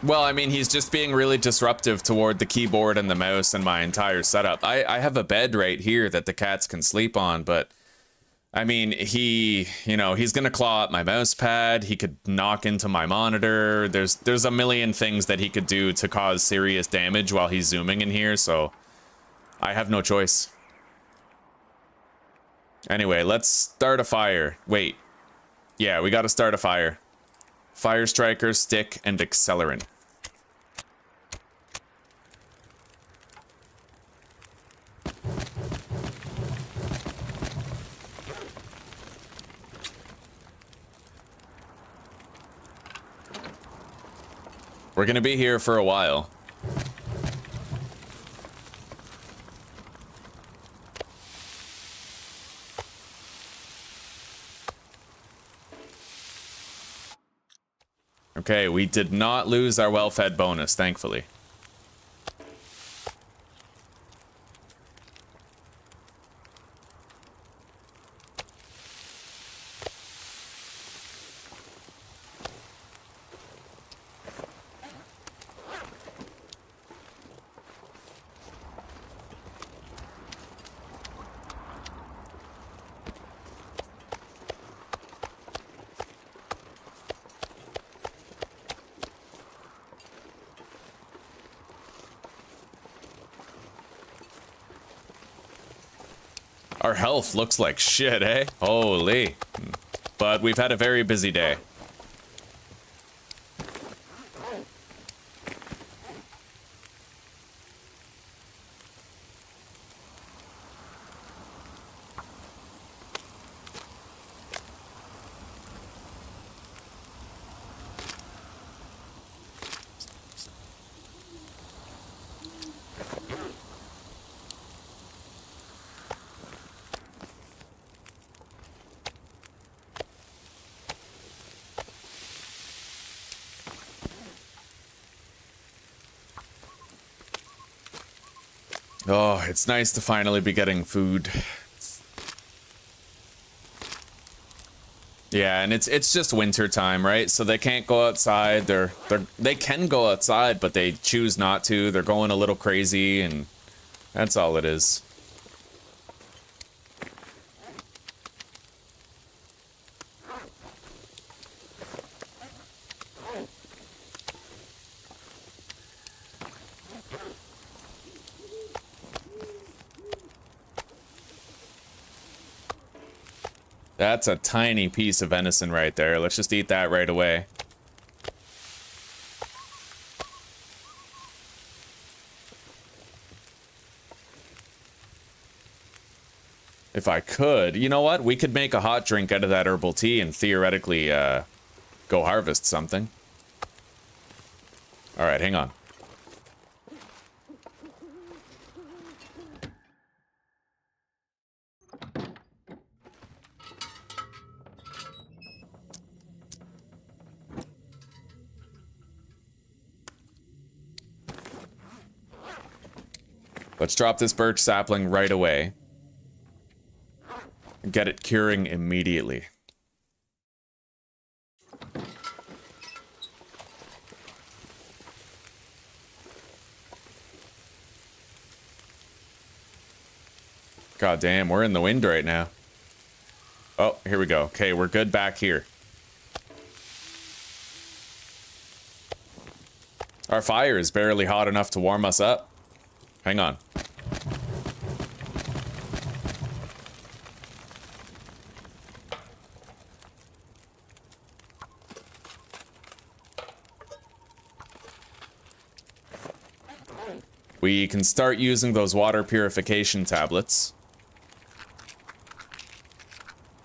Well, I mean, he's just being really disruptive toward the keyboard and the mouse and my entire setup. I have a bed right here that the cats can sleep on, but I mean, he's gonna claw at my mouse pad. He could knock into my monitor. There's a million things that he could do to cause serious damage while he's zooming in here, so I have no choice. Anyway, let's start a fire. Wait. Yeah, we gotta start a fire. Fire striker, stick, and accelerant. We're gonna be here for a while. Okay, we did not lose our well-fed bonus, thankfully. Our health looks like shit, eh? Holy. But we've had a very busy day. Oh, it's nice to finally be getting food. Yeah, and it's just winter time, right? So they can't go outside. They can go outside, but they choose not to. They're going a little crazy, and that's all it is. That's a tiny piece of venison right there. Let's just eat that right away. If I could, you know what? We could make a hot drink out of that herbal tea and theoretically go harvest something. All right, hang on. Let's drop this birch sapling right away. Get it curing immediately. God damn, we're in the wind right now. Oh, here we go. Okay, we're good back here. Our fire is barely hot enough to warm us up. Hang on. We can start using those water purification tablets.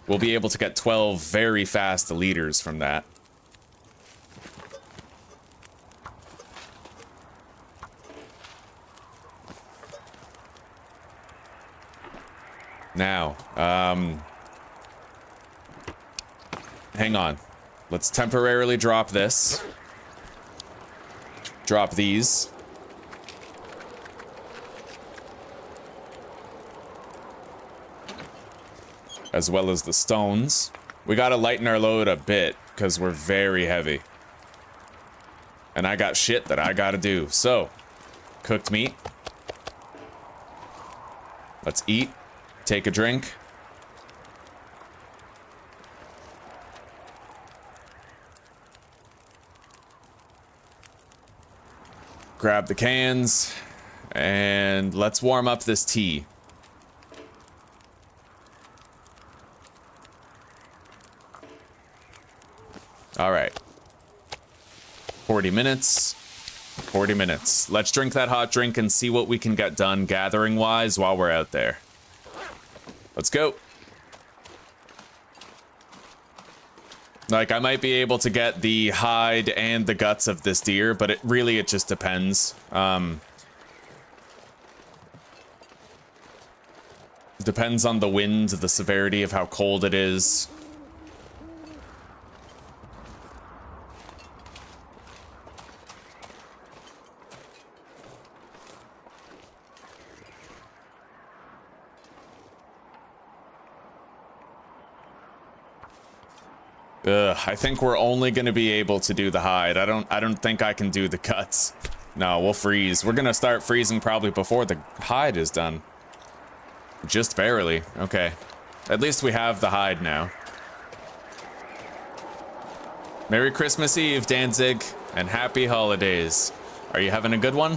We'll be able to get 12 very fast liters from that. Now, hang on. Let's temporarily drop this. Drop these. As well as the stones. We gotta lighten our load a bit, because we're very heavy. And I got shit that I gotta do. So, cooked meat. Let's eat. Take a drink. Grab the cans. And let's warm up this tea. All right. 40 minutes. 40 minutes. Let's drink that hot drink and see what we can get done gathering-wise while we're out there. Let's go. Like, I might be able to get the hide and the guts of this deer, but it just depends. Depends on the wind, the severity of how cold it is. I think we're only gonna be able to do the hide. I don't think I can do the cuts. No, we'll freeze. We're gonna start freezing probably before the hide is done. Just barely. Okay. At least we have the hide now. Merry Christmas Eve, Danzig, and happy holidays. Are you having a good one?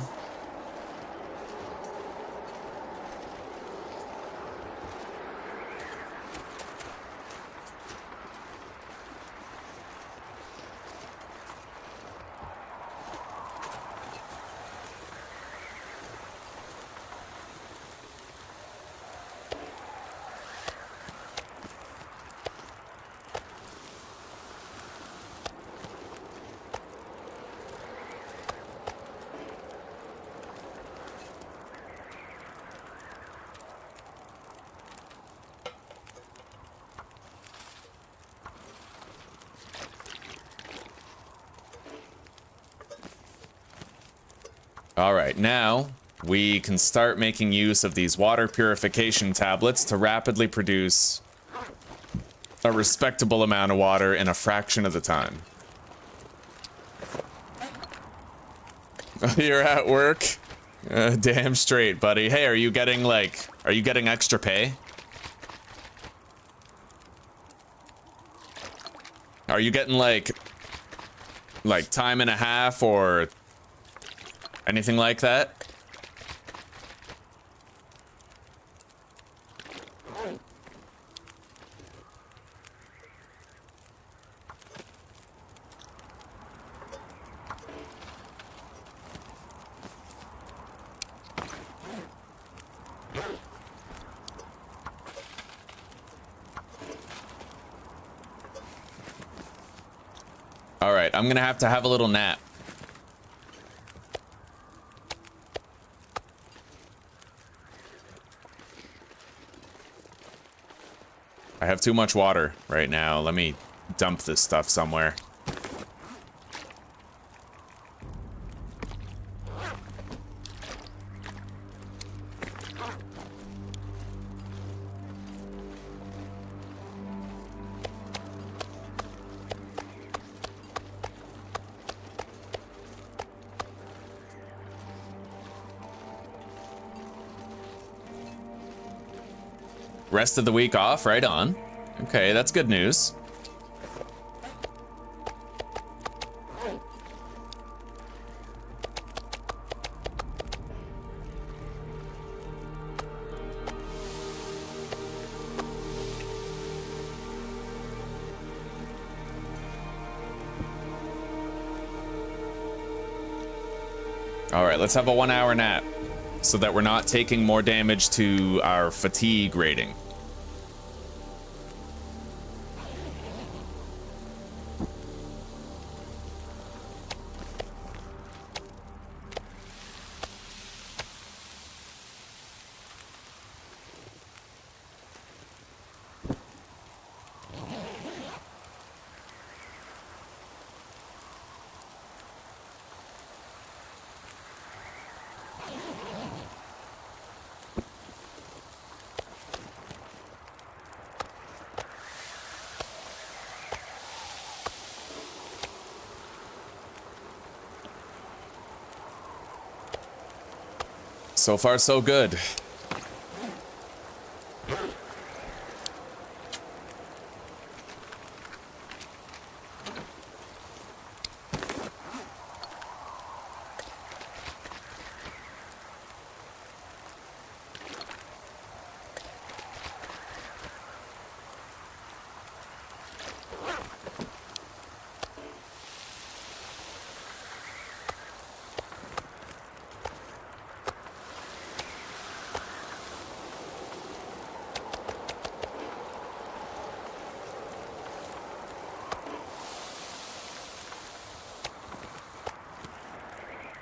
All right, now we can start making use of these water purification tablets to rapidly produce a respectable amount of water in a fraction of the time. You're at work? Damn straight, buddy. Hey, are you getting extra pay? Are you getting like time and a half or anything like that? All right, I'm gonna have to have a little nap. I have too much water right now. Let me dump this stuff somewhere. Rest of the week off, right on. Okay, that's good news. All right, let's have a 1 hour nap so that we're not taking more damage to our fatigue rating. So far, so good.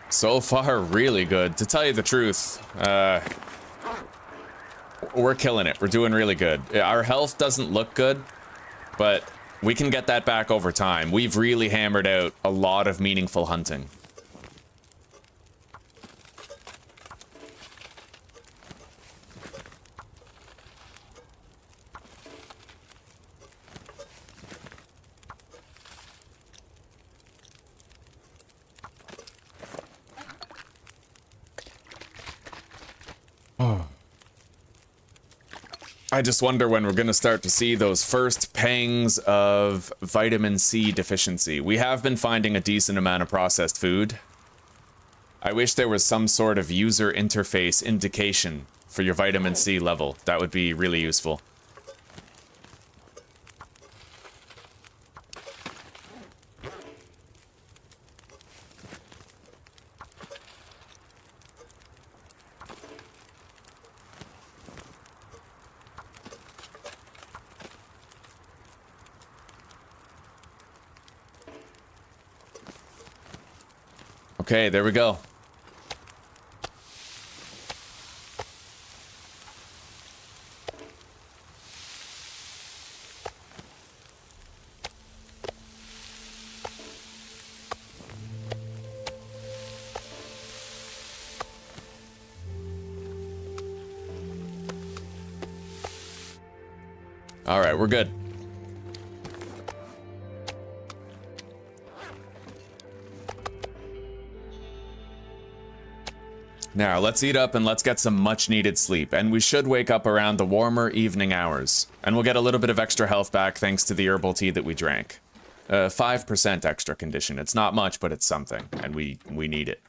So far, really good. To tell you the truth, we're killing it. We're doing really good. Our health doesn't look good, but we can get that back over time. We've really hammered out a lot of meaningful hunting. I just wonder when we're going to start to see those first pangs of vitamin C deficiency. We have been finding a decent amount of processed food. I wish there was some sort of user interface indication for your vitamin C level. That would be really useful. Okay, there we go. All right, we're good. Now, let's eat up and let's get some much-needed sleep. And we should wake up around the warmer evening hours. And we'll get a little bit of extra health back thanks to the herbal tea that we drank. 5% extra condition. It's not much, but it's something. And we need it.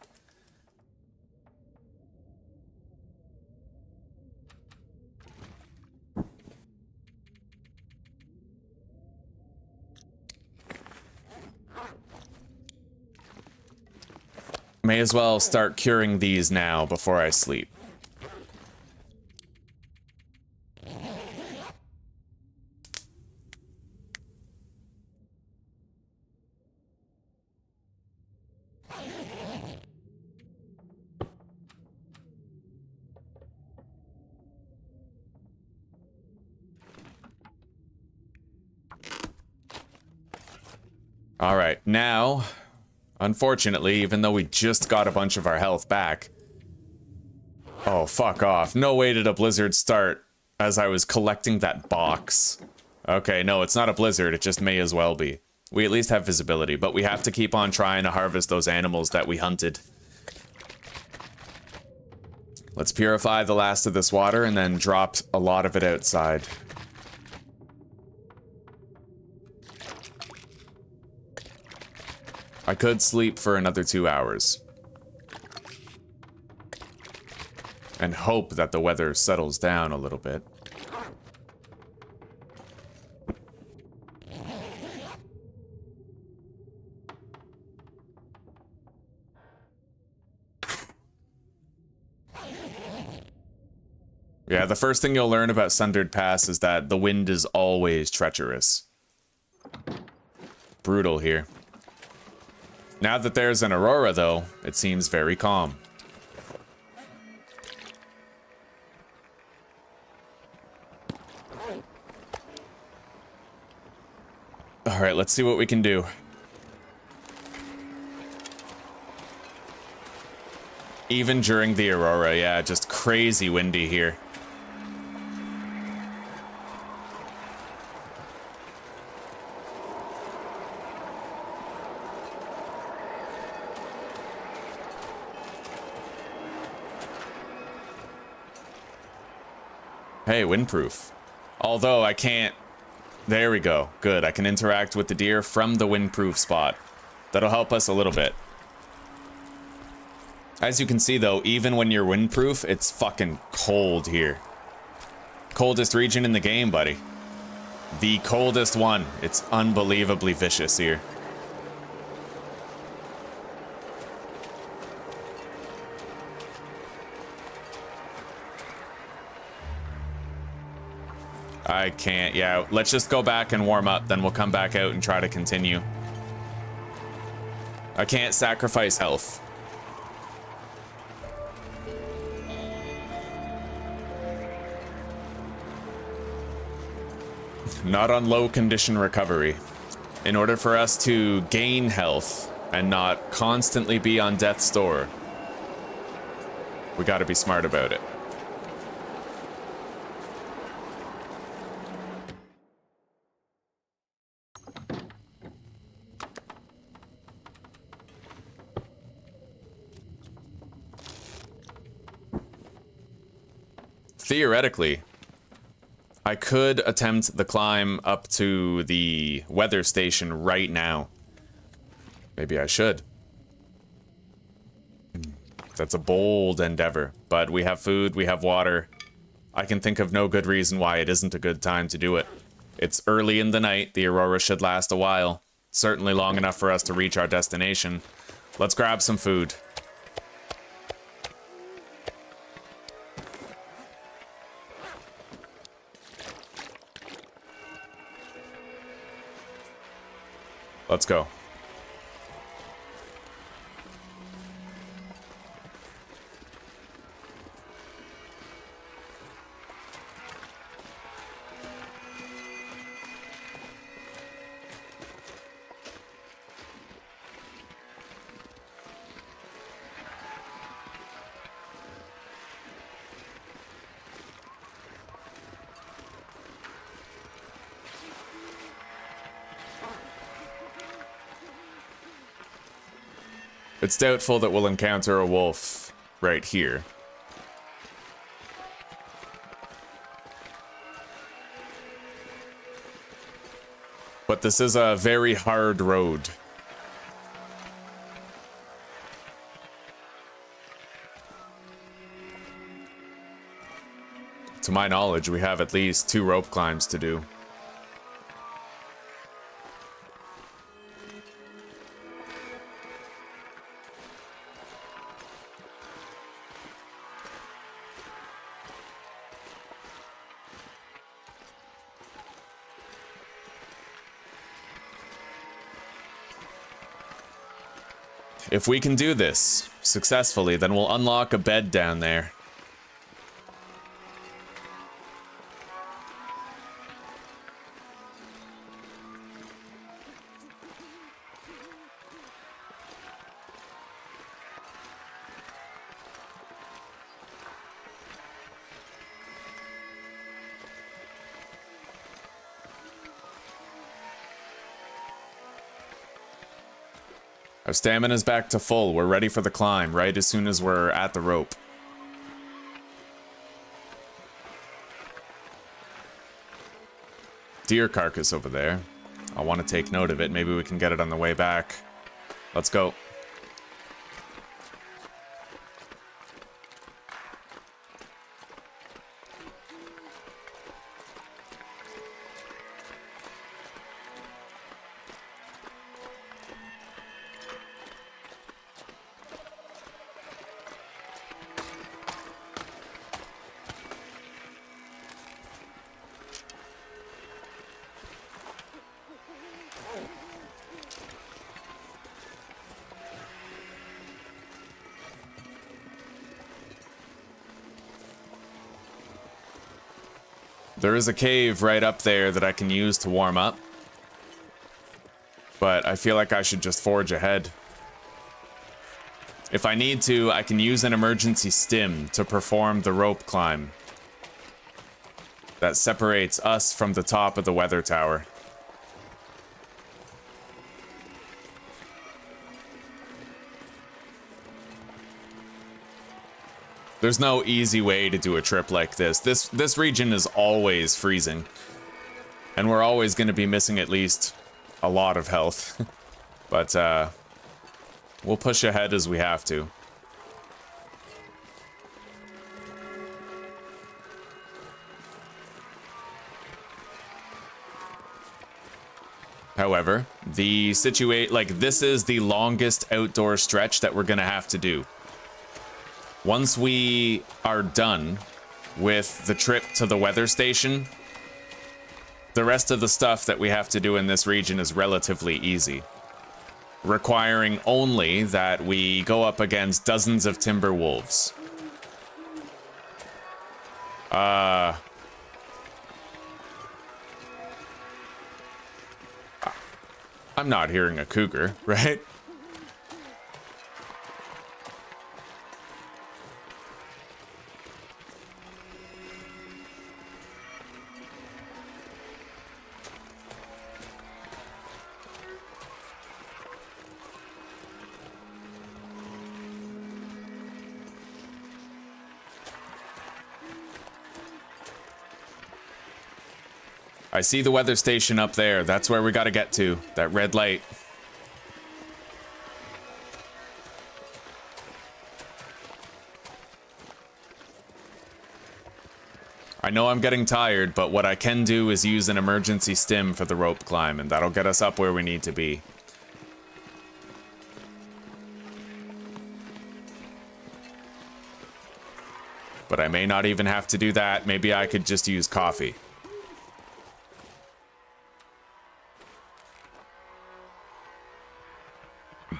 May as well start curing these now before I sleep. All right, now... Unfortunately, even though we just got a bunch of our health back... Oh, fuck off. No way did a blizzard start as I was collecting that box. Okay, no, it's not a blizzard. It just may as well be. We at least have visibility, but we have to keep on trying to harvest those animals that we hunted. Let's purify the last of this water and then drop a lot of it outside. I could sleep for another 2 hours. And hope that the weather settles down a little bit. Yeah, the first thing you'll learn about Sundered Pass is that the wind is always treacherous. Brutal here. Now that there's an aurora, though, it seems very calm. All right, let's see what we can do. Even during the aurora, yeah, just crazy windy here. Hey, windproof. Although I can't... There we go. Good. I can interact with the deer from the windproof spot. That'll help us a little bit. As you can see, though, even when you're windproof, it's fucking cold here. Coldest region in the game, buddy. The coldest one. It's unbelievably vicious here. I can't, yeah. Let's just go back and warm up, then we'll come back out and try to continue. I can't sacrifice health. Not on low condition recovery. In order for us to gain health and not constantly be on death's door, we gotta be smart about it. Theoretically, I could attempt the climb up to the weather station right now. Maybe I should. That's a bold endeavor, but we have food, we have water. I can think of no good reason why it isn't a good time to do it. It's early in the night, the aurora should last a while. Certainly long enough for us to reach our destination. Let's grab some food. Let's go. It's doubtful that we'll encounter a wolf right here. But this is a very hard road. To my knowledge, we have at least 2 rope climbs to do. If we can do this successfully, then we'll unlock a bed down there. Our stamina's back to full. We're ready for the climb right as soon as we're at the rope. Deer carcass over there. I want to take note of it. Maybe we can get it on the way back. Let's go. There is a cave right up there that I can use to warm up. But I feel like I should just forge ahead. If I need to, I can use an emergency stim to perform the rope climb that separates us from the top of the weather tower. There's no easy way to do a trip like this. This region is always freezing. And we're always going to be missing at least a lot of health. But we'll push ahead as we have to. However, this is the longest outdoor stretch that we're going to have to do. Once we are done with the trip to the weather station, the rest of the stuff that we have to do in this region is relatively easy, requiring only that we go up against dozens of timber wolves. I'm not hearing a cougar, right? I see the weather station up there. That's where we gotta get to. That red light. I know I'm getting tired, but what I can do is use an emergency stim for the rope climb, and that'll get us up where we need to be. But I may not even have to do that. Maybe I could just use coffee.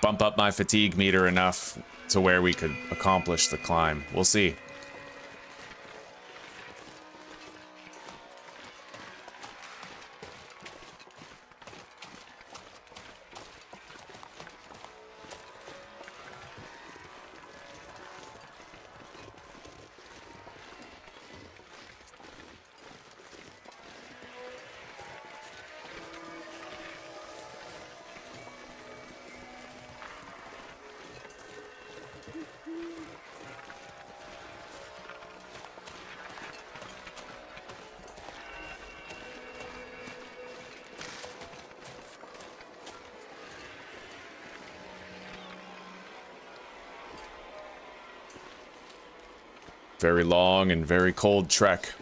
Bump up my fatigue meter enough to where we could accomplish the climb. We'll see. Very long and very cold trek.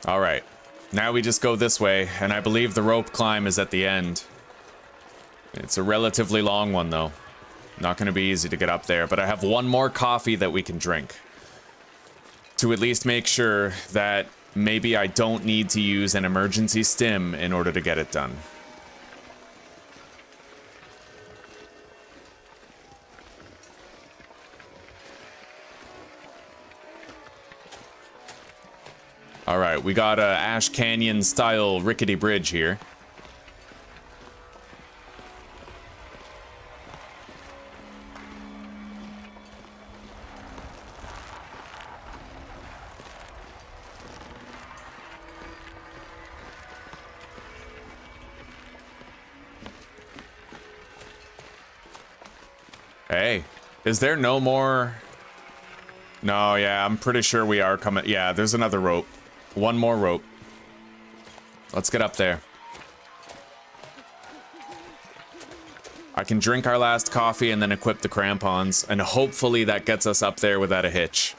All right, now we just go this way, and I believe the rope climb is at the end. It's a relatively long one, though. Not going to be easy to get up there, but I have one more coffee that we can drink. To at least make sure that maybe I don't need to use an emergency stim in order to get it done. All right, we got a Ash Canyon style rickety bridge here. Hey, is there no more? No, yeah, I'm pretty sure we are coming. Yeah, there's another rope. One more rope. Let's get up there. I can drink our last coffee and then equip the crampons, and hopefully that gets us up there without a hitch.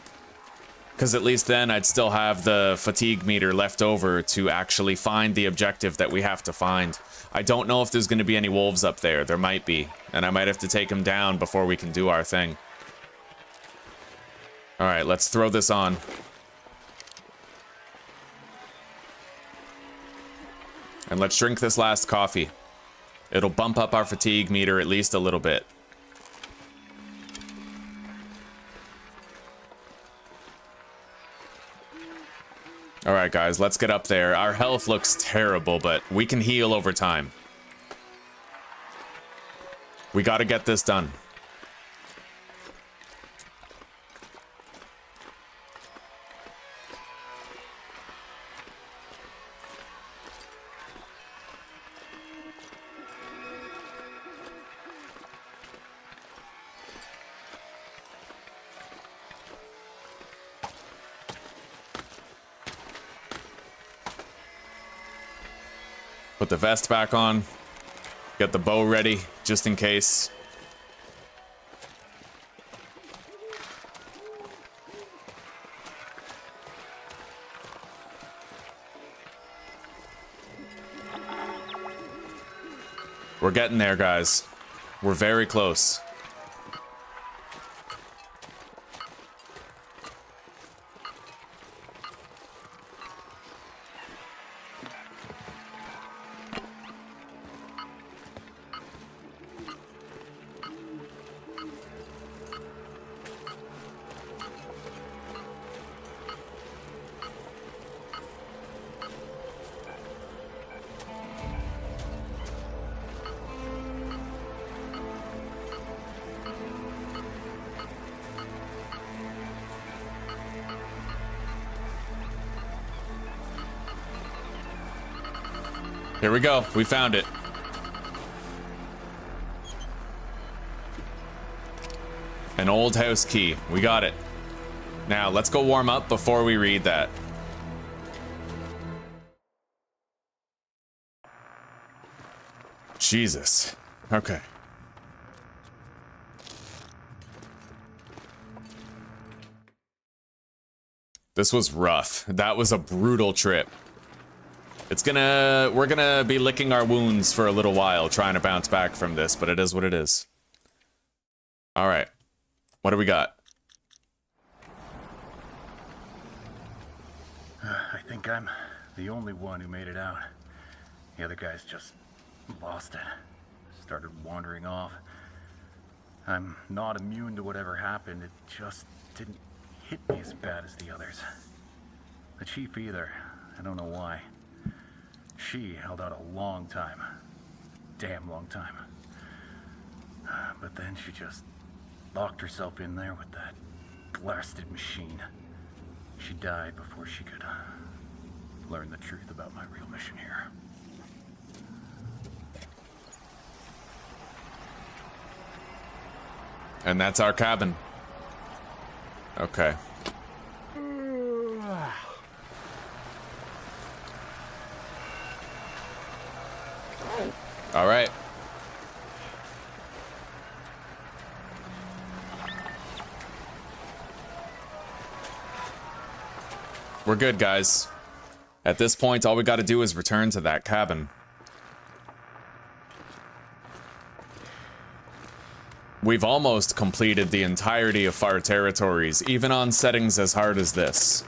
Because at least then I'd still have the fatigue meter left over to actually find the objective that we have to find. I don't know if there's going to be any wolves up there. There might be, and I might have to take them down before we can do our thing. All right, let's throw this on. And let's drink this last coffee. It'll bump up our fatigue meter at least a little bit. All right, guys, let's get up there. Our health looks terrible, but we can heal over time. We got to get this done. Put the vest back on. Get the bow ready, just in case. We're getting there, guys. We're very close. Here we go. We found it. An old house key. We got it. Now, let's go warm up before we read that. Jesus. Okay. This was rough. That was a brutal trip. We're gonna be licking our wounds for a little while trying to bounce back from this, but it is what it is. All right. What do we got? I think I'm the only one who made it out. The other guys just lost it. Started wandering off. I'm not immune to whatever happened. It just didn't hit me as bad as the others. The chief either. I don't know why. She held out a long time. Damn long time. But then she just locked herself in there with that blasted machine. She died before she could learn the truth about my real mission here. And that's our cabin. All right. We're good, guys. At this point, all we got to do is return to that cabin. We've almost completed the entirety of Far Territories, even on settings as hard as this.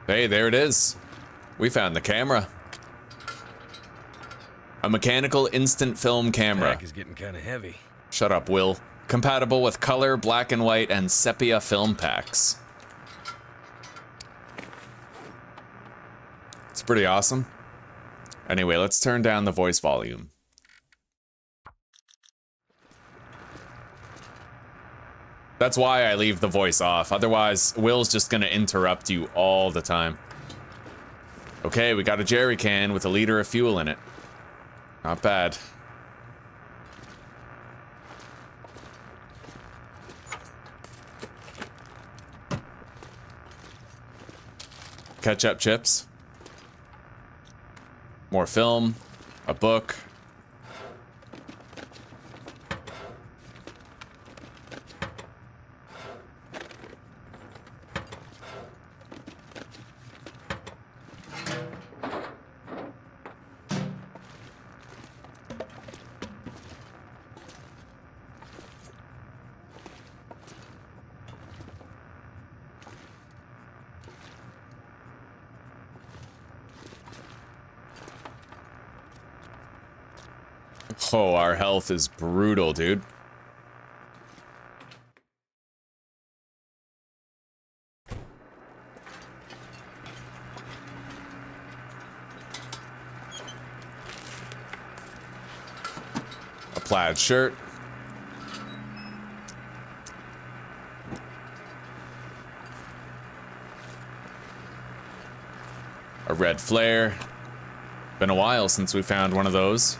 Hey, there it is. We found the camera. A mechanical instant film camera. Pack is getting kind of heavy. Shut up, Will. Compatible with color, black and white, and sepia film packs. It's pretty awesome. Anyway, let's turn down the voice volume. That's why I leave the voice off. Otherwise, Will's just gonna interrupt you all the time. Okay, we got a jerry can with a liter of fuel in it. Not bad. Ketchup chips. More film. A book. Oh, our health is brutal, dude. A plaid shirt. A red flare. Been a while since we found one of those.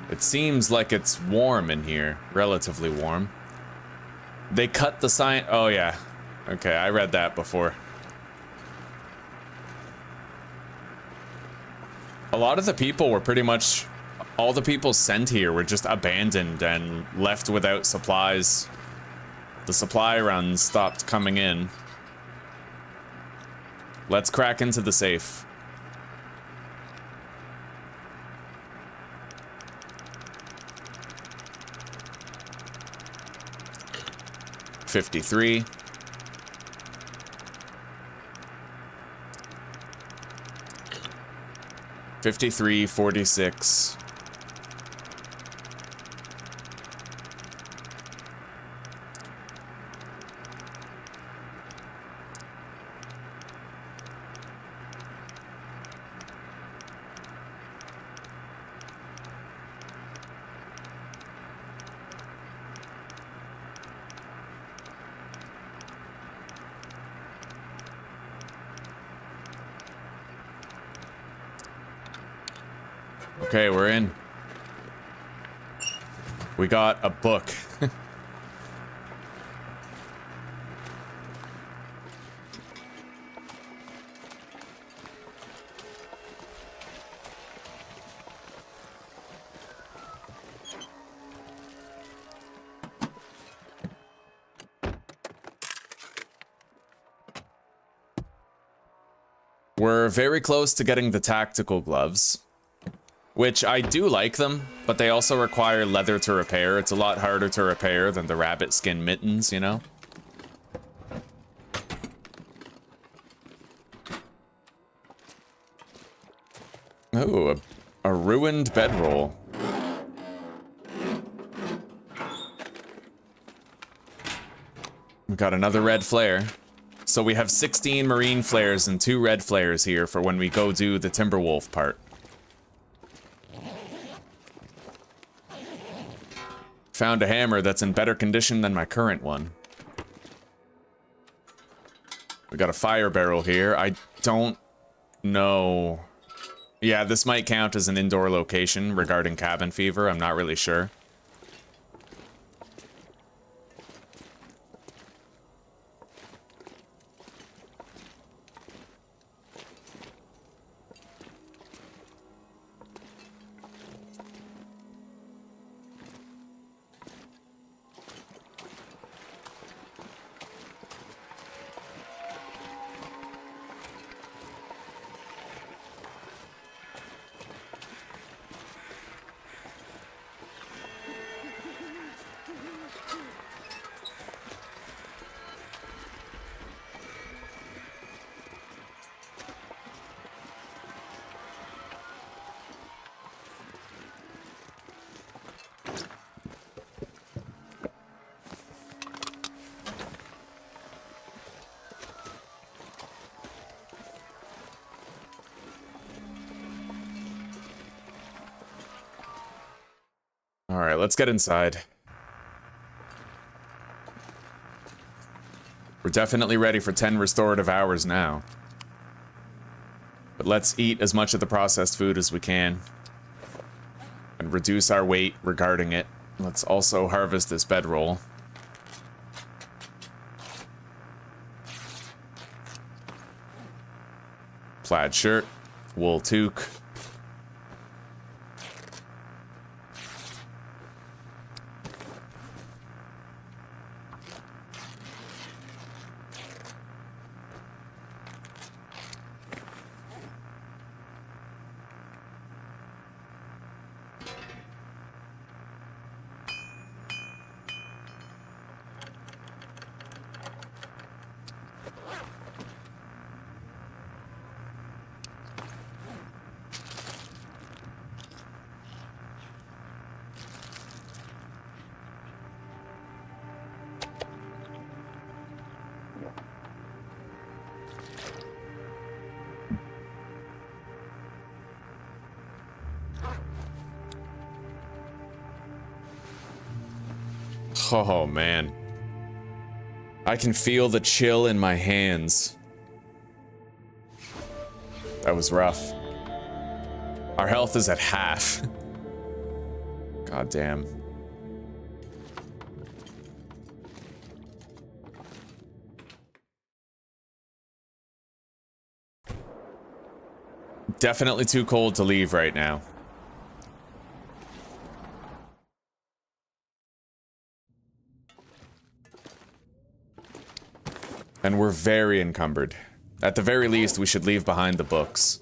It seems like it's warm in here, relatively warm. They cut the sign. Oh, yeah. Okay, I read that before. A lot of the people were pretty much, all the people sent here were just abandoned and left without supplies. The supply runs stopped coming in. Let's crack into the safe. $53. $53, $46. Okay, we're in. We got a book. We're very close to getting the tactical gloves. Which I do like them, but they also require leather to repair. It's a lot harder to repair than the rabbit skin mittens, you know? Oh, a ruined bedroll. We got another red flare. So we have 16 marine flares and 2 red flares here for when we go do the Timberwolf part. found a hammer that's in better condition than my current one. We got a fire barrel here. I don't know. Yeah, this might count as an indoor location regarding cabin fever. I'm not really sure. Alright, let's get inside. We're definitely ready for 10 restorative hours now. But let's eat as much of the processed food as we can. And reduce our weight regarding it. Let's also harvest this bedroll. Plaid shirt, wool toque. Oh, man. I can feel the chill in my hands. That was rough. Our health is at half. God damn. Definitely too cold to leave right now. And we're very encumbered. At the very least, we should leave behind the books.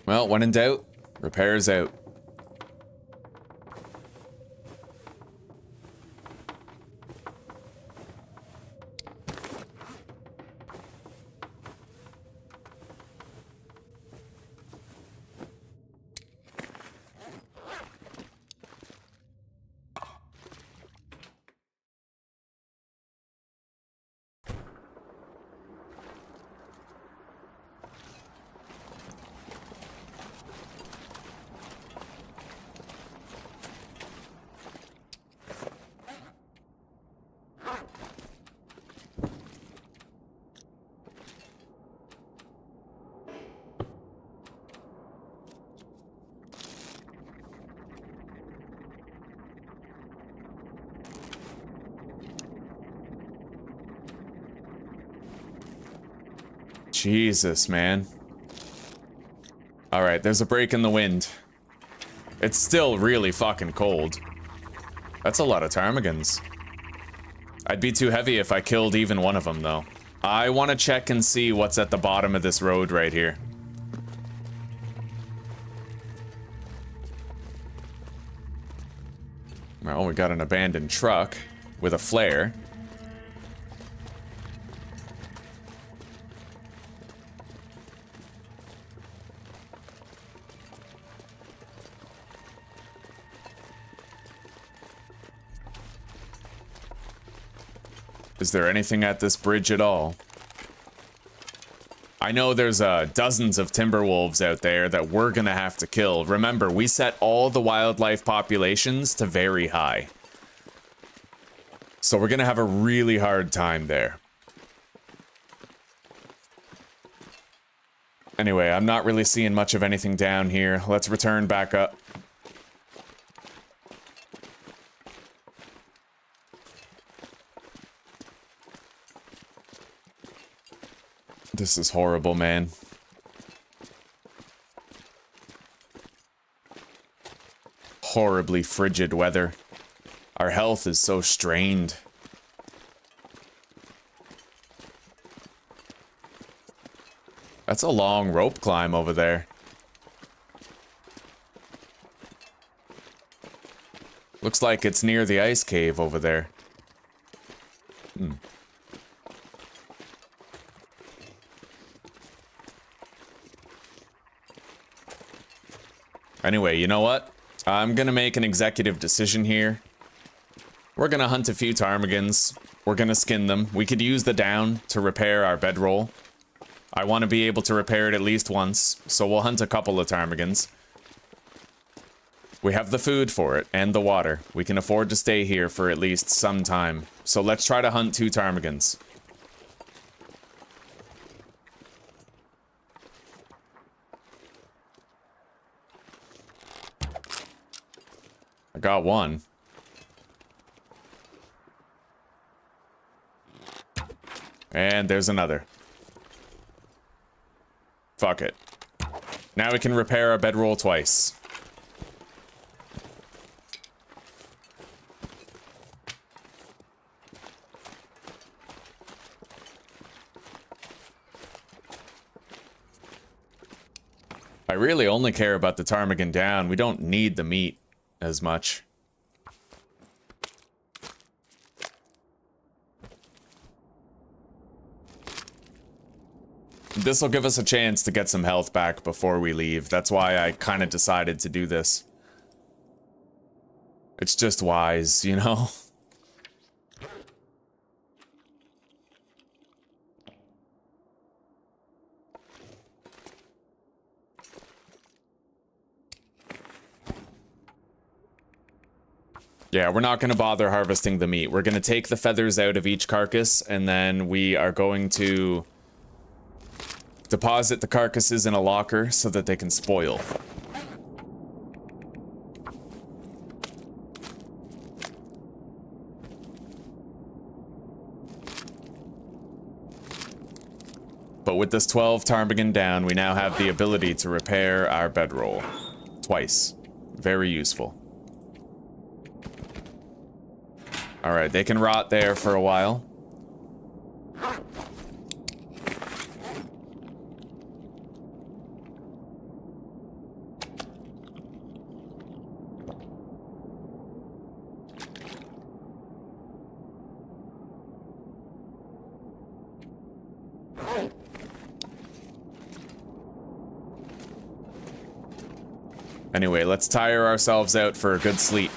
Well, when in doubt, repairs out. Jesus, man. Alright, there's a break in the wind. It's still really fucking cold. That's a lot of ptarmigans. I'd be too heavy if I killed even one of them, though. I want to check and see what's at the bottom of this road right here. Well, we got an abandoned truck with a flare. Is there anything at this bridge at all? I know there's dozens of timber wolves out there that we're gonna have to kill. Remember, we set all the wildlife populations to very high. So we're gonna have a really hard time there. Anyway, I'm not really seeing much of anything down here. Let's return back up. This is horrible, man. Horribly frigid weather. Our health is so strained. That's a long rope climb over there. Looks like it's near the ice cave over there. Anyway, you know what? I'm gonna make an executive decision here. We're gonna hunt a few ptarmigans. We're gonna skin them. We could use the down to repair our bedroll. I want to be able to repair it at least once, so we'll hunt a couple of ptarmigans. We have the food for it, and the water. We can afford to stay here for at least some time. So let's try to hunt 2 ptarmigans. I got one. And there's another. Fuck it. Now we can repair our bedroll twice. I really only care about the ptarmigan down. We don't need the meat as much. This will give us a chance to get some health back before we leave. That's why I kind of decided to do this. It's just wise, you know? Yeah, we're not going to bother harvesting the meat. We're going to take the feathers out of each carcass, and then we are going to deposit the carcasses in a locker so that they can spoil. But with this 12 ptarmigan down, we now have the ability to repair our bedroll. Twice. Very useful. Alright, they can rot there for a while. Anyway, let's tire ourselves out for a good sleep.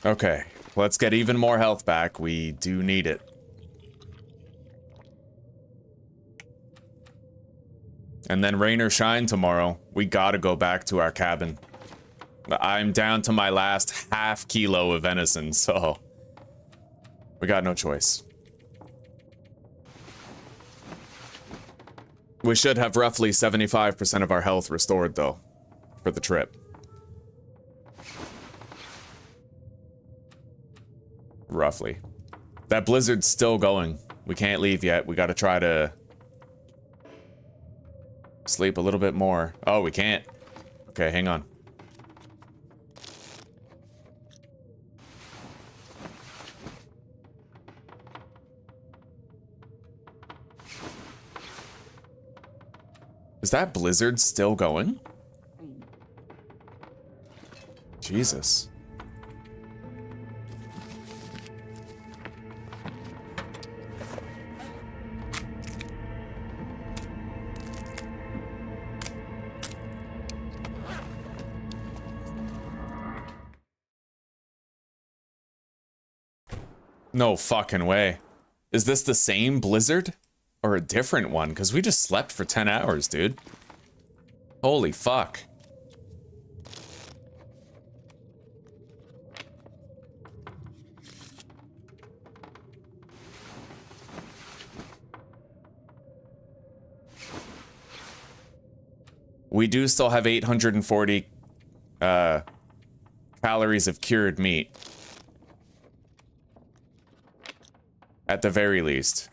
Okay, let's get even more health back. We do need it. And then rain or shine tomorrow, we gotta go back to our cabin. I'm down to my last half kilo of venison, so we got no choice. We should have roughly 75% of our health restored, though, for the trip. Roughly. That blizzard's still going. We can't leave yet. We gotta try to sleep a little bit more. Oh, we can't. Okay, hang on. Is that blizzard still going? Jesus. No fucking way. Is this the same blizzard? Or a different one? Because we just slept for 10 hours, dude. Holy fuck. We do still have 840 calories of cured meat. At the very least.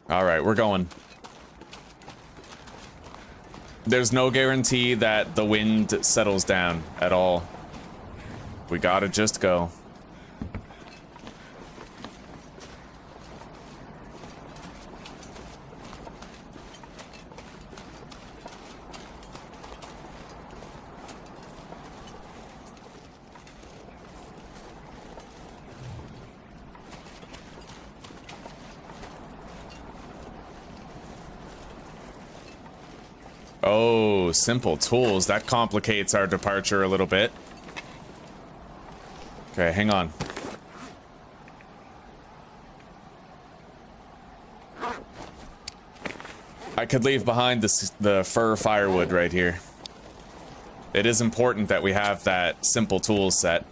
Alright, we're going. There's no guarantee that the wind settles down at all. We gotta just go. Oh, simple tools. That complicates our departure a little bit. Okay, hang on. I could leave behind the fir firewood right here. It is important that we have that simple tools set.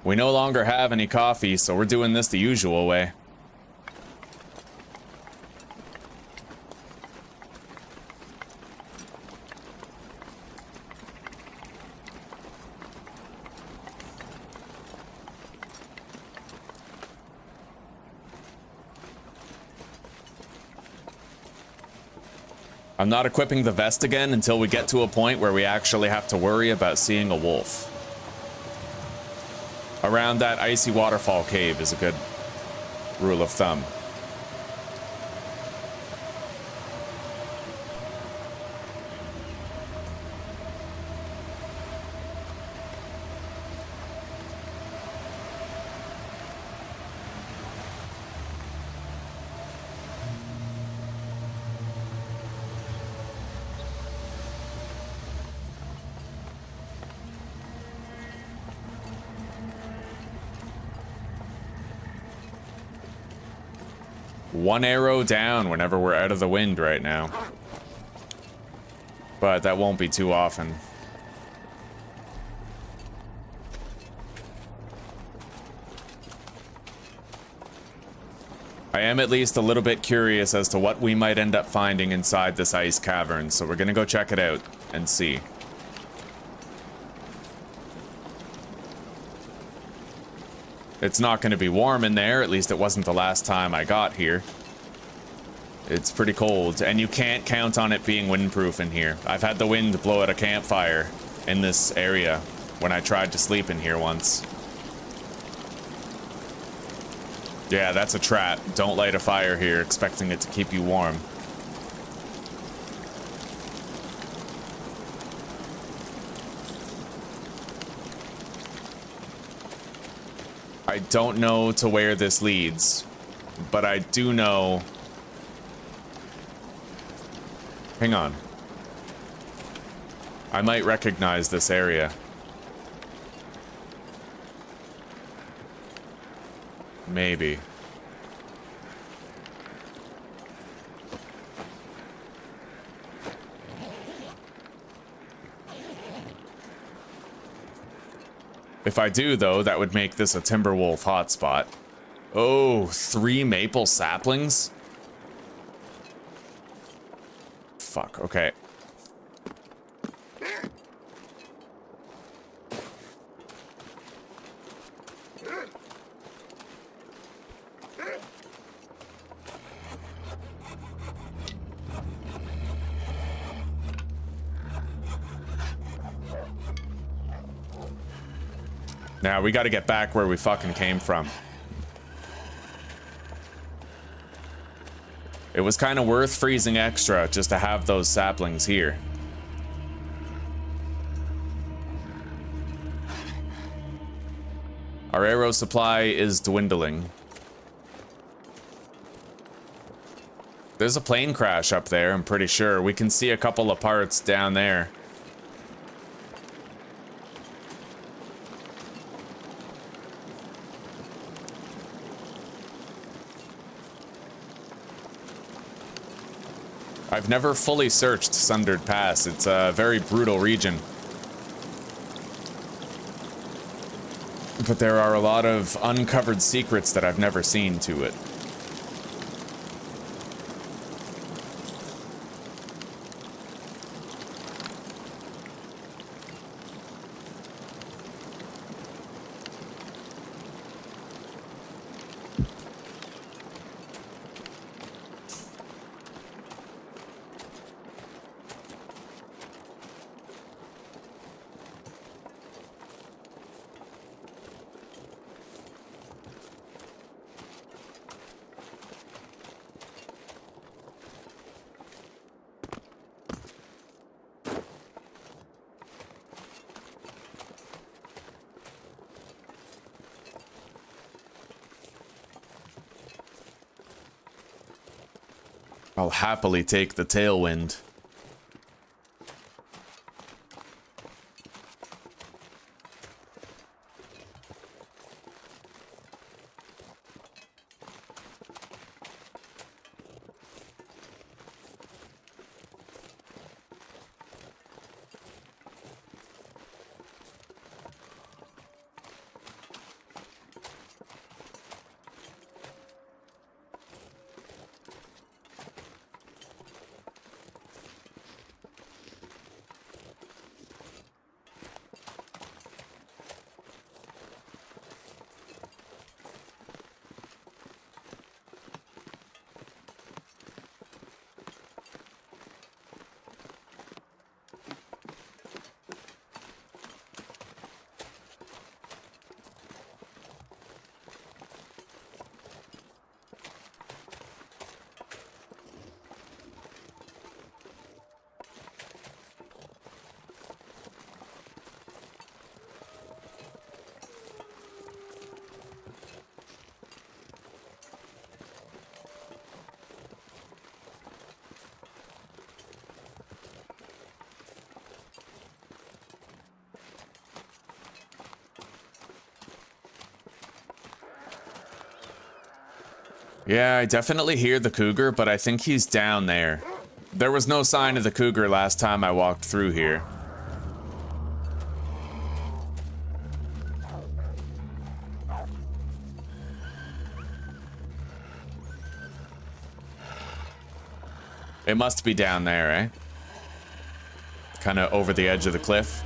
We no longer have any coffee, so we're doing this the usual way. I'm not equipping the vest again until we get to a point where we actually have to worry about seeing a wolf. Around that icy waterfall cave is a good rule of thumb. One arrow down whenever we're out of the wind right now. But that won't be too often. I am at least a little bit curious as to what we might end up finding inside this ice cavern, so we're gonna go check it out and see. It's not going to be warm in there, at least it wasn't the last time I got here. It's pretty cold, and you can't count on it being windproof in here. I've had the wind blow at a campfire in this area when I tried to sleep in here once. Yeah, that's a trap. Don't light a fire here expecting it to keep you warm. I don't know to where this leads, but I do know... Hang on. I might recognize this area. Maybe. If I do, though, that would make this a Timberwolf hotspot. Oh, 3 maple saplings? Fuck, okay. Now, we gotta get back where we fucking came from. It was kind of worth freezing extra just to have those saplings here. Our arrow supply is dwindling. There's a plane crash up there, I'm pretty sure. We can see a couple of parts down there. I've never fully searched Sundered Pass. It's a very brutal region. But there are a lot of uncovered secrets that I've never seen to it. I'll happily take the tailwind. Yeah, I definitely hear the cougar, but I think he's down there. There was no sign of the cougar last time I walked through here. It must be down there, eh? Kind of over the edge of the cliff.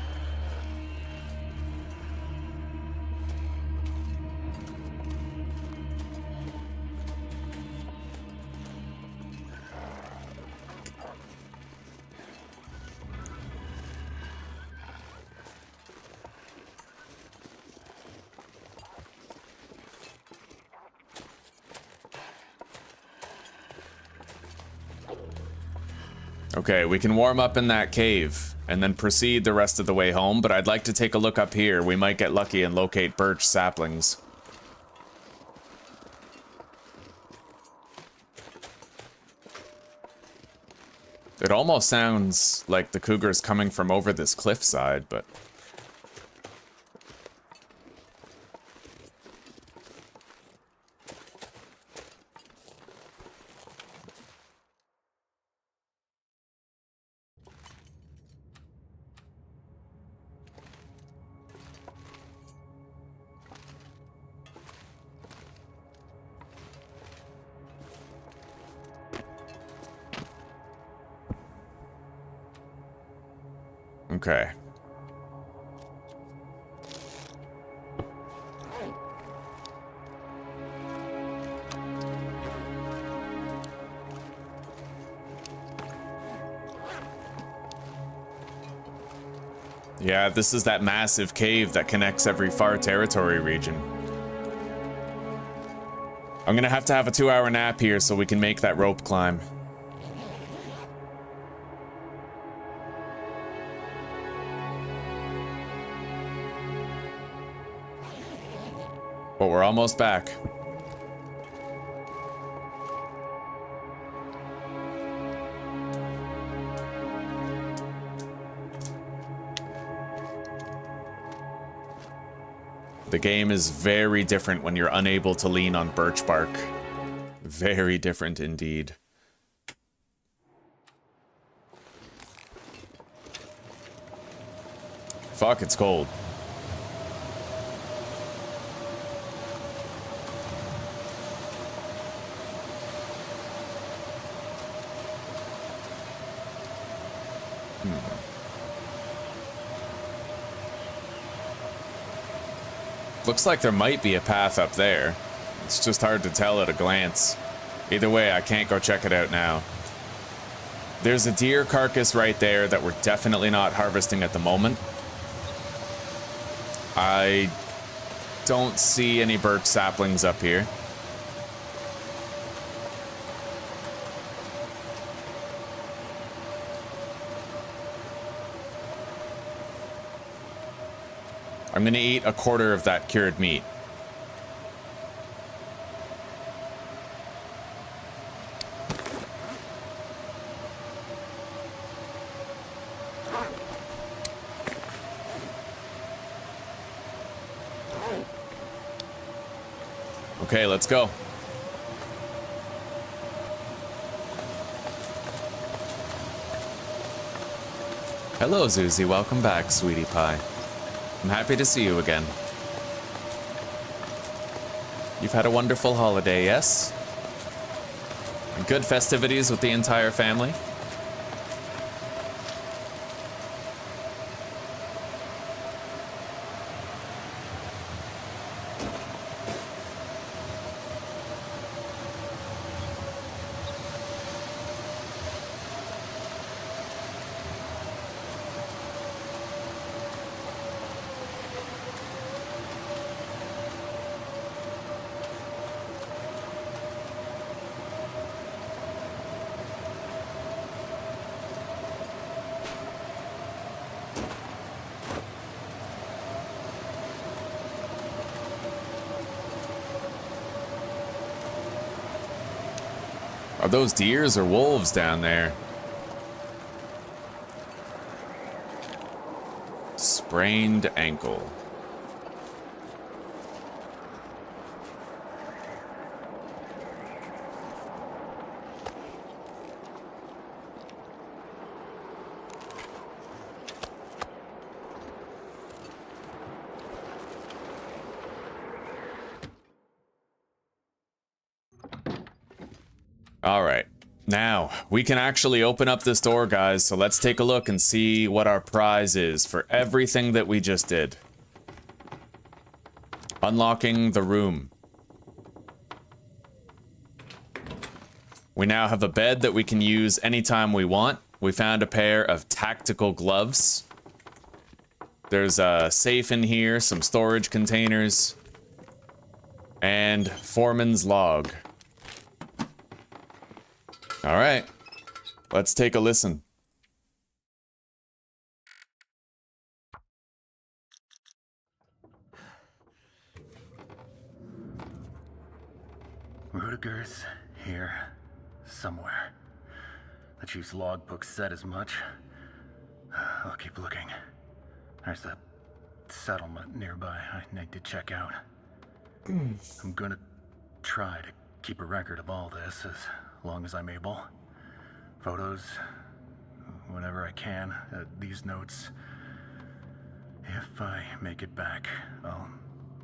Okay, we can warm up in that cave and then proceed the rest of the way home, but I'd like to take a look up here. We might get lucky and locate birch saplings. It almost sounds like the cougar's coming from over this cliffside, but... Okay. Yeah, this is that massive cave that connects every Far Territory region. I'm gonna have to have a 2-hour nap here so we can make that rope climb. But we're almost back. The game is very different when you're unable to lean on birch bark. Very different indeed. Fuck, it's cold. Looks like there might be a path up there. It's just hard to tell at a glance. Either way, I can't go check it out now. There's a deer carcass right there that we're definitely not harvesting at the moment. I don't see any birch saplings up here. I'm gonna eat a quarter of that cured meat. Okay, let's go. Hello, Zuzi. Welcome back, sweetie pie. I'm happy to see you again. You've had a wonderful holiday, yes? Good festivities with the entire family? Are those deers or wolves down there? Sprained ankle. All right, now we can actually open up this door, guys. So let's take a look and see what our prize is for everything that we just did. Unlocking the room. We now have a bed that we can use anytime we want. We found a pair of tactical gloves. There's a safe in here, some storage containers, and foreman's log. All right, Let's take a listen. Rudiger's here somewhere. The chief's logbook said as much. I'll keep looking. There's a settlement nearby I need to check out. I'm gonna try to keep a record of all this as long as I'm able. Photos, whenever I can. These notes. If I make it back, I'll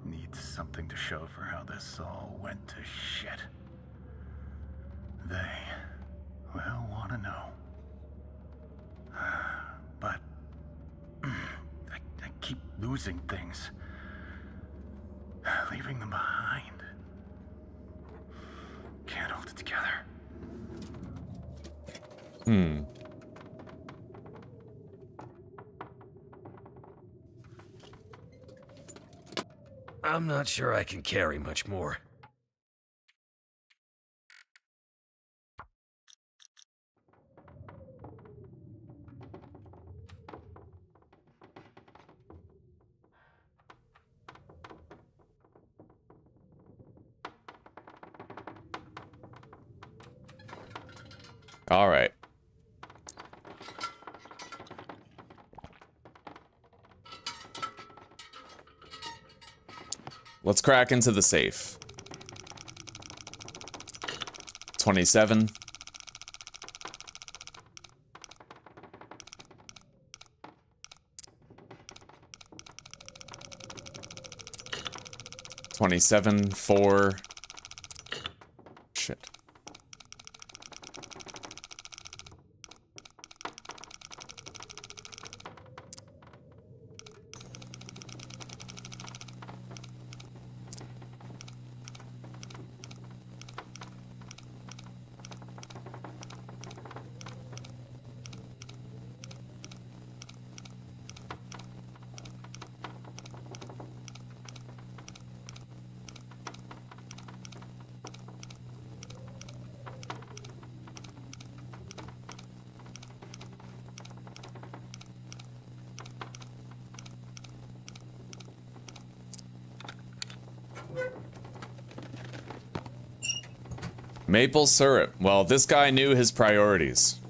need something to show for how this all went to shit. They will want to know. But I keep losing things. Leaving them behind. Can't hold it together. I'm not sure I can carry much more. All right. Let's crack into the safe. 27. $27, 4. Shit. Maple syrup. Well, this guy knew his priorities.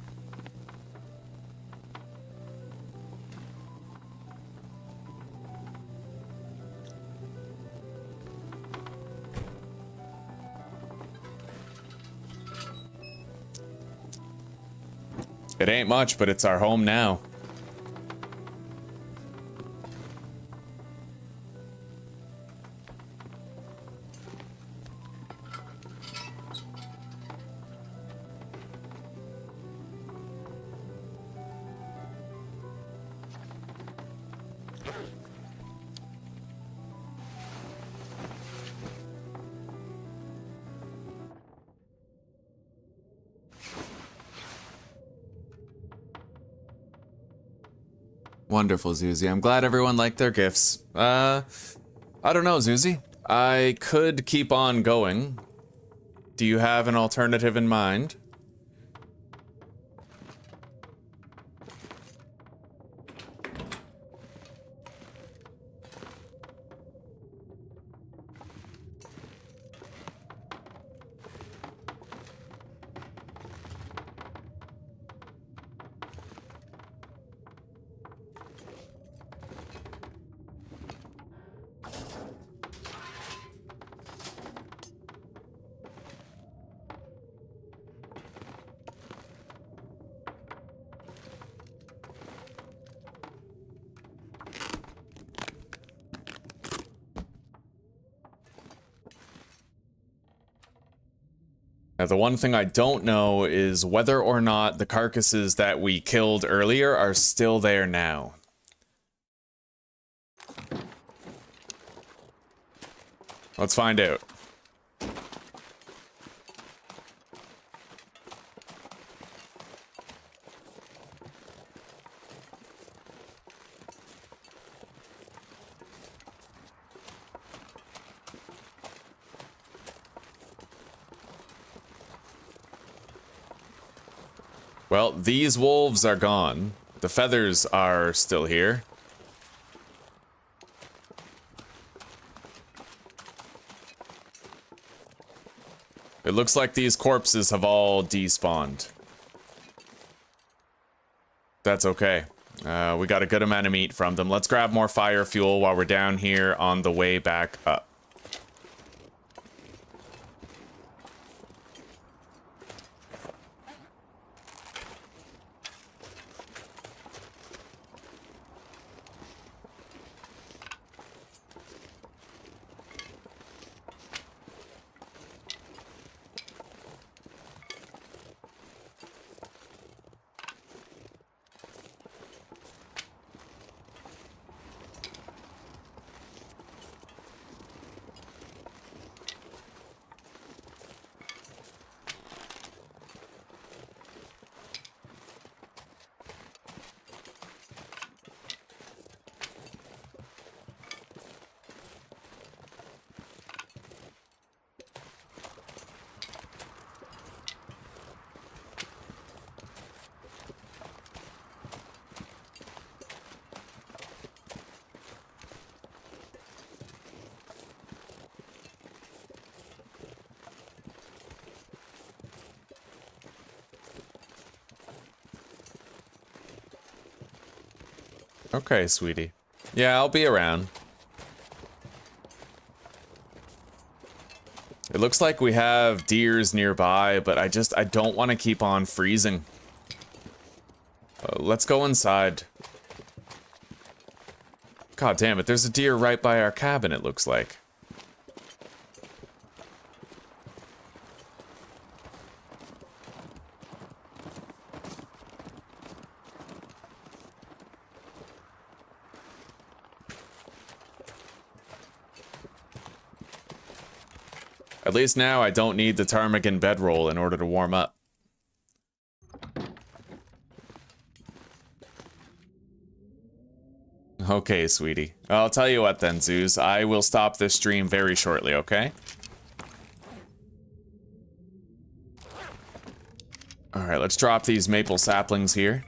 It ain't much, but it's our home now. Wonderful, Zuzi. I'm glad everyone liked their gifts. I don't know, Zuzi. I could keep on going. Do you have an alternative in mind? Now, the one thing I don't know is whether or not the carcasses that we killed earlier are still there now. Let's find out. Well, these wolves are gone. The feathers are still here. It looks like these corpses have all despawned. That's okay. We got a good amount of meat from them. Let's grab more fire fuel while we're down here on the way back up. Okay, sweetie. Yeah, I'll be around. It looks like we have deers nearby, but I don't want to keep on freezing. Let's go inside. God damn it, there's a deer right by our cabin, it looks like. At least now I don't need the ptarmigan bedroll in order to warm up. Okay, sweetie. I'll tell you what then, Zeus. I will stop this stream very shortly, okay? Alright, let's drop these maple saplings here.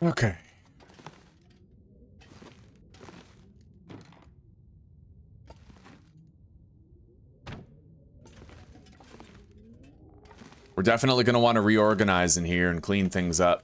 Okay. We're definitely going to want to reorganize in here and clean things up.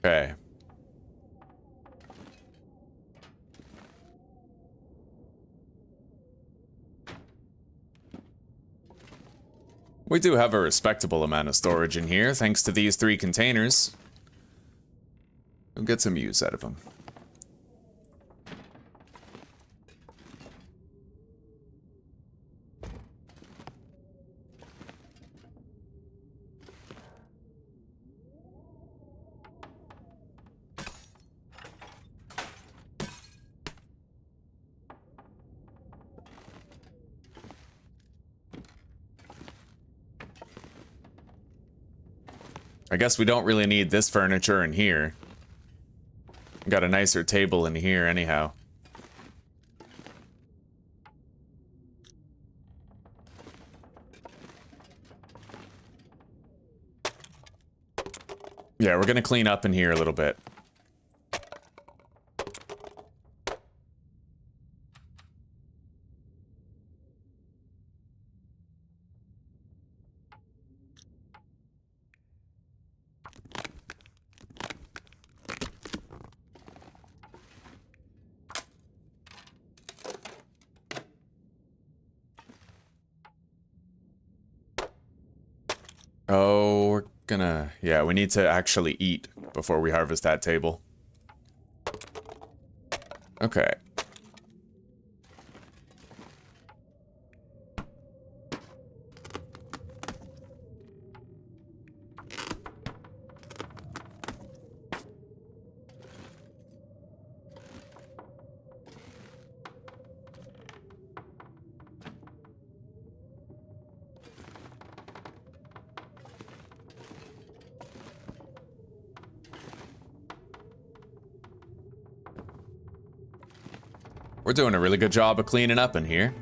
Okay. We do have a respectable amount of storage in here, thanks to these 3 containers. We'll get some use out of them. I guess we don't really need this furniture in here. Got a nicer table in here anyhow. Yeah, we're gonna clean up in here a little bit. Oh, we're gonna... Yeah, we need to actually eat before we harvest that table. Okay. We're doing a really good job of cleaning up in here.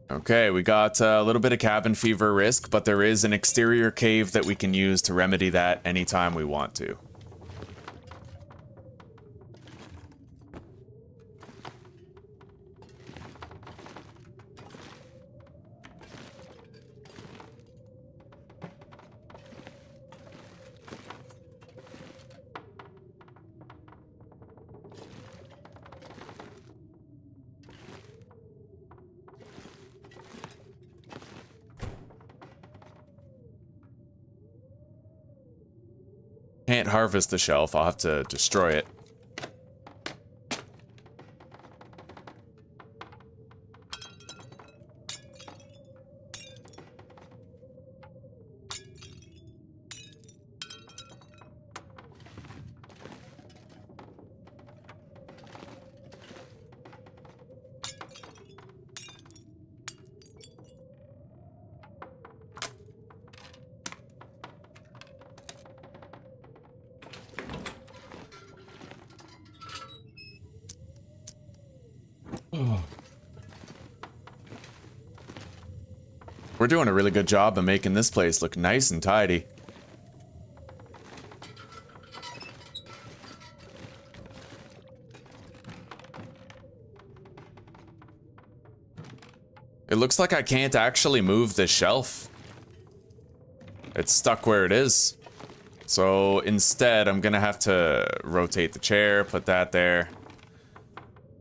Okay, we got a little bit of cabin fever risk, but there is an exterior cave that we can use to remedy that anytime we want to. Can't harvest the shelf, I'll have to destroy it. We're doing a really good job of making this place look nice and tidy. It looks like I can't actually move this shelf. It's stuck where it is. So instead, I'm gonna have to rotate the chair, put that there.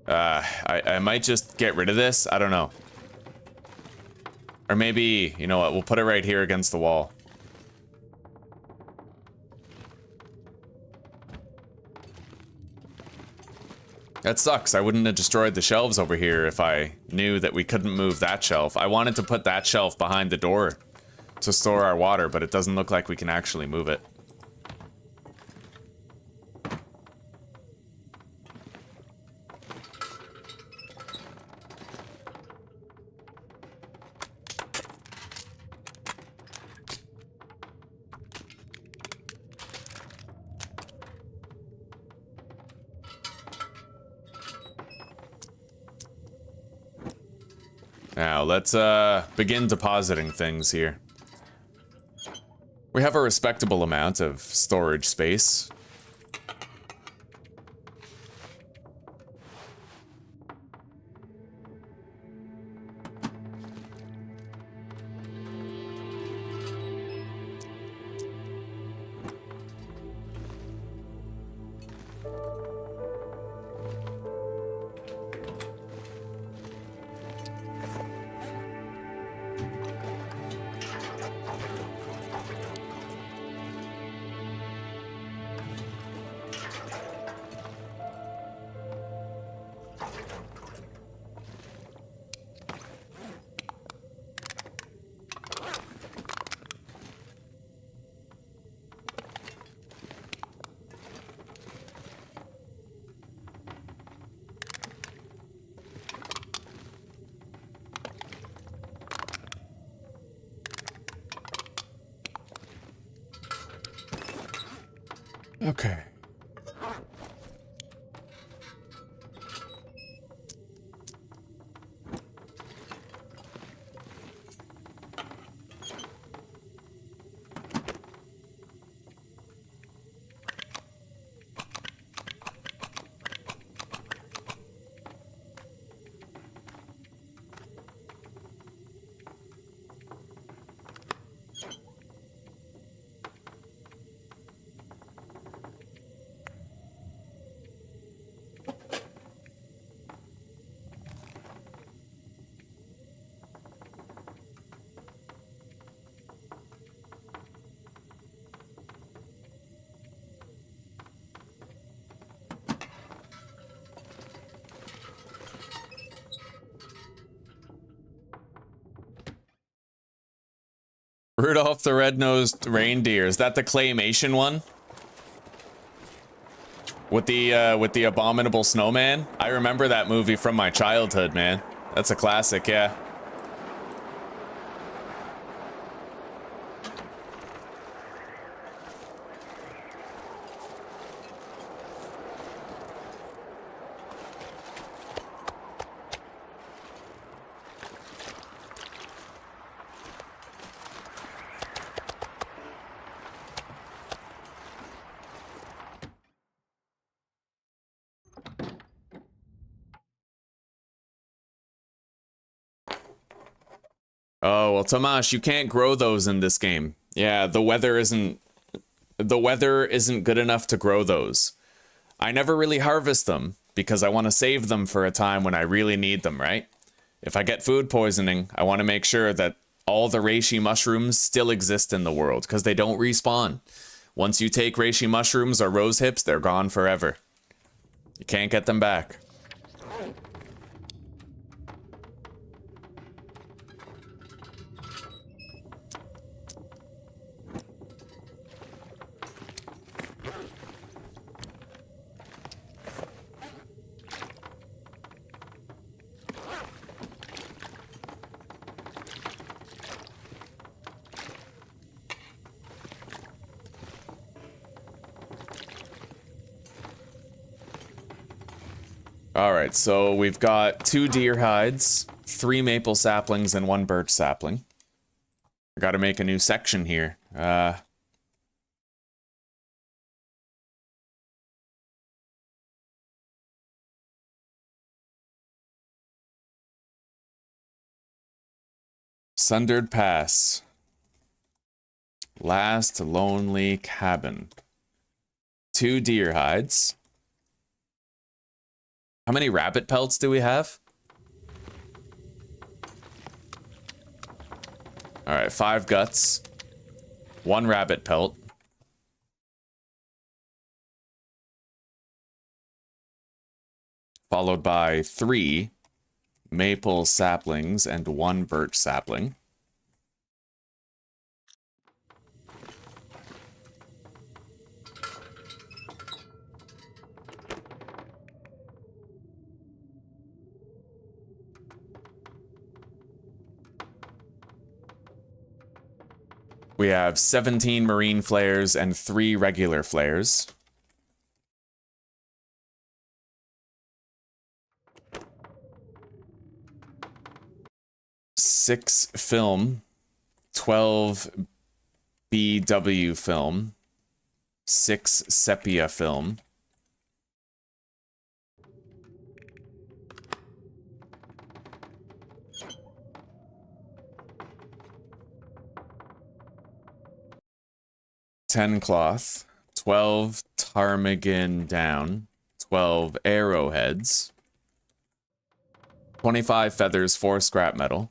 I might just get rid of this, I don't know. Or maybe, you know what, we'll put it right here against the wall. That sucks. I wouldn't have destroyed the shelves over here if I knew that we couldn't move that shelf. I wanted to put that shelf behind the door to store our water, but it doesn't look like we can actually move it. Now, let's begin depositing things here. We have a respectable amount of storage space. Okay. Rudolph the Red-Nosed Reindeer. Is that the claymation one? With the abominable snowman? I remember that movie from my childhood, man. That's a classic, yeah. Oh, well, Tomash, you can't grow those in this game. Yeah, the weather isn't good enough to grow those. I never really harvest them because I want to save them for a time when I really need them, right? If I get food poisoning, I want to make sure that all the reishi mushrooms still exist in the world because they don't respawn. Once you take reishi mushrooms or rose hips, they're gone forever. You can't get them back. Alright, so we've got 2 deer hides, 3 maple saplings, and 1 birch sapling. I gotta make a new section here. Sundered Pass. Last lonely cabin. 2 deer hides. How many rabbit pelts do we have? Alright, 5 guts. 1 rabbit pelt. Followed by 3 maple saplings and 1 birch sapling. We have 17 marine flares and 3 regular flares. Six film, 12 BW film, 6 sepia film, ten cloth, 12 ptarmigan down, 12 arrowheads, 25 feathers, 4 scrap metal,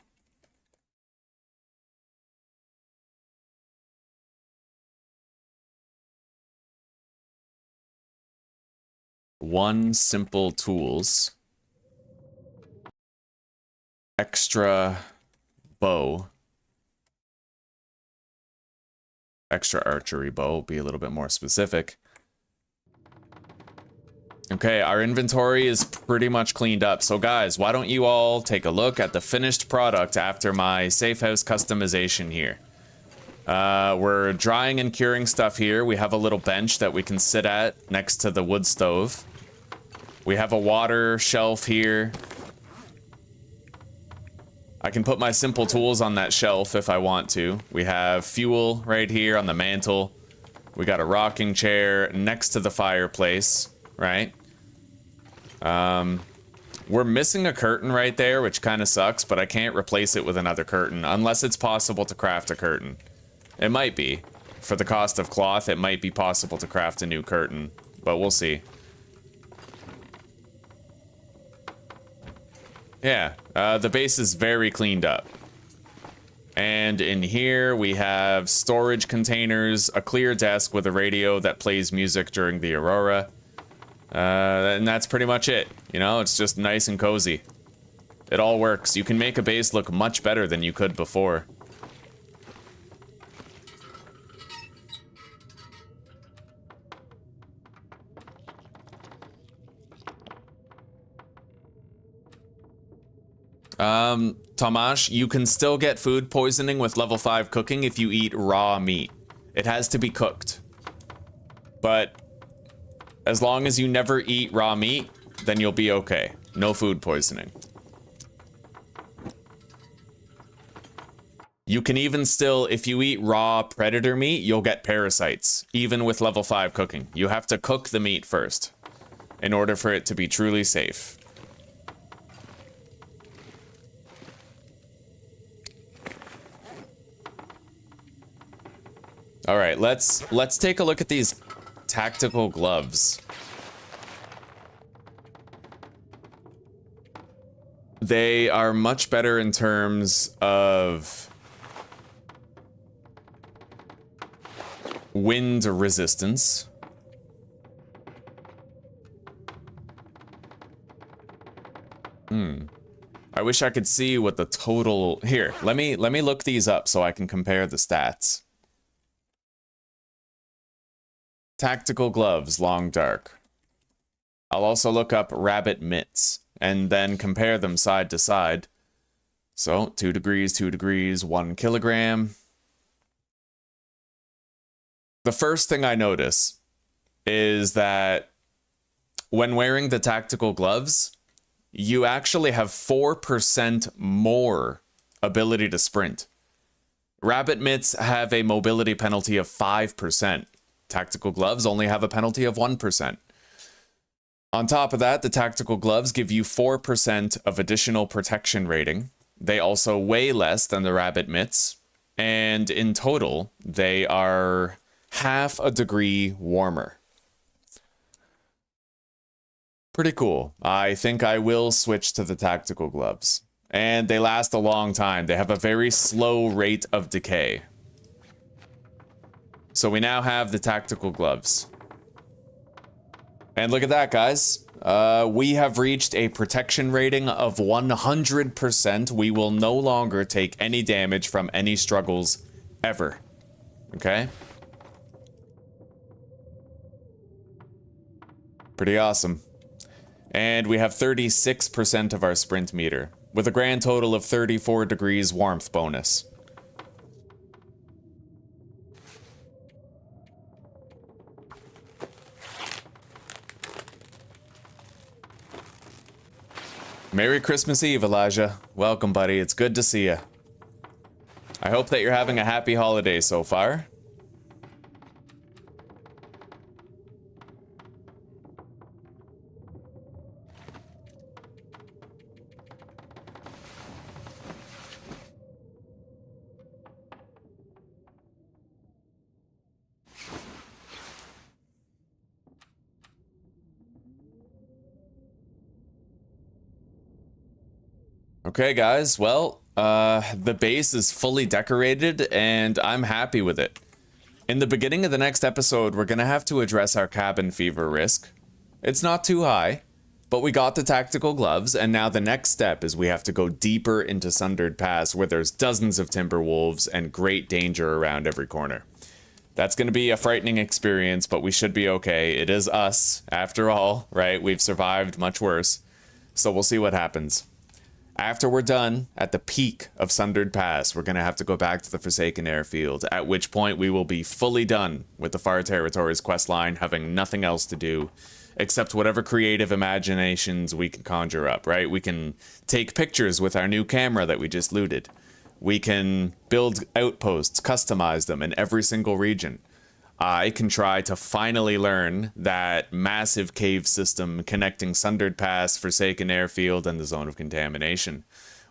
one simple tools, extra bow, extra archery bow, be a little bit more specific. Okay, our inventory is pretty much cleaned up. So guys, why don't you all take a look at the finished product after my safe house customization here. We're drying and curing stuff here. We have a little bench that we can sit at next to the wood stove. We have a water shelf here. I can put my simple tools on that shelf if I want to. We have fuel right here on the mantle. We got a rocking chair next to the fireplace, right? We're missing a curtain right there, which kind of sucks, but I can't replace it with another curtain unless it's possible to craft a curtain. It might be. For the cost of cloth, it might be possible to craft a new curtain, but we'll see. Yeah, the base is very cleaned up. And in here we have storage containers, a clear desk with a radio that plays music during the aurora. And that's pretty much it. You know, it's just nice and cozy. It all works. You can make a base look much better than you could before. Tomash, you can still get food poisoning with level 5 cooking if you eat raw meat. It has to be cooked. But as long as you never eat raw meat, then you'll be okay. No food poisoning. You can even still, if you eat raw predator meat, you'll get parasites, even with level 5 cooking. You have to cook the meat first in order for it to be truly safe. All right, let's take a look at these tactical gloves. They are much better in terms of wind resistance. I wish I could see what the total... Here, let me look these up so I can compare the stats. Tactical gloves, long dark. I'll also look up rabbit mitts and then compare them side to side. So 2 degrees, 2 degrees, 1 kilogram. The first thing I notice is that when wearing the tactical gloves, you actually have 4% more ability to sprint. Rabbit mitts have a mobility penalty of 5%. Tactical gloves only have a penalty of 1%. On top of that, the tactical gloves give you 4% of additional protection rating. They also weigh less than the rabbit mitts, and in total, they are half a degree warmer. Pretty cool. I think I will switch to the tactical gloves. And they last a long time. They have a very slow rate of decay. So we now have the tactical gloves. And look at that, guys. We have reached a protection rating of 100%. We will no longer take any damage from any struggles ever. Okay? Pretty awesome. And we have 36% of our sprint meter, with a grand total of 34 degrees warmth bonus. Merry Christmas Eve, Elijah. Welcome, buddy. It's good to see you. I hope that you're having a happy holiday so far. Okay, guys. Well, the base is fully decorated, and I'm happy with it. In the beginning of the next episode, we're gonna have to address our cabin fever risk. It's not too high, but we got the tactical gloves, and now the next step is we have to go deeper into Sundered Pass, where there's dozens of timber wolves and great danger around every corner. That's gonna be a frightening experience, but we should be okay. It is us, after all, right? We've survived much worse, so we'll see what happens. After we're done at the peak of Sundered Pass, we're going to have to go back to the Forsaken Airfield, at which point we will be fully done with the Far Territories questline, having nothing else to do except whatever creative imaginations we can conjure up, right? We can take pictures with our new camera that we just looted. We can build outposts, customize them in every single region. I can try to finally learn that massive cave system connecting Sundered Pass, Forsaken Airfield, and the Zone of Contamination.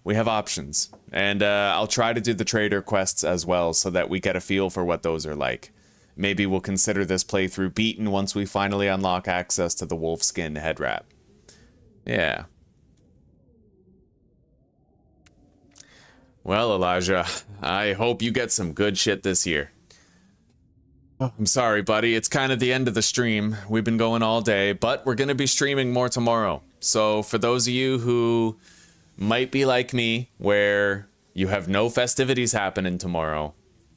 We have options, and I'll try to do the trader quests as well so that we get a feel for what those are like. Maybe we'll consider this playthrough beaten once we finally unlock access to the wolfskin head wrap. Yeah. Well, Elijah, I hope you get some good shit this year. I'm sorry, buddy. It's kind of the end of the stream. We've been going all day, but we're going to be streaming more tomorrow. So for those of you who might be like me, where you have no festivities happening tomorrow,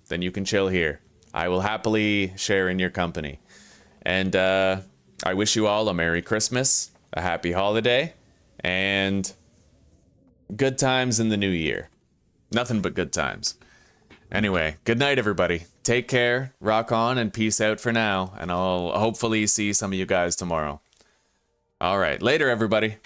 then you can chill here. I will happily share in your company. And I wish you all a Merry Christmas, a Happy Holiday, and good times in the new year. Nothing but good times. Anyway, good night, everybody. Take care, rock on, and peace out for now. And I'll hopefully see some of you guys tomorrow. All right, later, everybody.